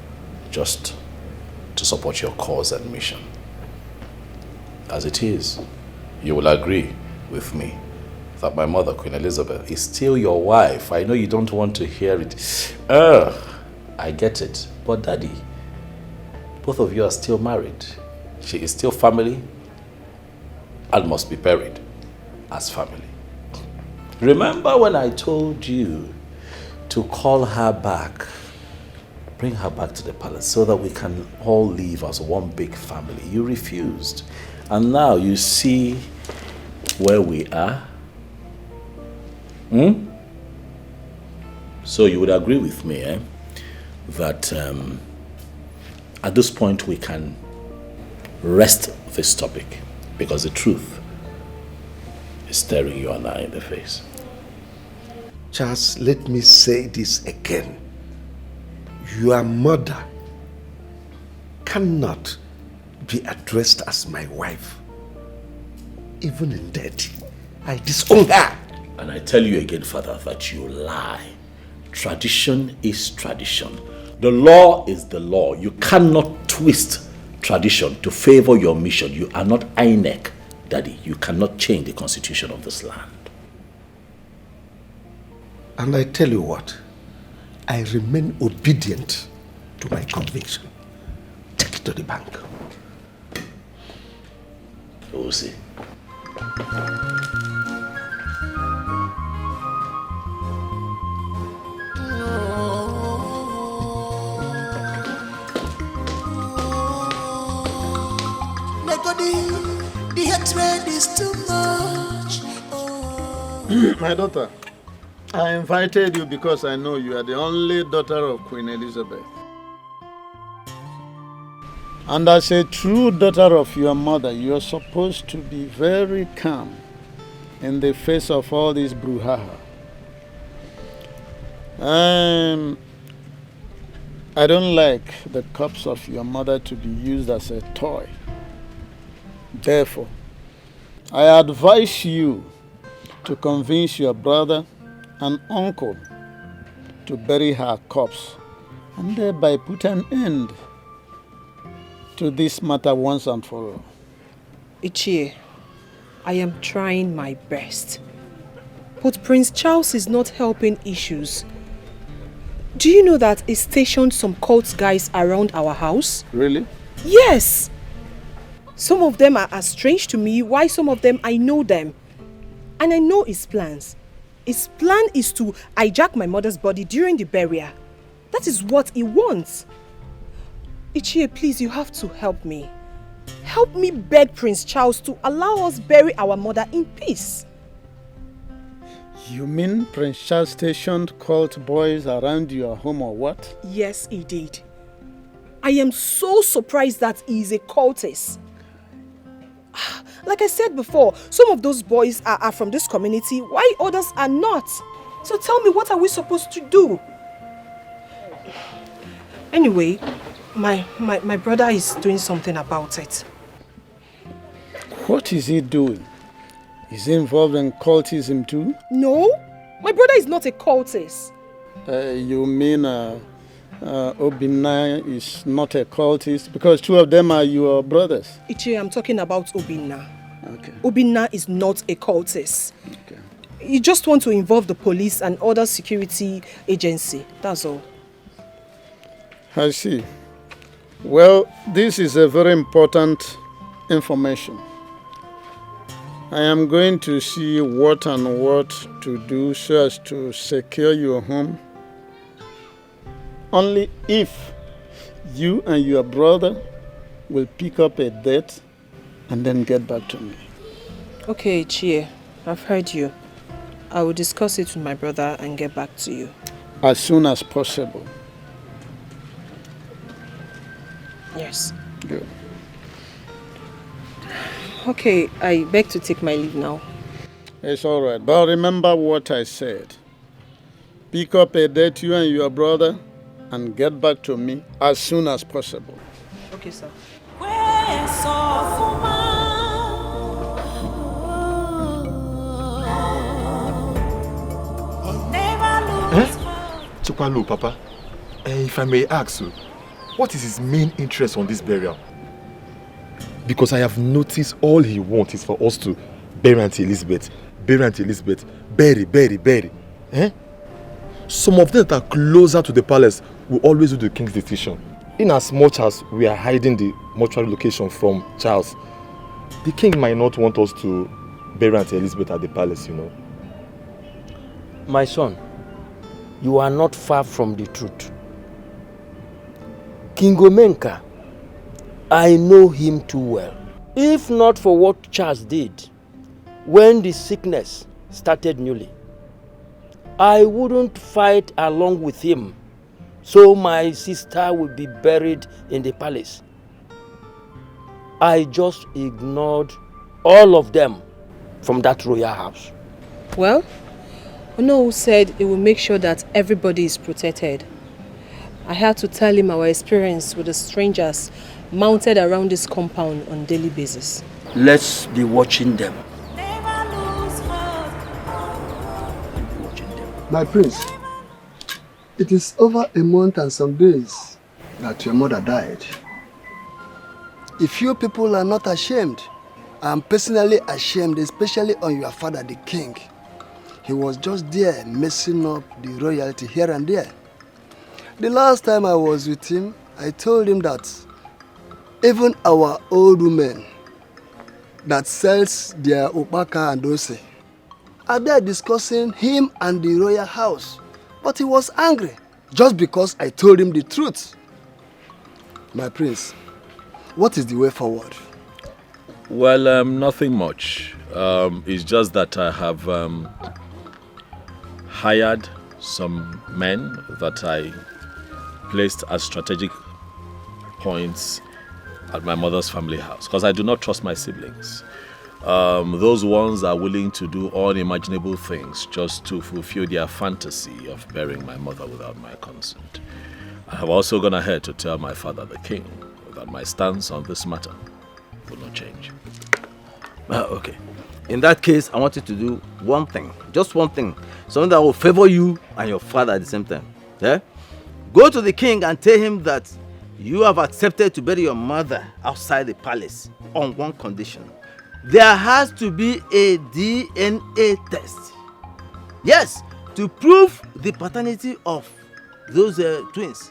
J: just to support your cause and mission. As it is, you will agree with me that my mother, Queen Elizabeth, is still your wife. I know you don't want to hear it. I get it. But Daddy, both of you are still married. She is still family and must be buried as family. Remember when I told you to call her back, bring her back to the palace so that we can all live as one big family? You refused. And now you see where we are. So you would agree with me, that at this point we can rest this topic because the truth is staring you and I in the face.
L: Charles, let me say this again. Your mother cannot be addressed as my wife. Even in death, I disown her.
J: And I tell you again, Father, that you lie. Tradition is tradition. The law is the law. You cannot twist tradition to favor your mission. You are not INEC, Daddy. You cannot change the constitution of this land.
L: And I tell you what, I remain obedient to my conviction. Take it to the bank.
J: We'll see.
O: The hatred is too much.
D: My daughter, I invited you because I know you are the only daughter of Queen Elizabeth. And as a true daughter of your mother, you are supposed to be very calm in the face of all this brouhaha. I don't like the corpse of your mother to be used as a toy. Therefore, I advise you to convince your brother and uncle to bury her corpse and thereby put an end to this matter once and for all.
G: Ichie, I am trying my best. But Prince Charles is not helping issues. Do you know that he stationed some cult guys around our house?
D: Really?
G: Yes! Some of them are as strange to me, while some of them I know them. And I know his plans. His plan is to hijack my mother's body during the burial. That is what he wants. Ichie, please, you have to help me. Help me beg Prince Charles to allow us bury our mother in peace.
D: You mean Prince Charles stationed cult boys around your home or what?
G: Yes, he did. I am so surprised that he is a cultist. Like I said before, some of those boys are from this community, while others are not. So tell me, what are we supposed to do? Anyway, my brother is doing something about it.
D: What is he doing? Is he involved in cultism too?
G: No, my brother is not a cultist.
D: You mean Obinna is not a cultist? Because two of them are your brothers.
G: Ichie, I'm talking about Obinna.
D: Okay.
G: Obinna is not a cultist.
D: Okay.
G: You just want to involve the police and other security agency, that's all.
D: I see. Well, this is a very important information. I am going to see what and what to do so as to secure your home. Only if you and your brother will pick up a date and then get back to me.
G: Okay, Chie, I've heard you. I will discuss it with my brother and get back to you.
D: As soon as possible.
G: Yes.
D: Good.
G: Okay, I beg to take my leave now.
D: It's all right, but remember what I said. Pick up a date, you and your brother, and get back to me as soon as possible.
G: Okay, sir.
I: Chukwalu, Papa, if I may ask you, what is his main interest on this burial? Because I have noticed all he wants is for us to bury Auntie Elizabeth, bury. Some of them that are closer to the palace will always do the king's decision. In as much as we are hiding the mortuary location from Charles, the king might not want us to bury Auntie Elizabeth at the palace, you know.
E: My son, you are not far from the truth. King Omenka, I know him too well. If not for what Charles did when the sickness started newly, I wouldn't fight along with him so my sister would be buried in the palace. I just ignored all of them from that royal house.
G: Well, Ono said he will make sure that everybody is protected. I had to tell him our experience with the strangers mounted around this compound on a daily basis.
E: Let's be watching them.
V: My prince, it is over a month and some days that your mother died. If you people are not ashamed, I am personally ashamed, especially on your father, the king. He was just there messing up the royalty here and there. The last time I was with him, I told him that even our old women that sells their opaka and ose are there discussing him and the royal house. But he was angry just because I told him the truth. My prince, what is the way forward?
J: Well, nothing much. It's just that I have hired some men that I placed as strategic points at my mother's family house because I do not trust my siblings. Those ones are willing to do unimaginable things just to fulfill their fantasy of burying my mother without my consent. I have also gone ahead to tell my father, the king, that my stance on this matter will not change.
M: Okay. In that case, I want you to do one thing. Just one thing. Something that will favor you and your father at the same time. Yeah? Go to the king and tell him that You have accepted to bury your mother outside the palace on one condition. There has to be a DNA test. Yes, to prove the paternity of those twins.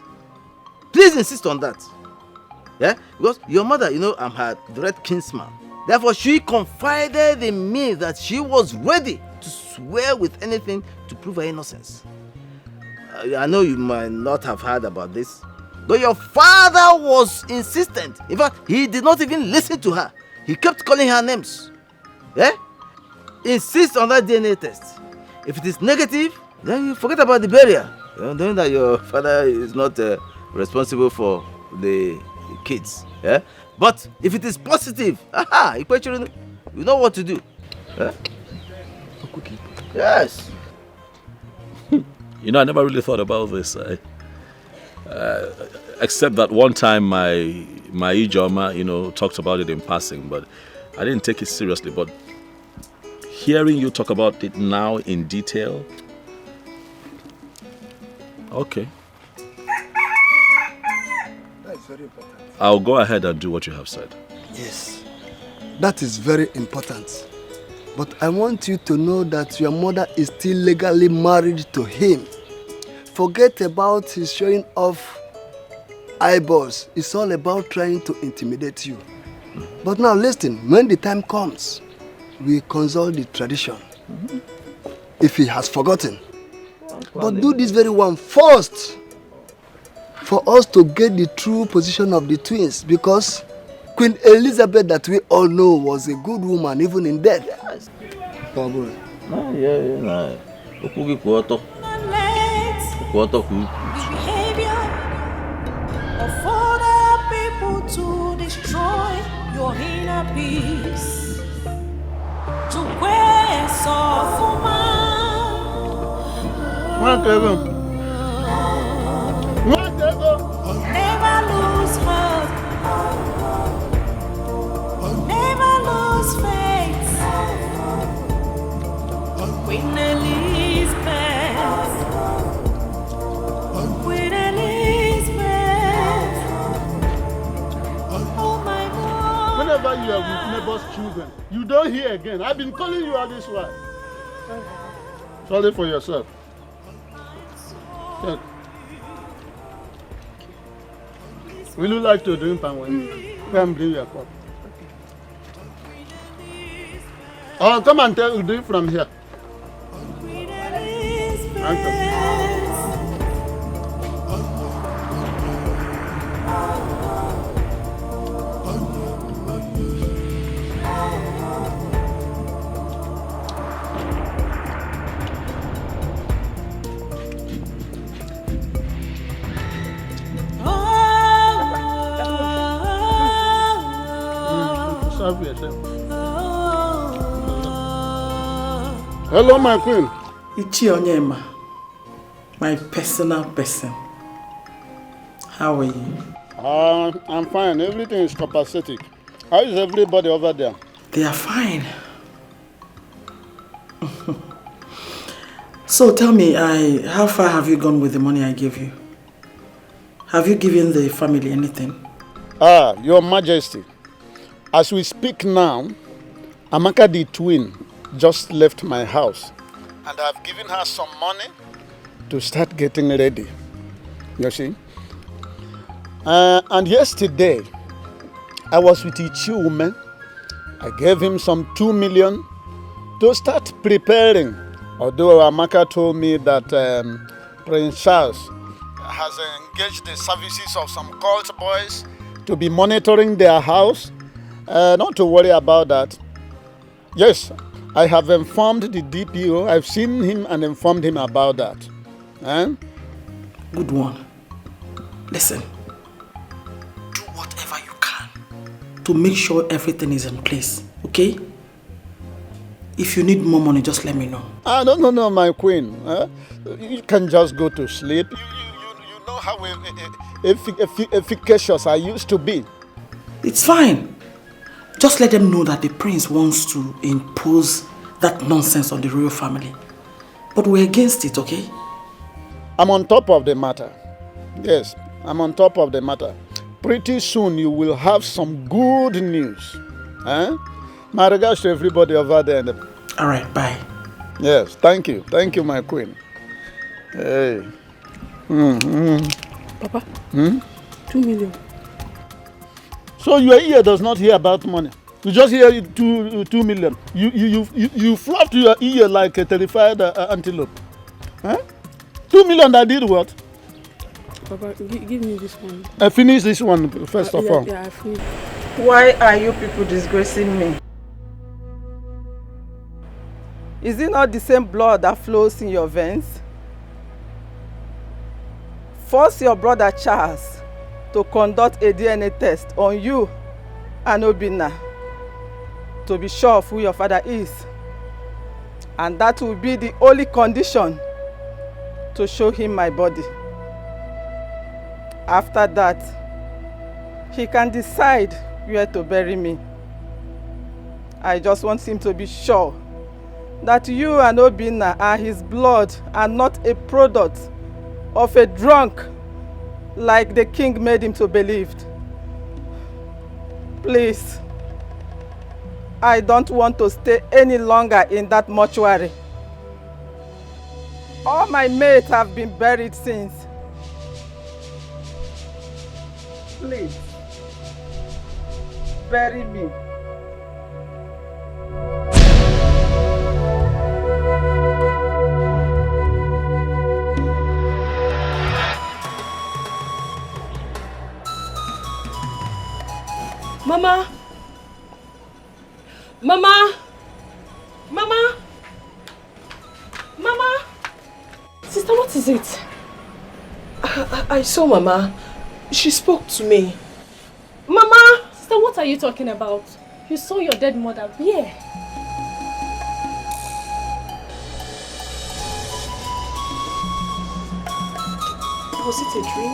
M: Please insist on that. Yeah? Because your mother, I'm her direct kinsman. Therefore, she confided in me that she was ready to swear with anything to prove her innocence. I know you might not have heard about this, but your father was insistent. In fact, he did not even listen to her. He kept calling her names. Yeah? Insist on that DNA test. If it is negative, then you forget about the burial. Knowing that your father is not responsible for the kids. Yeah? But if it is positive, you know what to do. Yeah? Yes.
J: I never really thought about this. Except that one time my Ijoma, talked about it in passing, but I didn't take it seriously. But hearing you talk about it now in detail, okay.
V: That is very important.
J: I'll go ahead and do what you have said.
V: Yes, that is very important. But I want you to know that your mother is still legally married to him. Forget about his showing off eyeballs. It's all about trying to intimidate you. But now listen, when the time comes, we consult the tradition. If he has forgotten. But do this very one first. For us to get the true position of the twins. Because Queen Elizabeth that we all know was a good woman even in death. Yes.
O: Behavior of other people to destroy your inner peace, to quest of never lose hope, never lose faith. Queen Elizabeth, Queen Elizabeth. Oh my God.
D: Whenever you are with neighbor's children, you don't hear again. I've been calling you all this while. Sorry for yourself. Yeah. Will you like to drink palm wine? Come bring your cup. Oh, come and drink from here. Uncle. Hello, my queen.
B: Ichi Onyema, my personal person. How are you?
D: I'm fine. Everything is copacetic. How is everybody over there?
B: They are fine. So tell me, how far have you gone with the money I gave you? Have you given the family anything?
D: Your Majesty. As we speak now, Amaka the twin just left my house. And I've given her some money to start getting ready. You see? And yesterday, I was with Ichi woman. I gave him some 2 million to start preparing. Although Amaka told me that Prince Charles has engaged the services of some cult boys to be monitoring their house. Not to worry about that. Yes, I have informed the DPO. I've seen him and informed him about that.
B: Good one. Listen. Do whatever you can to make sure everything is in place, okay? If you need more money, just let me know.
D: No, my queen. You can just go to sleep. You know how efficacious I used to be.
B: It's fine. Just let them know that the prince wants to impose that nonsense on the royal family. But we're against it, okay?
D: I'm on top of the matter. Yes, I'm on top of the matter.
U: pretty soon you will have some good news. My regards to everybody over there.
B: All right, bye.
U: Yes, thank you. Thank you, my queen. Hey.
B: Papa,
U: 2
B: million.
U: So your ear does not hear about money. You just hear 2 million. You flap to your ear like a terrified antelope. 2 million that did what?
B: Papa, give me this one.
U: Finish this one first of all.
B: Yeah, I finished.
R: Why are you people disgracing me? Is it not the same blood that flows in your veins? Force your brother Charles to conduct a DNA test on you and Obinna to be sure of who your father is. And that will be the only condition to show him my body. After that, he can decide where to bury me. I just want him to be sure that you and Obinna are his blood and not a product of a drunk like the king made him to believe. Please, I don't want to stay any longer in that mortuary. All my mates have been buried since. Please, bury me.
B: Mama! Mama! Mama! Mama! Sister, what is it? I saw Mama. She spoke to me. Mama!
F: Sister, what are you talking about? You saw your dead mother. Where?
B: Was it a dream?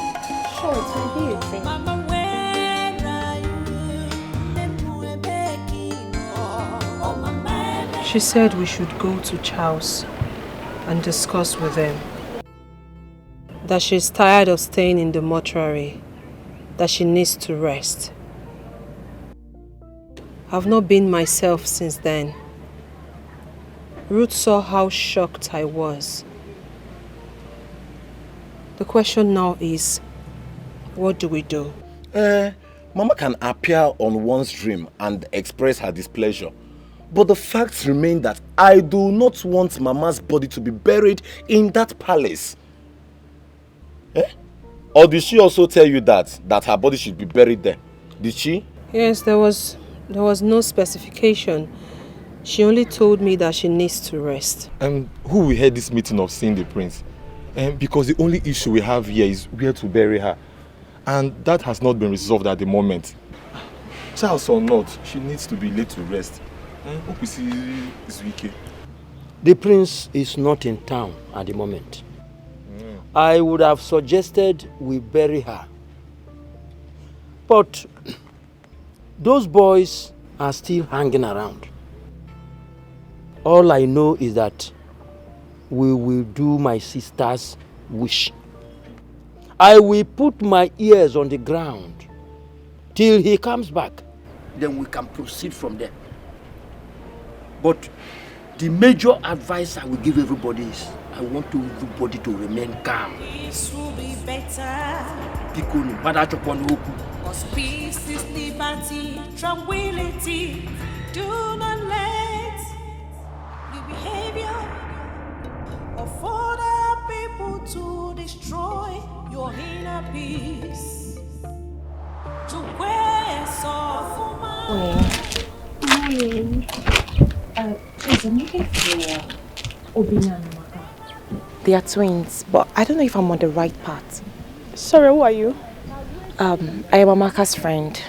F: Sure, it will be a dream.
O: Mama, where are you?
G: She said we should go to Charles and discuss with them. That she's tired of staying in the mortuary. That she needs to rest. I've not been myself since then. Ruth saw how shocked I was. The question now is, what do we do?
I: Mama can appear on one's dream and express her displeasure. But the facts remain that I do not want Mama's body to be buried in that palace. Or did she also tell you that her body should be buried there? Did she?
G: Yes, there was no specification. She only told me that she needs to rest.
I: And who will head this meeting of seeing the prince? Because the only issue we have here is where to bury her. And that has not been resolved at the moment. Charles or not, she needs to be laid to rest. Hope we see Zwike.
E: The prince is not in town at the moment. I would have suggested we bury her. But those boys are still hanging around. All I know is that we will do my sister's wish. I will put my ears on the ground till he comes back. Then we can proceed from there. But the major advice I will give everybody is I want everybody to remain calm.
O: This will be better. Cause peace is liberty, tranquility. Do not let the behavior of other people to destroy your inner peace. To where soft
F: Morning. Please, I'm looking for Obinna and Amaka.
P: They are twins, but I don't know if I'm on the right path.
F: Sorry, who are you?
P: I am Amaka's friend.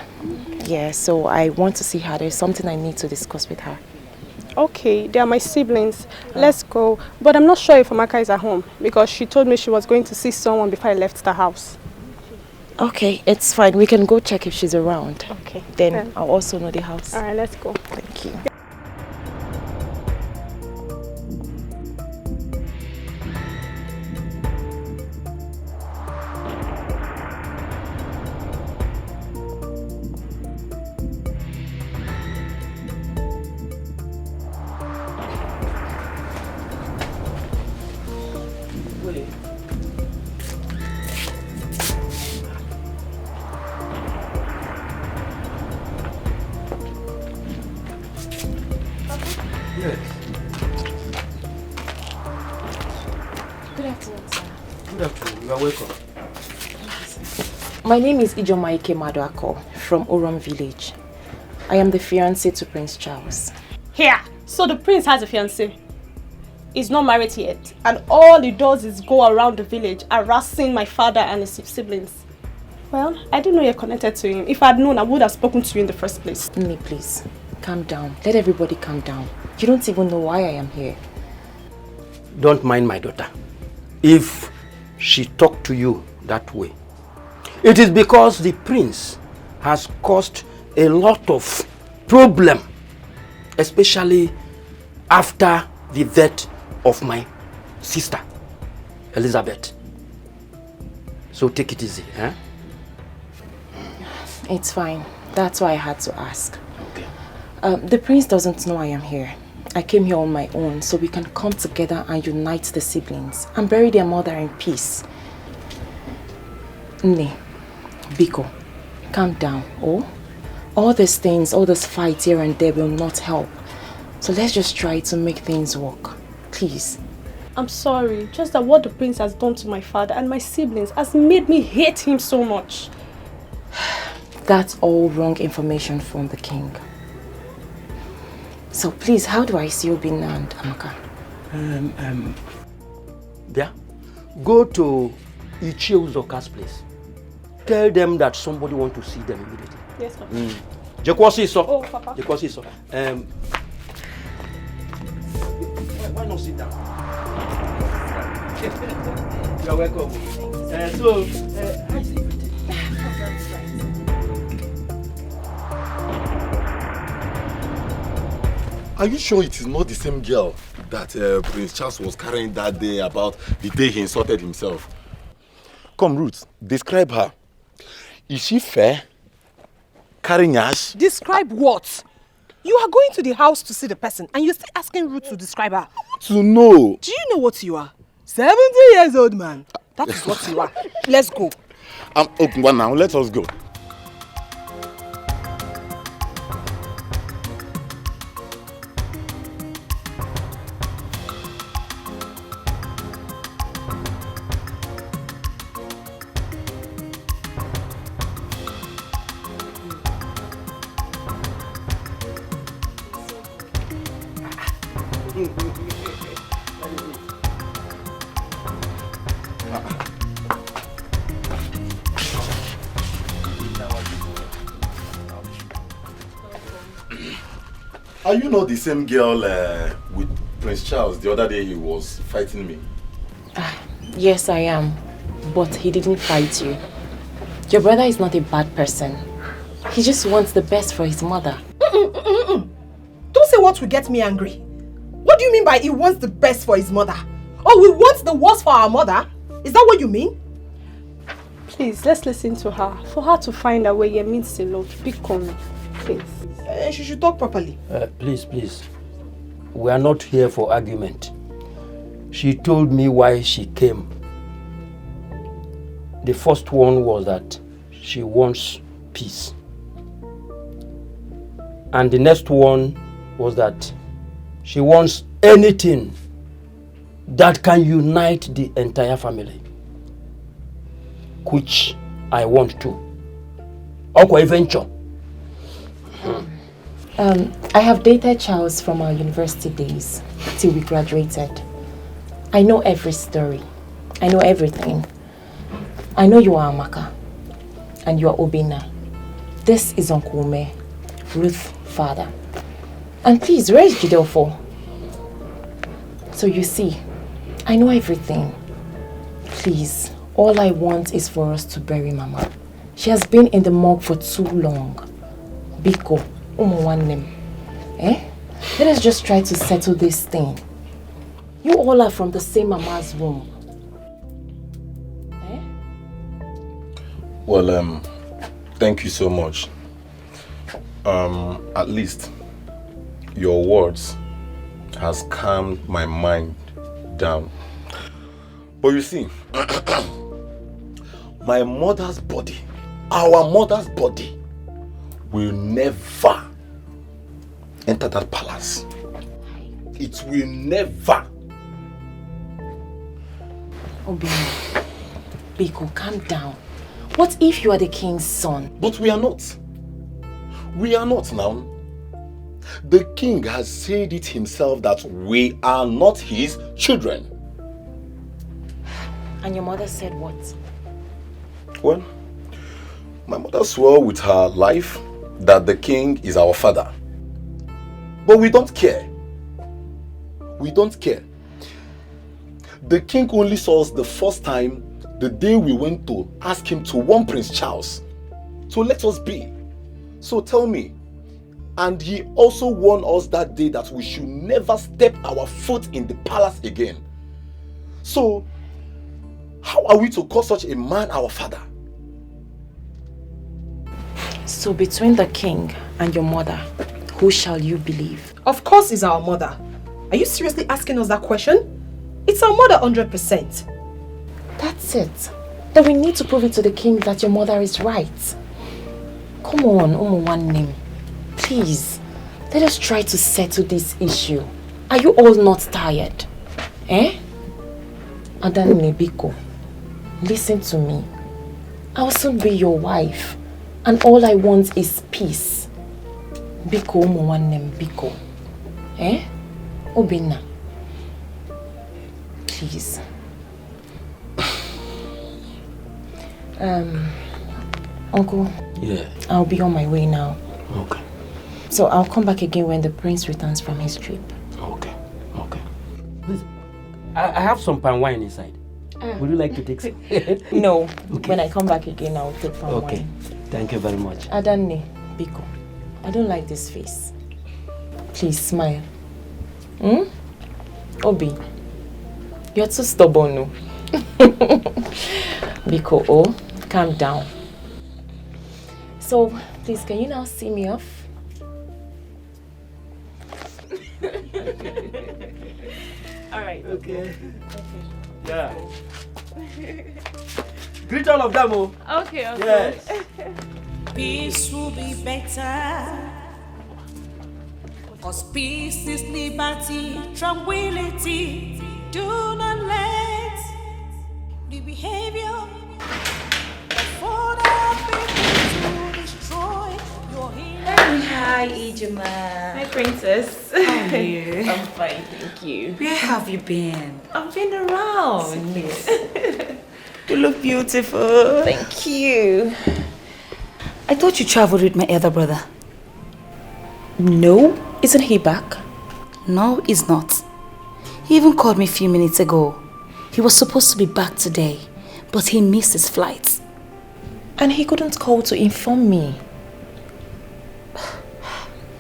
P: Yeah, so I want to see her. There's something I need to discuss with her.
F: Okay, they are my siblings. Let's go. But I'm not sure if Amaka is at home because she told me she was going to see someone before I left the house.
P: Okay, it's fine. We can go check if she's around.
F: Okay.
P: Then I'll also know the house.
F: All right, let's go.
P: Thank you.
S: Yes.
P: Good afternoon, sir.
S: Good afternoon. You are welcome.
P: My name is Ijomaike Maduako from Oron Village. I am the fiancé to Prince Charles.
G: Here! So the prince has a fiancé. He's not married yet. And all he does is go around the village harassing my father and his siblings. Well, I didn't know you're connected to him. If I'd known, I would have spoken to you in the first place.
P: Nne, please, calm down. Let everybody calm down. You don't even know why I am here.
S: Don't mind my daughter. If she talked to you that way, it is because the prince has caused a lot of problem, especially after the death of my sister, Elizabeth. So take it easy, eh?
P: It's fine. That's why I had to ask. Okay. The prince doesn't know I am here. I came here on my own so we can come together and unite the siblings and bury their mother in peace. Nne, Biko, calm down, oh? All these things, all this fight here and there will not help. So let's just try to make things work. Please.
G: I'm sorry. Just that what the prince has done to my father and my siblings has made me hate him so much.
P: That's all wrong information from the king. So please, how do I see Obinna and Amaka?
S: There. Go to Ichie Uzoka's place. Tell them that somebody wants to see them immediately.
G: Yes, Papa.
S: Oh, Papa. Why not sit down? You are welcome. How is everything?
I: Are you sure it is not the same girl that Prince Charles was carrying that day about the day he insulted himself? Come, Ruth, describe her. Is she fair? Carrying ash?
G: Describe what? You are going to the house to see the person and you're still asking Ruth to describe her.
I: To know.
G: Do you know what you are? 70 years old man. That is what you are. Let's go.
I: I'm open one now. Let us go. Are you not the same girl with Prince Charles the other day he was fighting me?
P: Yes, I am. But he didn't fight you. Your brother is not a bad person. He just wants the best for his mother.
G: Don't say what will get me angry. What do you mean by he wants the best for his mother? Oh, we want the worst for our mother? Is that what you mean? Please, let's listen to her. For her to find out where it means a lot. Be calm, please. She should talk properly.
S: Please. We are not here for argument. She told me why she came. The first one was that she wants peace. And the next one was that she wants anything that can unite the entire family. Which I want to. Okay, venture.
P: I have dated Charles from our university days till we graduated. I know every story. I know everything. I know you are Amaka and you are Obinna. This is Uncle Ume, Ruth's father. And please, where is Jidelfo? So you see, I know everything. Please, all I want is for us to bury Mama. She has been in the morgue for too long. Biko, Umuwanem. Let us just try to settle this thing. You all are from the same Mama's womb.
I: Well, thank you so much. At least your words has calmed my mind down. But you see, my mother's body, our mother's body, will never enter that palace.
K: It will never.
P: Obi, Biko, calm down. What if you are the king's son?
K: But we are not. We are not now. The king has said it himself that we are not his children.
P: And your mother said what?
K: Well, my mother swore with her life that the king is our father. But we don't care. We don't care. The king only saw us the first time the day we went to ask him to warn Prince Charles to let us be. So tell me, and he also warned us that day that we should never step our foot in the palace again. So, how are we to call such a man our father?
P: So between the king and your mother, who shall you believe?
G: Of course it's our mother. Are you seriously asking us that question? It's our mother 100%.
P: That's it. Then we need to prove it to the king that your mother is right. Come on, one name. Please, let us try to settle this issue. Are you all not tired? Eh? Adan Biko, listen to me. I'll soon be your wife. And all I want is peace. Biko, one name, Biko. Eh? Obina. Please. Uncle.
S: Yeah.
P: I'll be on my way now.
S: Okay.
P: So I'll come back again when the prince returns from his trip.
S: Okay. Okay. Please, I have some palm wine inside. Would you like to take some?
P: No.
S: Okay.
P: When I come back again, I'll take palm
S: Okay.
P: wine.
S: Thank you very much.
P: Adanne, Biko, I don't like this face. Please smile. Obi, you're too stubborn, no? Biko, oh, calm down. So, please, can you now see me off? All right.
S: Okay. Yeah. Greet all of them, oh.
P: Okay, okay.
S: Yes.
O: Peace will be better. Cause peace is liberty, tranquility. Do not let the behavior of other people to destroy your healing.
T: Hi, Ijima.
P: Hi, princess.
T: How are you?
P: I'm fine, thank you.
T: Where have you been?
P: I've been around.
T: You look beautiful.
P: Thank you.
T: I thought you traveled with my elder brother.
P: No, isn't he back?
T: No, he's not. He even called me a few minutes ago. He was supposed to be back today, but he missed his flight.
P: And he couldn't call to inform me.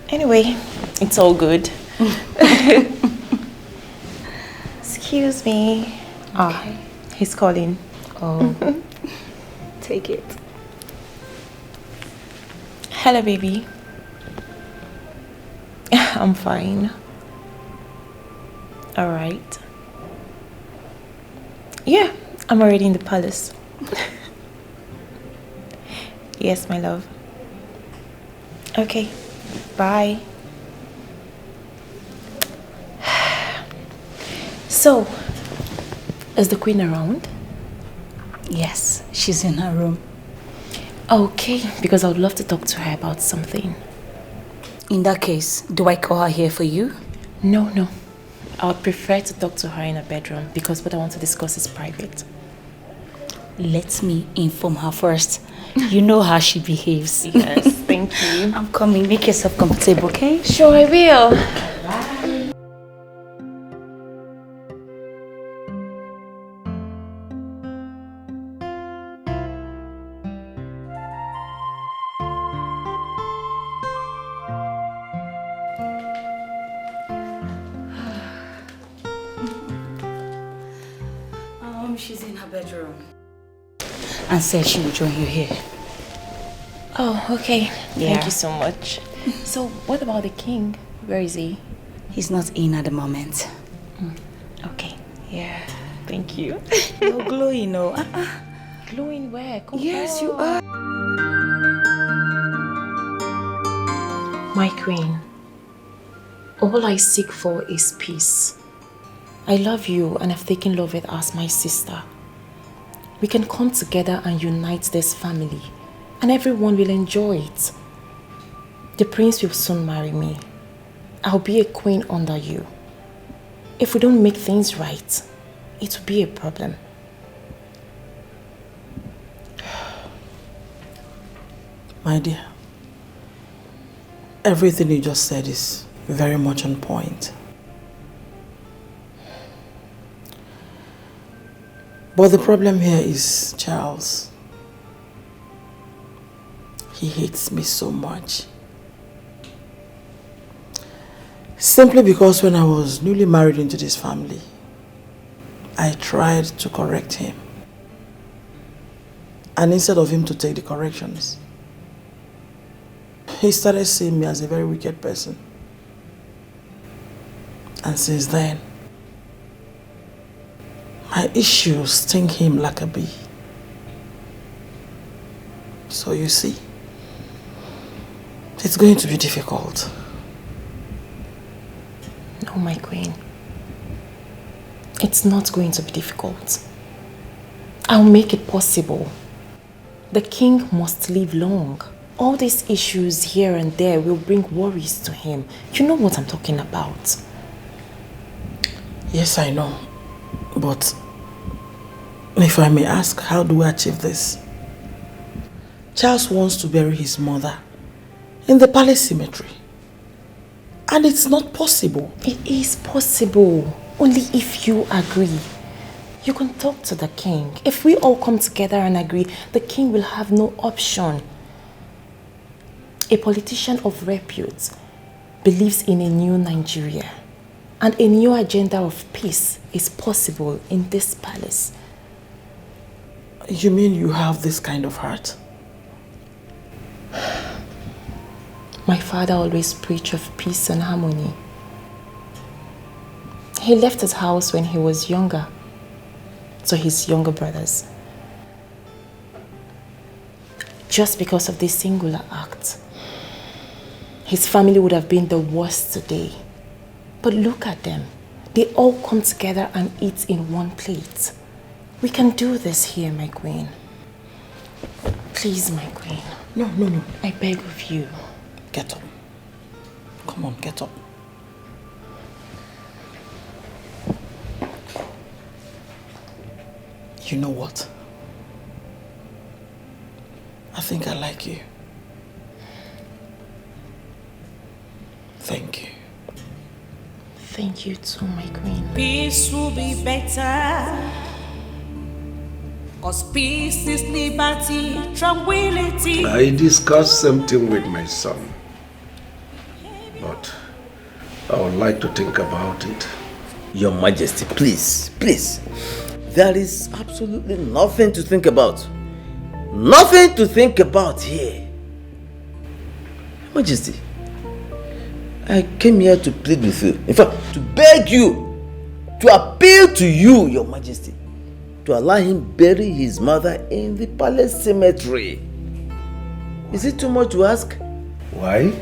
P: Anyway, it's all good. Excuse me. Ah, he's calling.
T: Oh. Take it.
P: Hello, baby. I'm fine. All right. Yeah, I'm already in the palace. Yes, my love. Okay, bye. So, is the queen around?
T: Yes, she's in her room.
P: Okay, because I would love to talk to her about something.
T: In that case, do I call her here for you?
P: No. I would prefer to talk to her in her bedroom because what I want to discuss is private.
T: Let me inform her first. You know how she behaves.
P: Yes, thank you.
T: I'm coming. Make yourself comfortable, okay?
P: Sure, I will.
T: Bye. She's in her bedroom. And said she will join you here.
P: Oh, okay.
T: Yeah.
P: Thank you so much. So, what about the king? Where is he?
T: He's not in at the moment.
P: Okay. Yeah. Thank you.
T: You're glowing, no?
P: Glowing where? Come
T: Yes,
P: on.
T: you are.
P: My queen, All I seek for is peace. I love you and I've taken Loveth as my sister. We can come together and unite this family and everyone will enjoy it. The prince will soon marry me. I'll be a queen under you. If we don't make things right, it will be a problem.
B: My dear, everything you just said is very much on point. But the problem here is Charles. He hates me so much. Simply because when I was newly married into this family, I tried to correct him. And instead of him to take the corrections, he started seeing me as a very wicked person. And since then, my issues sting him like a bee. So you see, it's going to be difficult.
P: No, my queen. It's not going to be difficult. I'll make it possible. The king must live long. All these issues here and there will bring worries to him. You know what I'm talking about.
B: Yes, I know. But if I may ask, how do we achieve this? Charles wants to bury his mother in the palace cemetery. And it's not possible.
P: It is possible. Only if you agree. You can talk to the king. If we all come together and agree, the king will have no option. A politician of repute believes in a new Nigeria. And a new agenda of peace is possible in this palace.
B: You mean you have this kind of heart?
P: My father always preached of peace and harmony. He left his house when he was younger to his younger brothers. Just because of this singular act, his family would have been the worst today. But look at them. They all come together and eat in one plate. We can do this here, my queen. Please, my queen.
B: No.
P: I beg of you.
B: Get up. Come on, get up. You know what? I think I like you. Thank you.
P: Thank you too, my queen.
N: Peace will be better. Cause peace is liberty, tranquility.
L: I discussed something with my son, but I would like to think about it.
M: Your Majesty, please. There is absolutely nothing to think about. Nothing to think about here. Your Majesty, I came here to plead with you. In fact, to beg you, to appeal to you, Your Majesty, to allow him bury his mother in the palace cemetery. Is it too much to ask?
L: Why?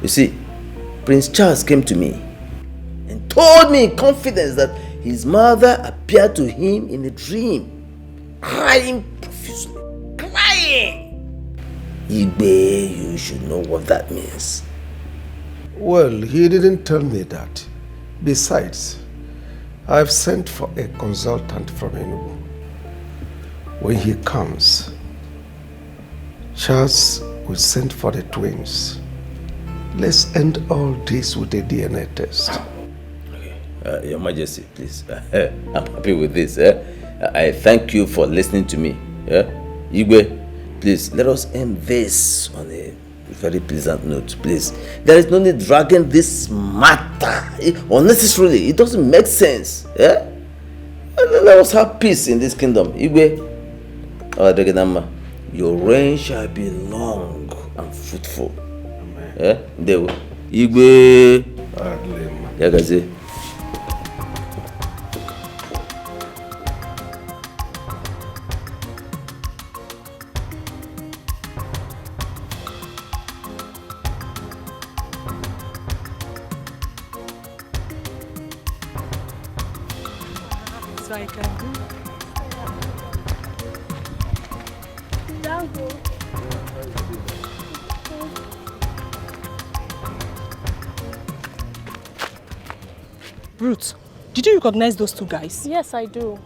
M: You see, Prince Charles came to me and told me in confidence that his mother appeared to him in a dream, crying profusely. Crying! Igbe, you should know what that means.
L: Well, he didn't tell me that. Besides, I've sent for a consultant from Enugu. When he comes, Charles will send for the twins. Let's end all this with a DNA test.
M: Okay. Your Majesty, please. I'm happy with this. I thank you for listening to me. Igwe, please, let us end this on a very pleasant note, please. There is no need dragging this matter unnecessarily. It doesn't make sense. Let us have peace in this kingdom. Igwe, your reign shall be long and fruitful. Amen. Igwe. Yagaze.
F: I can do. Dango.
G: Ruth, did you recognize those two guys?
F: Yes, I do.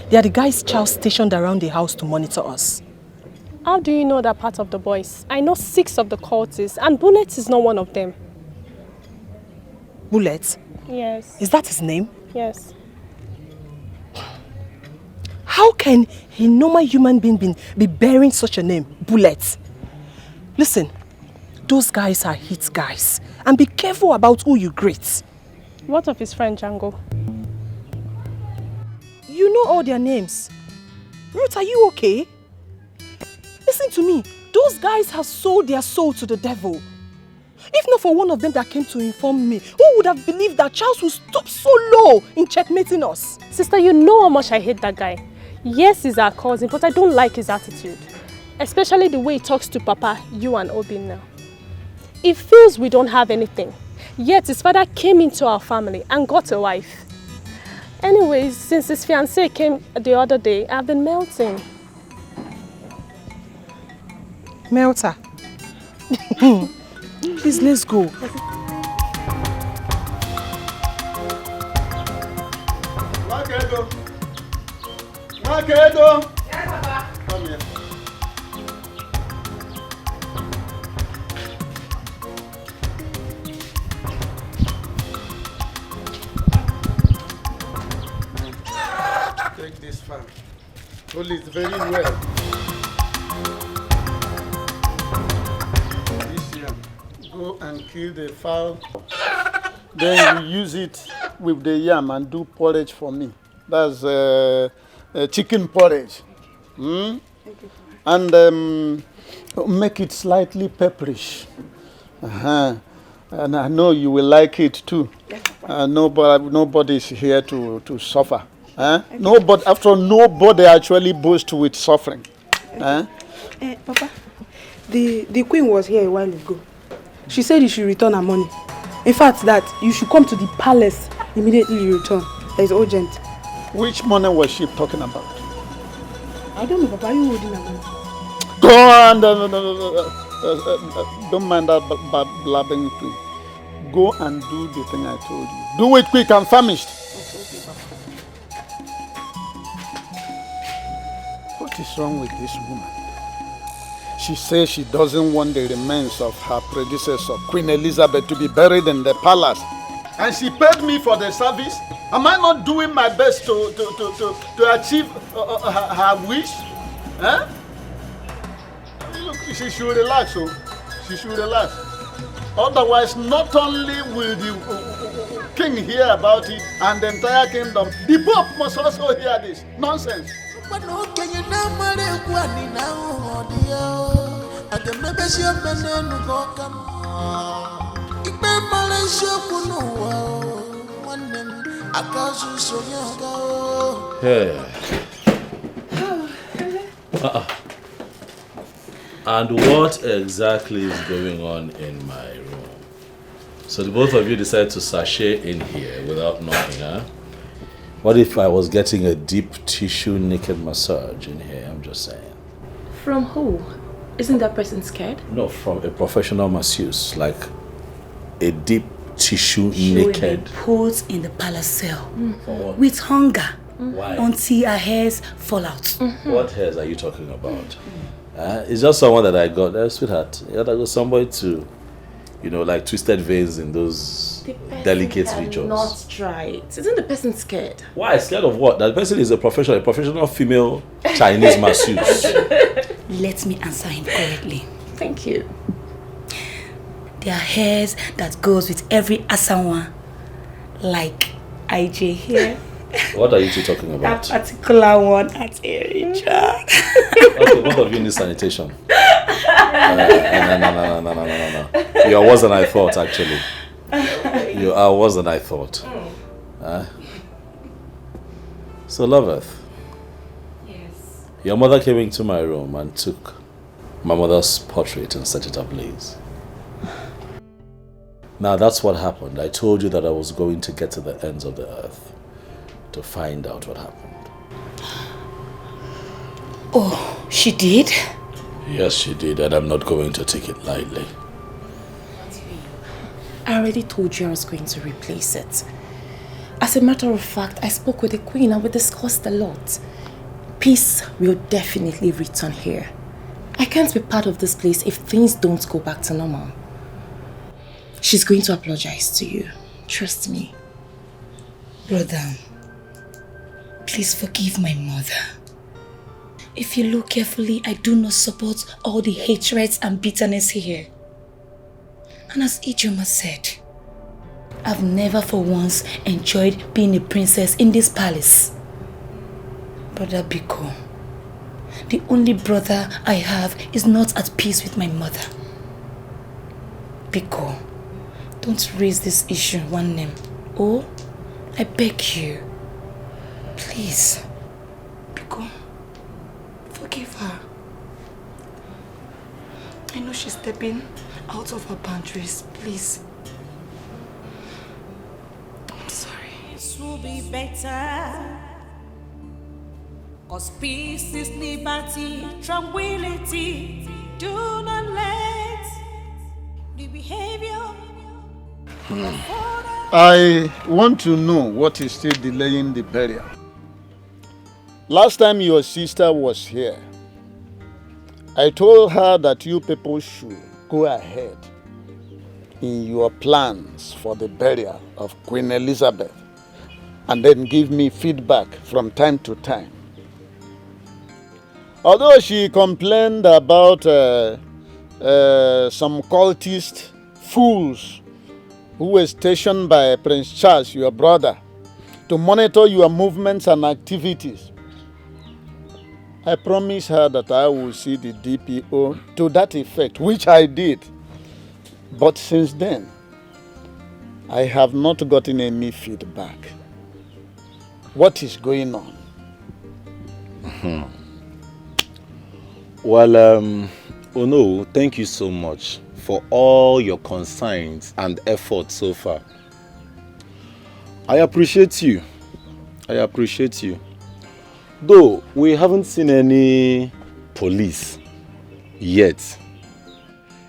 G: They are the guys Charles stationed around the house to monitor us.
F: How do you know that part of the boys? I know 6 of the cultists, and Bullet is not one of them.
G: Bullet?
F: Yes.
G: Is that his name?
F: Yes.
G: How can a normal human being be bearing such a name, Bullet? Listen, those guys are hit guys. And be careful about who you greet.
F: What of his friend Django?
G: You know all their names. Ruth, are you okay? Listen to me. Those guys have sold their soul to the devil. If not for one of them that came to inform me, who would have believed that Charles would stoop so low in checkmating us?
F: Sister, you know how much I hate that guy. Yes, he's our cousin, but I don't like his attitude. Especially the way he talks to Papa, you and Obi now. He feels we don't have anything. Yet his father came into our family and got a wife. Anyways, since his fiancée came the other day, I've been melting.
G: Melter. Please, let's go.
U: Edo. Edo. Yes, Papa. Come here. Take this fan. Hold it very well. This here. Go and kill the fowl. Then you use it with the yam and do porridge for me. That's chicken porridge. Mm? And make it slightly pepperish. And I know you will like it too. Nobody's here to suffer. Nobody, after all, nobody actually boasts with suffering.
B: Papa, the queen was here a while ago. She said you should return her money. In fact, that you should come to the palace immediately you return. It's urgent.
U: Which money was she talking about?
B: I don't know, Papa. Are you holding her money?
U: Go on. Don't mind that blabbing thing. Go and do the thing I told you. Do it quick. I'm famished.
B: Okay, Papa.
U: What is wrong with this woman? She says she doesn't want the remains of her predecessor, Queen Elizabeth, to be buried in the palace. And she paid me for the service. Am I not doing my best to achieve her wish? Look, she should relax. She should relax. Otherwise, not only will the king hear about it and the entire kingdom, the Pope must also hear this. Nonsense.
J: Hey. And what exactly is going on in my room? So the both of you decide to sashay in here without knocking, huh? What if I was getting a deep tissue naked massage in here? I'm just saying.
T: From who? Isn't that person scared?
J: No, from a professional masseuse, like a deep tissue
T: She will
J: naked.
T: be put in the palace cell
J: For what?
T: with hunger
J: Why?
T: until her hairs fall out.
J: What hairs are you talking about? It's just someone that I got, sweetheart. I got somebody to, like twisted veins in those delicate regions.
T: Not try it. Isn't the person scared?
J: Why? Scared of what? That person is a professional female Chinese masseuse.
T: Let me answer him correctly.
F: Thank you.
T: There are hairs that goes with every Asawa, like IJ here.
J: What are you two talking about?
T: That particular one at Erija.
J: Okay, both of you need sanitation. No. You are worse than I thought, actually. You are worse than I thought. So, Loveth.
T: Yes.
J: Your mother came into my room and took my mother's portrait and set it ablaze. Now, that's what happened. I told you that I was going to get to the ends of the earth to find out what happened.
T: Oh, she did?
J: Yes, she did, and I'm not going to take it lightly.
T: I already told you I was going to replace it. As a matter of fact, I spoke with the Queen and we discussed a lot. Peace will definitely return here. I can't be part of this place if things don't go back to normal. She's going to apologize to you. Trust me.
H: Brother, please forgive my mother. If you look carefully, I do not support all the hatreds and bitterness here. And as Ijoma said, I've never for once enjoyed being a princess in this palace. Brother Biko, the only brother I have is not at peace with my mother. Biko, don't raise this issue one name. Oh, I beg you. Please. Biko, forgive her. I know she's stepping out of her boundaries. Please. I'm sorry.
N: This will be better. Cause peace is liberty, tranquility. Do not let the behavior.
D: I want to know what is still delaying the burial. Last time your sister was here, I told her that you people should go ahead in your plans for the burial of Queen Elizabeth and then give me feedback from time to time. Although she complained about some cultist fools who were stationed by Prince Charles, your brother, to monitor your movements and activities, I promised her that I will see the DPO to that effect, which I did. But since then, I have not gotten any feedback. What is going on?
A: Well, Ono, thank you so much for all your concerns and efforts so far. I appreciate you. I appreciate you. Though we haven't seen any police yet.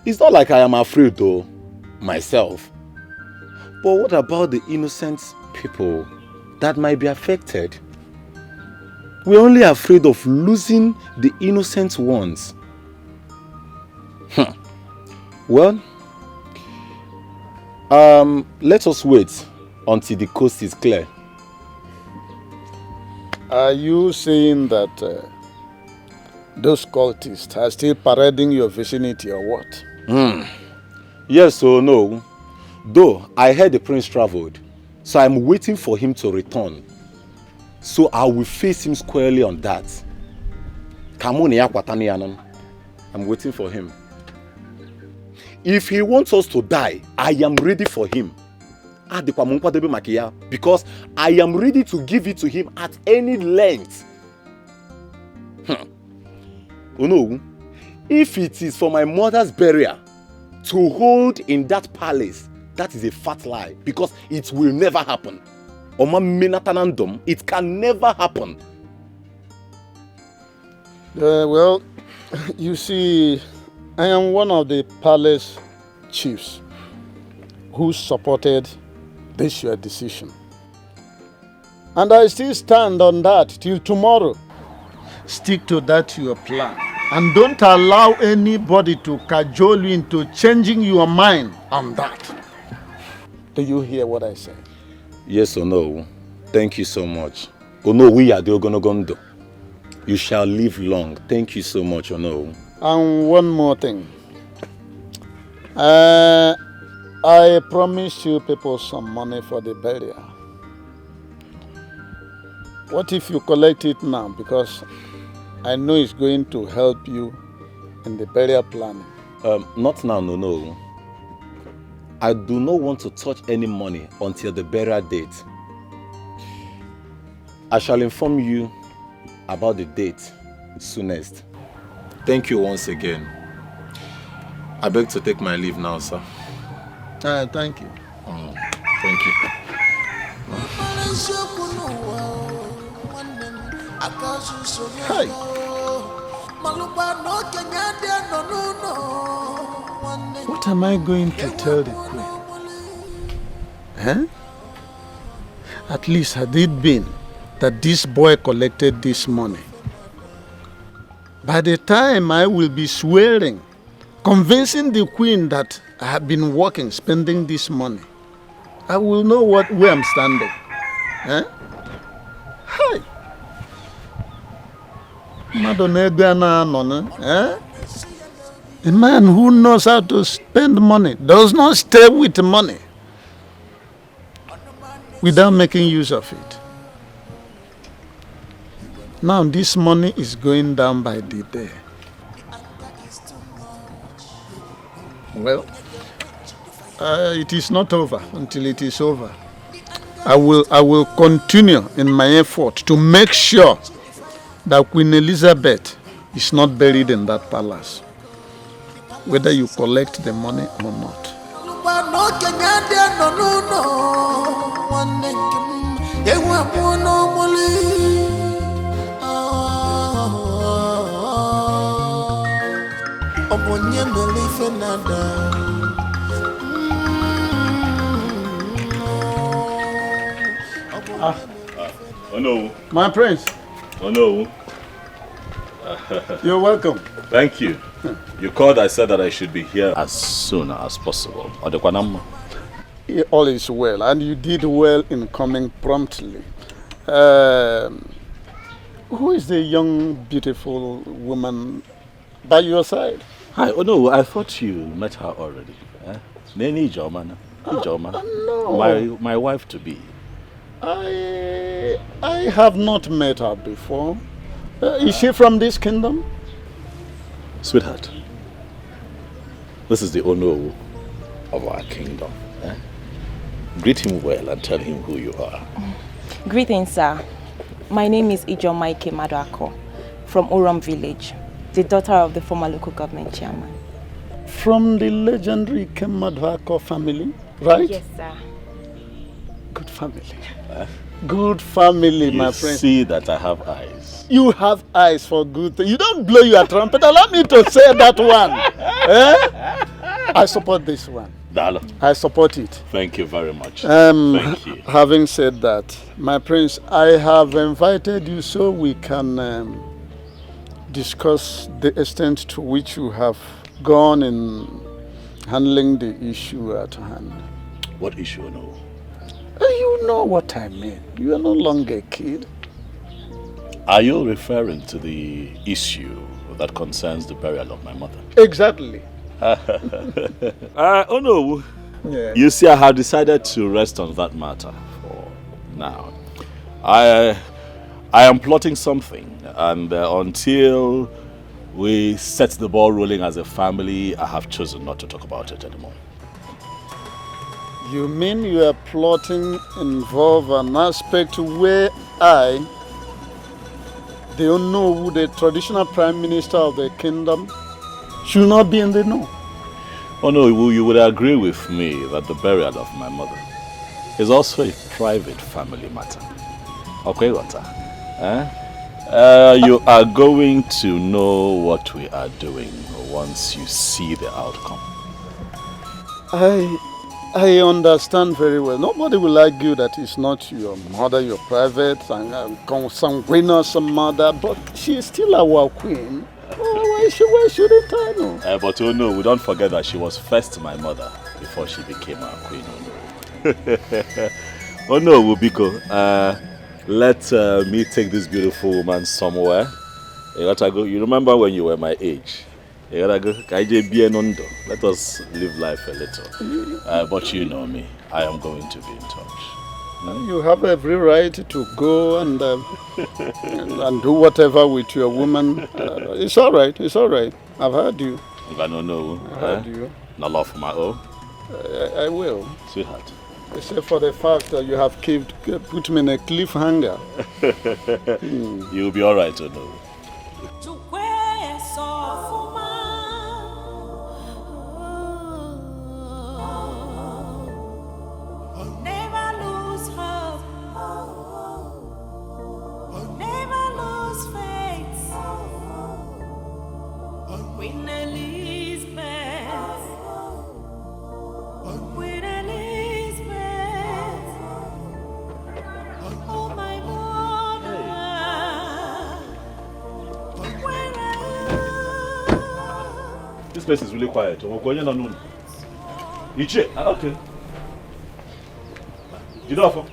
A: It's not like I am afraid though, myself. But what about the innocent people that might be affected? We're only afraid of losing the innocent ones. Well, let us wait until the coast is clear.
D: Are you saying that those cultists are still parading your vicinity or what?
A: Yes or no? Though I heard the prince traveled, so I'm waiting for him to return. So I will face him squarely on that. I'm waiting for him. If he wants us to die, I am ready for him. Because I am ready to give it to him at any length. You know, if it is for my mother's burial to hold in that palace, that is a fat lie, because it will never happen. It can never happen.
D: Well, you see, I am one of the palace chiefs who supported this your decision. And I still stand on that till tomorrow. Stick to that your plan. And don't allow anybody to cajole you into changing your mind on that. Do you hear what I say?
A: Yes or no? Thank you so much. Ono, we are the Ogonogondo. You shall live long. Thank you so much, Ono.
D: And one more thing. I promised you people some money for the burial. What if you collect it now? Because I know it's going to help you in the burial planning.
A: Not now, no. I do not want to touch any money until the burial date. I shall inform you about the date soonest. Thank you once again. I beg to take my leave now, sir.
D: Thank you.
A: Thank you.
D: Hey. What am I going to tell the queen? Huh? At least had it been that this boy collected this money, by the time I will be swearing, convincing the queen that I have been working, spending this money, I will know where I'm standing. Huh? Hi. A man who knows how to spend money does not stay with money without making use of it. Now this money is going down by the day. Well, it is not over until it is over. I will continue in my effort to make sure that Queen Elizabeth is not buried in that palace, whether you collect the money or not.
A: Oh no.
D: My prince.
A: Oh no.
D: You're welcome.
A: Thank you. You called, I said that I should be here as soon as possible.
D: All is well, and you did well in coming promptly. Who is the young, beautiful woman by your side?
A: Hi. Oh no, I thought you met her already. Neni Joma.
D: No.
A: My wife to be.
D: I have not met her before. Is she from this kingdom?
A: Sweetheart, this is the owner of our kingdom. Greet him well and tell him who you are.
T: Greetings, sir. My name is Ijomaike Maduako from Uram village, the daughter of the former local government chairman.
D: From the legendary Kemadwako family, right?
T: Yes, sir.
D: Good family. Good family, my friend.
A: You see that I have eyes.
D: You have eyes for good things. You don't blow your trumpet. Allow me to say that one. I support this one.
A: Dalo.
D: I support it.
A: Thank you very much. Thank you.
D: Having said that, my prince, I have invited you so we can discuss the extent to which you have gone in handling the issue at hand.
A: What issue, no?
D: You know what I mean. You are no longer a kid.
A: Are you referring to the issue that concerns the burial of my mother?
D: Exactly.
A: Oh no.
D: Yeah.
A: You see, I have decided to rest on that matter for now. I am plotting something, and until we set the ball rolling as a family, I have chosen not to talk about it anymore.
D: You mean you are plotting involve an aspect where I, the Onowu, the traditional prime minister of the kingdom, should not be in the know?
A: Oh no, you would agree with me that the burial of my mother is also a private family matter. Okay, Wata? You are going to know what we are doing once you see the outcome.
D: I understand very well. Nobody will argue that it's not your mother, your private, and consanguineous mother, but she is still our queen. Why shouldn't I know?
A: But oh no, we don't forget that she was first my mother before she became our queen. Oh no, Wubiko, let me take this beautiful woman somewhere. You gotta go. You remember when you were my age? You gotta go. Let us live life a little. But you know me, I am going to be in touch.
D: You have every right to go and do whatever with your woman. It's all right. It's all right. I've heard you.
A: If I don't know,
D: I heard you.
A: Not love for my own.
D: I will.
A: Sweetheart.
D: Except for the fact that you have put me in a cliffhanger.
A: You'll be all right, to know.
N: Never lose hope.
A: place is really quiet. Okay. Jidofo.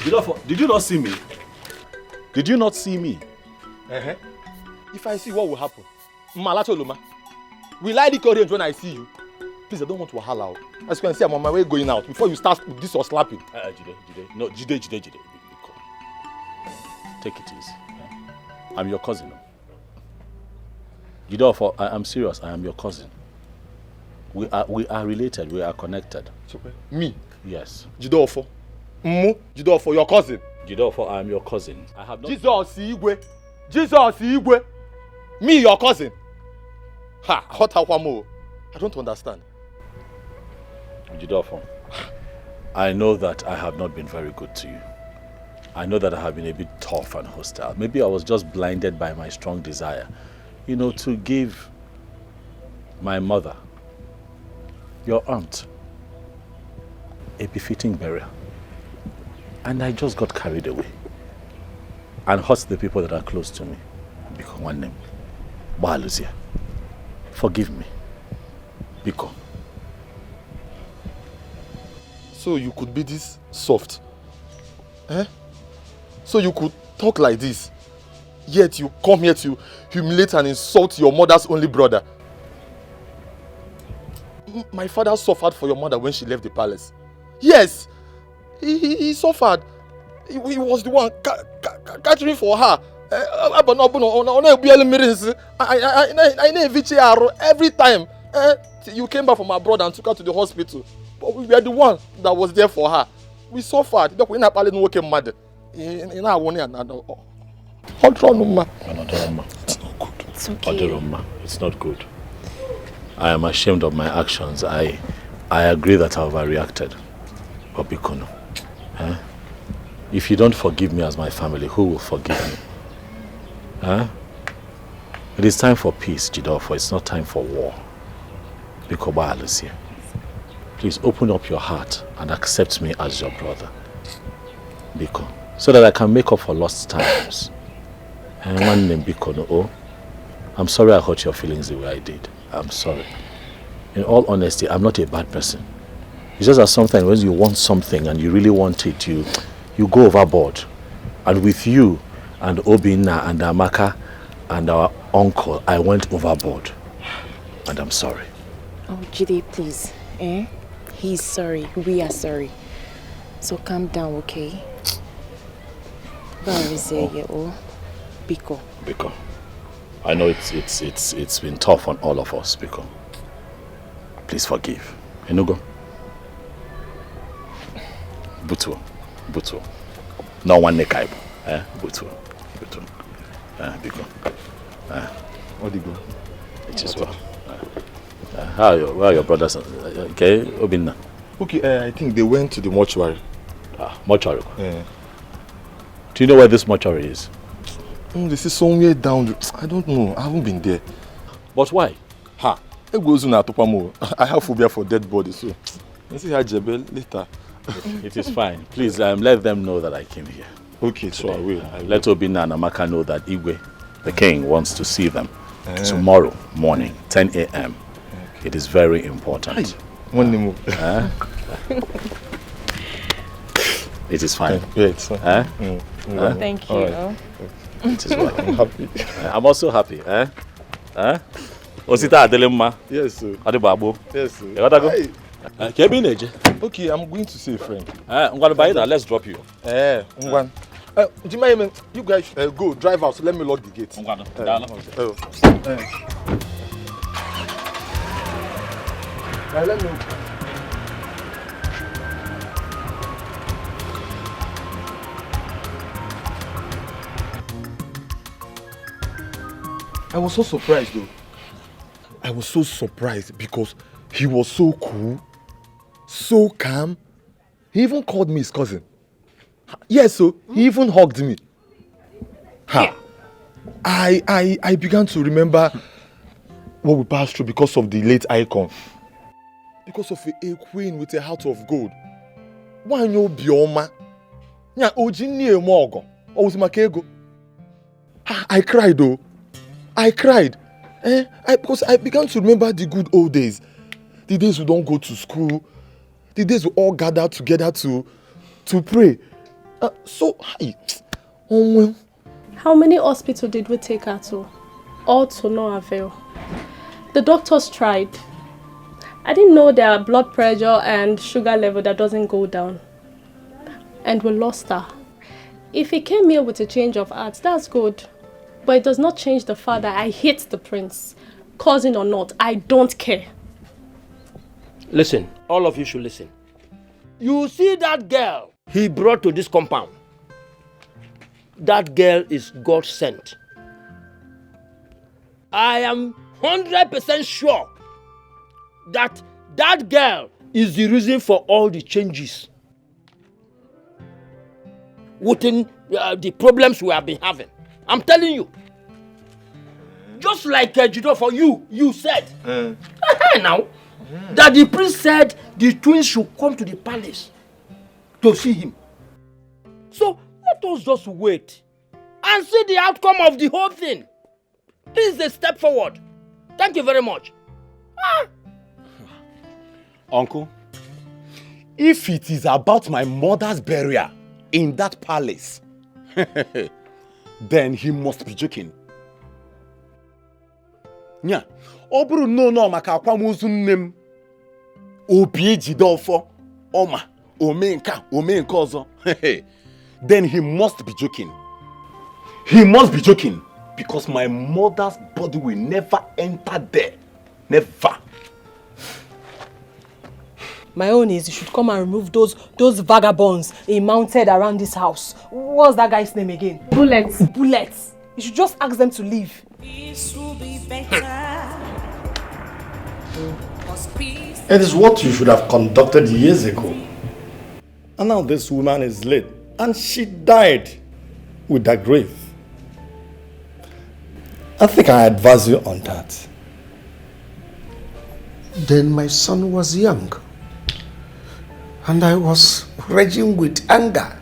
A: Jidofo, did you not see me? Did you not see me?
I: If I see, what will happen? Will I encourage when I see you? Please, I don't want to wahala. As you can see, I'm on my way going out. Before you start with this or slapping.
A: Jide. No, Jide. Take it easy. I'm your cousin. Jidofo, I'm serious. I am your cousin. We are related. We are connected.
I: Me?
A: Yes.
I: Jidofo. Jidofo, your cousin.
A: Jidofo, I am your cousin. I have not.
I: Jesus Igwe. Me, your cousin. Ha, hot awamo. I don't understand.
A: Jidofo, I know that I have not been very good to you. I know that I have been a bit tough and hostile. Maybe I was just blinded by my strong desire, to give my mother, your aunt, a befitting burial. And I just got carried away and hurt the people that are close to me. Because one name, Lucia. Forgive me. Biko.
I: So you could be this soft? So you could talk like this? Yet you come here to humiliate and insult your mother's only brother? My father suffered for your mother when she left the palace. Yes! He suffered. He was the one catering for her. I every time you came back from abroad and took her to the hospital. But we were the one that was there for her. We suffered. It's not
A: good. It's okay. It's not good. I am ashamed of my actions. I agree that I overreacted. But Bikono, if you don't forgive me as my family, who will forgive me? It is time for peace, Jidofo. It's not time for war. Bikoba Alicia, please open up your heart and accept me as your brother. Biko, so that I can make up for lost times. And one name Bikono. I'm sorry I hurt your feelings the way I did. I'm sorry. In all honesty, I'm not a bad person. It's just that sometimes when you want something and you really want it, you go overboard. And with you and Obinna and Amaka and our uncle, I went overboard. And I'm sorry.
T: Oh, Jide, please. He's sorry. We are sorry. So calm down, okay? Biko.
A: Biko. I know it's been tough on all of us, Biko. Please forgive. Enugo. Butu. No one nekaibo. Butu. Biko.
I: What do you go?
A: It is well. Where are your brothers? Okay, Obinna.
I: Okay, I think they went to the mortuary.
A: Mortuary?
I: Yeah.
A: Do you know where this mortuary is?
I: This is somewhere down. I don't know. I haven't been there.
A: But why?
I: I have phobia for dead bodies, so let's see how Jebel later.
A: It is fine. Please let them know that I came here.
I: Okay, so I will.
A: Let Obinna and Amaka know that Igwe, the king, wants to see them tomorrow morning, 10 a.m. Okay. It is very important.
I: One more.
A: It is fine.
T: Thank you.
A: Right. It is well. I'm happy. I'm also happy. Osita Adelemma.
I: Yes, sir.
A: Adebabo.
I: Yes, sir.
A: You gotta go.
I: Okay, I'm going to see a friend.
A: I'm gonna buy that. Let's drop you.
I: Do you mind? You guys go drive out. So let me lock the gate. Let me. I was so surprised though. I was so surprised because he was so cool, so calm. He even called me his cousin. Yes, so he even hugged me. I began to remember what we passed through because of the late icon. Because of a queen with a heart of gold. Why no bioma? Nya ojini emogo. Owusimakego. I cried though. I cried. Because I began to remember the good old days. The days we don't go to school. The days we all gather together to pray.
F: How many hospitals did we take her to? All to no avail. The doctors tried. I didn't know their blood pressure and sugar level that doesn't go down. And we lost her. If he came here with a change of heart, that's good. But it does not change the fact that I hate the prince. Cousin or not, I don't care.
S: Listen, all of you should listen. You see that girl he brought to this compound? That girl is God sent. I am 100% sure that that girl is the reason for all the changes within the problems we have been having. I'm telling you. Just like Judo for you said. Now, that the priest said the twins should come to the palace to see him. So let us just wait and see the outcome of the whole thing. This is a step forward. Thank you very much.
A: Uncle, if it is about my mother's burial in that palace, then he must be joking. Nya, oburu no maka akwamozu nnem. Obi ejide ofo, oma, omenka ozo. Then he must be joking. He must be joking because my mother's body will never enter there. Never.
G: My own is you should come and remove those vagabonds he mounted around this house. What's that guy's name again?
F: Bullets.
G: Bullets. You should just ask them to leave.
N: This will be better.
L: It is what you should have conducted years ago. And now this woman is late. And she died with that grave. I think I advise you on that.
S: Then my son was young. And I was raging with anger.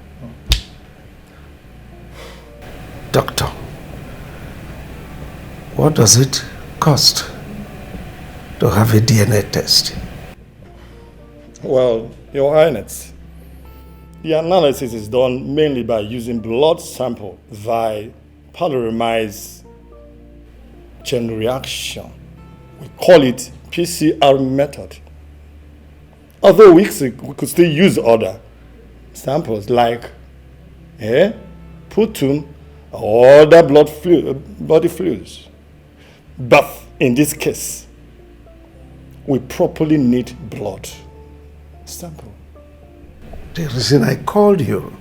S: Doctor, what does it cost to have a DNA test?
L: Well, Your Highness, the analysis is done mainly by using blood sample via polymerase chain reaction. We call it PCR method. Although we could still use other samples like hair, putum, or other body fluids. But in this case, we properly need blood sample.
S: The reason I called you,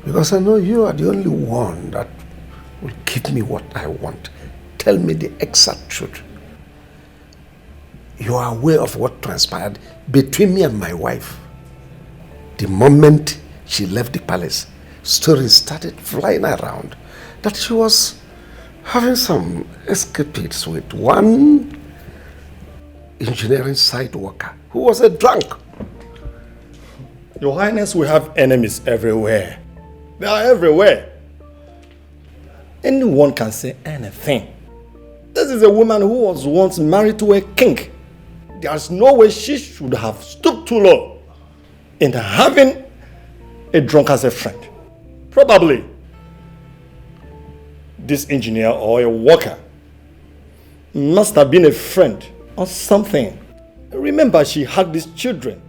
S: because I know you are the only one that will give me what I want. Tell me the exact truth. You are aware of what transpired between me and my wife. The moment she left the palace, stories started flying around that she was having some escapades with one engineering site worker who was a drunk.
L: Your Highness, we have enemies everywhere. They are everywhere. Anyone can say anything. This is a woman who was once married to a king. There's no way she should have stooped too low in having a drunk as a friend. Probably this engineer or a worker must have been a friend or something. Remember, she had these children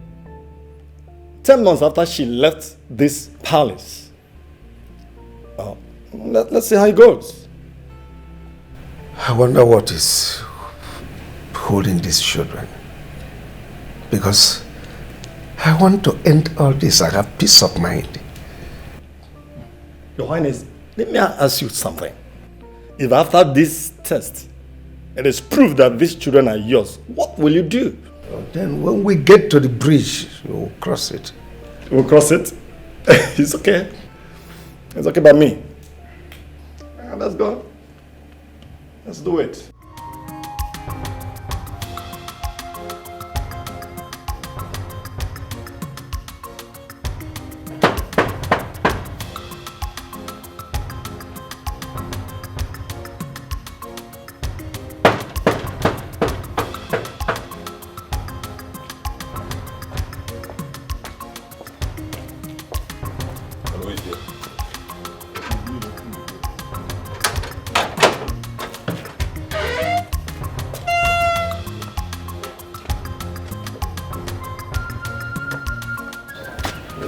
L: 10 months after she left this palace. Let's see how it goes.
S: I wonder what is holding these children. Because I want to end all this. I have peace of mind.
L: Your Highness, let me ask you something. If after this test, it is proved that these children are yours, what will you do?
S: Then when we get to the bridge, we'll cross it.
L: We'll cross it? It's okay. It's okay by me. Let's go. Let's do it.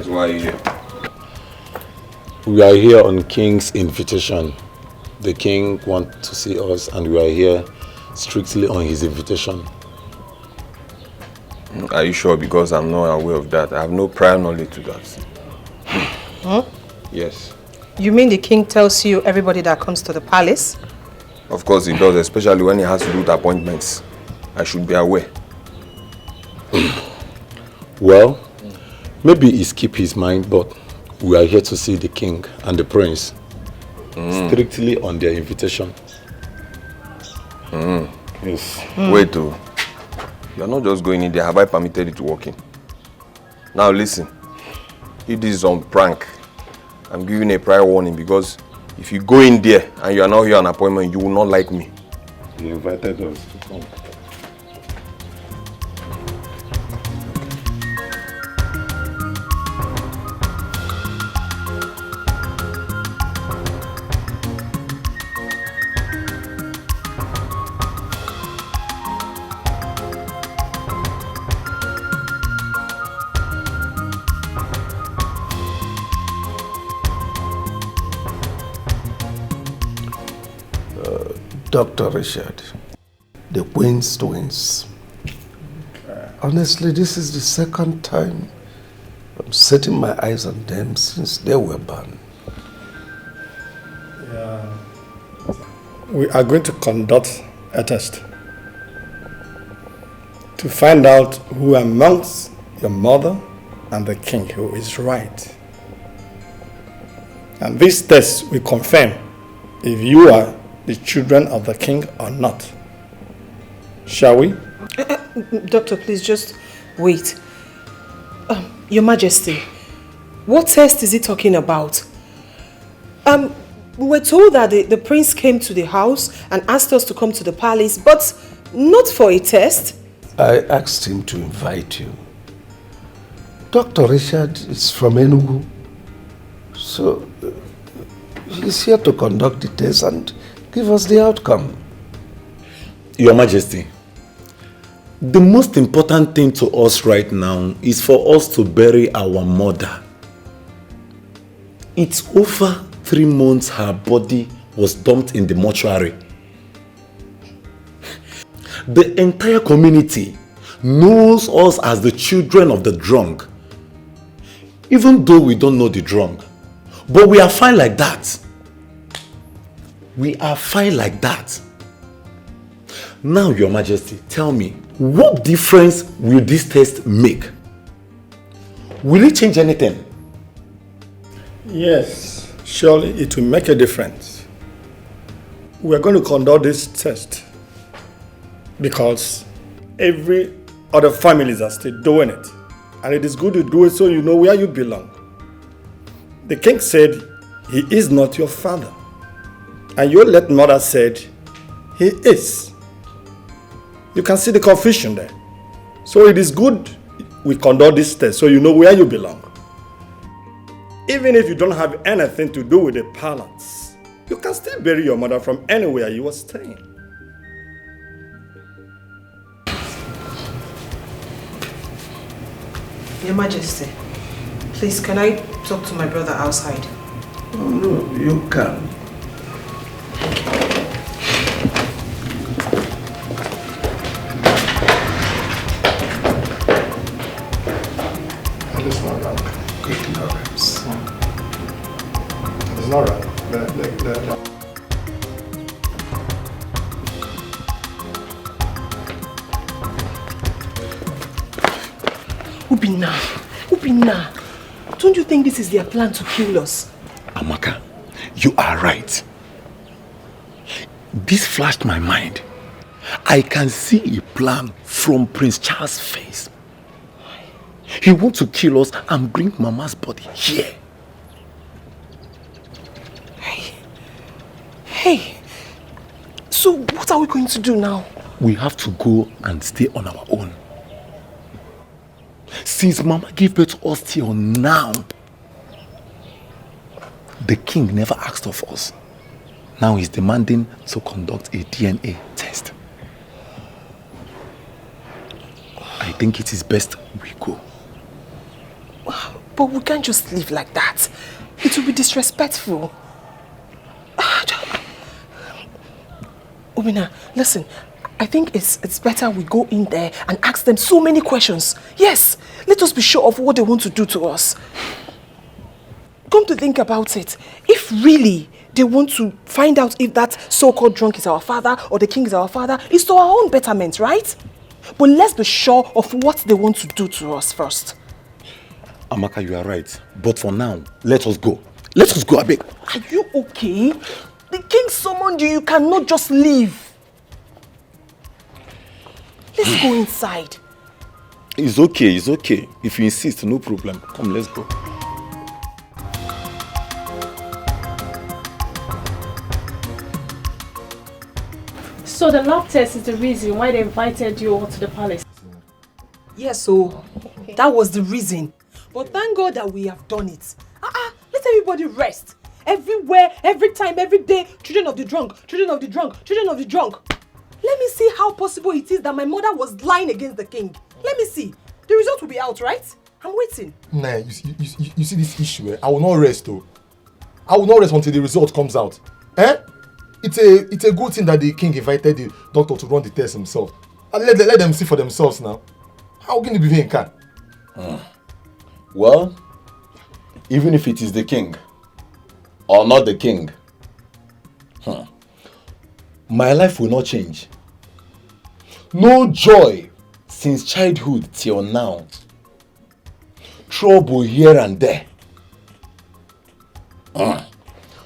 C: Yes, why are you here?
J: We are here on King's invitation. The King wants to see us and we are here strictly on his invitation.
C: Are you sure? Because I'm not aware of that. I have no prior knowledge to that.
G: Huh?
C: Yes.
G: You mean the king tells you everybody that comes to the palace?
C: Of course he does, especially when he has to do with appointments. I should be aware.
J: Well, maybe he skipped his mind, but we are here to see the king and the prince. Strictly on their invitation. Yes.
C: Wait, though. You are not just going in there. Have I permitted you to walk in? Now listen. If this is on prank, I'm giving a prior warning because if you go in there and you are not here on appointment, you will not like me.
J: He invited us to come.
L: Dr. Richard, the Queen's twins. Honestly, this is the second time I'm setting my eyes on them since they were born.
D: Yeah. We are going to conduct a test to find out who amongst your mother and the king who is right. And this test will confirm if you are the children of the king or not. Shall we?
G: Doctor, please just wait. Your Majesty, what test is he talking about? We were told that the prince came to the house and asked us to come to the palace, but not for a test.
L: I asked him to invite you. Dr. Richard is from Enugu, so he's here to conduct the test and give us the outcome.
J: Your Majesty, the most important thing to us right now is for us to bury our mother. It's over 3 months her body was dumped in the mortuary. The entire community knows us as the children of the drunk. Even though we don't know the drunk. But we are fine like that. We are fine like that. Now, Your Majesty, tell me, what difference will this test make? Will it change anything?
D: Yes, surely it will make a difference. We are going to conduct this test because every other families are still doing it. And it is good to do it so you know where you belong. The king said he is not your father. And your late mother said he is. You can see the confusion there. So it is good we conduct this test so you know where you belong. Even if you don't have anything to do with the palace, you can still bury your mother from anywhere you were staying.
G: Your Majesty, please can I talk to my brother outside?
L: Oh no, you can.
D: It's not wrong.
L: Good ignorance.
D: It's not wrong.
G: Ubina, don't you think this is their plan to kill us?
J: Amaka, you are right. This flashed my mind. I can see a plan from Prince Charles' face. He wants to kill us and bring Mama's body here.
G: Hey, so what are we going to do now?
J: We have to go and stay on our own. Since Mama gave birth to us till now, the king never asked of us. Now he's demanding to conduct a DNA test. I think it is best we go.
G: But we can't just leave like that. It will be disrespectful. Obina, listen. I think it's better we go in there and ask them so many questions. Yes, let us be sure of what they want to do to us. Come to think about it, if really they want to find out if that so-called drunk is our father or the king is our father, it's to our own betterment, right? But let's be sure of what they want to do to us first.
I: Amaka, you are right. But for now, let us go. Let us go, Abeg.
G: Are you okay? The king summoned you, you cannot just leave. Let's go inside.
I: It's okay, it's okay. If you insist, no problem. Come, let's go.
F: So the lab test is the reason why they invited you all to the palace?
G: Yes, so that was the reason. But thank God that we have done it. Let everybody rest. Everywhere, every time, every day, children of the drunk, children of the drunk, children of the drunk. Let me see how possible it is that my mother was lying against the king. Let me see. The result will be out, right? I'm waiting.
I: Nah, you see this issue, eh? I will not rest, though. I will not rest until the result comes out. Eh? It's a good thing that the king invited the doctor to run the test himself. And let them see for themselves now. How can it be in can?
K: Well, even if it is the king or not the king, my life will not change. No joy since childhood till now. Trouble here and there.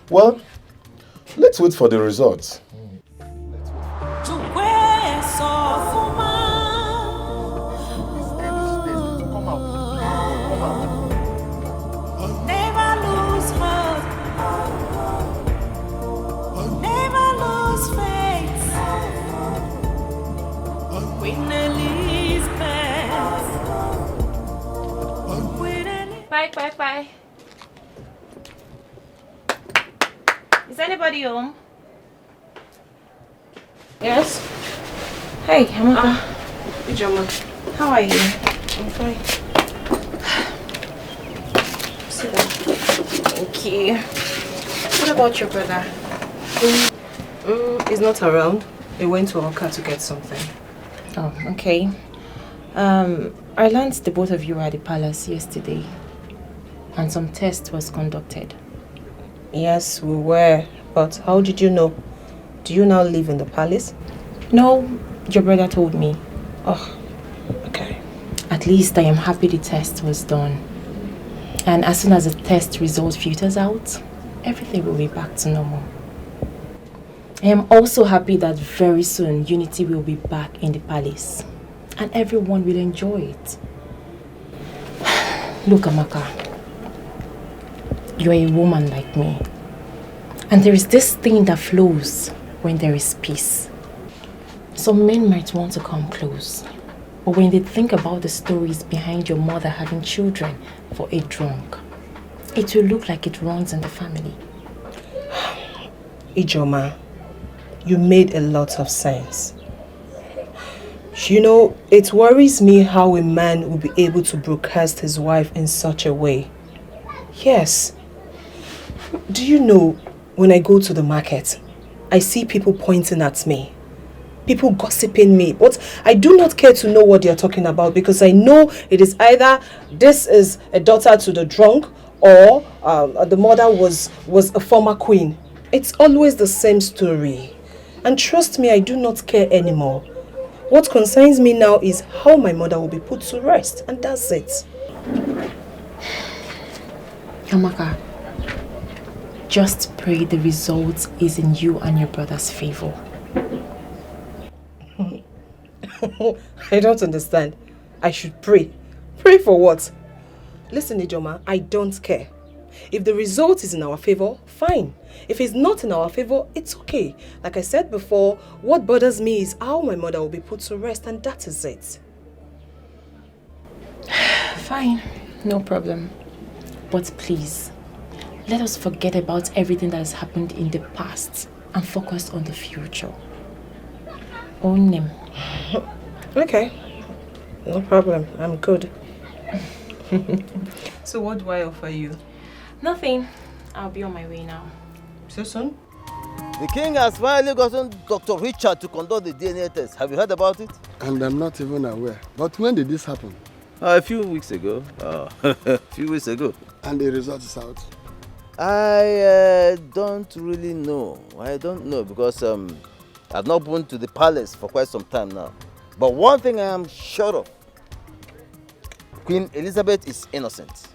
K: Well, let's wait for the results.
T: Bye. Is anybody home? Yes? Hey, Amaka.
G: Ijoma.
T: How are you?
G: I'm fine.
T: Sit down. Thank you. What about your brother?
G: He's not around. He went to Oka to get something.
T: Oh, okay. I learned the both of you were at the palace yesterday. And some test was conducted.
G: Yes, we were. But how did you know? Do you now live in the palace?
T: No, your brother told me.
G: Oh, okay.
T: At least I am happy the test was done. And as soon as the test result filters out, everything will be back to normal. I am also happy that very soon unity will be back in the palace. And everyone will enjoy it. Look, Amaka. You are a woman like me. And there is this thing that flows when there is peace. Some men might want to come close. But when they think about the stories behind your mother having children for a drunk, it will look like it runs in the family.
G: Ijoma, you made a lot of sense. You know, it worries me how a man will be able to broadcast his wife in such a way. Yes. Do you know, when I go to the market, I see people pointing at me. People gossiping me. But I do not care to know what they are talking about because I know it is either this is a daughter to the drunk or the mother was a former queen. It's always the same story. And trust me, I do not care anymore. What concerns me now is how my mother will be put to rest, and that's it.
T: Amaka, just pray the result is in you and your brother's favor.
G: I don't understand. I should pray. Pray for what? Listen, Ijoma, I don't care. If the result is in our favor, fine. If it's not in our favor, it's okay. Like I said before, what bothers me is how my mother will be put to rest, and that is it.
T: Fine, no problem. But please, let us forget about everything that has happened in the past and focus on the future. Own him.
G: Okay, no problem. I'm good. So what do I offer you?
T: Nothing. I'll be on my way now.
G: So soon?
M: The king has finally gotten Dr. Richard to conduct the DNA test. Have you heard about it?
U: And I'm not even aware. But when did this happen?
M: A few weeks ago. A few weeks ago.
U: And the result is out?
M: I don't really know. I don't know because I've not been to the palace for quite some time now. But one thing I am sure of, Queen Elizabeth is innocent.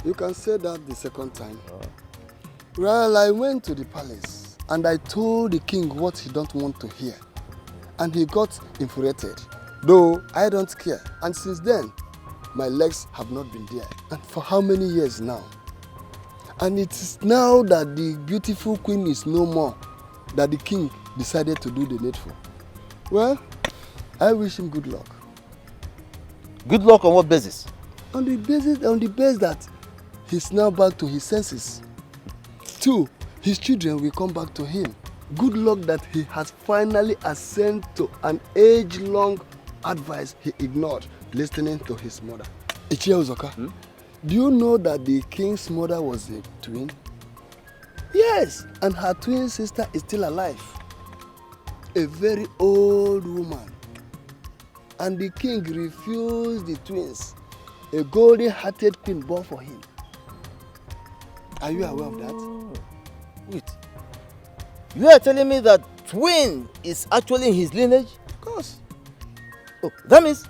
U: You can say that the second time. Well, I went to the palace and I told the king what he don't want to hear. And he got infuriated. Though I don't care. And since then, my legs have not been there. And for how many years now? And it is now that the beautiful queen is no more that the king decided to do the needful. Well, I wish him good luck.
M: Good luck on what basis?
U: On the basis that he's now back to his senses. 2, his children will come back to him. Good luck that he has finally ascended to an age-long advice he ignored, listening to his mother. Ichie Uzoka, do you know that the king's mother was a twin? Yes, and her twin sister is still alive. A very old woman. And the king refused the twins, a golden-hearted queen born for him. Are you aware of that?
M: Wait. You are telling me that twin is actually in his lineage?
U: Of course.
M: Oh, that means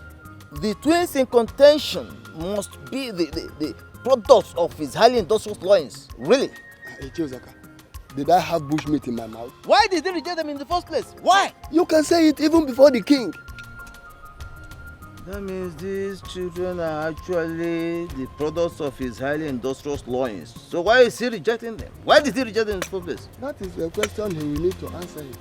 M: the twins in contention must be the products of his highly industrious loins. Really?
U: Ichiozaka, did I have bushmeat in my mouth?
M: Why did they reject them in the first place? Why?
U: You can say it even before the king.
M: That means these children are actually the products of his highly industrious loins. So why is he rejecting them? Why did he reject them in the first place?
U: That is a question he will need to answer you.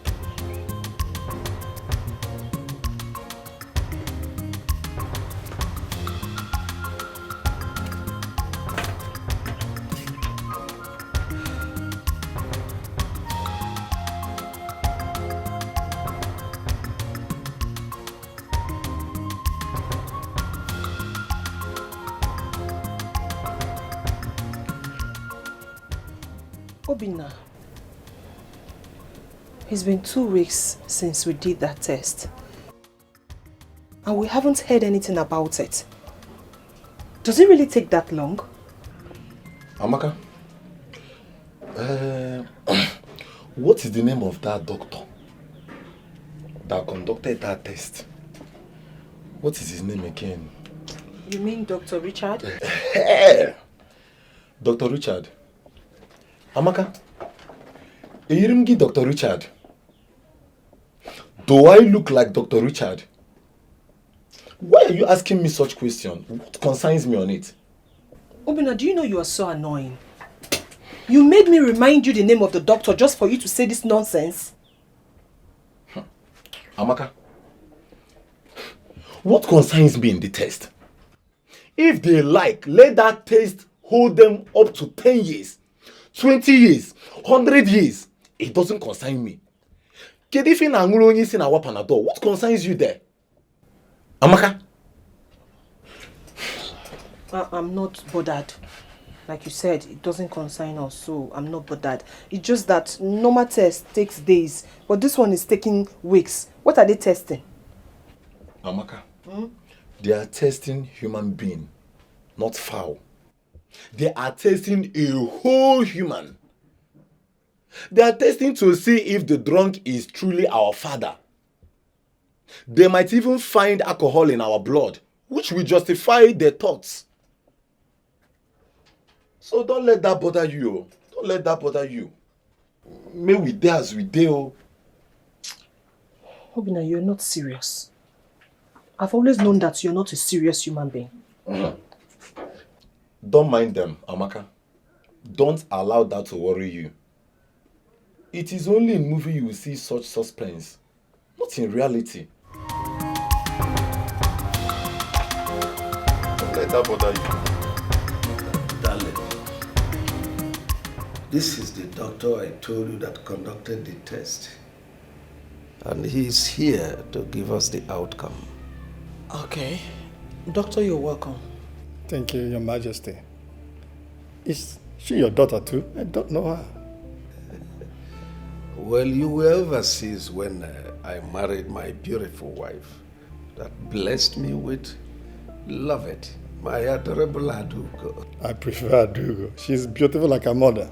G: Obinna, it's been 2 weeks since we did that test. And we haven't heard anything about it. Does it really take that long?
K: Amaka, what is the name of that doctor that conducted that test? What is his name again?
G: You mean Dr. Richard?
K: Dr. Richard. Amaka, Eyirimgi Dr. Richard. Do I look like Dr. Richard? Why are you asking me such question? What concerns me on it?
G: Obinna, do you know you are so annoying? You made me remind you the name of the doctor just for you to say this nonsense.
K: Amaka, what concerns me in the test? If they like, let that test hold them up to 10 years. 20 years, 100 years, it doesn't concern me. What concerns you there? Amaka?
G: I'm not bothered. Like you said, it doesn't concern us, so I'm not bothered. It's just that normal test takes days, but this one is taking weeks. What are they testing?
K: Amaka, they are testing human being, not fowl. They are testing a whole human. They are testing to see if the drunk is truly our father. They might even find alcohol in our blood, which will justify their thoughts. So don't let that bother you. Don't let that bother you. May we dare as we dare.
G: Obinna, you're not serious. I've always known that you're not a serious human being.
K: Don't mind them, Amaka. Don't allow that to worry you. It is only in movie you will see such suspense, not in reality. Don't let that bother you.
L: Darling, this is the doctor I told you that conducted the test. And he is here to give us the outcome.
B: Okay. Doctor, you're welcome.
Q: Thank you, Your Majesty.
D: Is she your daughter too? I don't know her.
L: Well, you were overseas when I married my beautiful wife that blessed me with Lovett, my adorable Adugo.
D: I prefer Adugo. She's beautiful like her mother.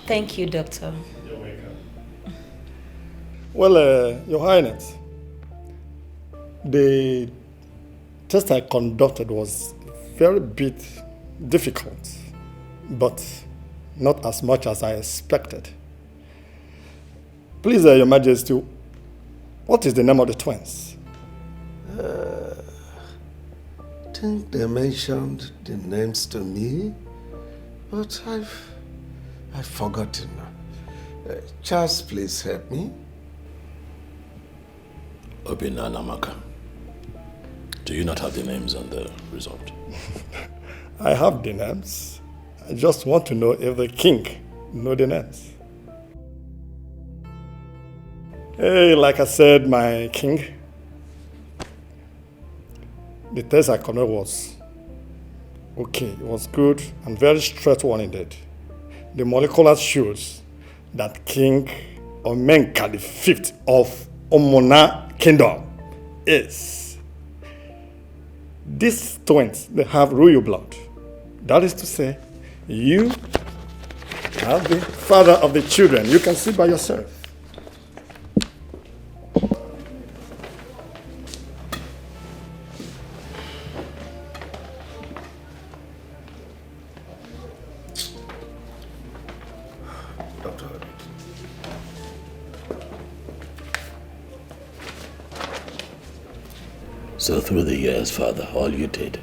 H: Thank you, Doctor.
D: You're welcome. Well, Your Highness, the test I conducted was very bit difficult, but not as much as I expected. Please, Your Majesty, what is the name of the twins?
L: I think they mentioned the names to me, but I've forgotten now. Charles, please help me.
J: Obinna and Amaka, do you not have the names on the result?
D: I have the names. I just want to know if the king knows the names. Hey, like I said, my king, the test I conducted was okay. It was good and very straight one indeed. The molecular shows that King Omenka V of Omona Kingdom is. These twins, they have royal blood. That is to say, you are the father of the children. You can see by yourself.
J: So through the years, Father, all you did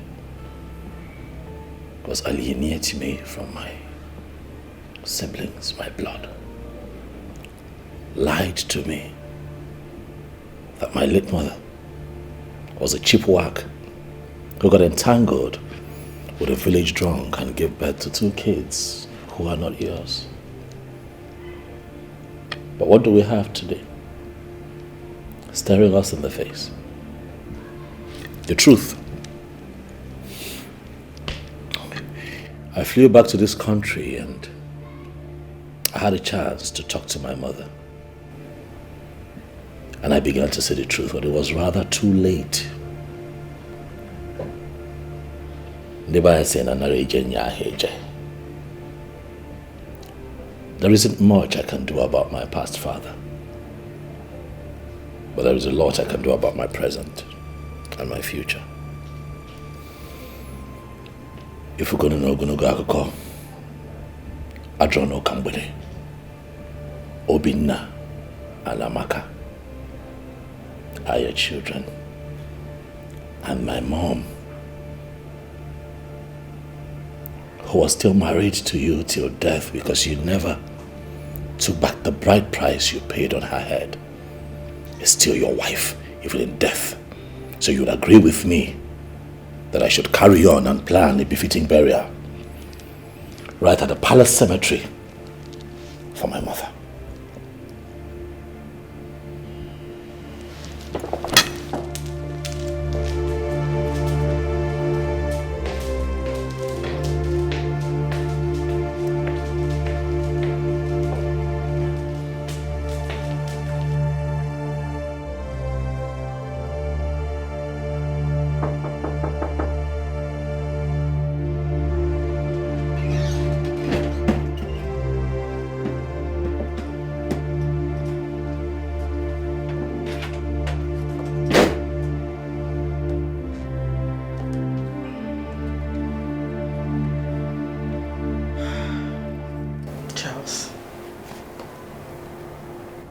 J: was alienate me from my siblings, my blood. Lied to me that my late mother was a cheap whack who got entangled with a village drunk and gave birth to 2 kids who are not yours. But what do we have today? Staring us in the face. The truth. I flew back to this country and I had a chance to talk to my mother. And I began to say the truth, but it was rather too late. There isn't much I can do about my past father. But there is a lot I can do about my present and my future. If we're going to know Akụkọ, Adrono Kambwede, Obinna and Amaka are your children. And my mom, who was still married to you till death because you never took back the bride price you paid on her head, is still your wife, even in death. So you would agree with me that I should carry on and plan a befitting burial right at the palace cemetery for my mother.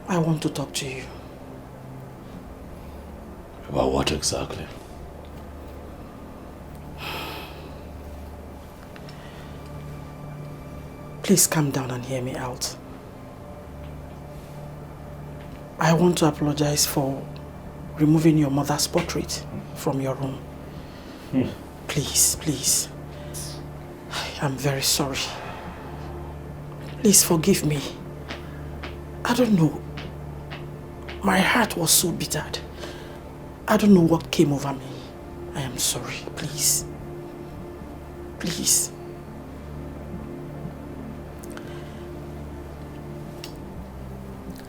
B: I want to talk to you.
J: About what exactly?
B: Please calm down and hear me out. I want to apologize for removing your mother's portrait from your room. Please, please. I'm very sorry. Please forgive me. I don't know. My heart was so bittered. I don't know what came over me. I am sorry, please. Please.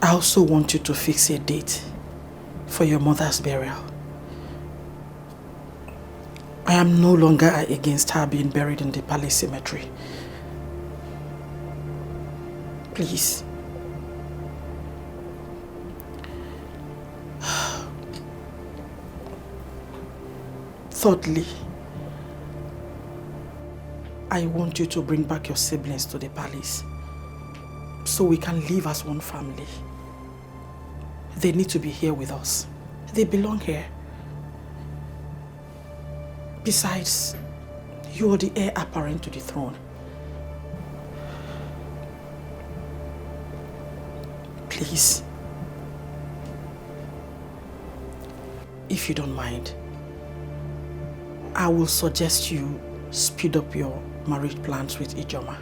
B: I also want you to fix a date for your mother's burial. I am no longer against her being buried in the palace cemetery. Please. Thirdly, I want you to bring back your siblings to the palace so we can live as one family. They need to be here with us. They belong here. Besides, you are the heir apparent to the throne. Please, if you don't mind, I will suggest you speed up your marriage plans with Ijoma.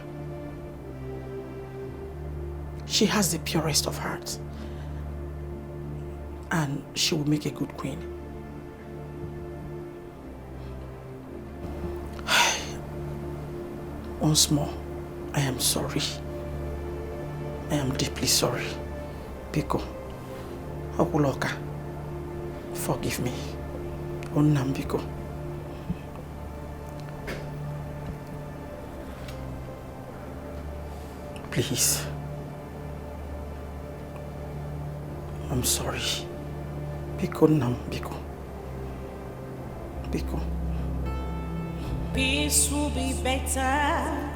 B: She has the purest of hearts, and she will make a good queen. Once more, I am sorry. I am deeply sorry. Biko, Okuloka, forgive me. Onnam Biko. Please. I'm sorry. Biko nam, Biko. Biko.
N: Peace will be better.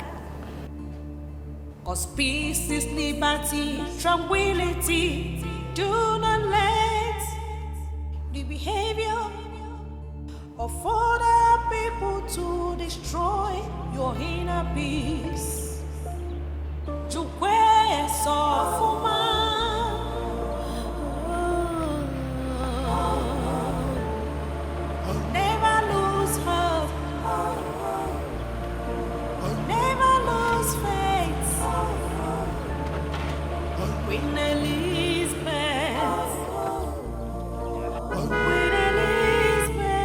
N: 'Cause peace is liberty, tranquility. Do not let the behavior of other people to destroy your inner peace. Never lose hope. Never lose faith. Queen Elizabeth. Queen Elizabeth.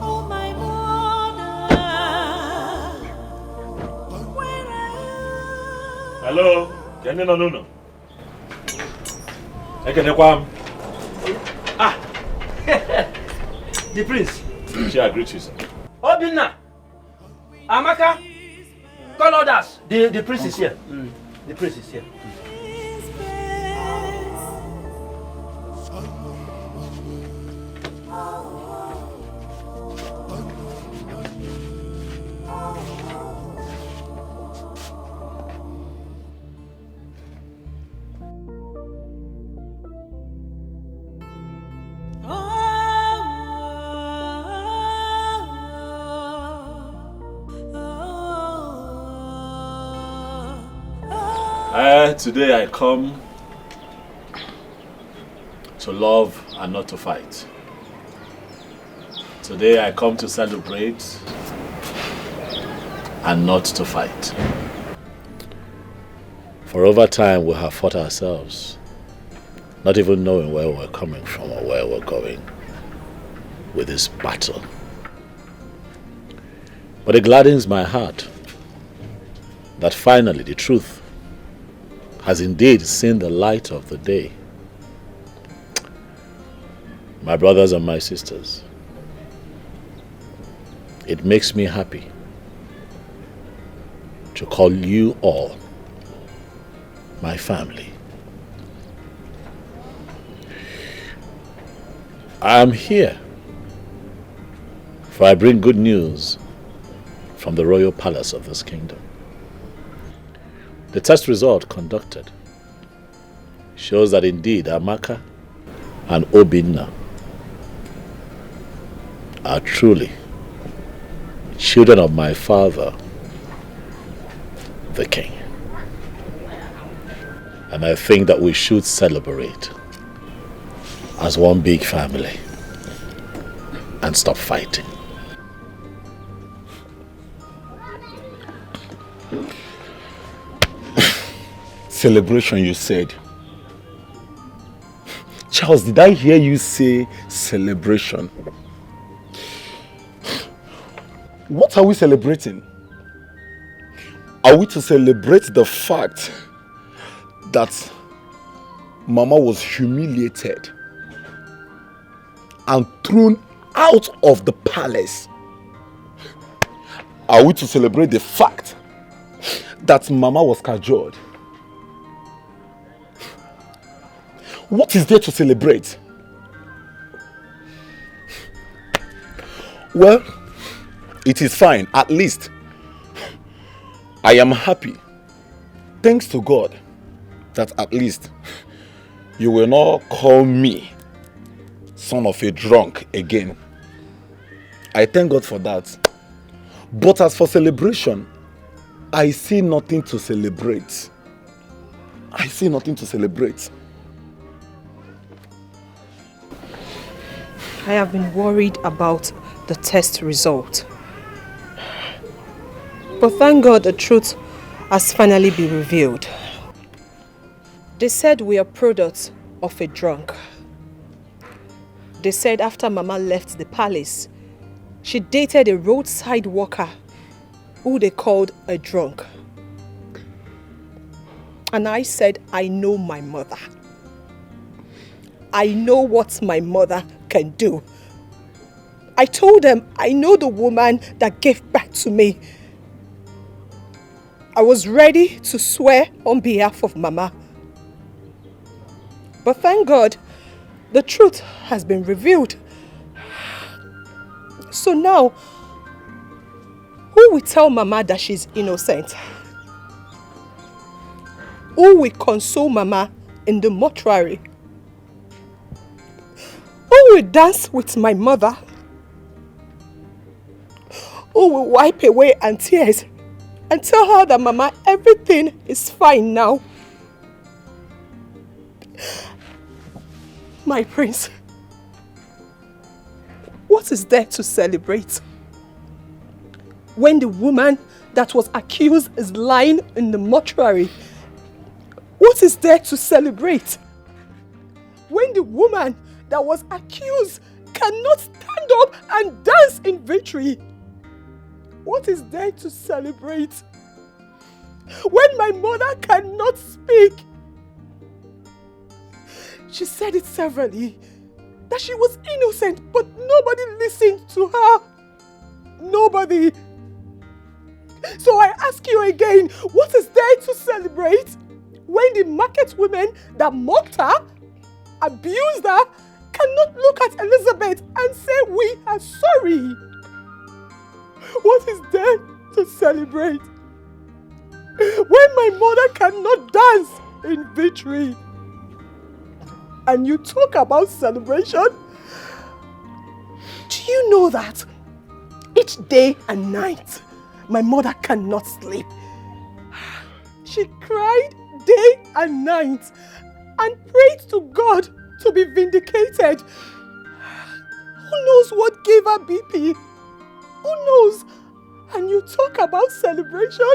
N: Oh my mother. Where are you?
A: Hello, Jenny no. Ekenekwam.
E: Ah, the prince.
A: She agreed to sir.
E: Obinna, Amaka, call others. The prince is here. The prince is here.
A: Today I come to love and not to fight. Today I come to celebrate and not to fight. For over time we have fought ourselves, not even knowing where we're coming from or where we're going with this battle. But it gladdens my heart that finally the truth has indeed seen the light of the day. My brothers and my sisters, it makes me happy to call you all my family. I am here, for I bring good news from the royal palace of this kingdom. The test result conducted shows that indeed Amaka and Obinna are truly children of my father, the king. And I think that we should celebrate as one big family and stop fighting.
I: Celebration, you said. Charles, did I hear you say celebration? What are we celebrating? Are we to celebrate the fact that Mama was humiliated and thrown out of the palace, are we to celebrate the fact that Mama was cajoled? What is there to celebrate? Well, it is fine. At least I am happy. Thanks to God that at least you will not call me son of a drunk again. I thank God for that. But as for celebration, I see nothing to celebrate. I see nothing to celebrate.
G: I have been worried about the test result. But thank God the truth has finally been revealed. They said we are products of a drunk. They said after Mama left the palace, she dated a roadside worker who they called a drunk. And I said, I know my mother. I know what my mother can do. I told them I know the woman that gave birth to me. I was ready to swear on behalf of Mama. But thank God, the truth has been revealed. So now, who will tell Mama that she's innocent? Who will console Mama in the mortuary? Who will dance with my mother? Who will wipe away her tears and tell her that Mama, everything is fine now? My prince, what is there to celebrate? When the woman that was accused is lying in the mortuary, what is there to celebrate? When the woman that was accused cannot stand up and dance in victory, what is there to celebrate? When my mother cannot speak, she said it severally, that she was innocent, but nobody listened to her. Nobody. So I ask you again, what is there to celebrate? When the market women that mocked her, abused her, cannot look at Elizabeth and say, we are sorry. What is there to celebrate? When my mother cannot dance in victory, and you talk about celebration, do you know that each day and night my mother cannot sleep? She cried day and night and prayed to God to be vindicated. Who knows what gave her BP? Who knows? And you talk about celebration?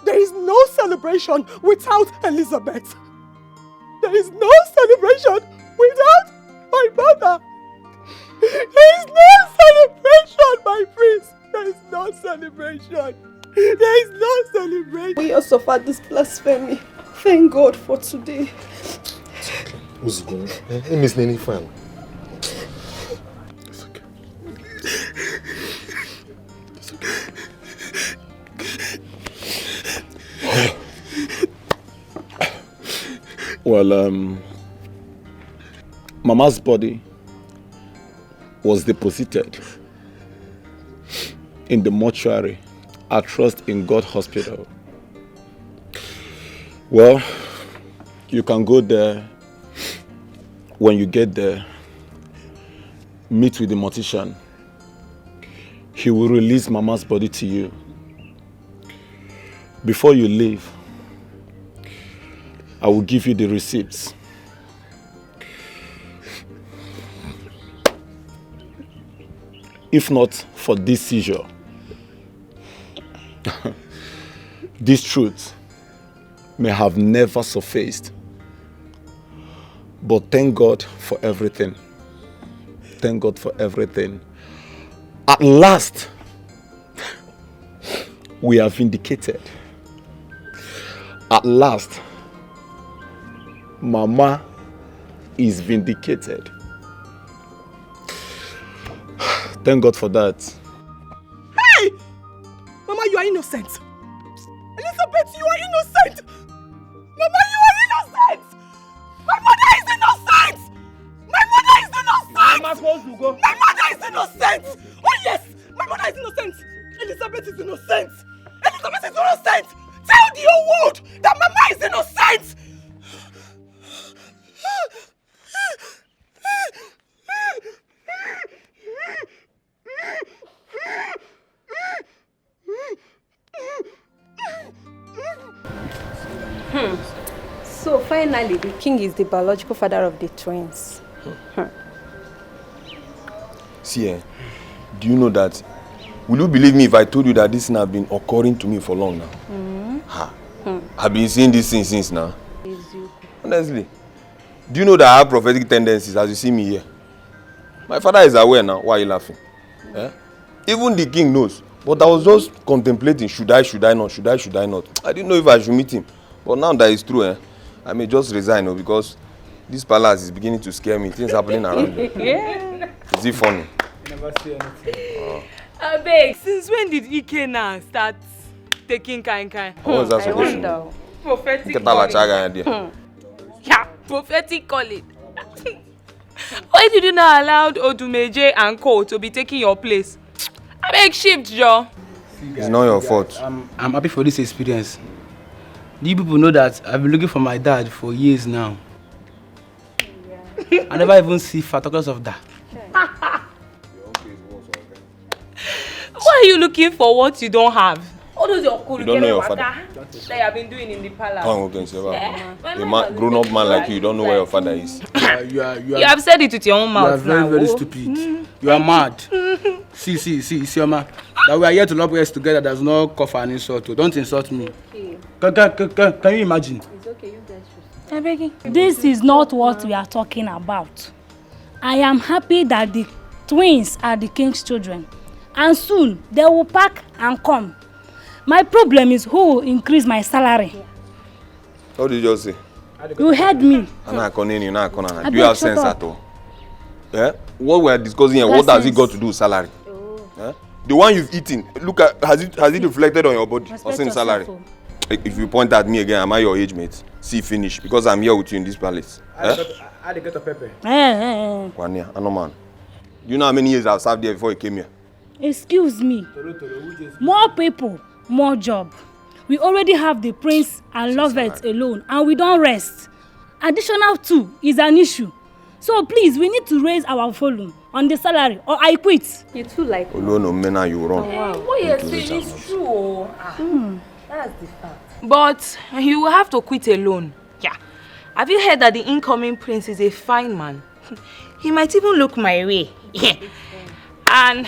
G: There is no celebration without Elizabeth. There is no celebration without my mother. There is no celebration, my prince. There is no celebration. There is no celebration. We have suffered this blasphemy. Thank God for today.
I: What's going on? Miss Nini fan. It's okay. It's okay. Well, Mama's body was deposited in the mortuary at Trust in God Hospital. Well, you can go there. When you get there, meet with the mortician. He will release Mama's body to you. Before you leave, I will give you the receipts. If not for this seizure, this truth may have never surfaced. But thank God for everything. Thank God for everything. At last, we are vindicated. At last, Mama is vindicated. Thank God for that.
B: Hey! Mama, you are innocent. Elizabeth, you are innocent. Mama, you are innocent. My mother is innocent. My mother is innocent.
E: Mama, close to go.
B: My mother is innocent. Oh yes, my mother is innocent. Elizabeth is innocent. Elizabeth is innocent. Tell the whole world that Mama is innocent.
Q: So finally, the king is the biological father of the twins.
C: See, do you know that? Will you believe me if I told you that this thing has been occurring to me for long now? I've been seeing this thing since now. Honestly. Do you know that I have prophetic tendencies as you see me here? My father is aware now. Why are you laughing? Even the king knows. But I was just contemplating, should I not? I didn't know if I should meet him. But now that it's true, I may just resign because this palace is beginning to scare me. Things happening around me. Is it funny?
P: Never see anything. Beg, since when did Ike now start taking kind?
C: What was that supposed
P: to do? Prophetic
C: calling.
P: Yeah, prophetic calling. Why did you not allow Odumeje and Co to be taking your place? I beg, shift, Joe.
C: It's not your fault.
V: I'm happy for this experience. Do you people know that I've been looking for my dad for years now? I never even see photographs of that.
P: Why are you looking for what you don't have? All those your cool
C: You don't know your father.
P: That you have been doing in the palace.
C: A grown-up man like you don't know where your father is.
V: You
P: have said it with your own mouth.
V: You are very, very stupid. You are mad. See, Oma. That we are here to love us together does not call for an insult. Don't insult me. Can you imagine?
Q: It's okay, you guys should.
W: This is not what we are talking about. I am happy that the twins are the king's children. And soon they will pack and come. My problem is who will increase my salary.
C: What did you just say?
W: You heard me.
C: Do you have sense at all? What we are discussing here, what does it got to do with salary? The one you've eaten, look at, has it reflected on your body or same salary? If you point at me again, am I your age mate? See, finish, because I'm here with you in this palace.
V: I get a pepper.
C: Kwania, I know man. Do you know how many years I've served there before you came here?
W: Excuse me. More people, more job. We already have the prince and Lovett alone, and we don't rest. Additional 2 is an issue. So please, we need to raise our volume on the salary, or I quit.
Q: You too like.
C: No, Mena, you wrong.
P: What you're saying is true. That's the fact. But you will have to quit alone. Yeah. Have you heard that the incoming prince is a fine man? He might even look my way. Yeah. And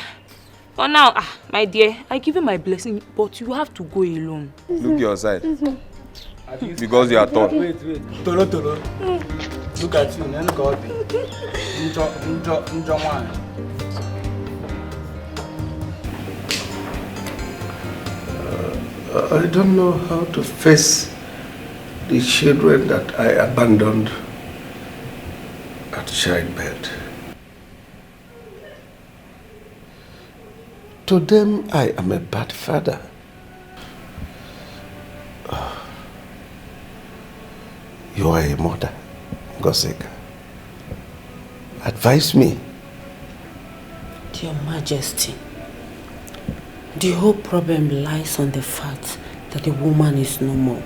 P: for now, my dear, I give you my blessing, but you have to go alone.
C: Look your side. Because you are tall.
V: Wait. Tolo. Look at you. Look at me.
L: I don't know how to face the children that I abandoned at childbirth. To them, I am a bad father. You are a mother, Goseka. Advise me.
T: Your Majesty, the whole problem lies on the fact that the woman is no more.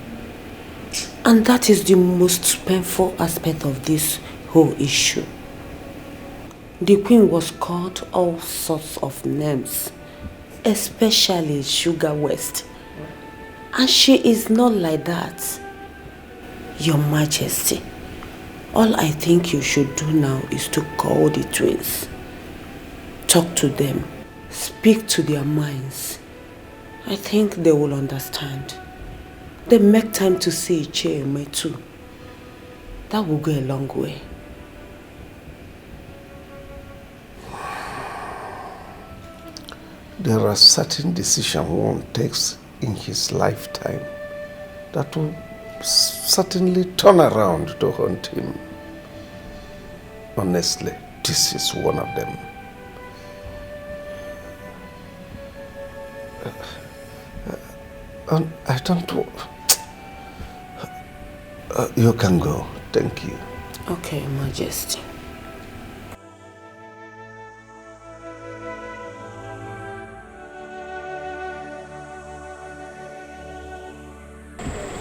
T: And that is the most painful aspect of this whole issue. The queen was called all sorts of names, especially Sugar West. And she is not like that. Your Majesty, all I think you should do now is to call the twins. Talk to them. Speak to their minds. I think they will understand. They make time to see Icheme too. That will go a long way.
L: There are certain decisions one takes in his lifetime that will certainly turn around to hunt him. Honestly, this is one of them. I don't know. You can go. Thank you.
T: Okay, Majesty.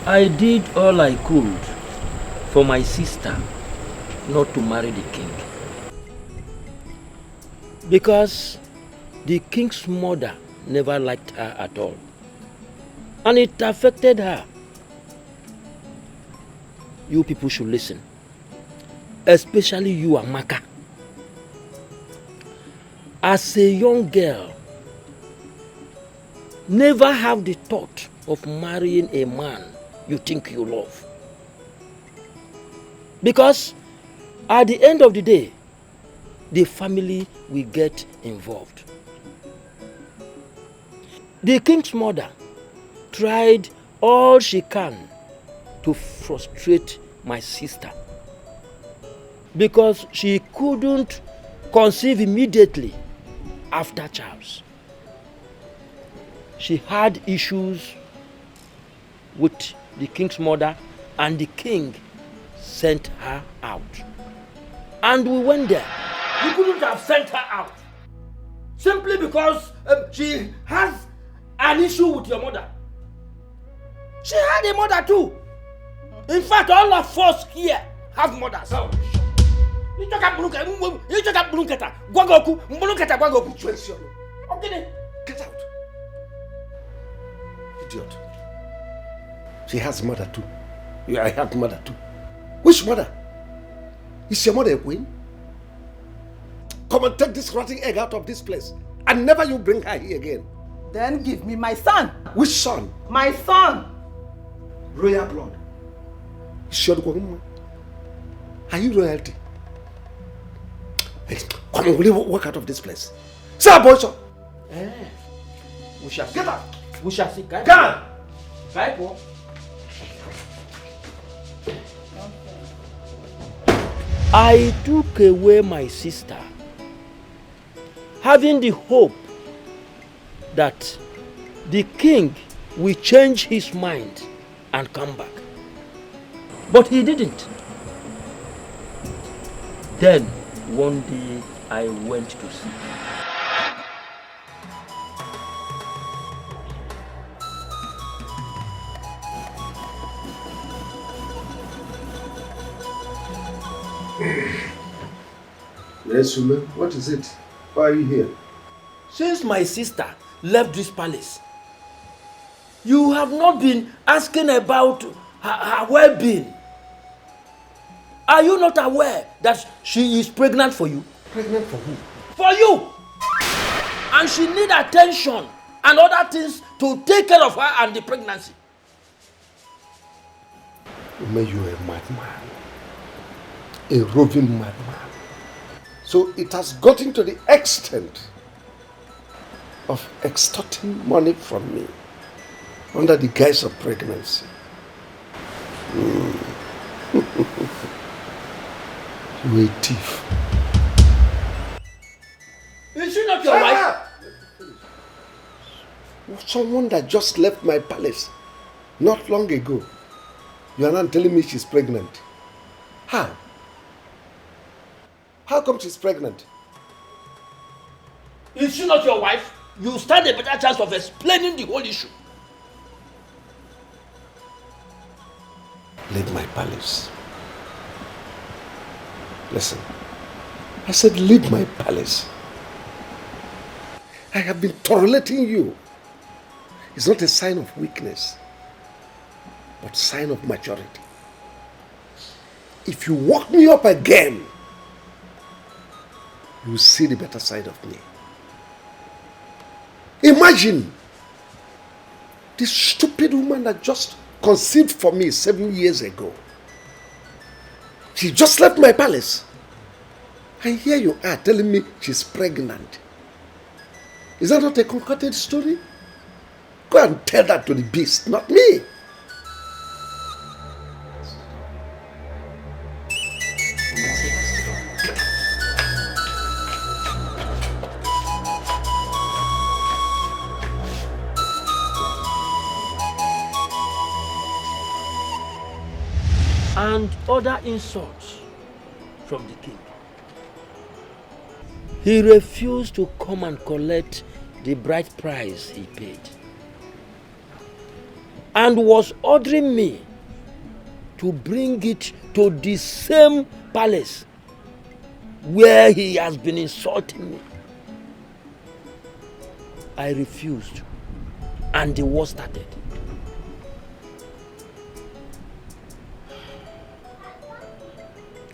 E: I did all I could for my sister not to marry the king. Because the king's mother never liked her at all. And it affected her. You people should listen. Especially you, Amaka. As a young girl, never have the thought of marrying a man you think you love. Because at the end of the day, the family will get involved. The king's mother tried all she can to frustrate my sister because she couldn't conceive immediately after Charles. She had issues with the king's mother and the king sent her out. And we went there. You couldn't have sent her out simply because she has an issue with your mother. She had a mother too. In fact, all of us here have mothers. You talk about
L: Get out. Idiot. She has a mother too. Yeah, I have mother too. Which mother? Is your mother a queen? Come and take this rotting egg out of this place. And never you bring her here again.
B: Then give me my son.
L: Which son?
B: My son.
L: Royal blood. Are you royalty? Hey, come on, will you walk out of this place? Sir, boy, sir.
E: We shall see.
L: Get out.
E: We shall see. Get
L: out.
E: I took away my sister, having the hope that the king will change his mind and come back. But he didn't. Then, one day, I went to see.
L: Yes, woman. What is it? Why are you here?
E: Since my sister left this palace, you have not been asking about her well-being. Are you not aware that she is pregnant for you?
L: Pregnant for who?
E: For you! And she needs attention and other things to take care of her and the pregnancy.
L: Woman, you are a madman. A roving madman. So it has gotten to the extent of extorting money from me under the guise of pregnancy. You a thief.
E: Is she not your wife?
L: Someone that just left my palace not long ago. You are not telling me she's pregnant. How? How come she's pregnant?
E: Is she not your wife? You stand a better chance of explaining the whole issue.
L: Leave my palace. Listen, I said leave my palace. I have been tolerating you. It's not a sign of weakness, but sign of maturity. If you walk me up again, you will see the better side of me. Imagine this stupid woman that just conceived for me 7 years ago. She just left my palace. And here you are telling me she's pregnant. Is that not a concocted story? Go and tell that to the beast, not me.
E: and other insults from the king. He refused to come and collect the bride price he paid, and was ordering me to bring it to the same palace where he has been insulting me. I refused, and the war started.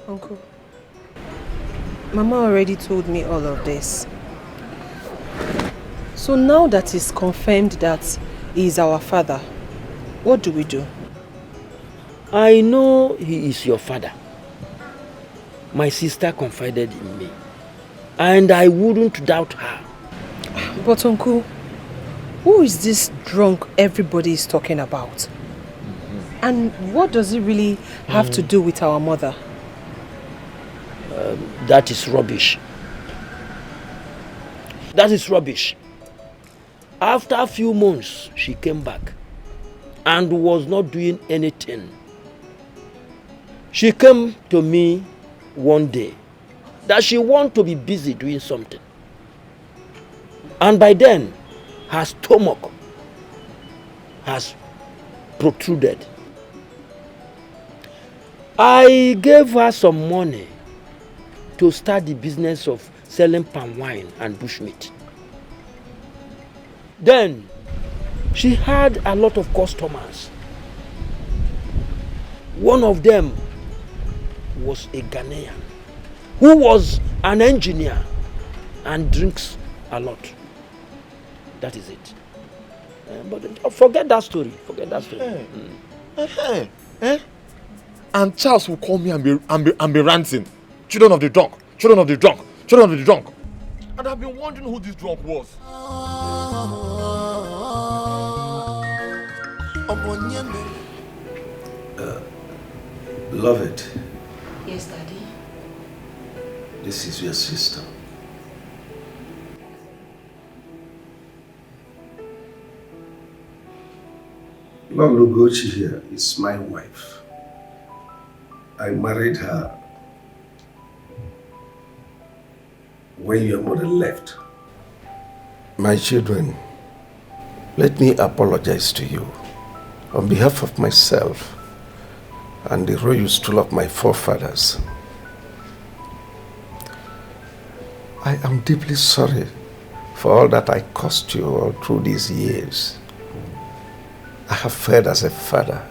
G: Uncle, Mama already told me all of this. So now that it's confirmed that he is our father, what do we do?
E: I know he is your father. My sister confided in me, and I wouldn't doubt her.
G: But Uncle, who is this drunk everybody is talking about? And what does it really have to do with our mother?
E: That is rubbish. That is rubbish. After a few months, she came back and was not doing anything. She came to me one day that she wanted to be busy doing something. And by then, her stomach has protruded. I gave her some money to start the business of selling palm wine and bushmeat. Then, she had a lot of customers. One of them was a Ghanaian who was an engineer and drinks a lot. That is it. But forget that story. Forget that story.
I: And Charles will call me and be ranting. Children of the drunk, children of the drunk, children of the drunk. And I've been wondering who this drunk was.
L: Beloved.
H: Yes, Daddy.
L: This is your sister. Lolugochi here is my wife. I married her when your mother left. My children, let me apologize to you on behalf of myself and the royal stool of my forefathers. I am deeply sorry for all that I caused you all through these years. I have fared as a father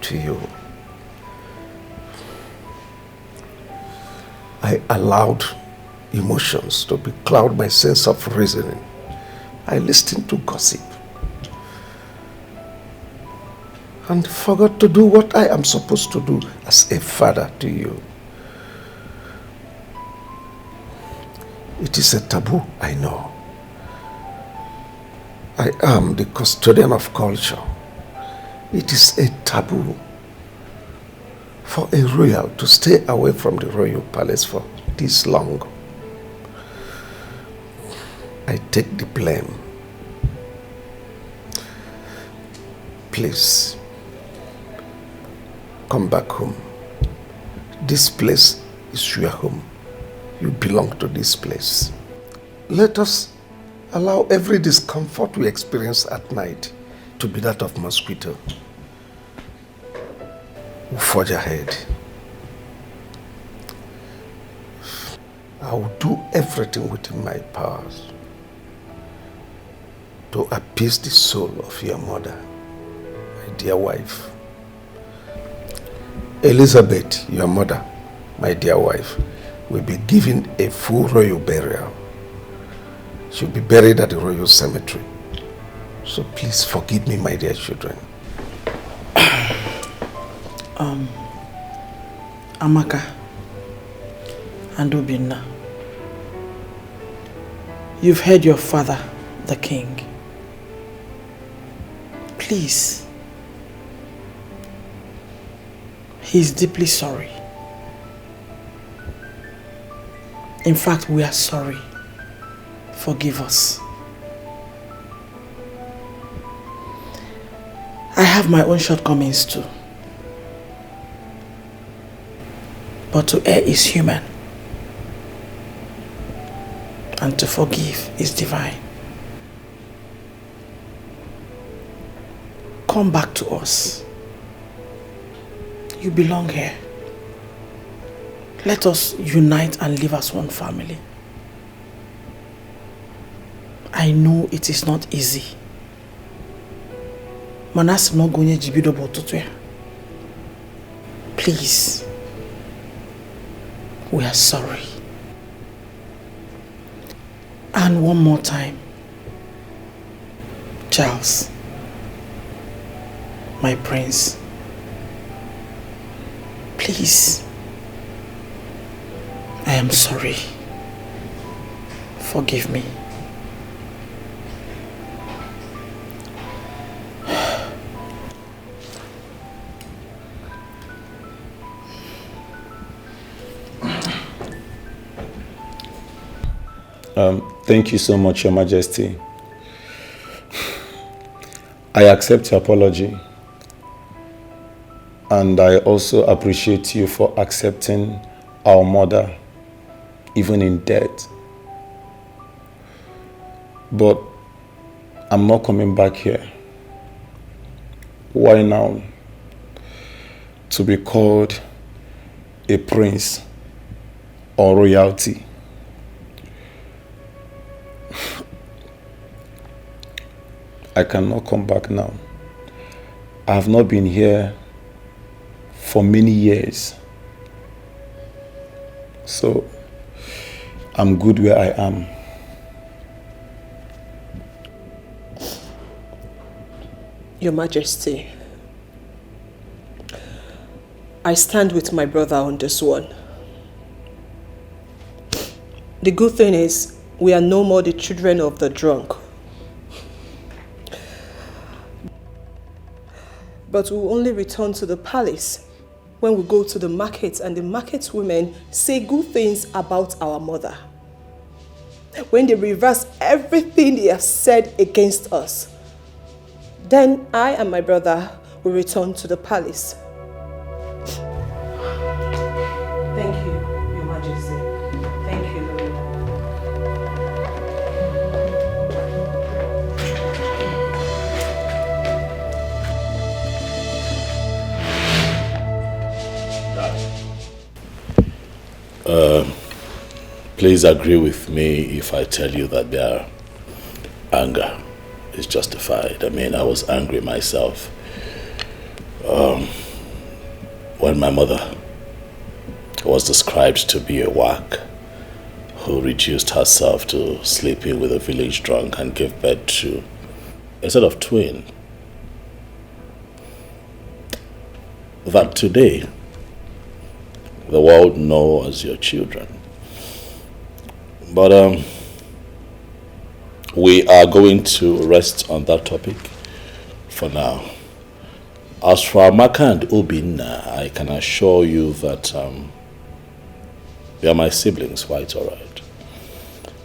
L: to you. I allowed emotions to becloud my sense of reasoning. I listened to gossip and forgot to do what I am supposed to do as a father to you. It is a taboo, I know. I am the custodian of culture. It is a taboo for a royal to stay away from the royal palace for this long. I take the blame. Please, come back home. This place is your home. You belong to this place. Let us allow every discomfort we experience at night to be that of mosquito. We'll forge ahead. I will do everything within my powers to appease the soul of your mother, my dear wife. Elizabeth, your mother, my dear wife, will be given a full royal burial. She'll be buried at the royal cemetery. So please forgive me, my dear children.
B: Amaka and Obinna, you've heard your father, the king. Please, he's deeply sorry. In fact, we are sorry. Forgive us. I have my own shortcomings too. But to err is human. And to forgive is divine. Come back to us. You belong here. Let us unite and live as one family. I know it is not easy. Manas no gonye jibido bototwe. Please. We are sorry. And one more time. Charles. My prince. Please. I am sorry. Forgive me.
J: Thank you so much, Your Majesty. I accept your apology. And I also appreciate you for accepting our mother, even in death. But I'm not coming back here. Why now? To be called a prince or royalty. I cannot come back now. I have not been here for many years. So I'm good where I am.
G: Your Majesty, I stand with my brother on this one. The good thing is, we are no more the children of the drunk. But we will only return to the palace when we go to the market and the market women say good things about our mother. When they reverse everything they have said against us, then I and my brother will return to the palace. Thank you, Your Majesty. Thank you, Lord.
J: Please agree with me if I tell you that their anger is justified. I mean, I was angry myself when my mother was described to be a whack who reduced herself to sleeping with a village drunk and gave birth to a set of twins. That today the world know as your children. But we are going to rest on that topic for now. As for Amaka and Obinna, I can assure you that they are my siblings, quite all right.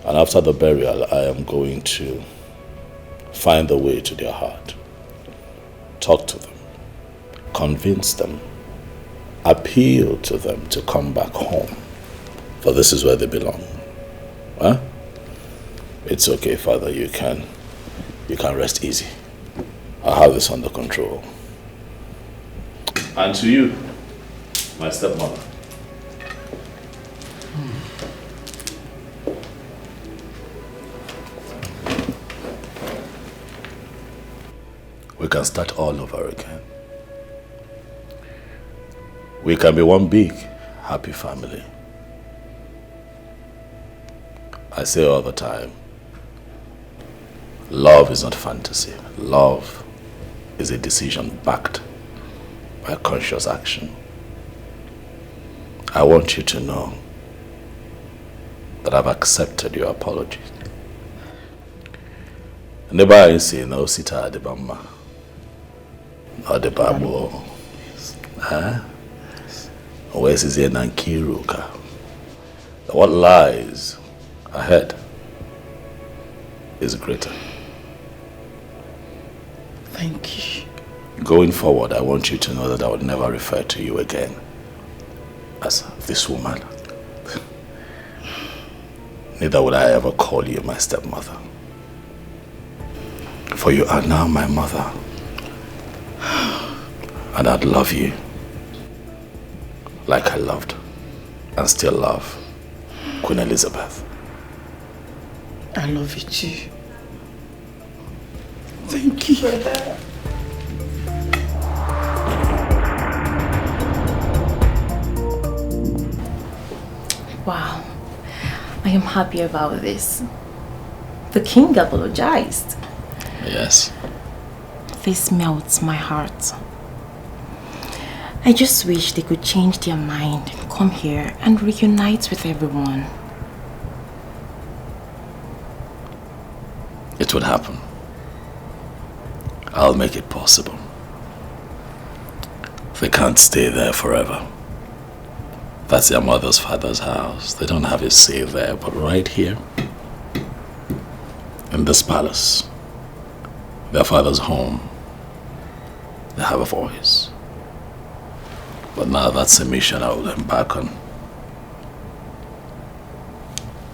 J: And after the burial, I am going to find the way to their heart. Talk to them. Convince them. Appeal to them to come back home. For this is where they belong. Huh? It's okay, Father. You can rest easy. I have this under control. And to you, my stepmother. We can start all over again. We can be one big, happy family. I say all the time, love is not fantasy. Love is a decision backed by conscious action. I want you to know that I've accepted your apology. Never I say no sita adebama. Adebabo. Huh? Where's his Nankiruka? What lies ahead is greater.
B: Thank you.
J: Going forward, I want you to know that I would never refer to you again as this woman, neither would I ever call you my stepmother. For you are now my mother. And I'd love you like I loved and still love Queen Elizabeth.
B: I love you too. Thank you.
T: Wow, I am happy about this. The king apologized.
J: Yes.
T: This melts my heart. I just wish they could change their mind, come here and reunite with everyone.
J: It would happen. I'll make it possible. They can't stay there forever. That's their mother's father's house. They don't have a say there, but right here, in this palace, their father's home, they have a voice. But now that's a mission I will embark on.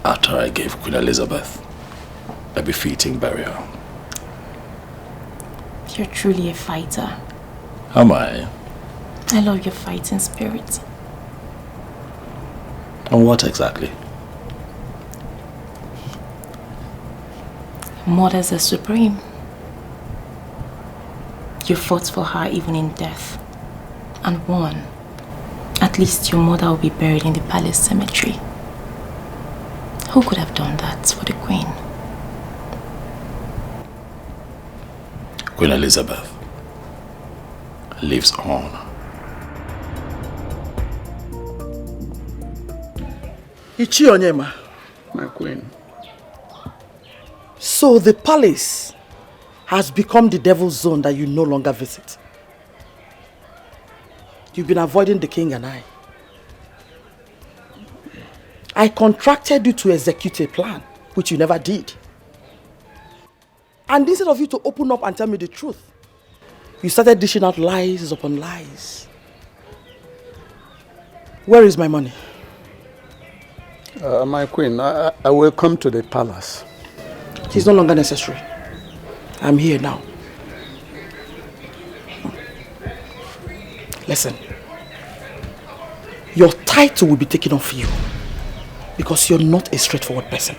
J: After I gave Queen Elizabeth a befitting burial.
T: You're truly a fighter.
J: Am I?
T: I love your fighting spirit.
J: And what exactly?
T: Mothers are supreme. You fought for her even in death. And won. At least your mother will be buried in the palace cemetery. Who could have done that for the queen?
J: Queen Elizabeth lives on.
B: Ichi Onyema.
U: My queen.
B: So the palace has become the devil's zone that you no longer visit. You've been avoiding the king and I. I contracted you to execute a plan, which you never did. And instead of you to open up and tell me the truth, you started dishing out lies upon lies. Where is my money?
U: My queen, I will come to the palace.
B: It's no longer necessary. I'm here now. Listen. Your title will be taken off you because you're not a straightforward person.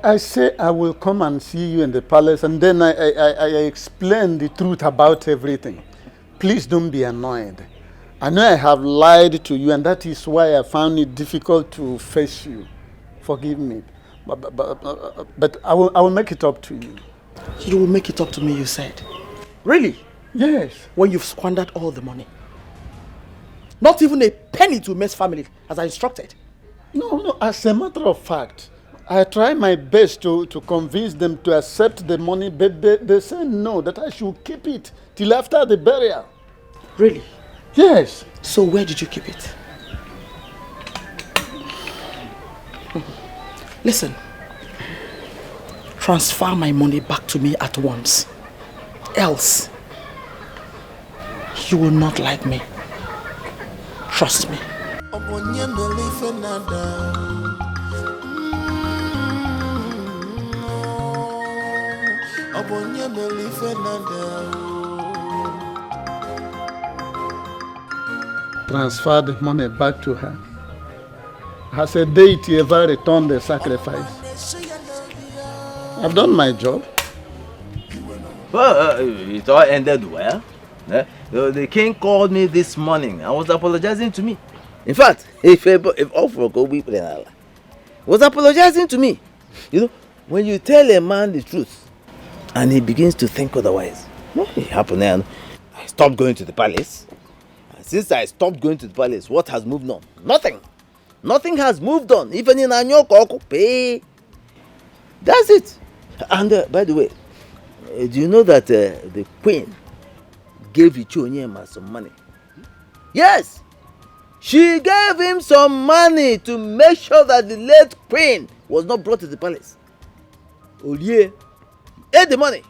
U: I say I will come and see you in the palace and then I explain the truth about everything. Please don't be annoyed. I know I have lied to you and that is why I found it difficult to face you. Forgive me. But I will make it up to you.
B: You will make it up to me, you said. Really?
U: Yes.
B: When you've squandered all the money. Not even a penny to May's family as I instructed.
U: No, as a matter of fact, I try my best to convince them to accept the money, but they say no, that I should keep it till after the burial.
B: Really?
U: Yes.
B: So where did you keep it? Listen, transfer my money back to me at once. Else, you will not like me. Trust me.
U: Transfer the money back to her. Has a deity ever returned the sacrifice? I've done my job.
M: Well, it all ended well. The king called me this morning and was apologizing to me. In fact, if was apologizing to me. You know, when you tell a man the truth and he begins to think otherwise, it happened and I stopped going to the palace. And since I stopped going to the palace, what has moved on? Nothing. Nothing has moved on. Even in Anyoko, pay. That's it. And by the way, do you know that the queen gave Ichonyema some money? Yes! She gave him some money to make sure that the late queen was not brought to the palace. Olie ate the money.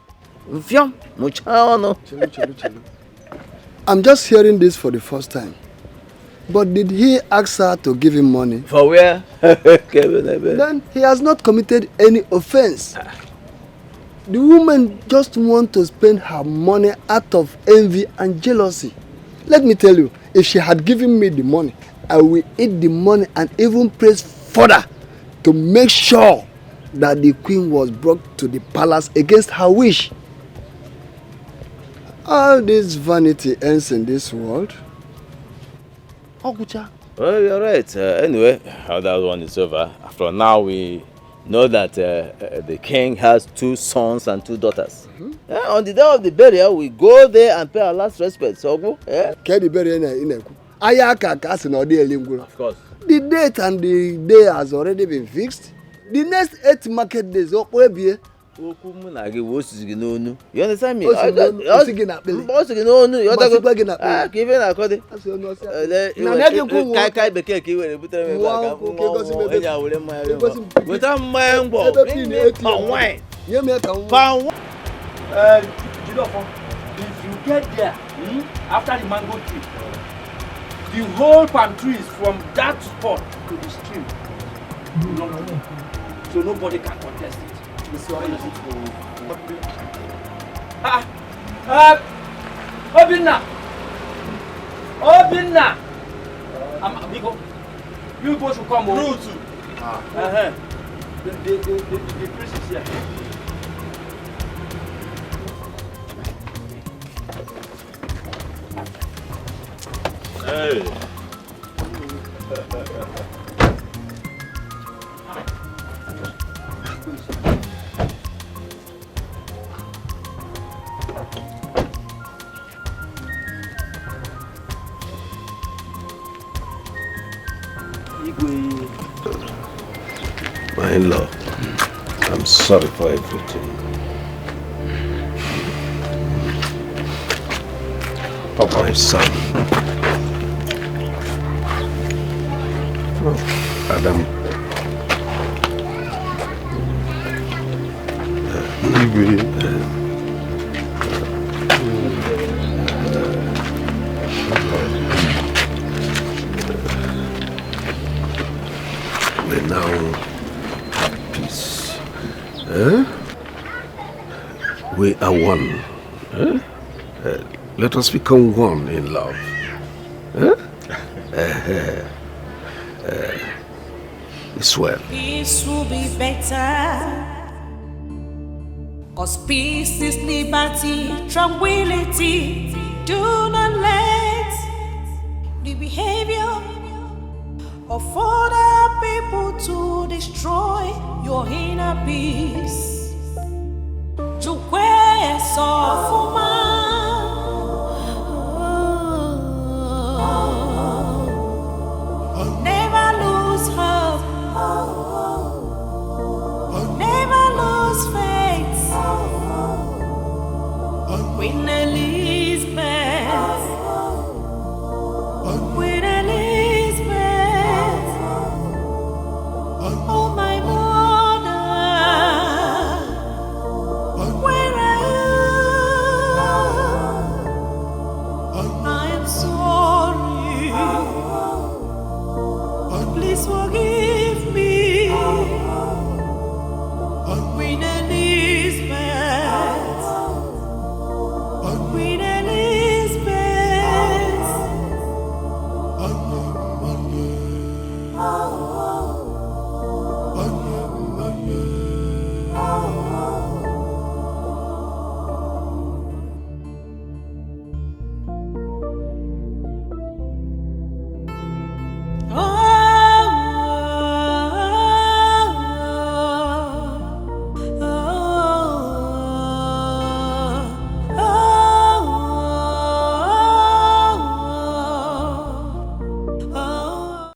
O: I'm just hearing this for the first time. But did he ask her to give him money?
M: For where?
O: Then he has not committed any offense. The woman just wants to spend her money out of envy and jealousy. Let me tell you, if she had given me the money, I will eat the money and even press further to make sure that the queen was brought to the palace against her wish. All this vanity ends in this world.
M: Well, you're right. Anyway, how that one is over. After now, we know that the king has 2 sons and 2 daughters. On the day of the burial, we go there and pay our last respect. So go.
O: The burial in
M: Of course.
O: The date and the day has already been fixed. The next 8 market days,
M: You understand me?
E: If you get there after the mango tree, the whole palm trees from that spot to the stream belong to them. So nobody can contest it. Obinna! You go to come over. The priest is here.
A: Hey.
L: My in-law, I'm sorry for everything. Papa, my son. Adam. We now have peace. We are one. Let us become one in love. It's well.
N: Peace will be better. Cause peace is liberty, tranquility. Do not let the behavior of other people to destroy your inner peace. To where so never lose hope. Never lose faith. When